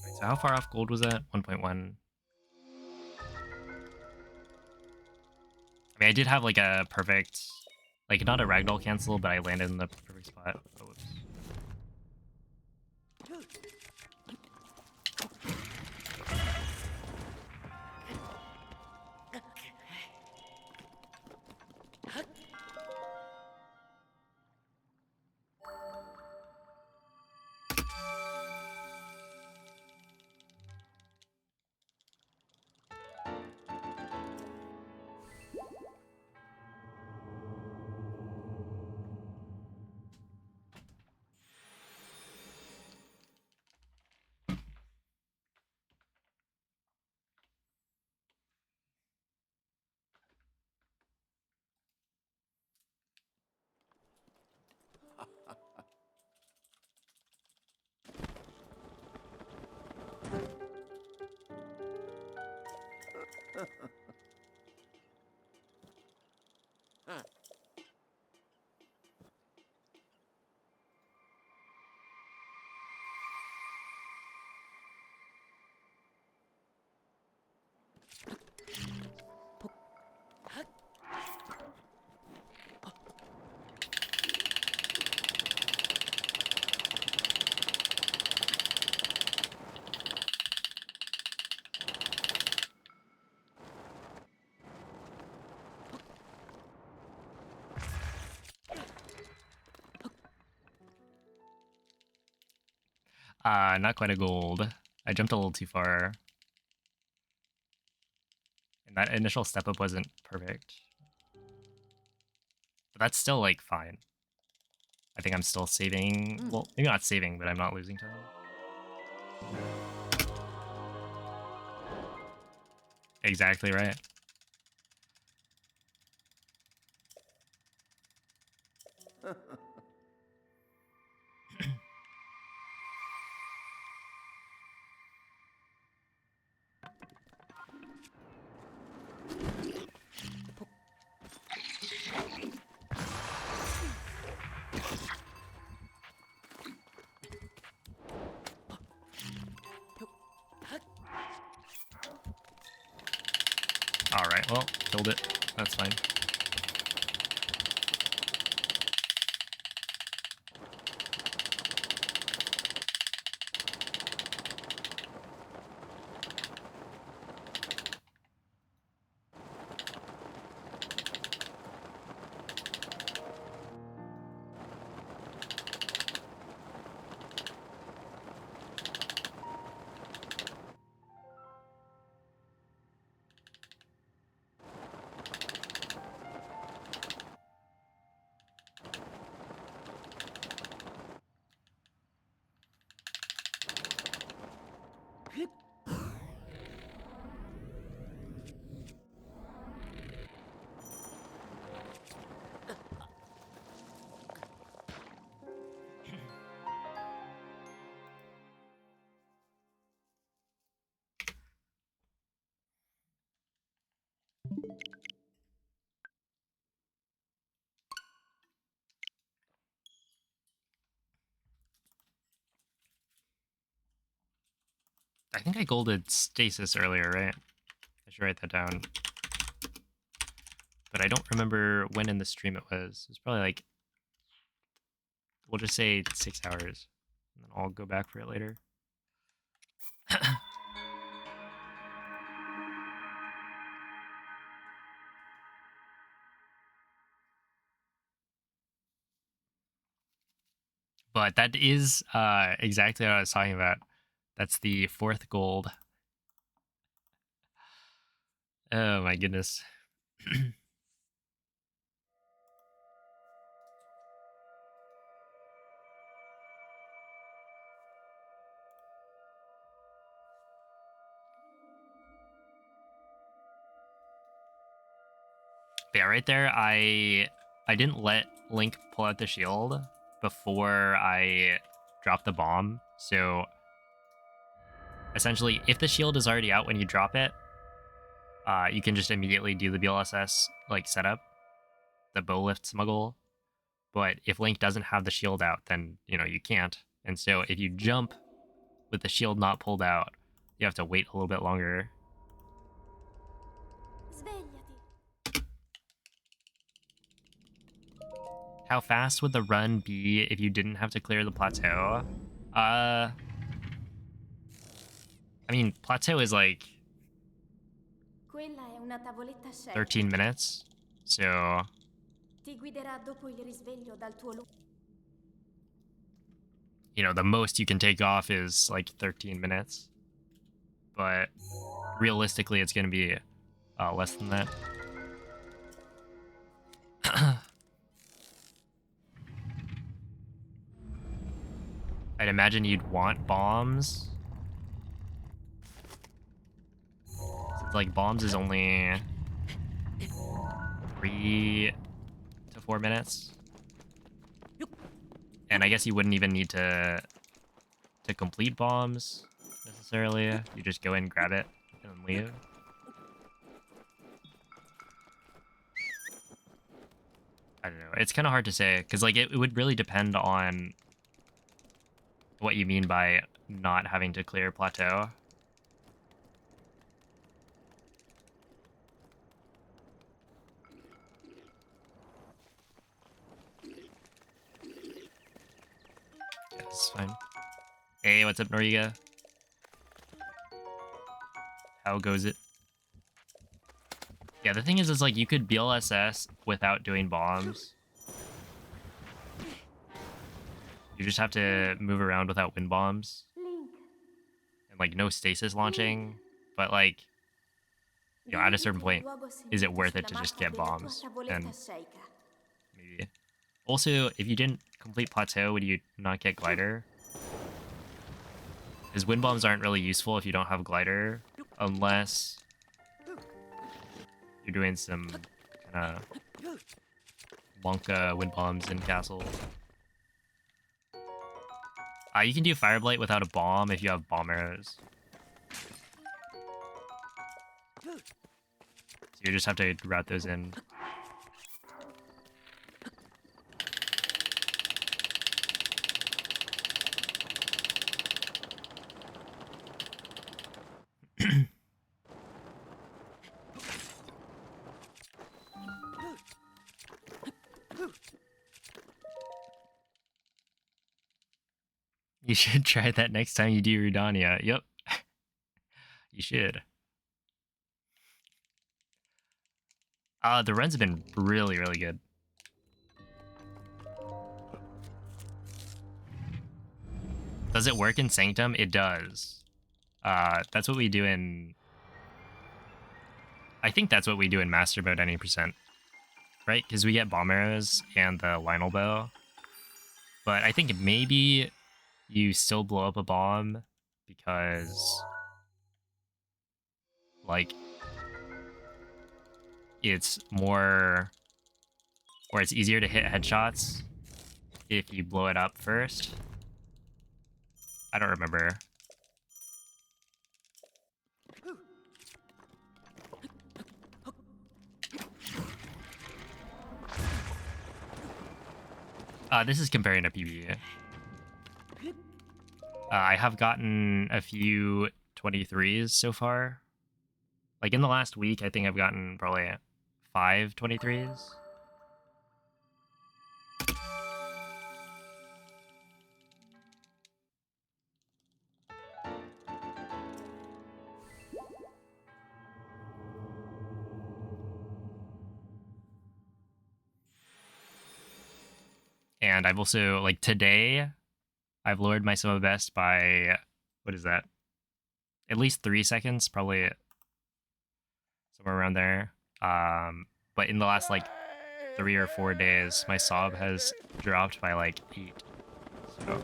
Right, so how far off gold was that? 1.1. I mean, I did have like a perfect, like not a ragdoll cancel, but I landed in the perfect spot. Oh, whoops. Not quite a gold. I jumped a little too far. And that initial step up wasn't perfect. But that's still like fine. I think I'm still saving. Well, maybe not saving, but I'm not losing time. Exactly right. Alright, well, killed it. That's fine. I think I golded stasis earlier, right? I should write that down. But I don't remember when in the stream it was. It was probably like, we'll just say 6 hours. And then I'll go back for it later. But that is exactly what I was talking about. That's the 4th gold. Oh my goodness. But yeah, right there, I didn't let Link pull out the shield before I dropped the bomb. So essentially, if the shield is already out when you drop it, you can just immediately do the BLSS like setup, the bow lift smuggle. But if Link doesn't have the shield out, then you can't. And so if you jump with the shield not pulled out, you have to wait a little bit longer. Svegliati. How fast would the run be if you didn't have to clear the plateau? I mean, plateau is like Quella è una tavoletta scelta. 13 minutes, so Ti guiderà dopo il risveglio dal tuo the most you can take off is like 13 minutes. But realistically, it's going to be less than that. I'd imagine you'd want bombs. Since like bombs is only 3 to 4 minutes. And I guess you wouldn't even need to complete bombs necessarily. You just go in, grab it, and then leave. I don't know. It's kind of hard to say because like it would really depend on what you mean by not having to clear plateau. Yeah, it's fine. Hey, what's up, Noriga? How goes it? Yeah, the thing is like you could BLSS without doing bombs. You just have to move around without wind bombs. Link. And like no stasis launching. But like, at a certain point, is it worth it to just get bombs? And maybe. Also, if you didn't complete plateau, would you not get glider? Because wind bombs aren't really useful if you don't have glider, unless you're doing some kind of Wonka wind bombs in castle. You can do Fire Blight without a bomb if you have bomb arrows. So you just have to route those in. You should try that next time you do Rudania. Yep. You should. The runs have been really, really good. Does it work in Sanctum? It does. That's what we do in... I think that's what we do in Master Mode any percent. Right? Because we get bomb arrows and the Lionel bow. But I think maybe you still blow up a bomb because... like... it's more... or it's easier to hit headshots if you blow it up first. I don't remember. This is comparing to PvE. I have gotten a few 23s so far. Like in the last week, I think I've gotten probably 5 23s. And I've also, like today, I've lowered my summa best by, what is that? At least 3 seconds, probably somewhere around there. But in the last like 3 or 4 days, my sob has dropped by like 8. So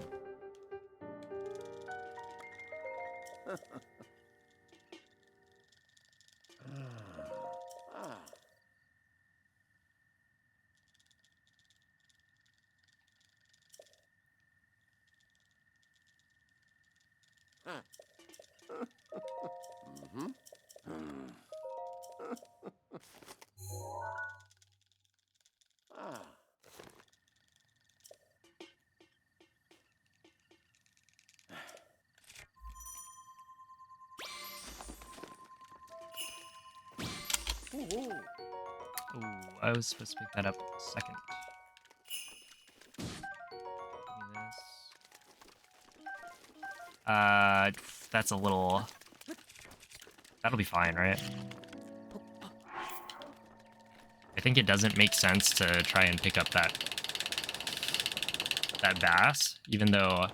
Ah. Huh. Mm-hmm. Ah. Ooh. ooh, I was supposed to pick that up second. Give me this. That's a little. That'll be fine, right? I think it doesn't make sense to try and pick up that bass, even though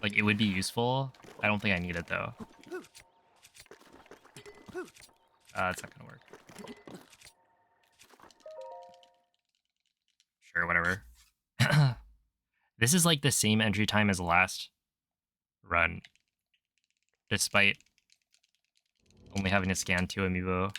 like it would be useful. I don't think I need it though. It's not gonna work. Sure, whatever. This is like the same entry time as the last run, despite only having to scan 2 amiibo.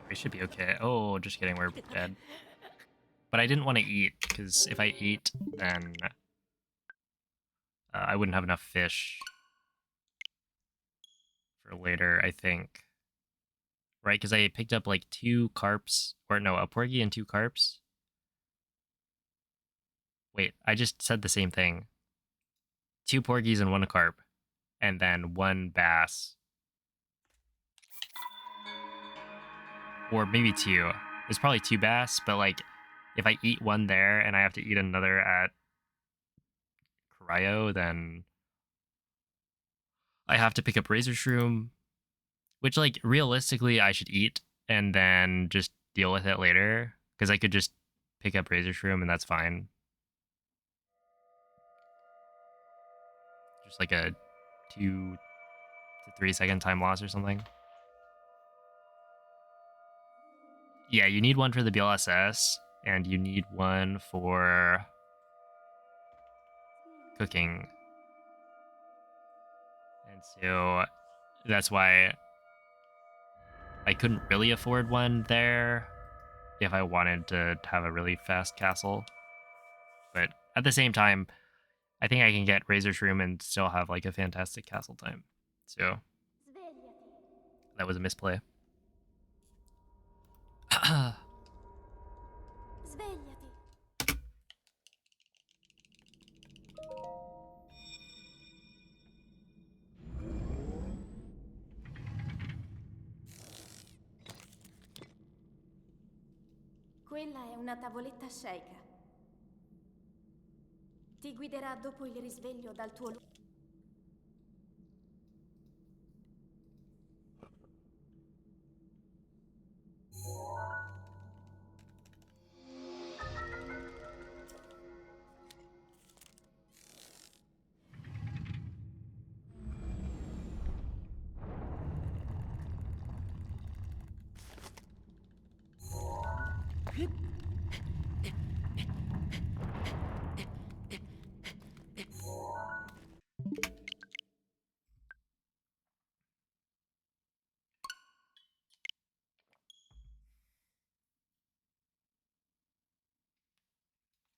We should be okay. Oh, just kidding, we're dead. But I didn't want to eat, because if I ate, then I wouldn't have enough fish for later, I think. Right, because I picked up like 2 carps, or no, a porgy and 2 carps. Wait, I just said the same thing. 2 porgies and 1 carp, and then 1 bass. Or maybe 2. There's probably 2 bass, but like, if I eat 1 there and I have to eat another at Cryo, then I have to pick up Razor Shroom, which like realistically I should eat and then just deal with it later, because I could just pick up Razor Shroom and that's fine. Just like a 2 to 3 second time loss or something. Yeah, you need 1 for the BLSS, and you need 1 for cooking. And so that's why I couldn't really afford 1 there if I wanted to have a really fast castle. But at the same time, I think I can get Razor Shroom and still have like a fantastic castle time. So Svegliati. that was a misplay. Svegliati. Quella è una tavoletta sceika. Ti guiderà dopo il risveglio dal tuo luogo.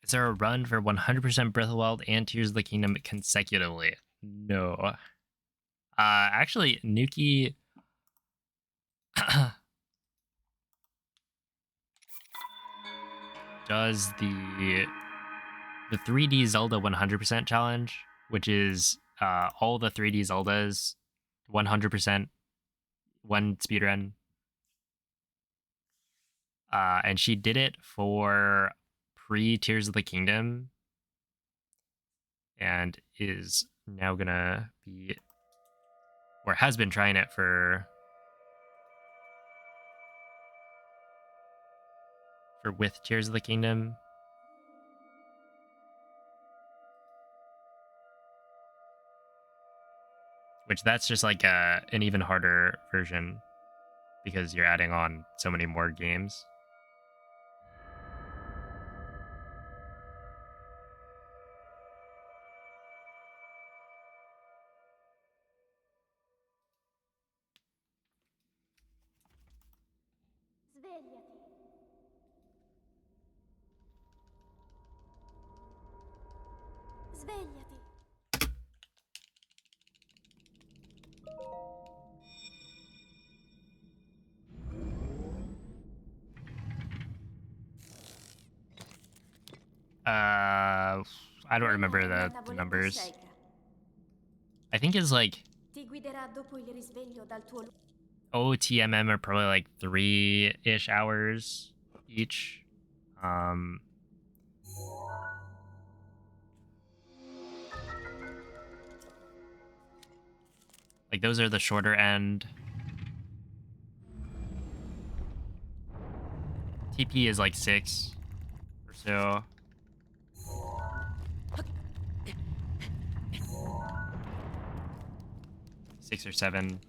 Is there a run for 100% Breath of the Wild and Tears of the Kingdom consecutively? No. Actually, Nuki does the 3D Zelda 100% challenge, which is all the 3D Zeldas 100% one speedrun. And she did it for pre Tears of the Kingdom, and is now gonna be, or has been trying it for with Tears of the Kingdom. Which that's just like an even harder version because you're adding on so many more games. Svegliati. Svegliati. I don't remember Quella è una the tavoletta numbers. Sheikah. I think it's like Ti guiderà dopo il risveglio dal tuo OTMM are probably like 3-ish hours each. Like those are the shorter end. TP is like 6 or so. Six or 7.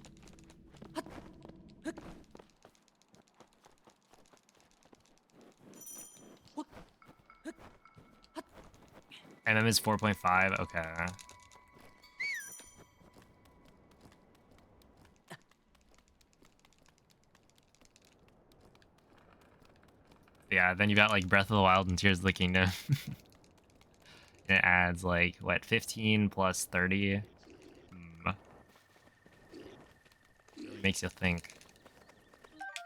MM is 4.5. Okay. Yeah, then you got like Breath of the Wild and Tears of the Kingdom. And it adds like what, 15 plus 30. Really makes you think.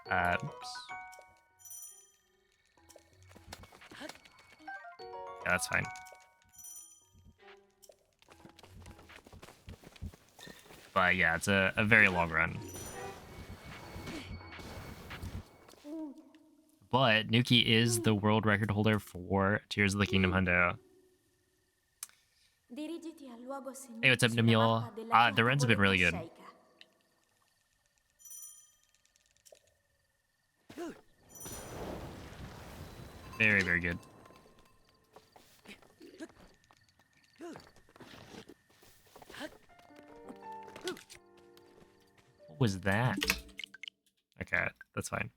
Oops. Yeah, that's fine. But yeah, it's a very long run. But Nuki is the world record holder for Tears of the Kingdom Hundo. Dirigiti al luogo Hey, what's segnato up, sulla Namiel? mappa della tua The runs have been tavoletta really good. Sheikah. Very, very good. What was that? Okay, that's fine.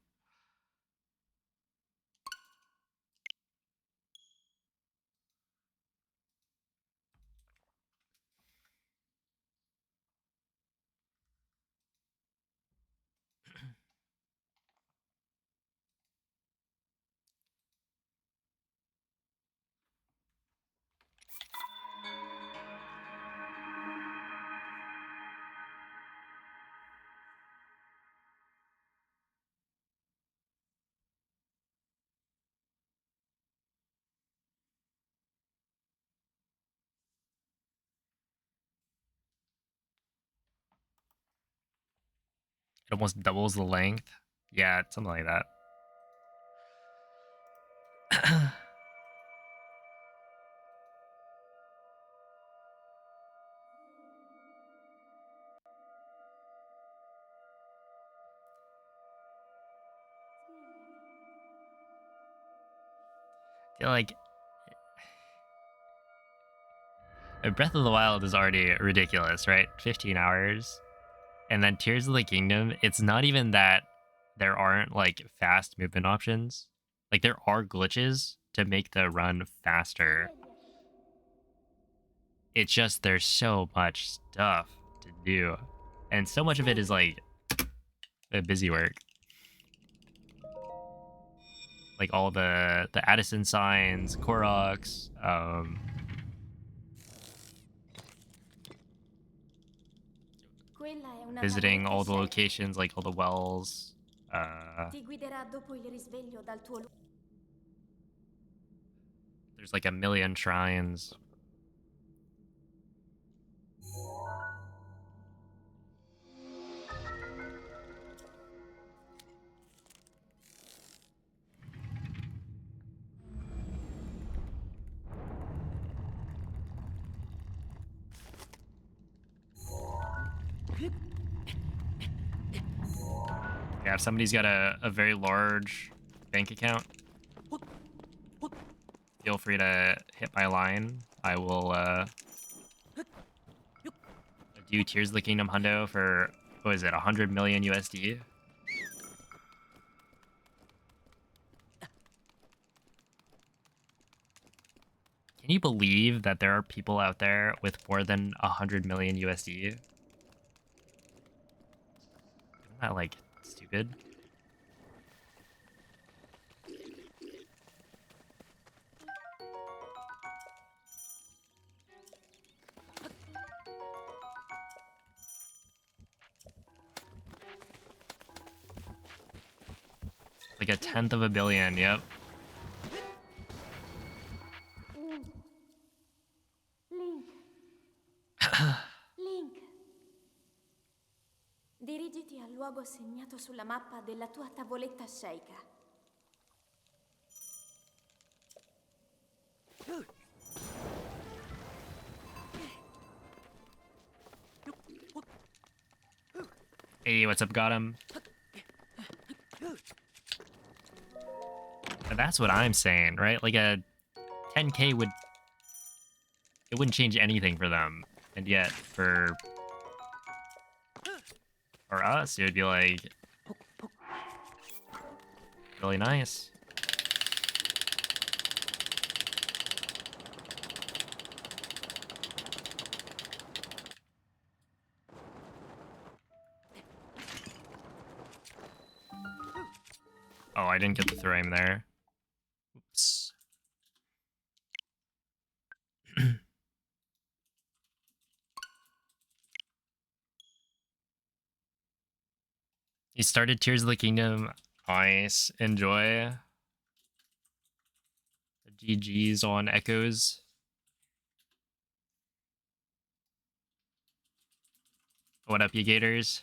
It almost doubles the length. Yeah, something like that. I feel like Breath of the Wild is already ridiculous, right? 15 hours. And then Tears of the Kingdom, it's not even that there aren't like fast movement options. Like, there are glitches to make the run faster. It's just there's so much stuff to do. And so much of it is, like, busy work. Like, all the Addison signs, Koroks, Quella è una visiting tavoletta all the scelta. locations, like all the wells. Ti guiderà dopo il risveglio dal tuo There's like a million shrines. Yeah, if somebody's got a very large bank account, feel free to hit my line. I will do Tears of the Kingdom hundo for, what is it, 100 million USD? Can you believe that there are people out there with more than 100 million USD? Isn't that, like, stupid? Like a tenth of a billion, yep. Link. Link. Dirigiti al luogo segnato sulla mappa della tua tavoletta sceicca. Hey, what's up, got him? But that's what I'm saying, right? Like a 10K would... It wouldn't change anything for them. And yet, for us, it would be like... really nice. Oh, I didn't get the throw aim there. Oops. You started Tears of the Kingdom. Nice. Enjoy. GG's on Echoes. What up, you gators?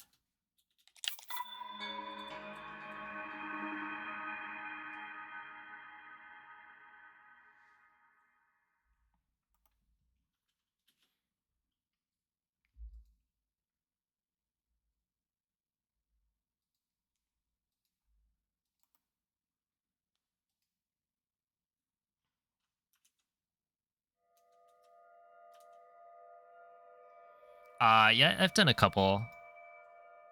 Yeah, I've done a couple.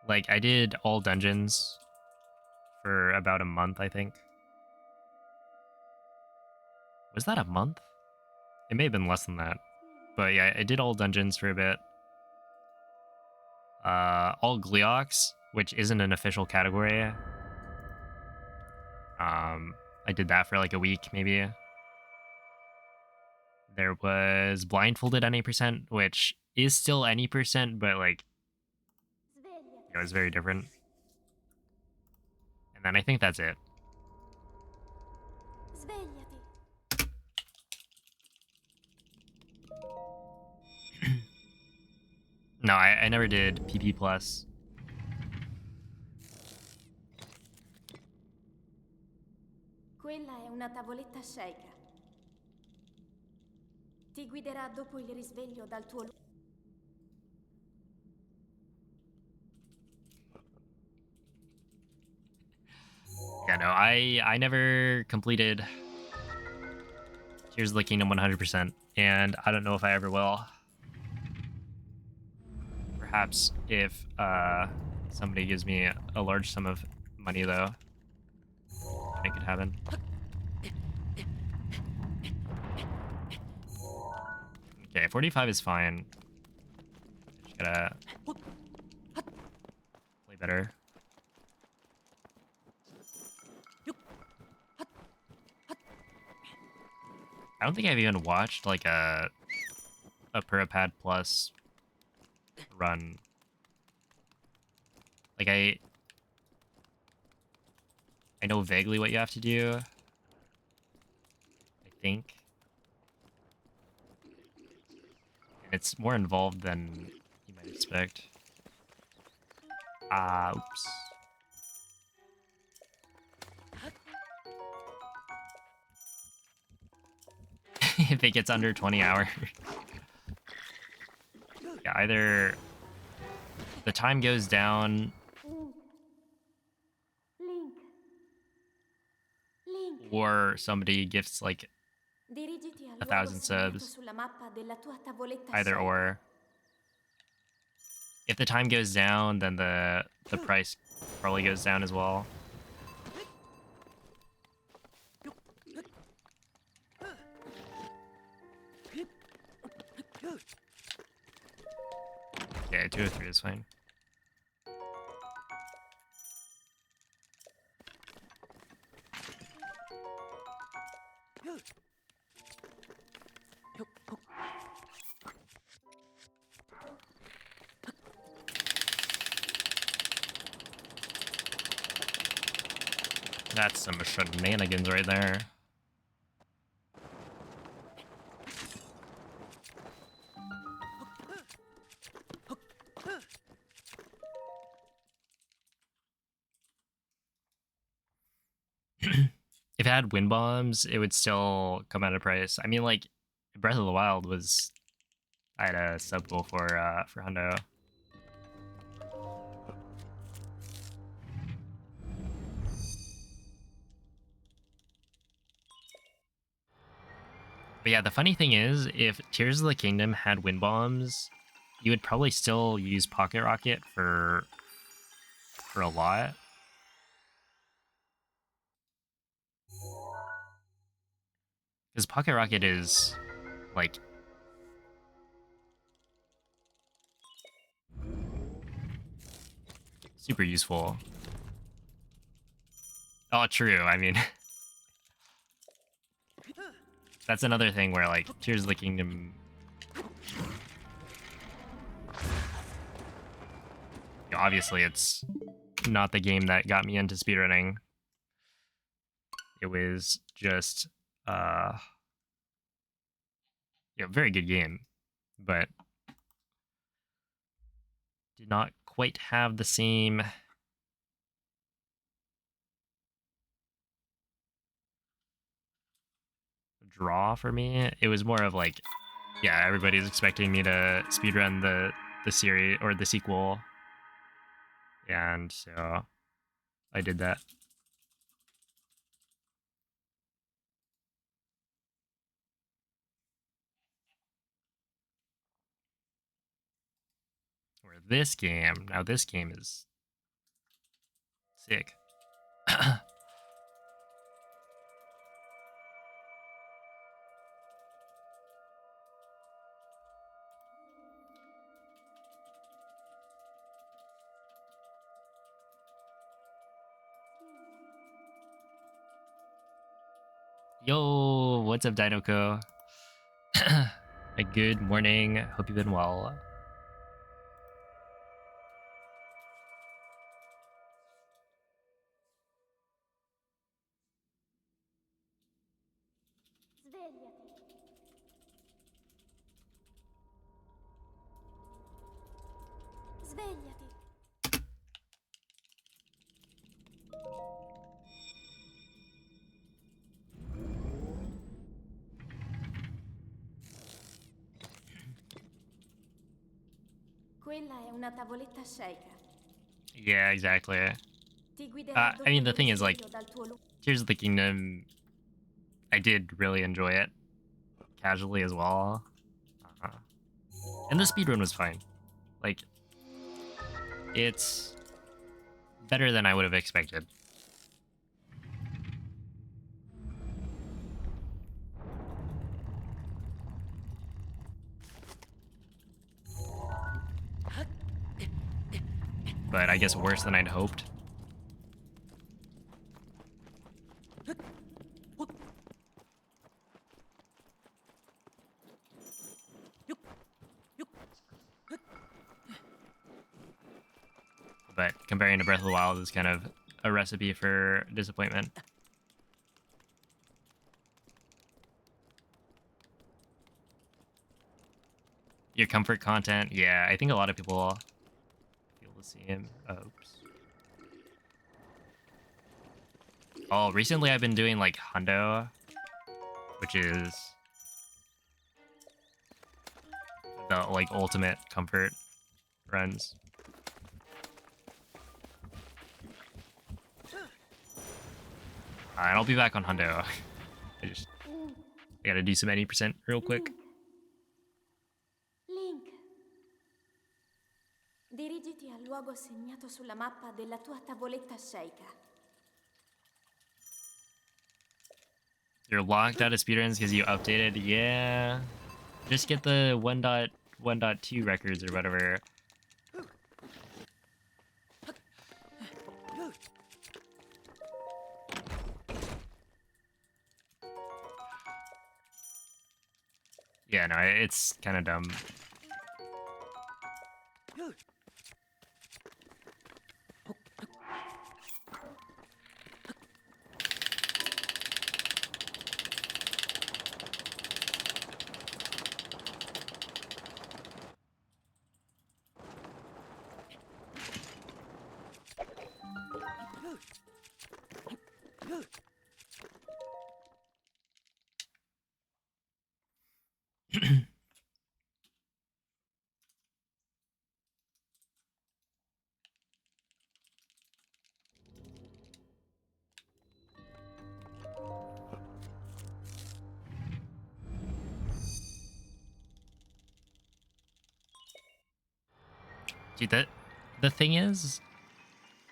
Like, I did all dungeons for about a month, I think. Was that a month? It may have been less than that. But yeah, I did all dungeons for a bit. All Gleox, which isn't an official category. I did that for like a week, maybe. There was Blindfolded any percent, which is still any percent, but like, it was very different. And then I think that's it. Svegliati. No, I never did PP plus. Quella è una tavoletta sceicca. Ti guiderà dopo il risveglio dal tuo Yeah, no, I never completed Tears of the Kingdom 100%, and I don't know if I ever will. Perhaps if somebody gives me a large sum of money, though, it could happen. Okay, 45 is fine. Just gotta play better. I don't think I've even watched like a Purapad Plus run. Like I know vaguely what you have to do. I think. And it's more involved than you might expect. Oops. If it gets under 20 hours. Yeah, either the time goes down Link. Link. or somebody gifts like Dirigiti al luogo 1,000 segnato subs. sulla mappa della tua tavoletta Either scelta. or. If the time goes down, then the price probably goes down as well. Yeah, 203 is fine. That's some shenanigans right there. If it had wind bombs, it would still come at a price. I mean, like Breath of the Wild was, I had a sub goal for Hundo. But yeah, the funny thing is, if Tears of the Kingdom had wind bombs, you would probably still use Pocket Rocket for a lot. Because Pocket Rocket is like super useful. Oh, true. I mean, that's another thing where like Tears of the Kingdom, obviously it's not the game that got me into speedrunning. It was just very good game, but did not quite have the same draw for me. It was more of like, yeah, everybody's expecting me to speedrun the series or the sequel, and so I did that. Where this game, now this game is sick. Yo, what's up, Dinoko? A good morning. Hope you've been well. Svegliati. Svegliati. Quella è una tavoletta scelta. Yeah, exactly. Ti guiderà I mean, dopo the il thing is, like, risveglio dal tuo Tears of the Kingdom, I did really enjoy it casually as well. Uh, and the speedrun was fine. Like, it's better than I would have expected. but I guess worse than I'd hoped. But comparing to Breath of the Wild is kind of a recipe for disappointment. Your comfort content, yeah, I think a lot of people feel the same. Oops. Oh, recently I've been doing like hundo, which is the like ultimate comfort runs. And I'll be back on hundo. I gotta do some 80% real quick. Link. Dirigiti al luogo segnato sulla mappa della tua tavoletta sceicca. You're locked out of speedruns because you updated? Yeah. Just get the 1.1.2 records or whatever. Yeah, no, it's kind of dumb. Dude, the thing is,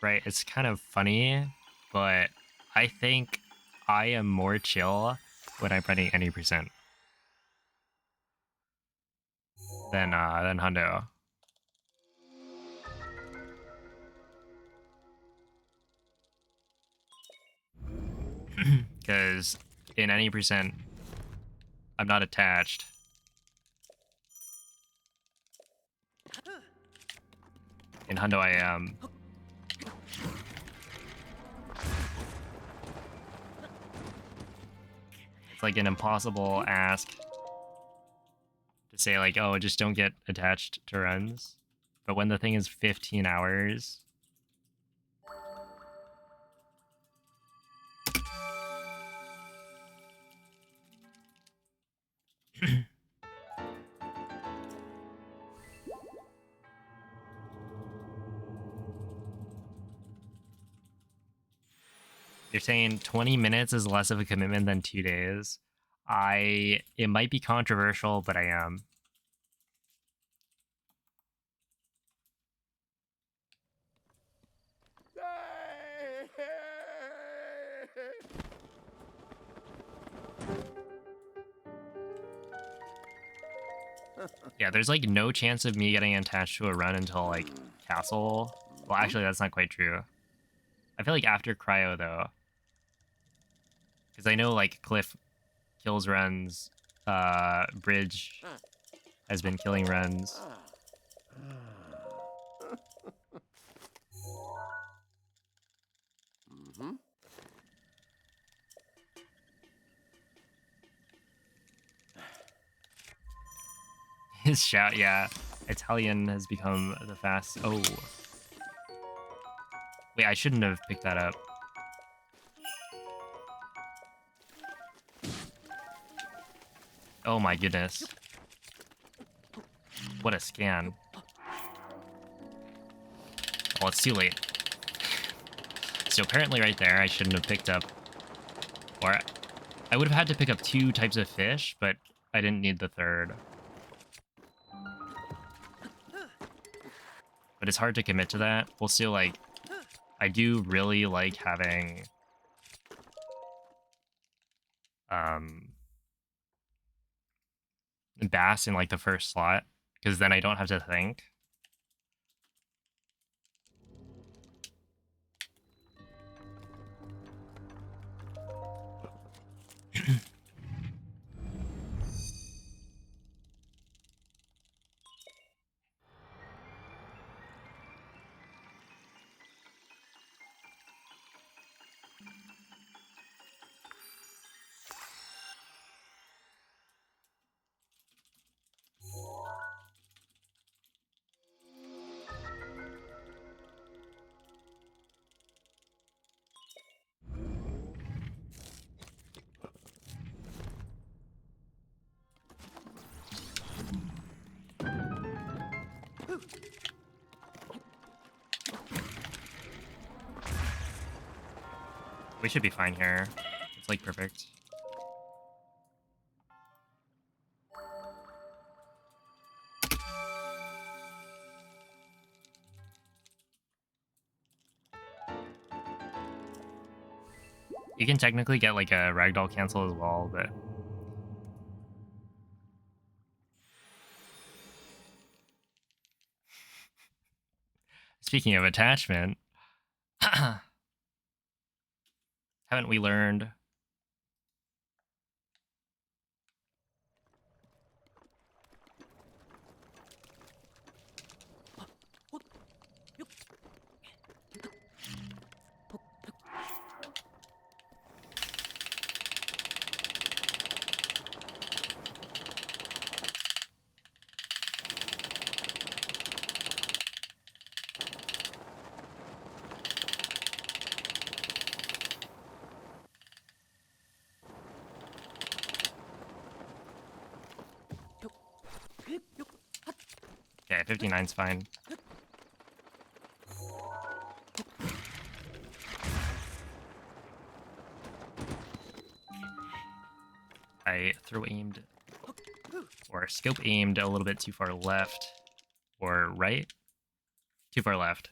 right, it's kind of funny, but I think I am more chill when I'm running any percent than hundo. Because in any percent, I'm not attached. In hundo, I am. It's like an impossible ask to say like, oh, just don't get attached to runs. But when the thing is 15 hours, you're saying 20 minutes is less of a commitment than 2 days. It might be controversial, but I am. Yeah, there's like no chance of me getting attached to a run until like castle. Well, actually, that's not quite true. I feel like after cryo though, because I know like Cliff kills runs, Bridge has been killing runs. His shout, yeah. Italian has become the fast. Oh. Wait, I shouldn't have picked that up. Oh my goodness. What a scan. Well, it's too late. So apparently right there, I shouldn't have picked up... Or I would have had to pick up 2 types of fish, but I didn't need the third. But it's hard to commit to that. We'll still, like... I do really like having... Bass in, like, the first slot. Because then I don't have to think. We should be fine here. It's like perfect. You can technically get like a ragdoll cancel as well, but speaking of attachment, haven't we learned? Okay, 59's fine. I throw aimed or scope aimed a little bit too far left or right. Too far left.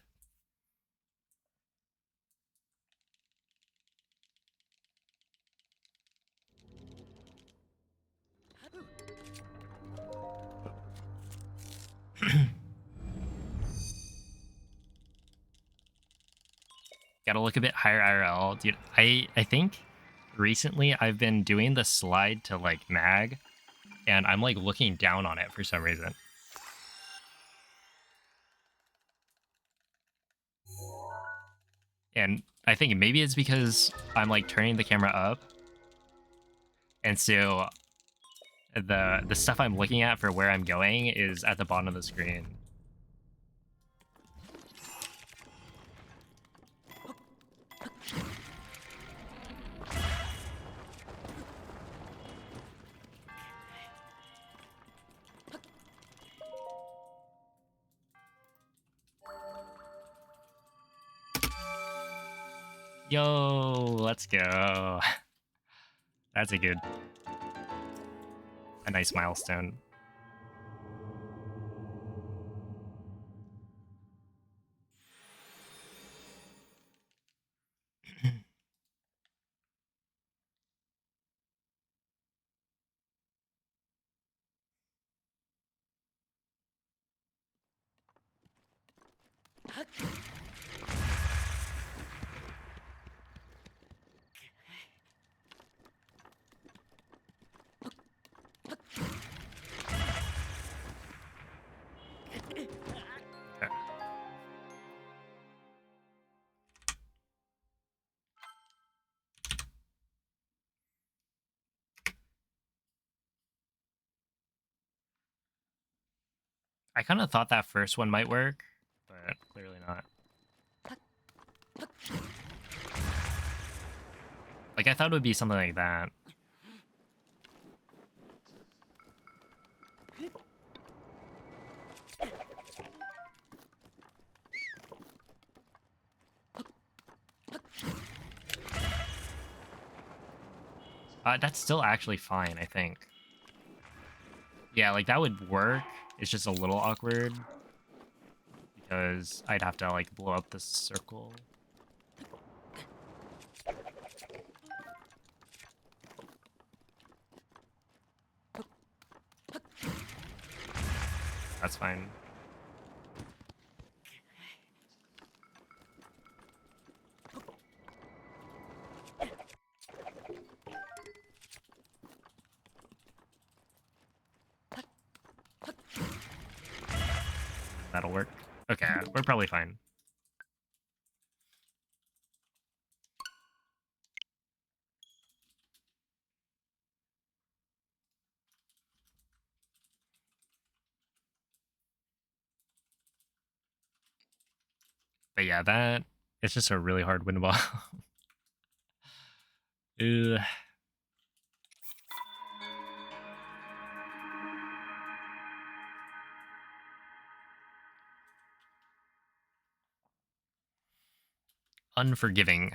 Gotta look a bit higher IRL. Dude, I think recently I've been doing the slide to like mag, and I'm like looking down on it for some reason. And I think maybe it's because I'm like turning the camera up, and so the stuff I'm looking at for where I'm going is at the bottom of the screen. Yo, let's go. That's a nice milestone. Okay. I kind of thought that first one might work, but clearly not. Like, I thought it would be something like that. That's still actually fine, I think. Yeah, like, that would work. It's just a little awkward. Because I'd have to, like, blow up the circle. That's fine. That'll work. Okay, we're probably fine. But yeah, that it's just a really hard win ball. Ugh. unforgiving.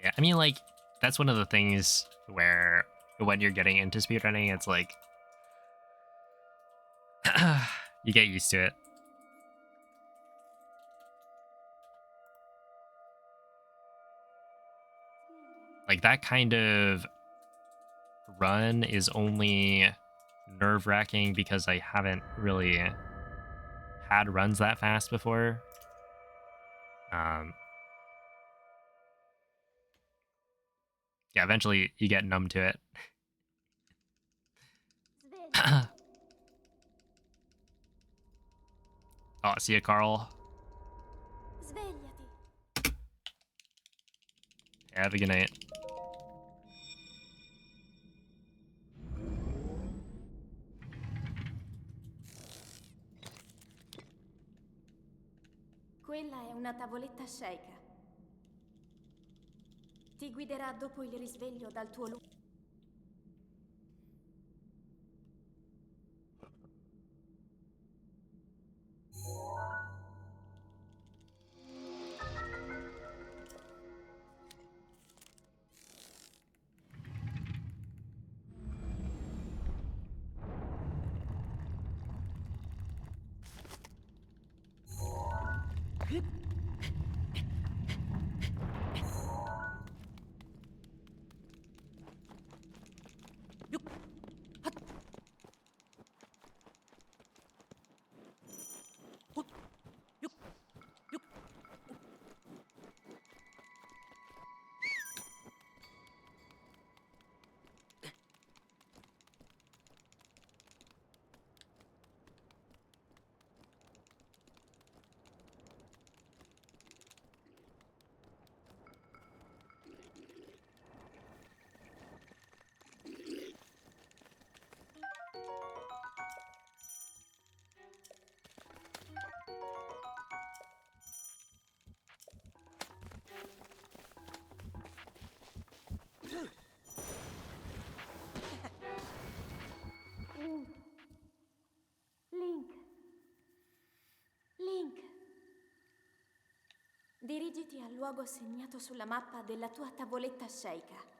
Yeah, I mean, like, that's one of the things where when you're getting into speedrunning, it's like you get used to it. Like, that kind of run is only nerve-wracking because I haven't really had runs that fast before. Yeah, eventually you get numb to it. Sveglia. Oh, see ya, Carl. Svegliati. Yeah, have a good night. Quella è una tavoletta sceika. Ti guiderà dopo il risveglio dal tuo lungo. Link. Link. Dirigiti al luogo segnato sulla mappa della tua tavoletta sceika.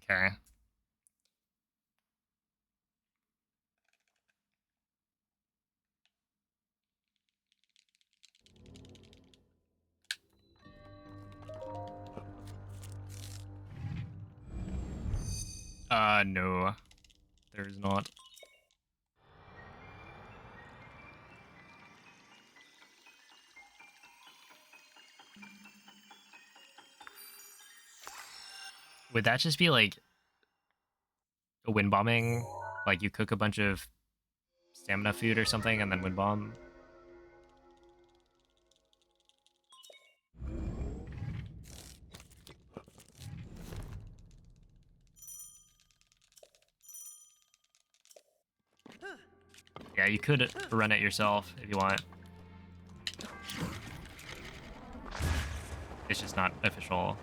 Okay. No. There's not. Would that just be like a wind bombing? Like you cook a bunch of stamina food or something and then wind bomb? Yeah, you could run it yourself if you want. It's just not official.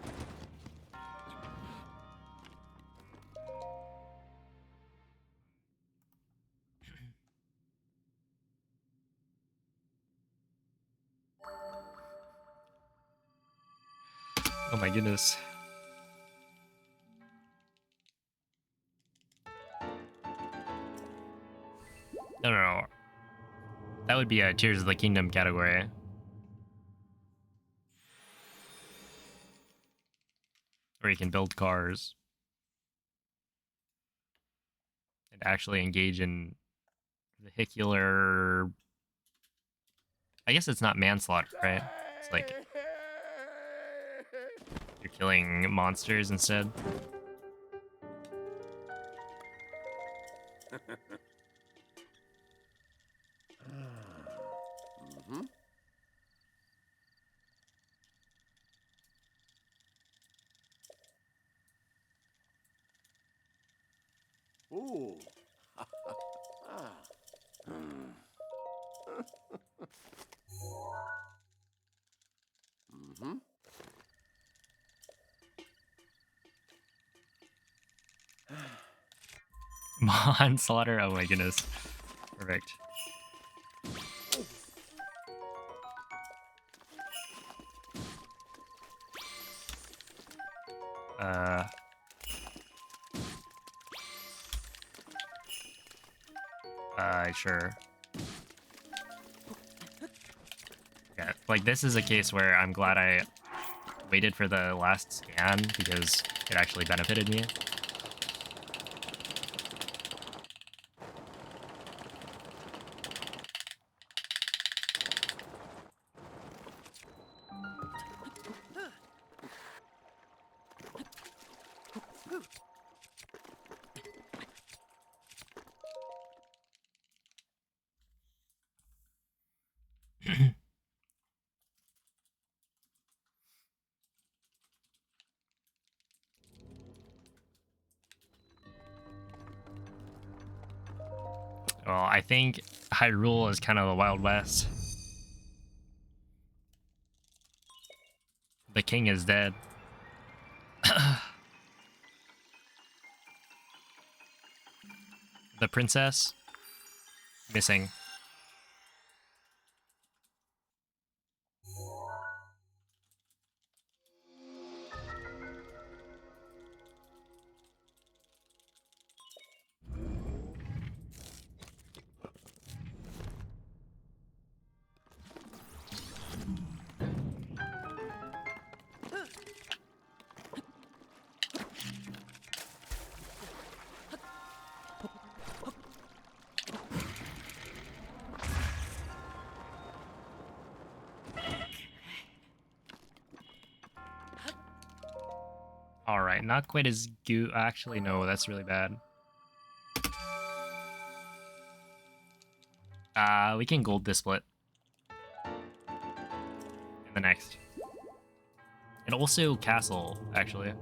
Oh my goodness. No, no, no. That would be a Tears of the Kingdom category. Where you can build cars and actually engage in vehicular. I guess it's not manslaughter, right? It's like you're killing monsters instead. Mm-hmm. Ooh. Ah. Hmm. Mm-hmm. Manslaughter. Oh my goodness. Perfect. Uh. Sure. Yeah, like this is a case where I'm glad I waited for the last scan because it actually benefited me. Well, I think Hyrule is kind of the Wild West. The king is dead. The princess missing. All right, not quite as goo. Actually, no, that's really bad. We can gold this split in the next, and also castle actually.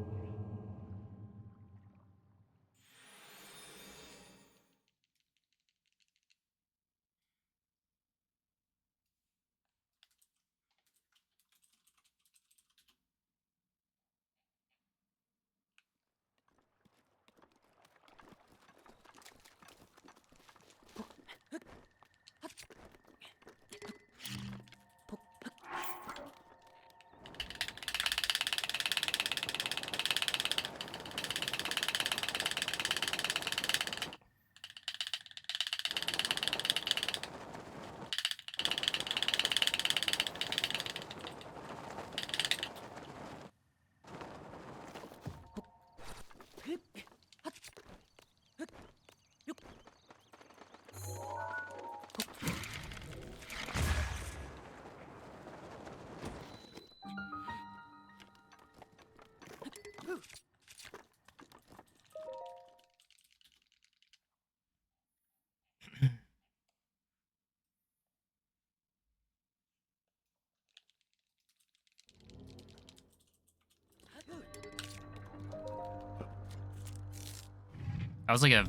That was like a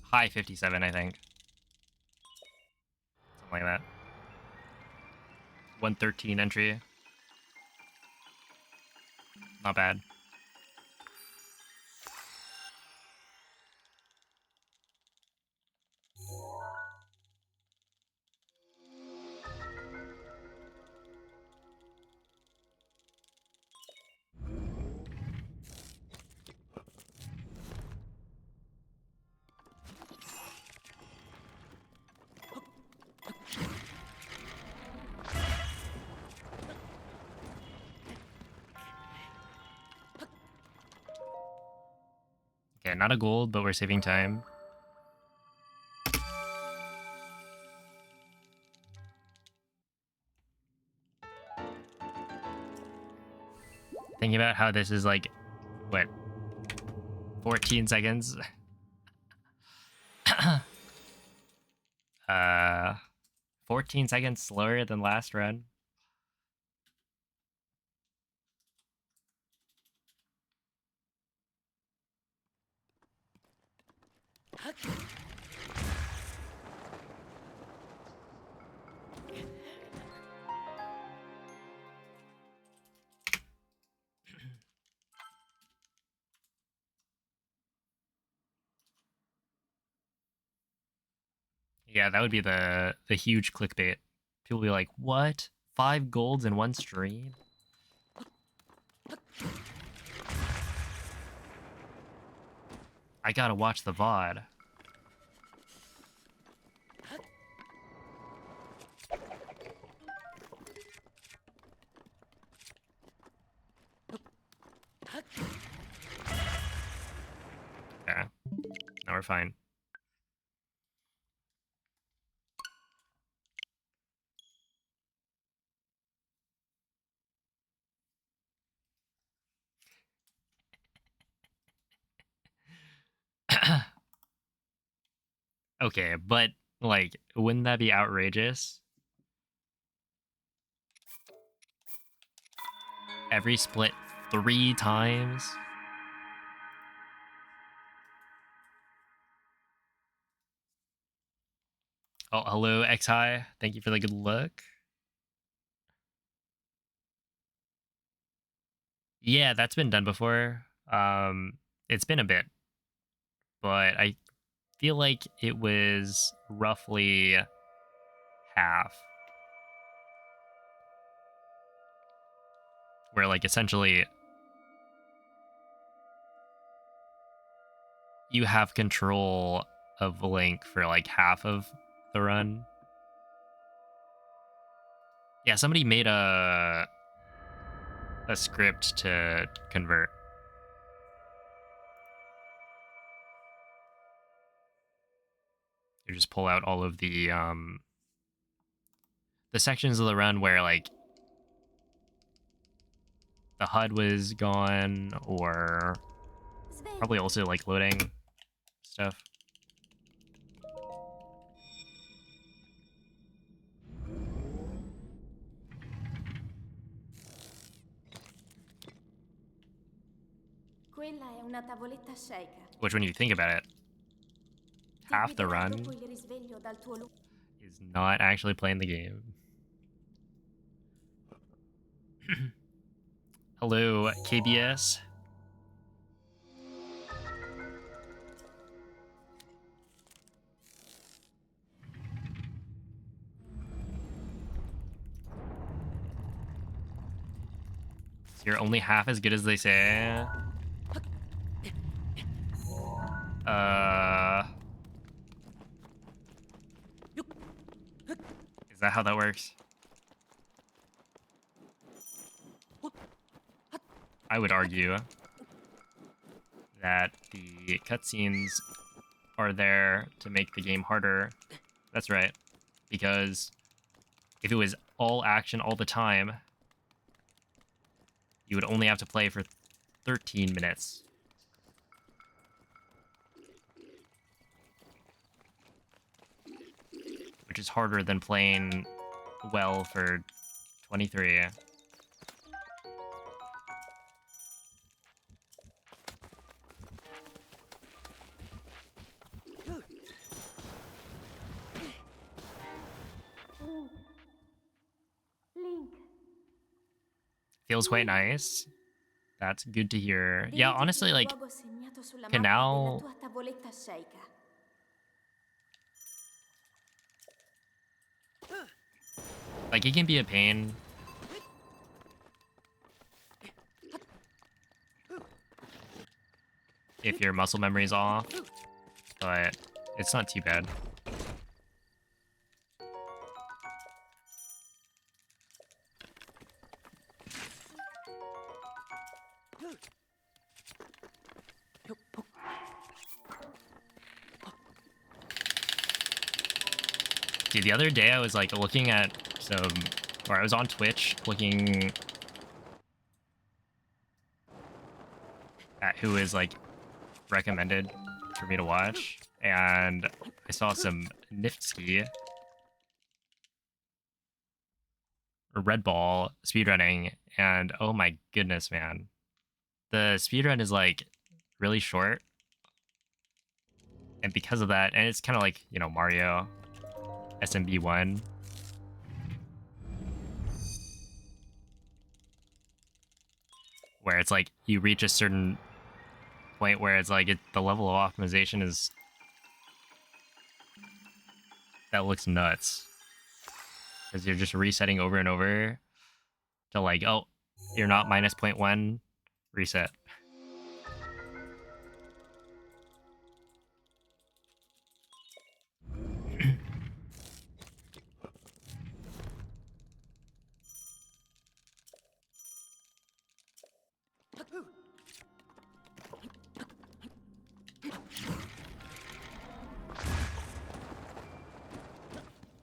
high 57, I think, something like that. 113 entry, not bad. Okay, not a gold, but we're saving time. Thinking about how this is like, what, 14 seconds? 14 seconds slower than last run. Yeah, that would be the huge clickbait. People will be like, "What? 5 golds in one stream?" I gotta watch the VOD. Yeah, now we're fine. Okay, but like, wouldn't that be outrageous? Every split 3 times? Oh, hello, X-High. Thank you for the good look. Yeah, that's been done before. It's been a bit, but I feel like it was roughly half. Where like essentially you have control of Link for like half of the run. Yeah, somebody made a script to convert. You just pull out all of the sections of the run where like the HUD was gone, or probably Svegli. also like loading stuff. Quella è una tavoletta Sheikah. Which, when you think about it, Ti half the guiderà dopo run il risveglio dal tuo is not actually playing the game. Hello, KBS. So you're only half as good as they say. Is that how that works? I would argue that the cutscenes are there to make the game harder. That's right. Because if it was all action all the time, you would only have to play for 13 minutes. Which is harder than playing well for 23. Link. Feels quite nice. That's good to hear. Yeah, Dirigiti honestly, al like, luogo segnato sulla mappa della Canal... tua tavoletta Sheikah. Like, it can be a pain. If your muscle memory's off. But it's not too bad. Dude, the other day I was like looking at some, or I was on Twitch looking at who is like recommended for me to watch, and I saw some Nifty or Red Ball speedrunning, and oh my goodness, man. The speedrun is like really short, and because of that, and it's kind of like, you know, Mario SMB1. Where it's like you reach a certain point where it's like the level of optimization is that looks nuts because you're just resetting over and over to like, oh, you're not minus 0.1, reset.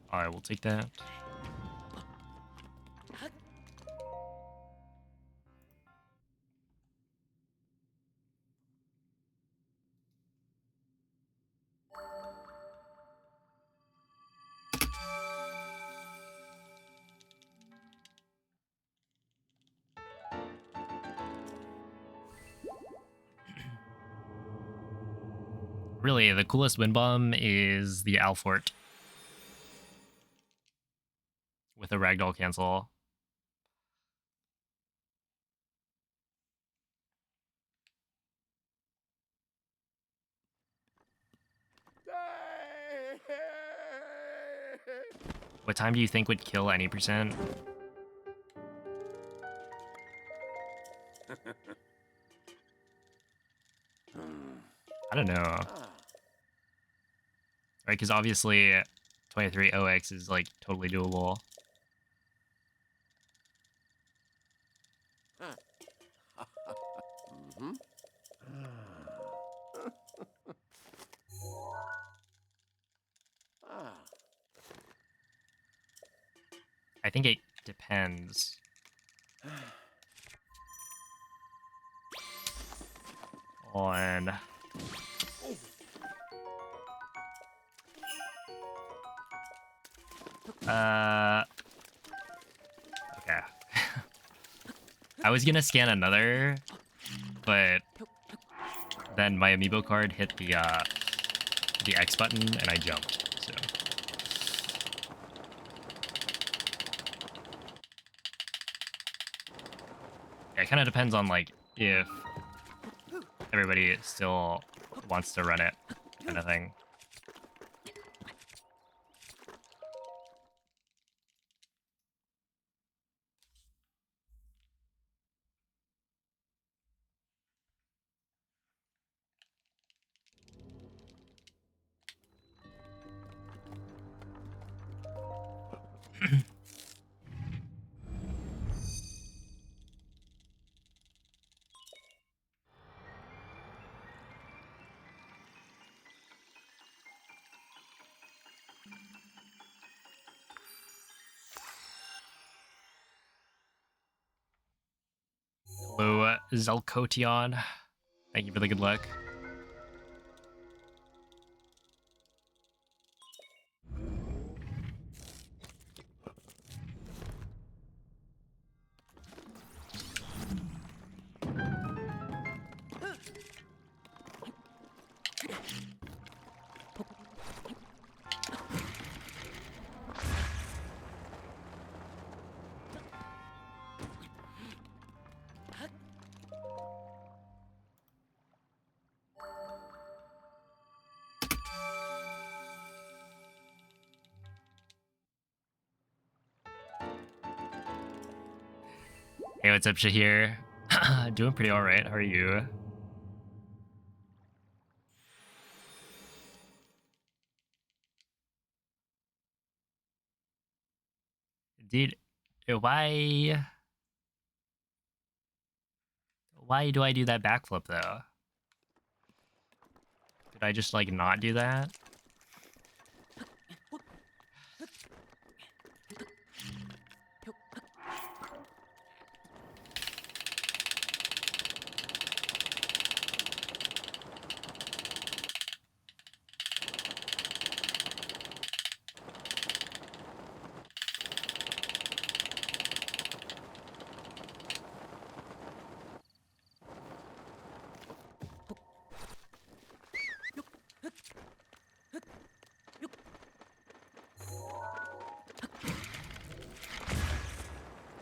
I will take that. Really, the coolest wind bomb is the Alfort with a ragdoll cancel. What time do you think would kill any percent? I don't know. Right, because obviously 23 OX is like totally doable. I think it depends on okay. I was gonna scan another, but then my amiibo card hit the X button and I jumped. So yeah, it kind of depends on like if everybody still wants to run it, kind of thing. Hello, Zelkotion. Thank you for the good luck. Hey, what's up, Shahir? Doing pretty alright. How are you? Dude, why do I do that backflip though? Could I just like not do that?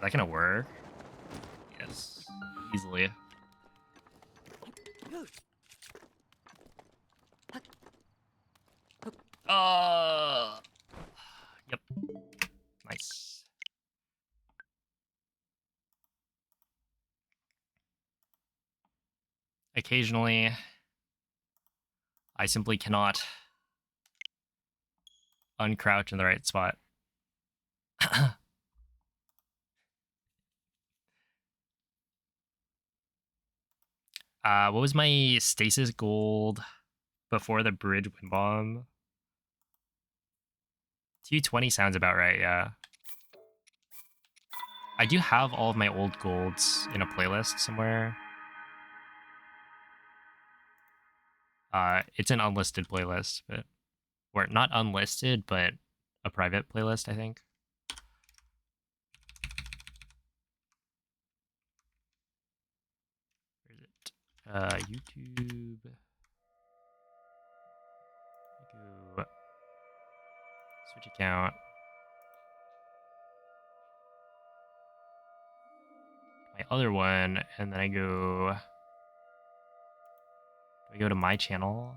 that gonna work? Yes. Easily. Yep. Nice. Occasionally, I simply cannot uncrouch in the right spot. What was my stasis gold before the bridge wind bomb? 220 sounds about right, yeah. I do have all of my old golds in a playlist somewhere. It's an unlisted playlist, but or not unlisted, but a private playlist, I think. Where is it? YouTube. Go switch account. My other one, and then I go. Do I go to my channel?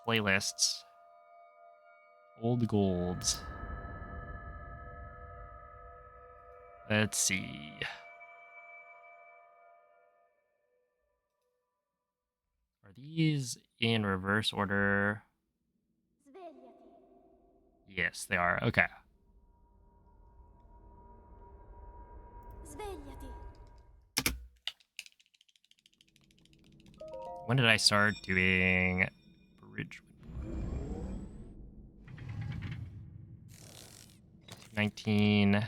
Playlists. Old golds. Let's see. Are these in reverse order? Svegliati. Yes, they are. Okay. Svegliati. When did I start doing bridge? 219.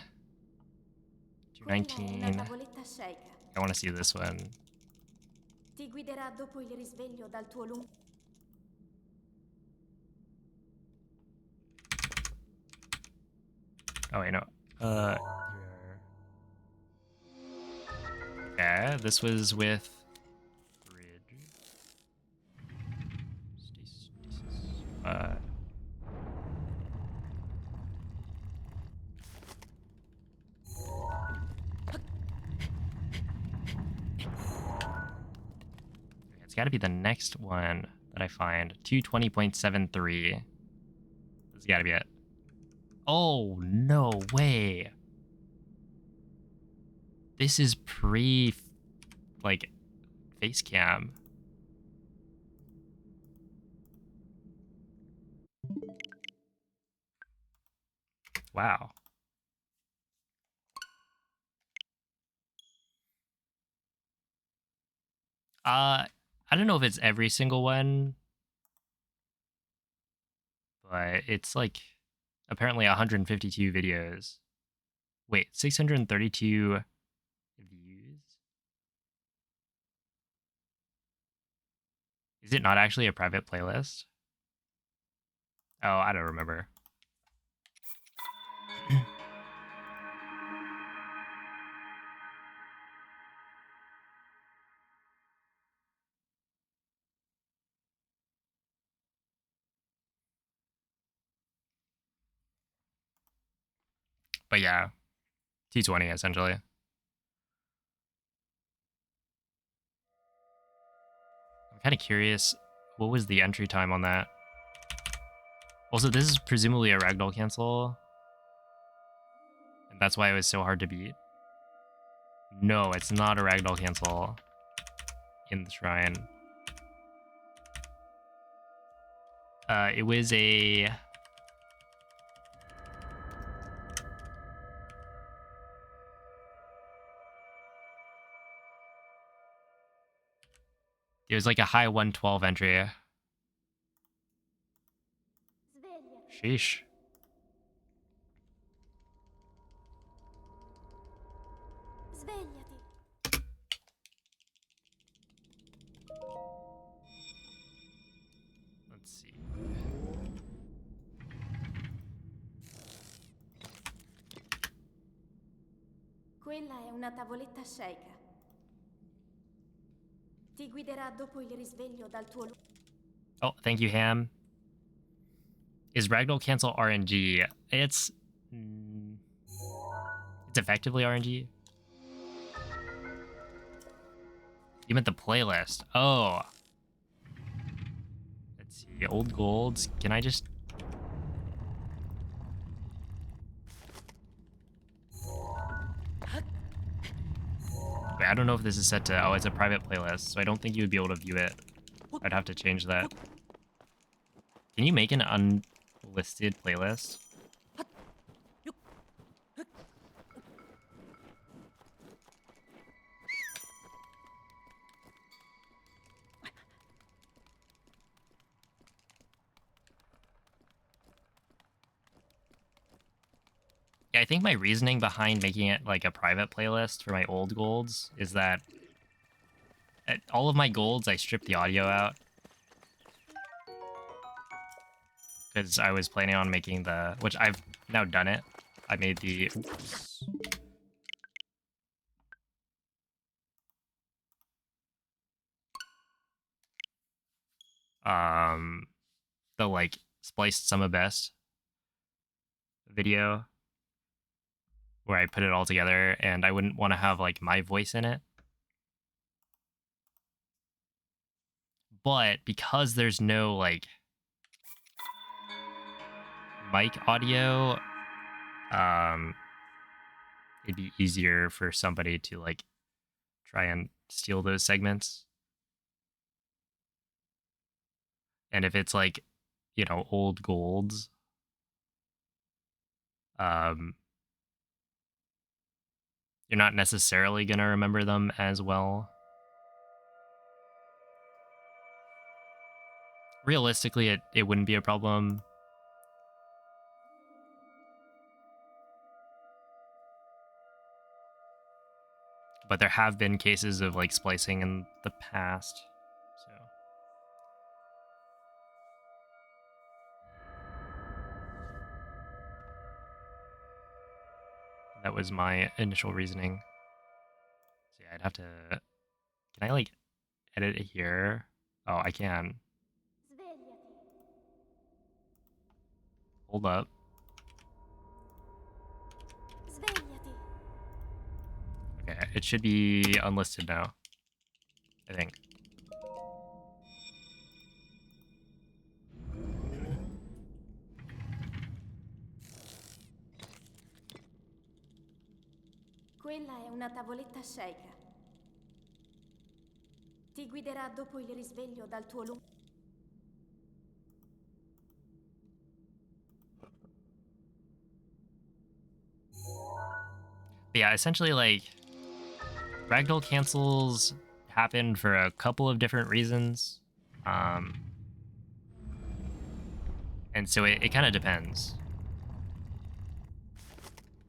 Quella è una 219. tavoletta sceicca. I want to see this one. Ti guiderà dopo il risveglio dal tuo lungo... Oh wait, no. Okay, this was with bridge. Stasis. It's got to be the next one that I find. 220.73. This has got to be it. Oh, no way. This is pre, like, face cam. Wow. I don't know if it's every single one, but it's like apparently 152 videos. Wait, 632 views? Is it not actually a private playlist? Oh, I don't remember. But yeah, T20 essentially. I'm kind of curious, what was the entry time on that? Also, this is presumably a ragdoll cancel, and that's why it was so hard to beat. No, it's not a ragdoll cancel in the shrine. It was a... It was like a high 112 entry. Svegliati. Sheesh. Svegliati. Let's see. Quella è una tavoletta sceicca. Ti guiderà dopo il risveglio dal tuo... Oh, thank you, Ham. Is ragdoll cancel RNG? It's Mm, it's effectively RNG. You meant the playlist. Oh. Let's see. Old golds. Can I just... Wait, I don't know if this is set to... Oh, it's a private playlist, so I don't think you would be able to view it. I'd have to change that. Can you make an unlisted playlist? Yeah, I think my reasoning behind making it like a private playlist for my old golds is that all of my golds, I stripped the audio out because I was planning on making the, which I've now done it. I made the, oops. The like spliced sum of best video where I put it all together, and I wouldn't want to have like my voice in it. But because there's no like mic audio, it'd be easier for somebody to like try and steal those segments. And if it's like, you know, old golds, you're not necessarily going to remember them as well. Realistically, it wouldn't be a problem. But there have been cases of like splicing in the past. So that was my initial reasoning. So yeah, I'd have to... Can I like edit it here? Oh, I can. Svegliati. Hold up. Svegliati. Okay, it should be unlisted now, I think. Quella è una tavoletta sceicca. Ti guiderà dopo il risveglio dal tuo lungo... But yeah, essentially like ragdoll cancels happen for a couple of different reasons. And so it kind of depends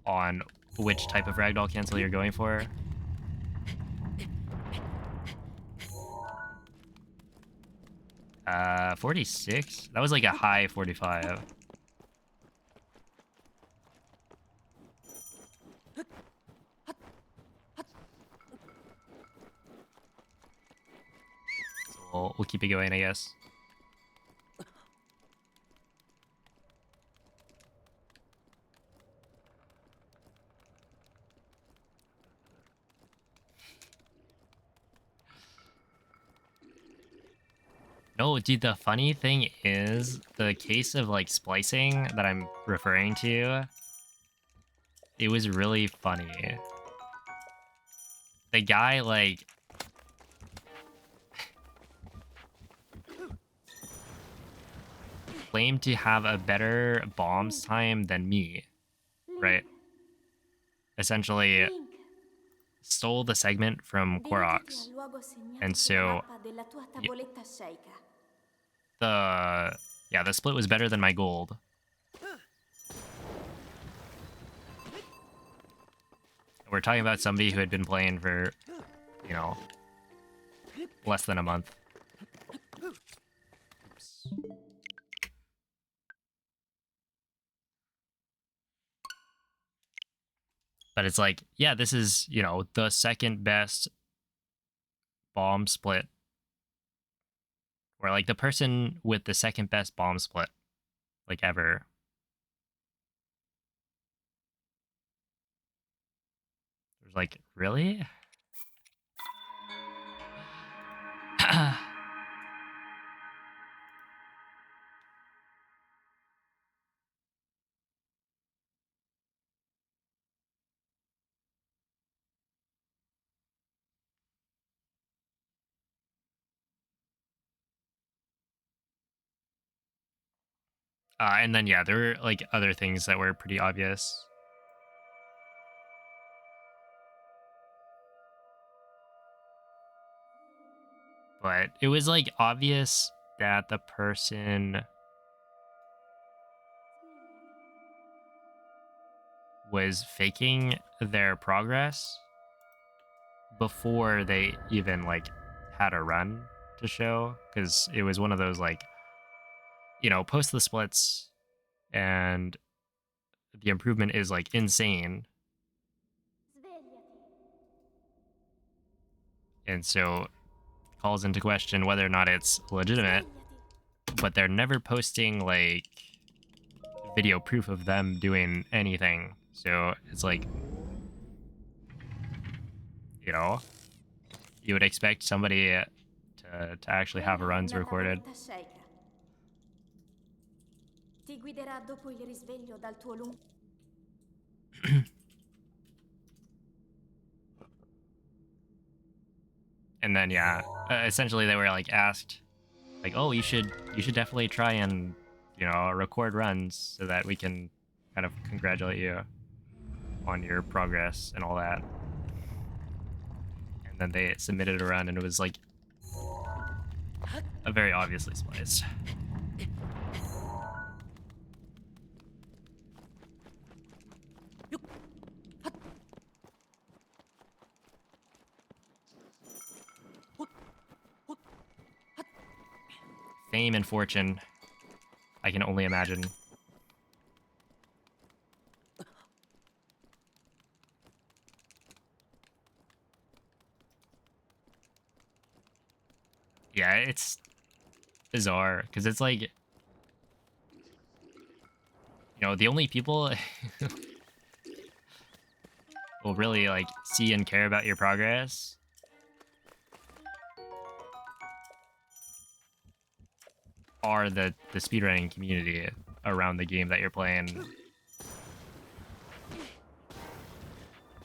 on which type of ragdoll cancel you're going for. 46? That was like a high 45. So we'll keep it going, I guess. No, dude, the funny thing is, the case of, like, splicing that I'm referring to, it was really funny. The guy, like... claimed to have a better bombs time than me, right? Essentially, Link, stole the segment from dirigiti al Koroks. luogo segnato And sulla so, mappa della tua tavoletta sceicca. the split was better than my gold. We're talking about somebody who had been playing for, you know, less than a month. Oops. But it's like, yeah, this is, you know, the second best bomb split. Or like the person with the second best bomb split, like ever. was like, really? And then yeah, there were like other things that were pretty obvious, but it was like obvious that the person was faking their progress before they even like had a run to show, because it was one of those like, post the splits and the improvement is like insane, Svegliati. and so calls into question whether or not it's legitimate, Svegliati. but they're never posting like video proof of them doing anything. So it's like, you know, you would expect somebody to actually have Quella è runs una recorded. tavoletta sceicca. Ti guiderà dopo il risveglio dal tuo lungo... And then yeah, essentially they were like asked like, oh, you should definitely try and record runs so that we can kind of congratulate you on your progress and all that. And then they submitted a run and it was like a very obviously spliced. Fame and fortune, I can only imagine. Yeah, it's bizarre because it's like, the only people will really like see and care about your progress are the speedrunning community around the game that you're playing.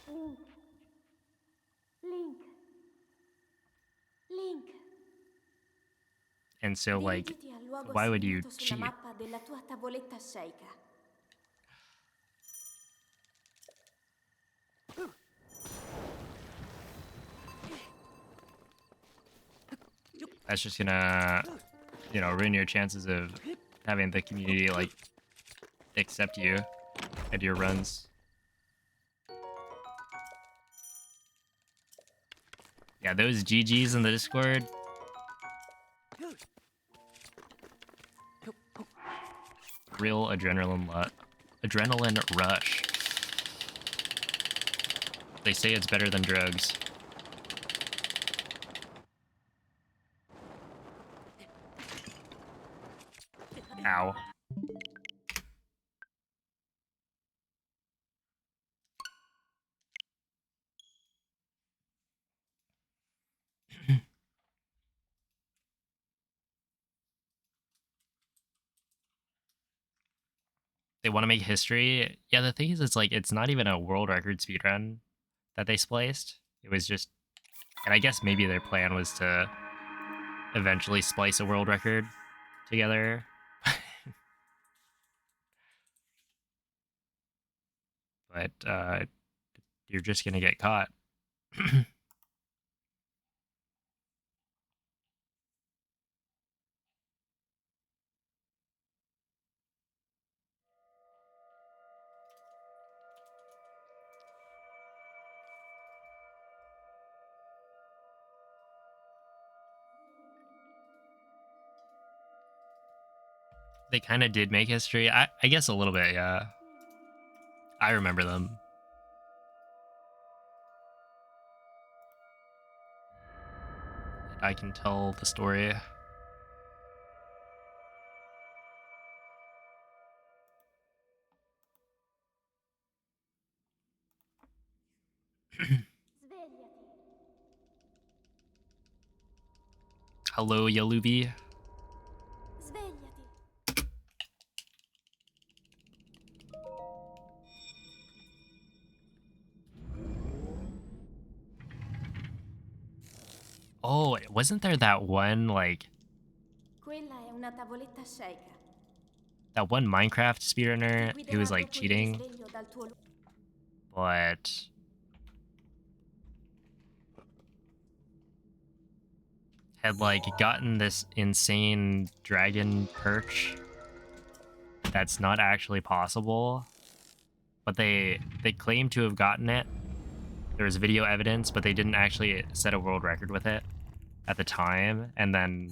Link. Link. Link. And so like, Dirigiti al luogo why would you assegnato sulla cheat? mappa della tua tavoletta sceicca. That's just gonna, ruin your chances of having the community like accept you and your runs. Yeah, those GGs in the Discord. Real adrenaline rush. They say it's better than drugs. Ow. They want to make history. Yeah, the thing is, it's like, it's not even a world record speedrun that they spliced. It was just, and I guess maybe their plan was to eventually splice a world record together. But you're just gonna get caught. They kind of did make history. I guess a little bit, yeah. I remember them. I can tell the story. Svegliati. Hello, Yalubi. Svegliati. Oh, wasn't there that one, like, Quella è una tavoletta sceicca. that one Minecraft Ti speedrunner who guiderà was, like, dopo il cheating, risveglio dal tuo but had, like, gotten this insane dragon perch that's not actually possible, but they claim to have gotten it. There was video evidence, but they didn't actually set a world record with it at the time, and then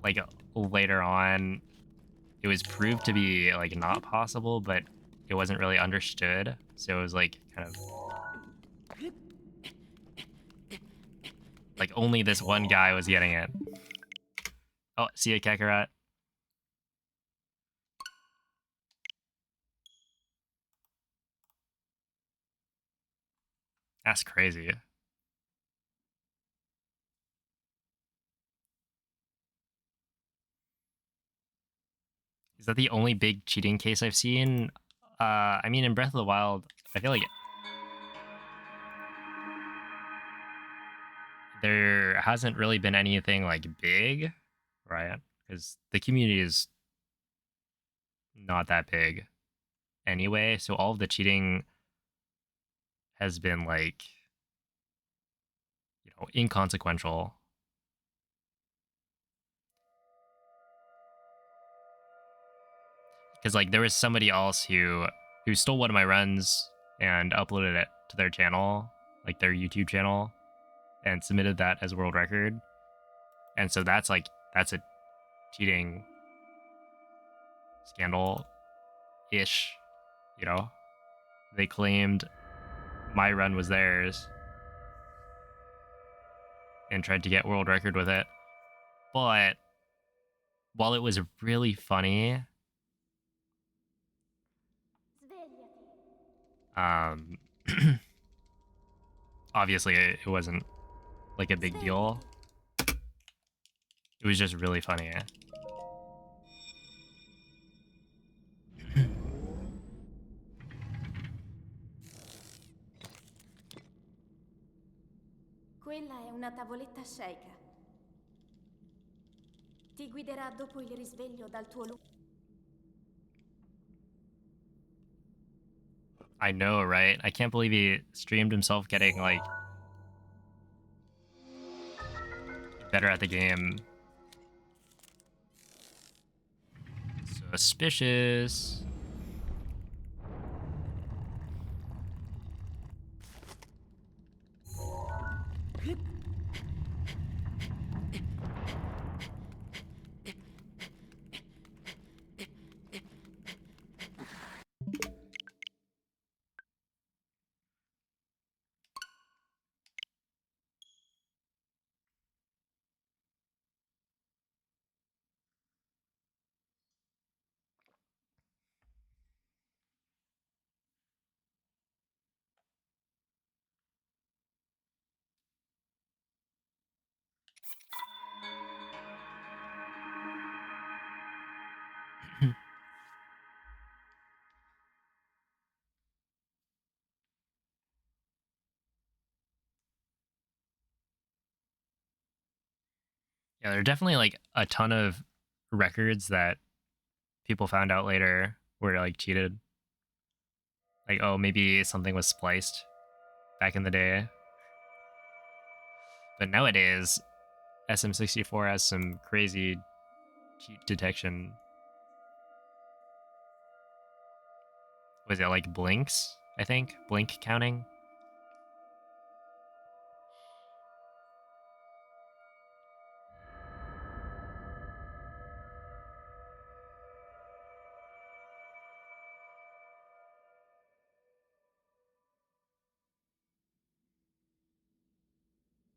like later on it was proved to be like not possible, but it wasn't really understood, so it was like kind of like only this one guy was getting it. Oh, see ya, Kakarot. That's crazy. Is that the only big cheating case I've seen? I mean, in Breath of the Wild, I feel like there hasn't really been anything like big, right? Because the community is not that big anyway, so all of the cheating has been like, inconsequential. Because like there was somebody else who stole one of my runs and uploaded it to their channel, like their YouTube channel, and submitted that as a world record. And so that's a cheating scandal ish, you know? They claimed my run was theirs and tried to get world record with it. But while it was really funny, Svegliati. um obviously it wasn't like a big deal. Svegliati. It was just really funny. Quella è una tavoletta sceicca. Ti guiderà dopo il risveglio dal tuo I know, right? I can't believe he streamed himself getting like better at the game. Suspicious. Yeah, there are definitely like a ton of records that people found out later were like cheated. Like, oh, maybe something was spliced back in the day. But nowadays, SM64 has some crazy cheat detection. Was it like blinks? I think blink counting.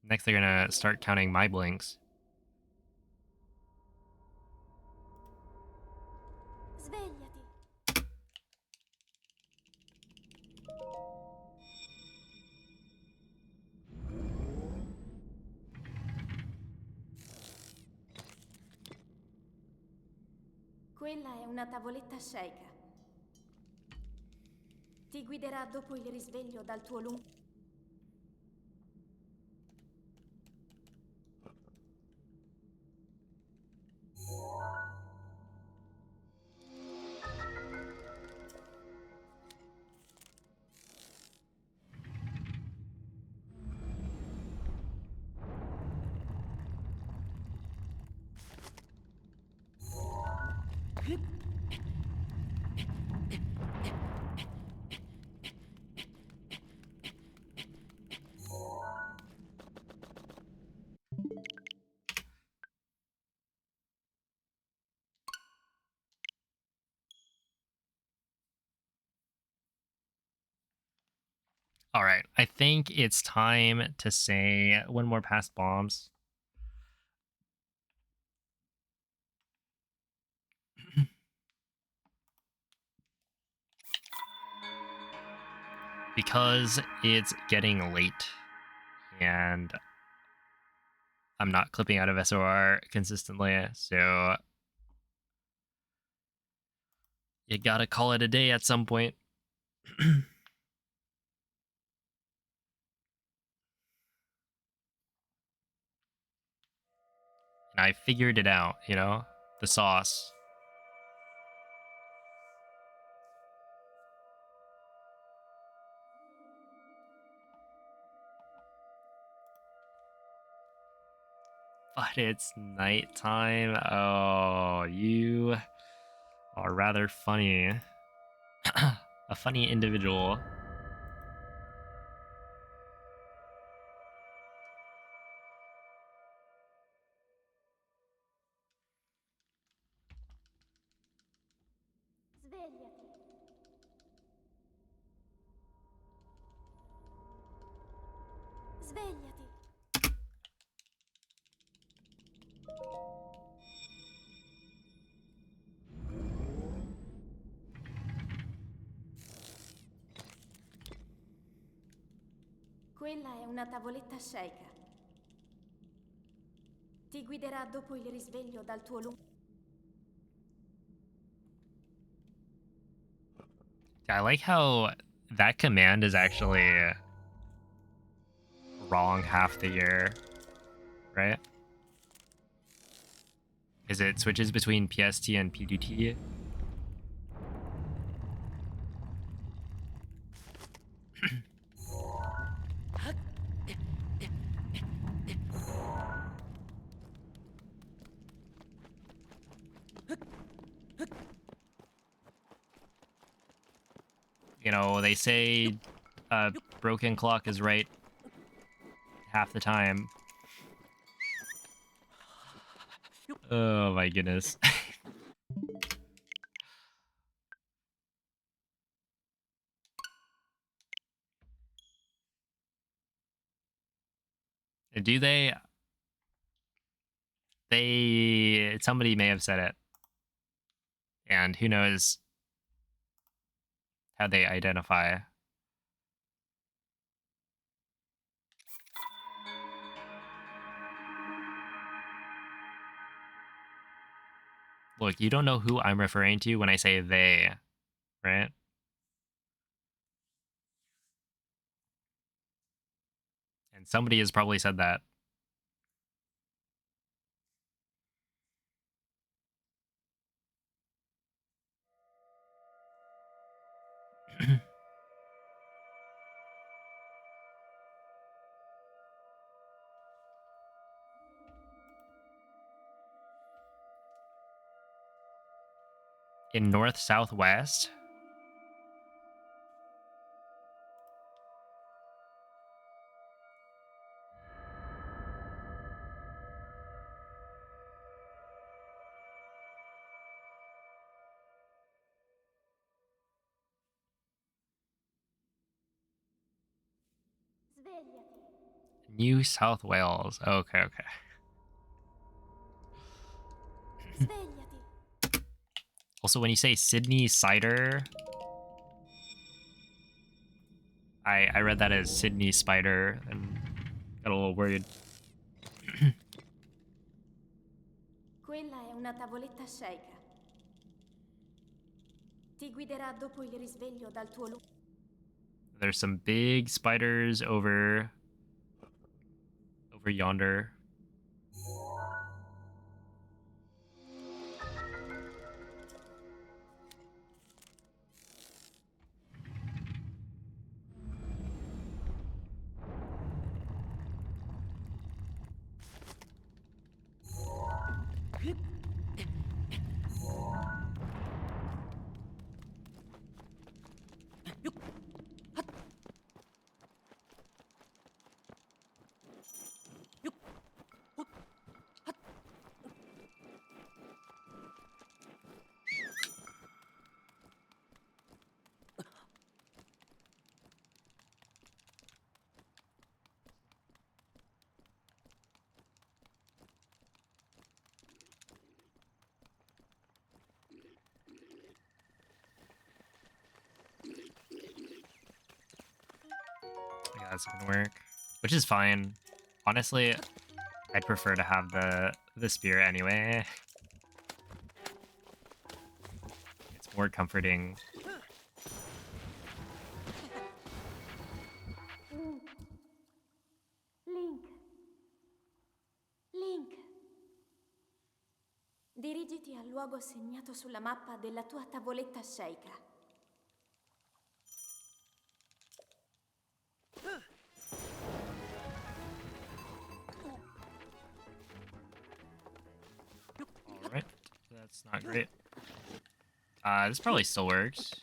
Next, they're gonna start counting my blinks. Svegliati. Quella è una tavoletta sceika. Ti guiderà dopo il risveglio dal tuo lungo... All right, I think it's time to say one more past bombs. Because it's getting late and I'm not clipping out of SOR consistently, so you gotta call it a day at some point. And I figured it out, you know? The sauce. But it's nighttime. Oh, you are rather funny. A funny individual. Svegliati. Svegliati. Quella è una tavoletta sceika. Ti guiderà dopo il risveglio dal tuo lungo... I like how that command is actually wrong half the year, right? Because it switches between PST and PDT. You know, they say a broken clock is right half the time. Oh my goodness. Do they? Somebody may have said it. And who knows how they identify. Look, you don't know who I'm referring to when I say they, right? And somebody has probably said that. In north southwest. Svegliati. New South Wales. Okay, okay. Svegliati. Also, when you say Sydney cider, I read that as Sydney spider and got a little worried. Quella è una tavoletta sceika. Ti guiderà dopo il risveglio dal tuo luogo. There's some big spiders over yonder. Yeah, that's gonna work. Which is fine. Honestly, I'd prefer to have the spear anyway. It's more comforting. Link. Link. Dirigiti al luogo segnato sulla mappa della tua tavoletta sceicca. Alright. That's not great. This probably still works.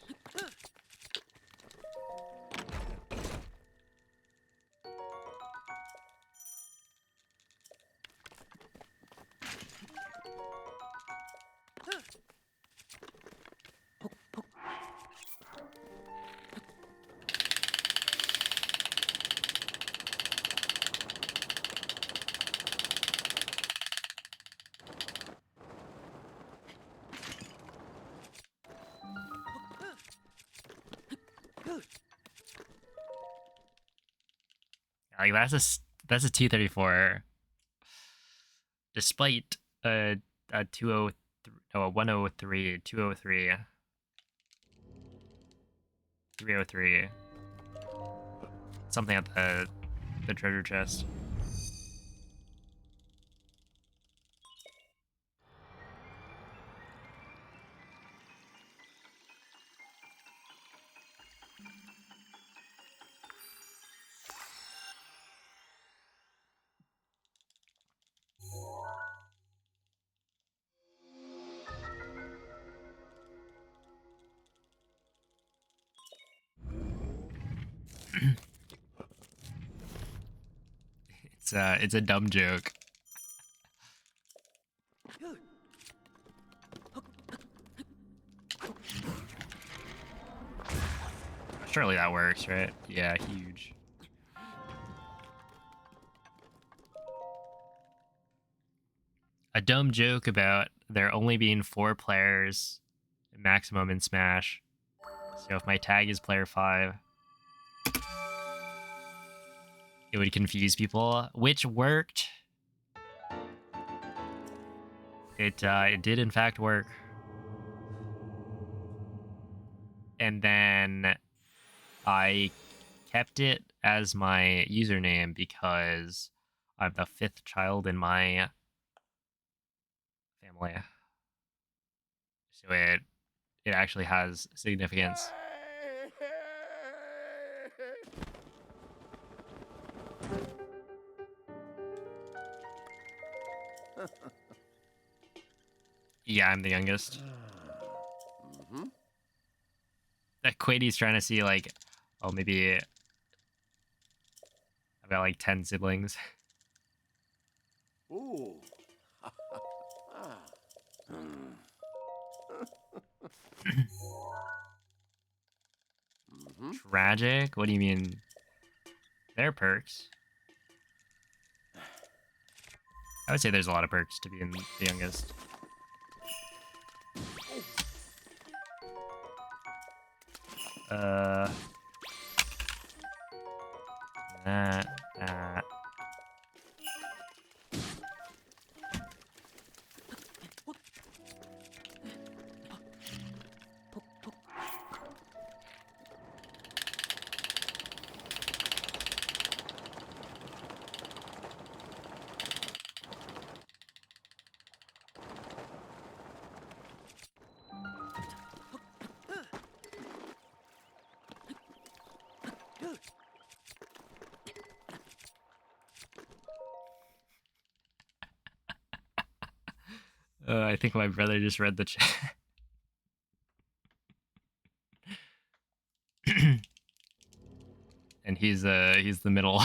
Like that's a T-34, despite a 203, no, a 103, 203, 303, something at the treasure chest. It's a dumb joke. Surely that works, right? Yeah, huge. A dumb joke about there only being 4 players maximum in Smash. So if my tag is player 5, it would confuse people, which worked. It did in fact work. And then I kept it as my username because I'm the 5th child in my family. So it actually has significance. Yeah, I'm the youngest. Mm-hmm. That Quady's trying to see, like, oh, maybe I've got like 10 siblings. Ooh. Ah. Mm-hmm. Tragic? What do you mean? There are perks. I would say there's a lot of perks to being the youngest. That. I think my brother just read the chat. And he's the middle.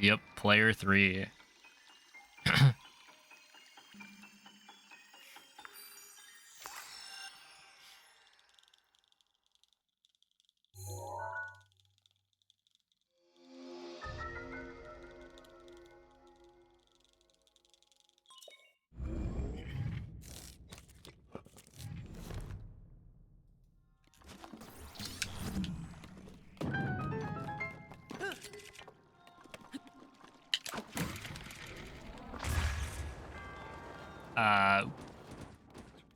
Yep, player 3.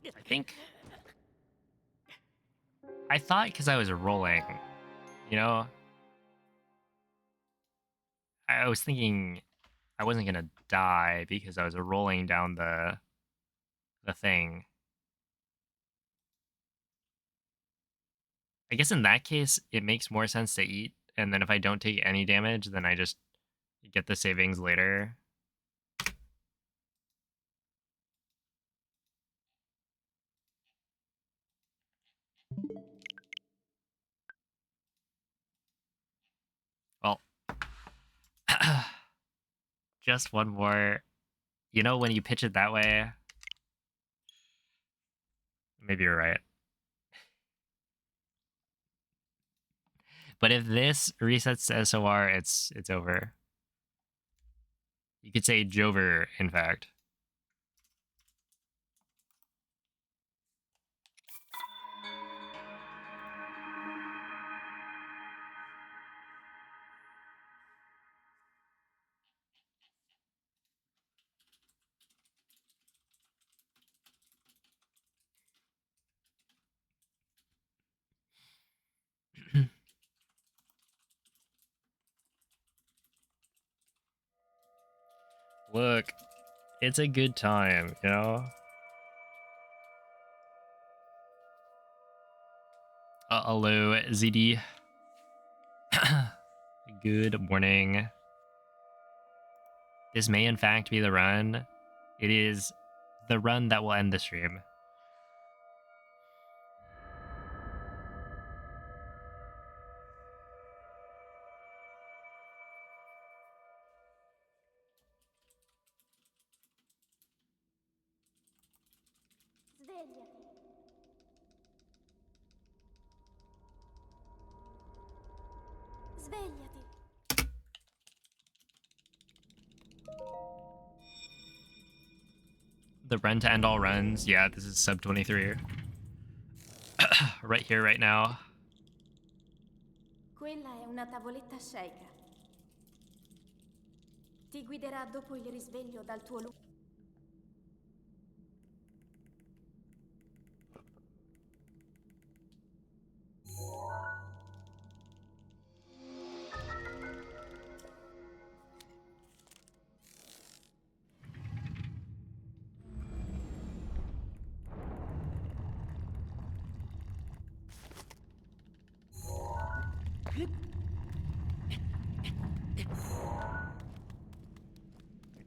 I think I thought because I was rolling, you know, I was thinking I wasn't gonna die because I was rolling down the thing. I guess in that case, it makes more sense to eat, and then if I don't take any damage, then I just get the savings later. Well, just one more. You know, when you pitch it that way, maybe you're right. But if this resets to SOR, it's over. You could say Jover, in fact. Look, it's a good time, you know? Hello, ZD. Good morning. This may in fact be the run. It is the run that will end the stream. Svegliati. Svegliati. The run to end all runs. Yeah, this is sub 23. Right here, right now. Quella è una tavoletta sceicca. Ti guiderà dopo il risveglio dal tuo luogo.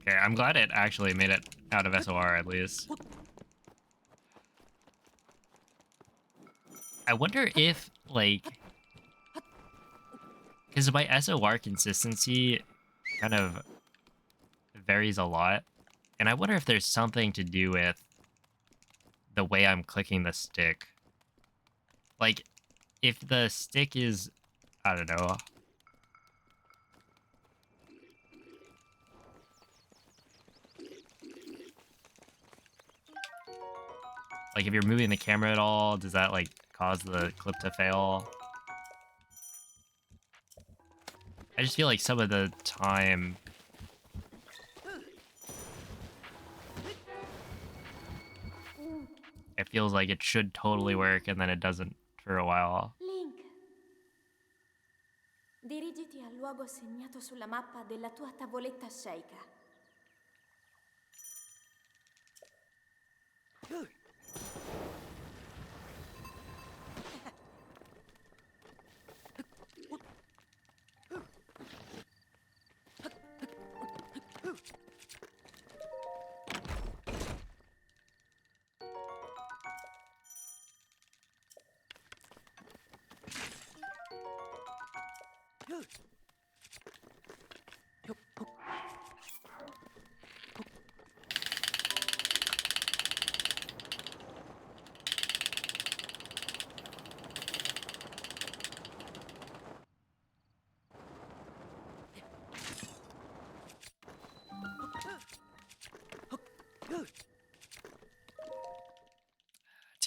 Okay, I'm glad it actually made it out of SOR at least. I wonder if, like, because my SOR consistency kind of varies a lot, and I wonder if there's something to do with the way I'm clicking the stick. Like, if the stick is, I don't know. Like, if you're moving the camera at all, does that, like, cause the clip to fail? I just feel like some of the time... It feels like it should totally work, and then it doesn't for a while. Link. Dirigiti al luogo segnato sulla mappa della tua tavoletta sceicca.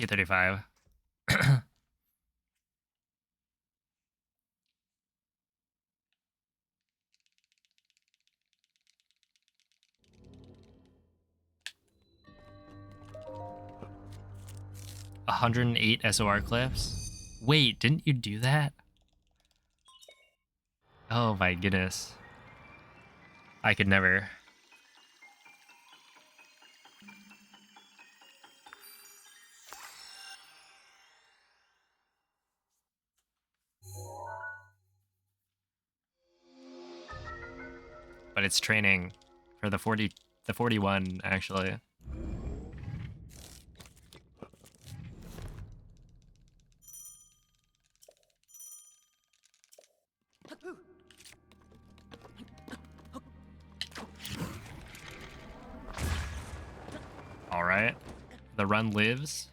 235. 108 SOR clips. Wait, didn't you do that? Oh my goodness. I could never. But it's training for the 41 actually. All right. The run lives.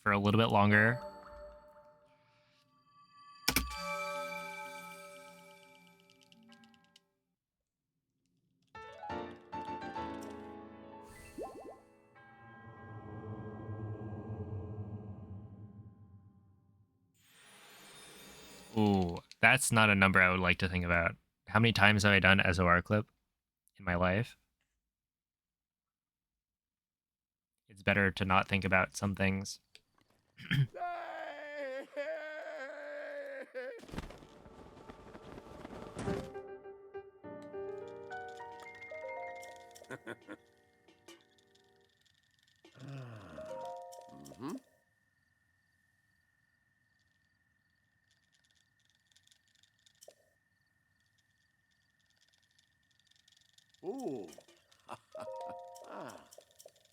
For a little bit longer. Ooh, that's not a number I would like to think about. How many times have I done SOR clip in my life? It's better to not think about some things. Mm-hmm. Ooh. Ah.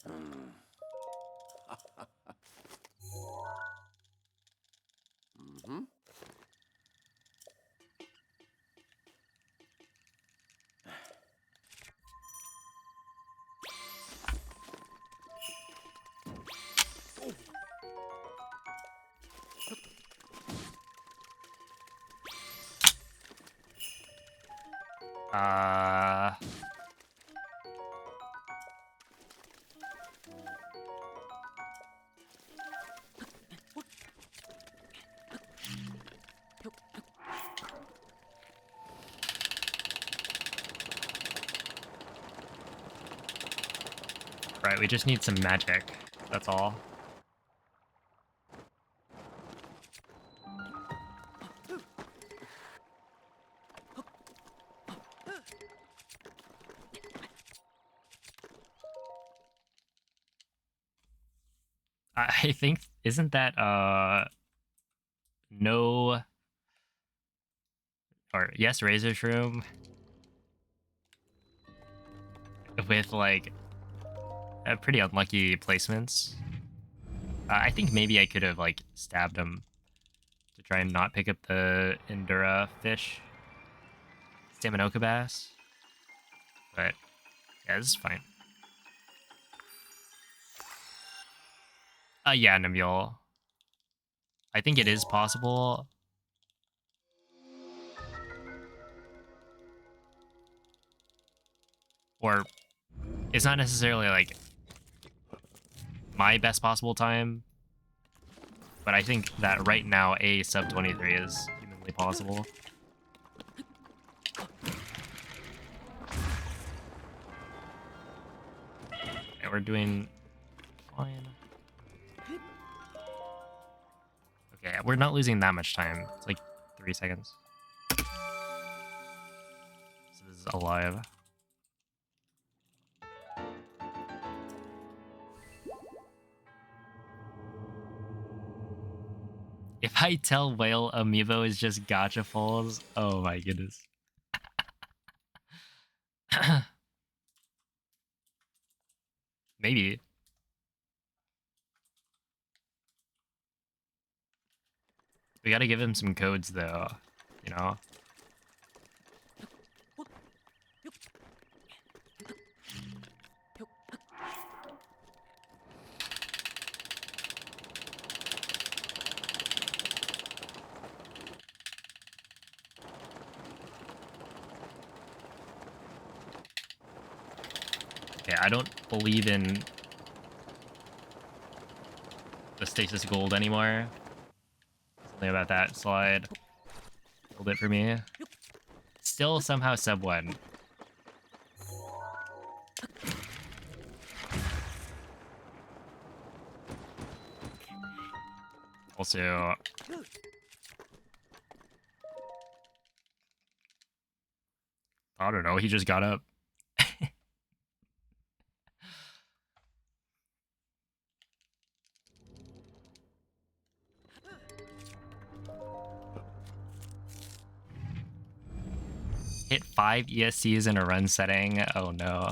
Hmm. Mm-hmm. Uh, right, we just need some magic. That's all. I think, isn't that no, or yes, Razor Shroom with like pretty unlucky placements. I think maybe I could have like stabbed him to try and not pick up the Endura fish, Staminoka bass, but yeah, this is fine. Yeah, Nabil. I think it is possible. Or it's not necessarily like my best possible time, but I think that right now a sub 23 is humanly possible. Yeah, we're doing fine. Okay, we're not losing that much time. It's like 3 seconds. So this is alive. If I tell Whale Amiibo is just gacha falls, oh my goodness. Maybe. We gotta give him some codes though, you know? Okay, I don't believe in the stasis gold anymore. Something about that slide killed it for me. Still somehow sub 1. Also, I don't know, he just got up. Hit 5 ESCs in a run setting. Oh no.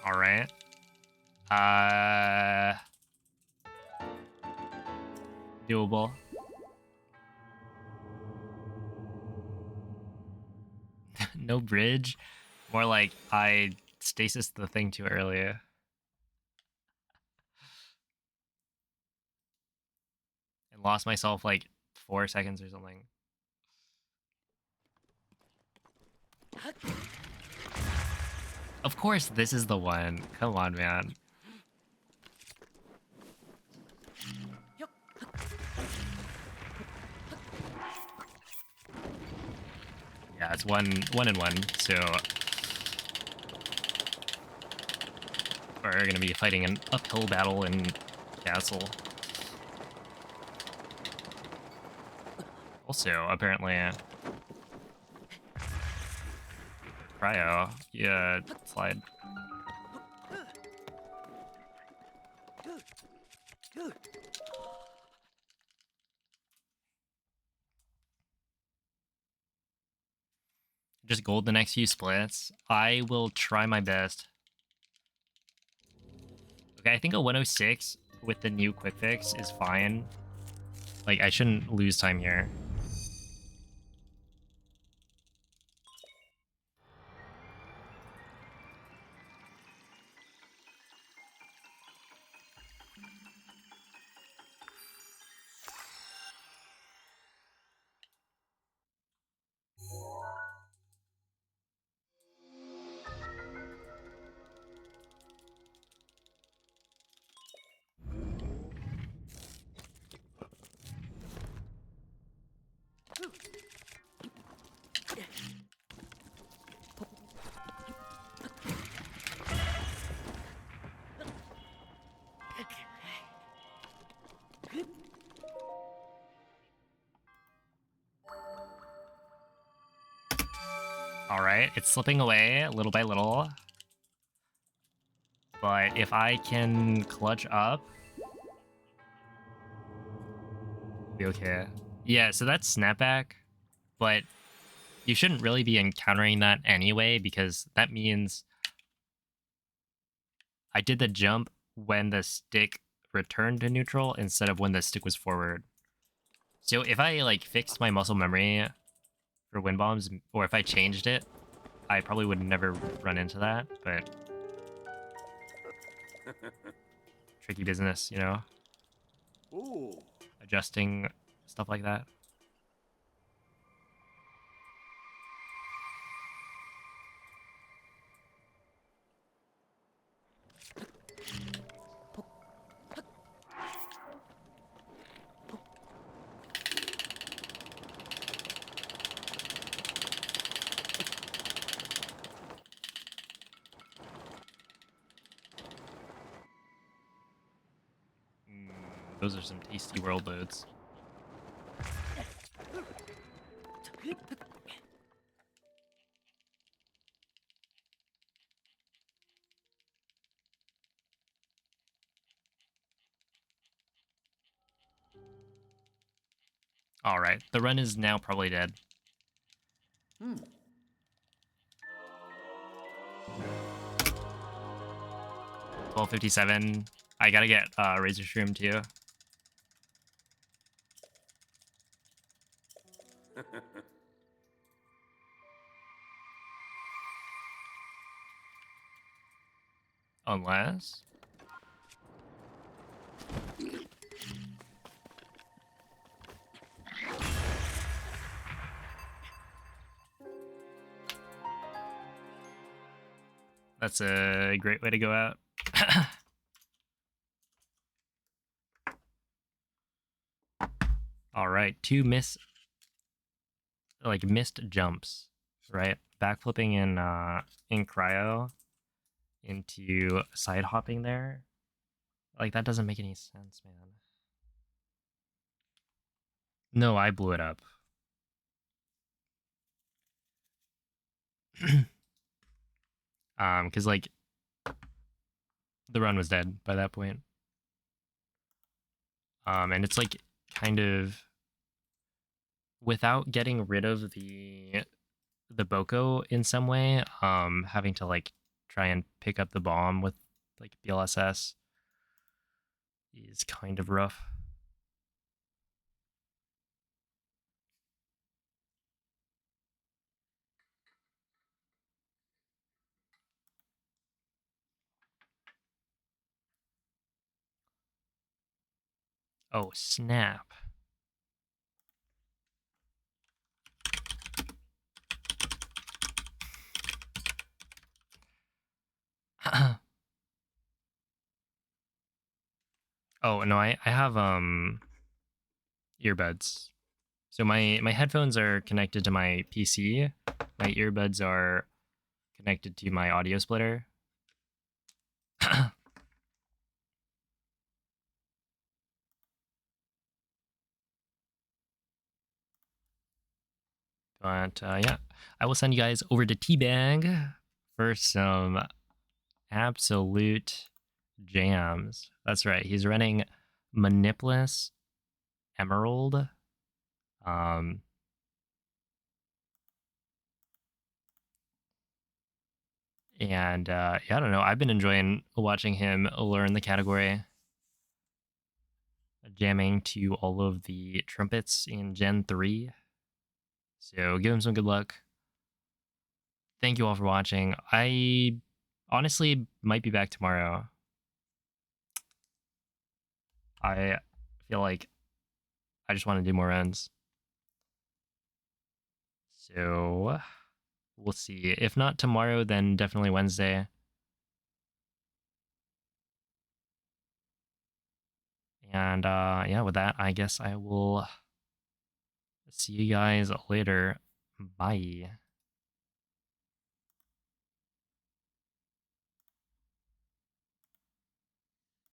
All right. Doable. No bridge. More like I stasis the thing too early. And lost myself like 4 seconds or something. Of course, this is the one. Come on, man. Yeah, it's one and one. So we're gonna be fighting an uphill battle in Castle. Also, apparently, cryo. Yeah, slide. Just gold the next few splits. I will try my best. Okay, I think a 106 with the new quick fix is fine. Like, I shouldn't lose time here. All right, it's slipping away little by little. But if I can clutch up, we'll be okay. Yeah, so that's snapback, but you shouldn't really be encountering that anyway, because that means I did the jump when the stick returned to neutral instead of when the stick was forward. So if I like fixed my muscle memory for wind bombs, or if I changed it, I probably would never run into that, but tricky business, you know? Ooh. Adjusting stuff like that. Those are some tasty world loads. All right, the run is now probably dead. 12:57. I gotta get Razor Shroom too. Unless. That's a great way to go out. All right, two missed jumps, right? Backflipping in cryo into side hopping there. Like that doesn't make any sense, man. No, I blew it up. Cuz like the run was dead by that point. And it's like kind of without getting rid of the Boko in some way, having to like try and pick up the bomb with like BLSS is kind of rough. Oh, snap. Oh, no, I have earbuds. So my headphones are connected to my PC. My earbuds are connected to my audio splitter. But yeah, I will send you guys over to Teabag for some absolute jams. That's right. He's running Manipless Emerald. Um, and yeah, I don't know. I've been enjoying watching him learn the category, jamming to all of the trumpets in Gen 3. So give him some good luck. Thank you all for watching. I honestly might be back tomorrow. I feel like I just want to do more runs. So we'll see. If not tomorrow, then definitely Wednesday. And yeah, with that, I guess I will see you guys later. Bye.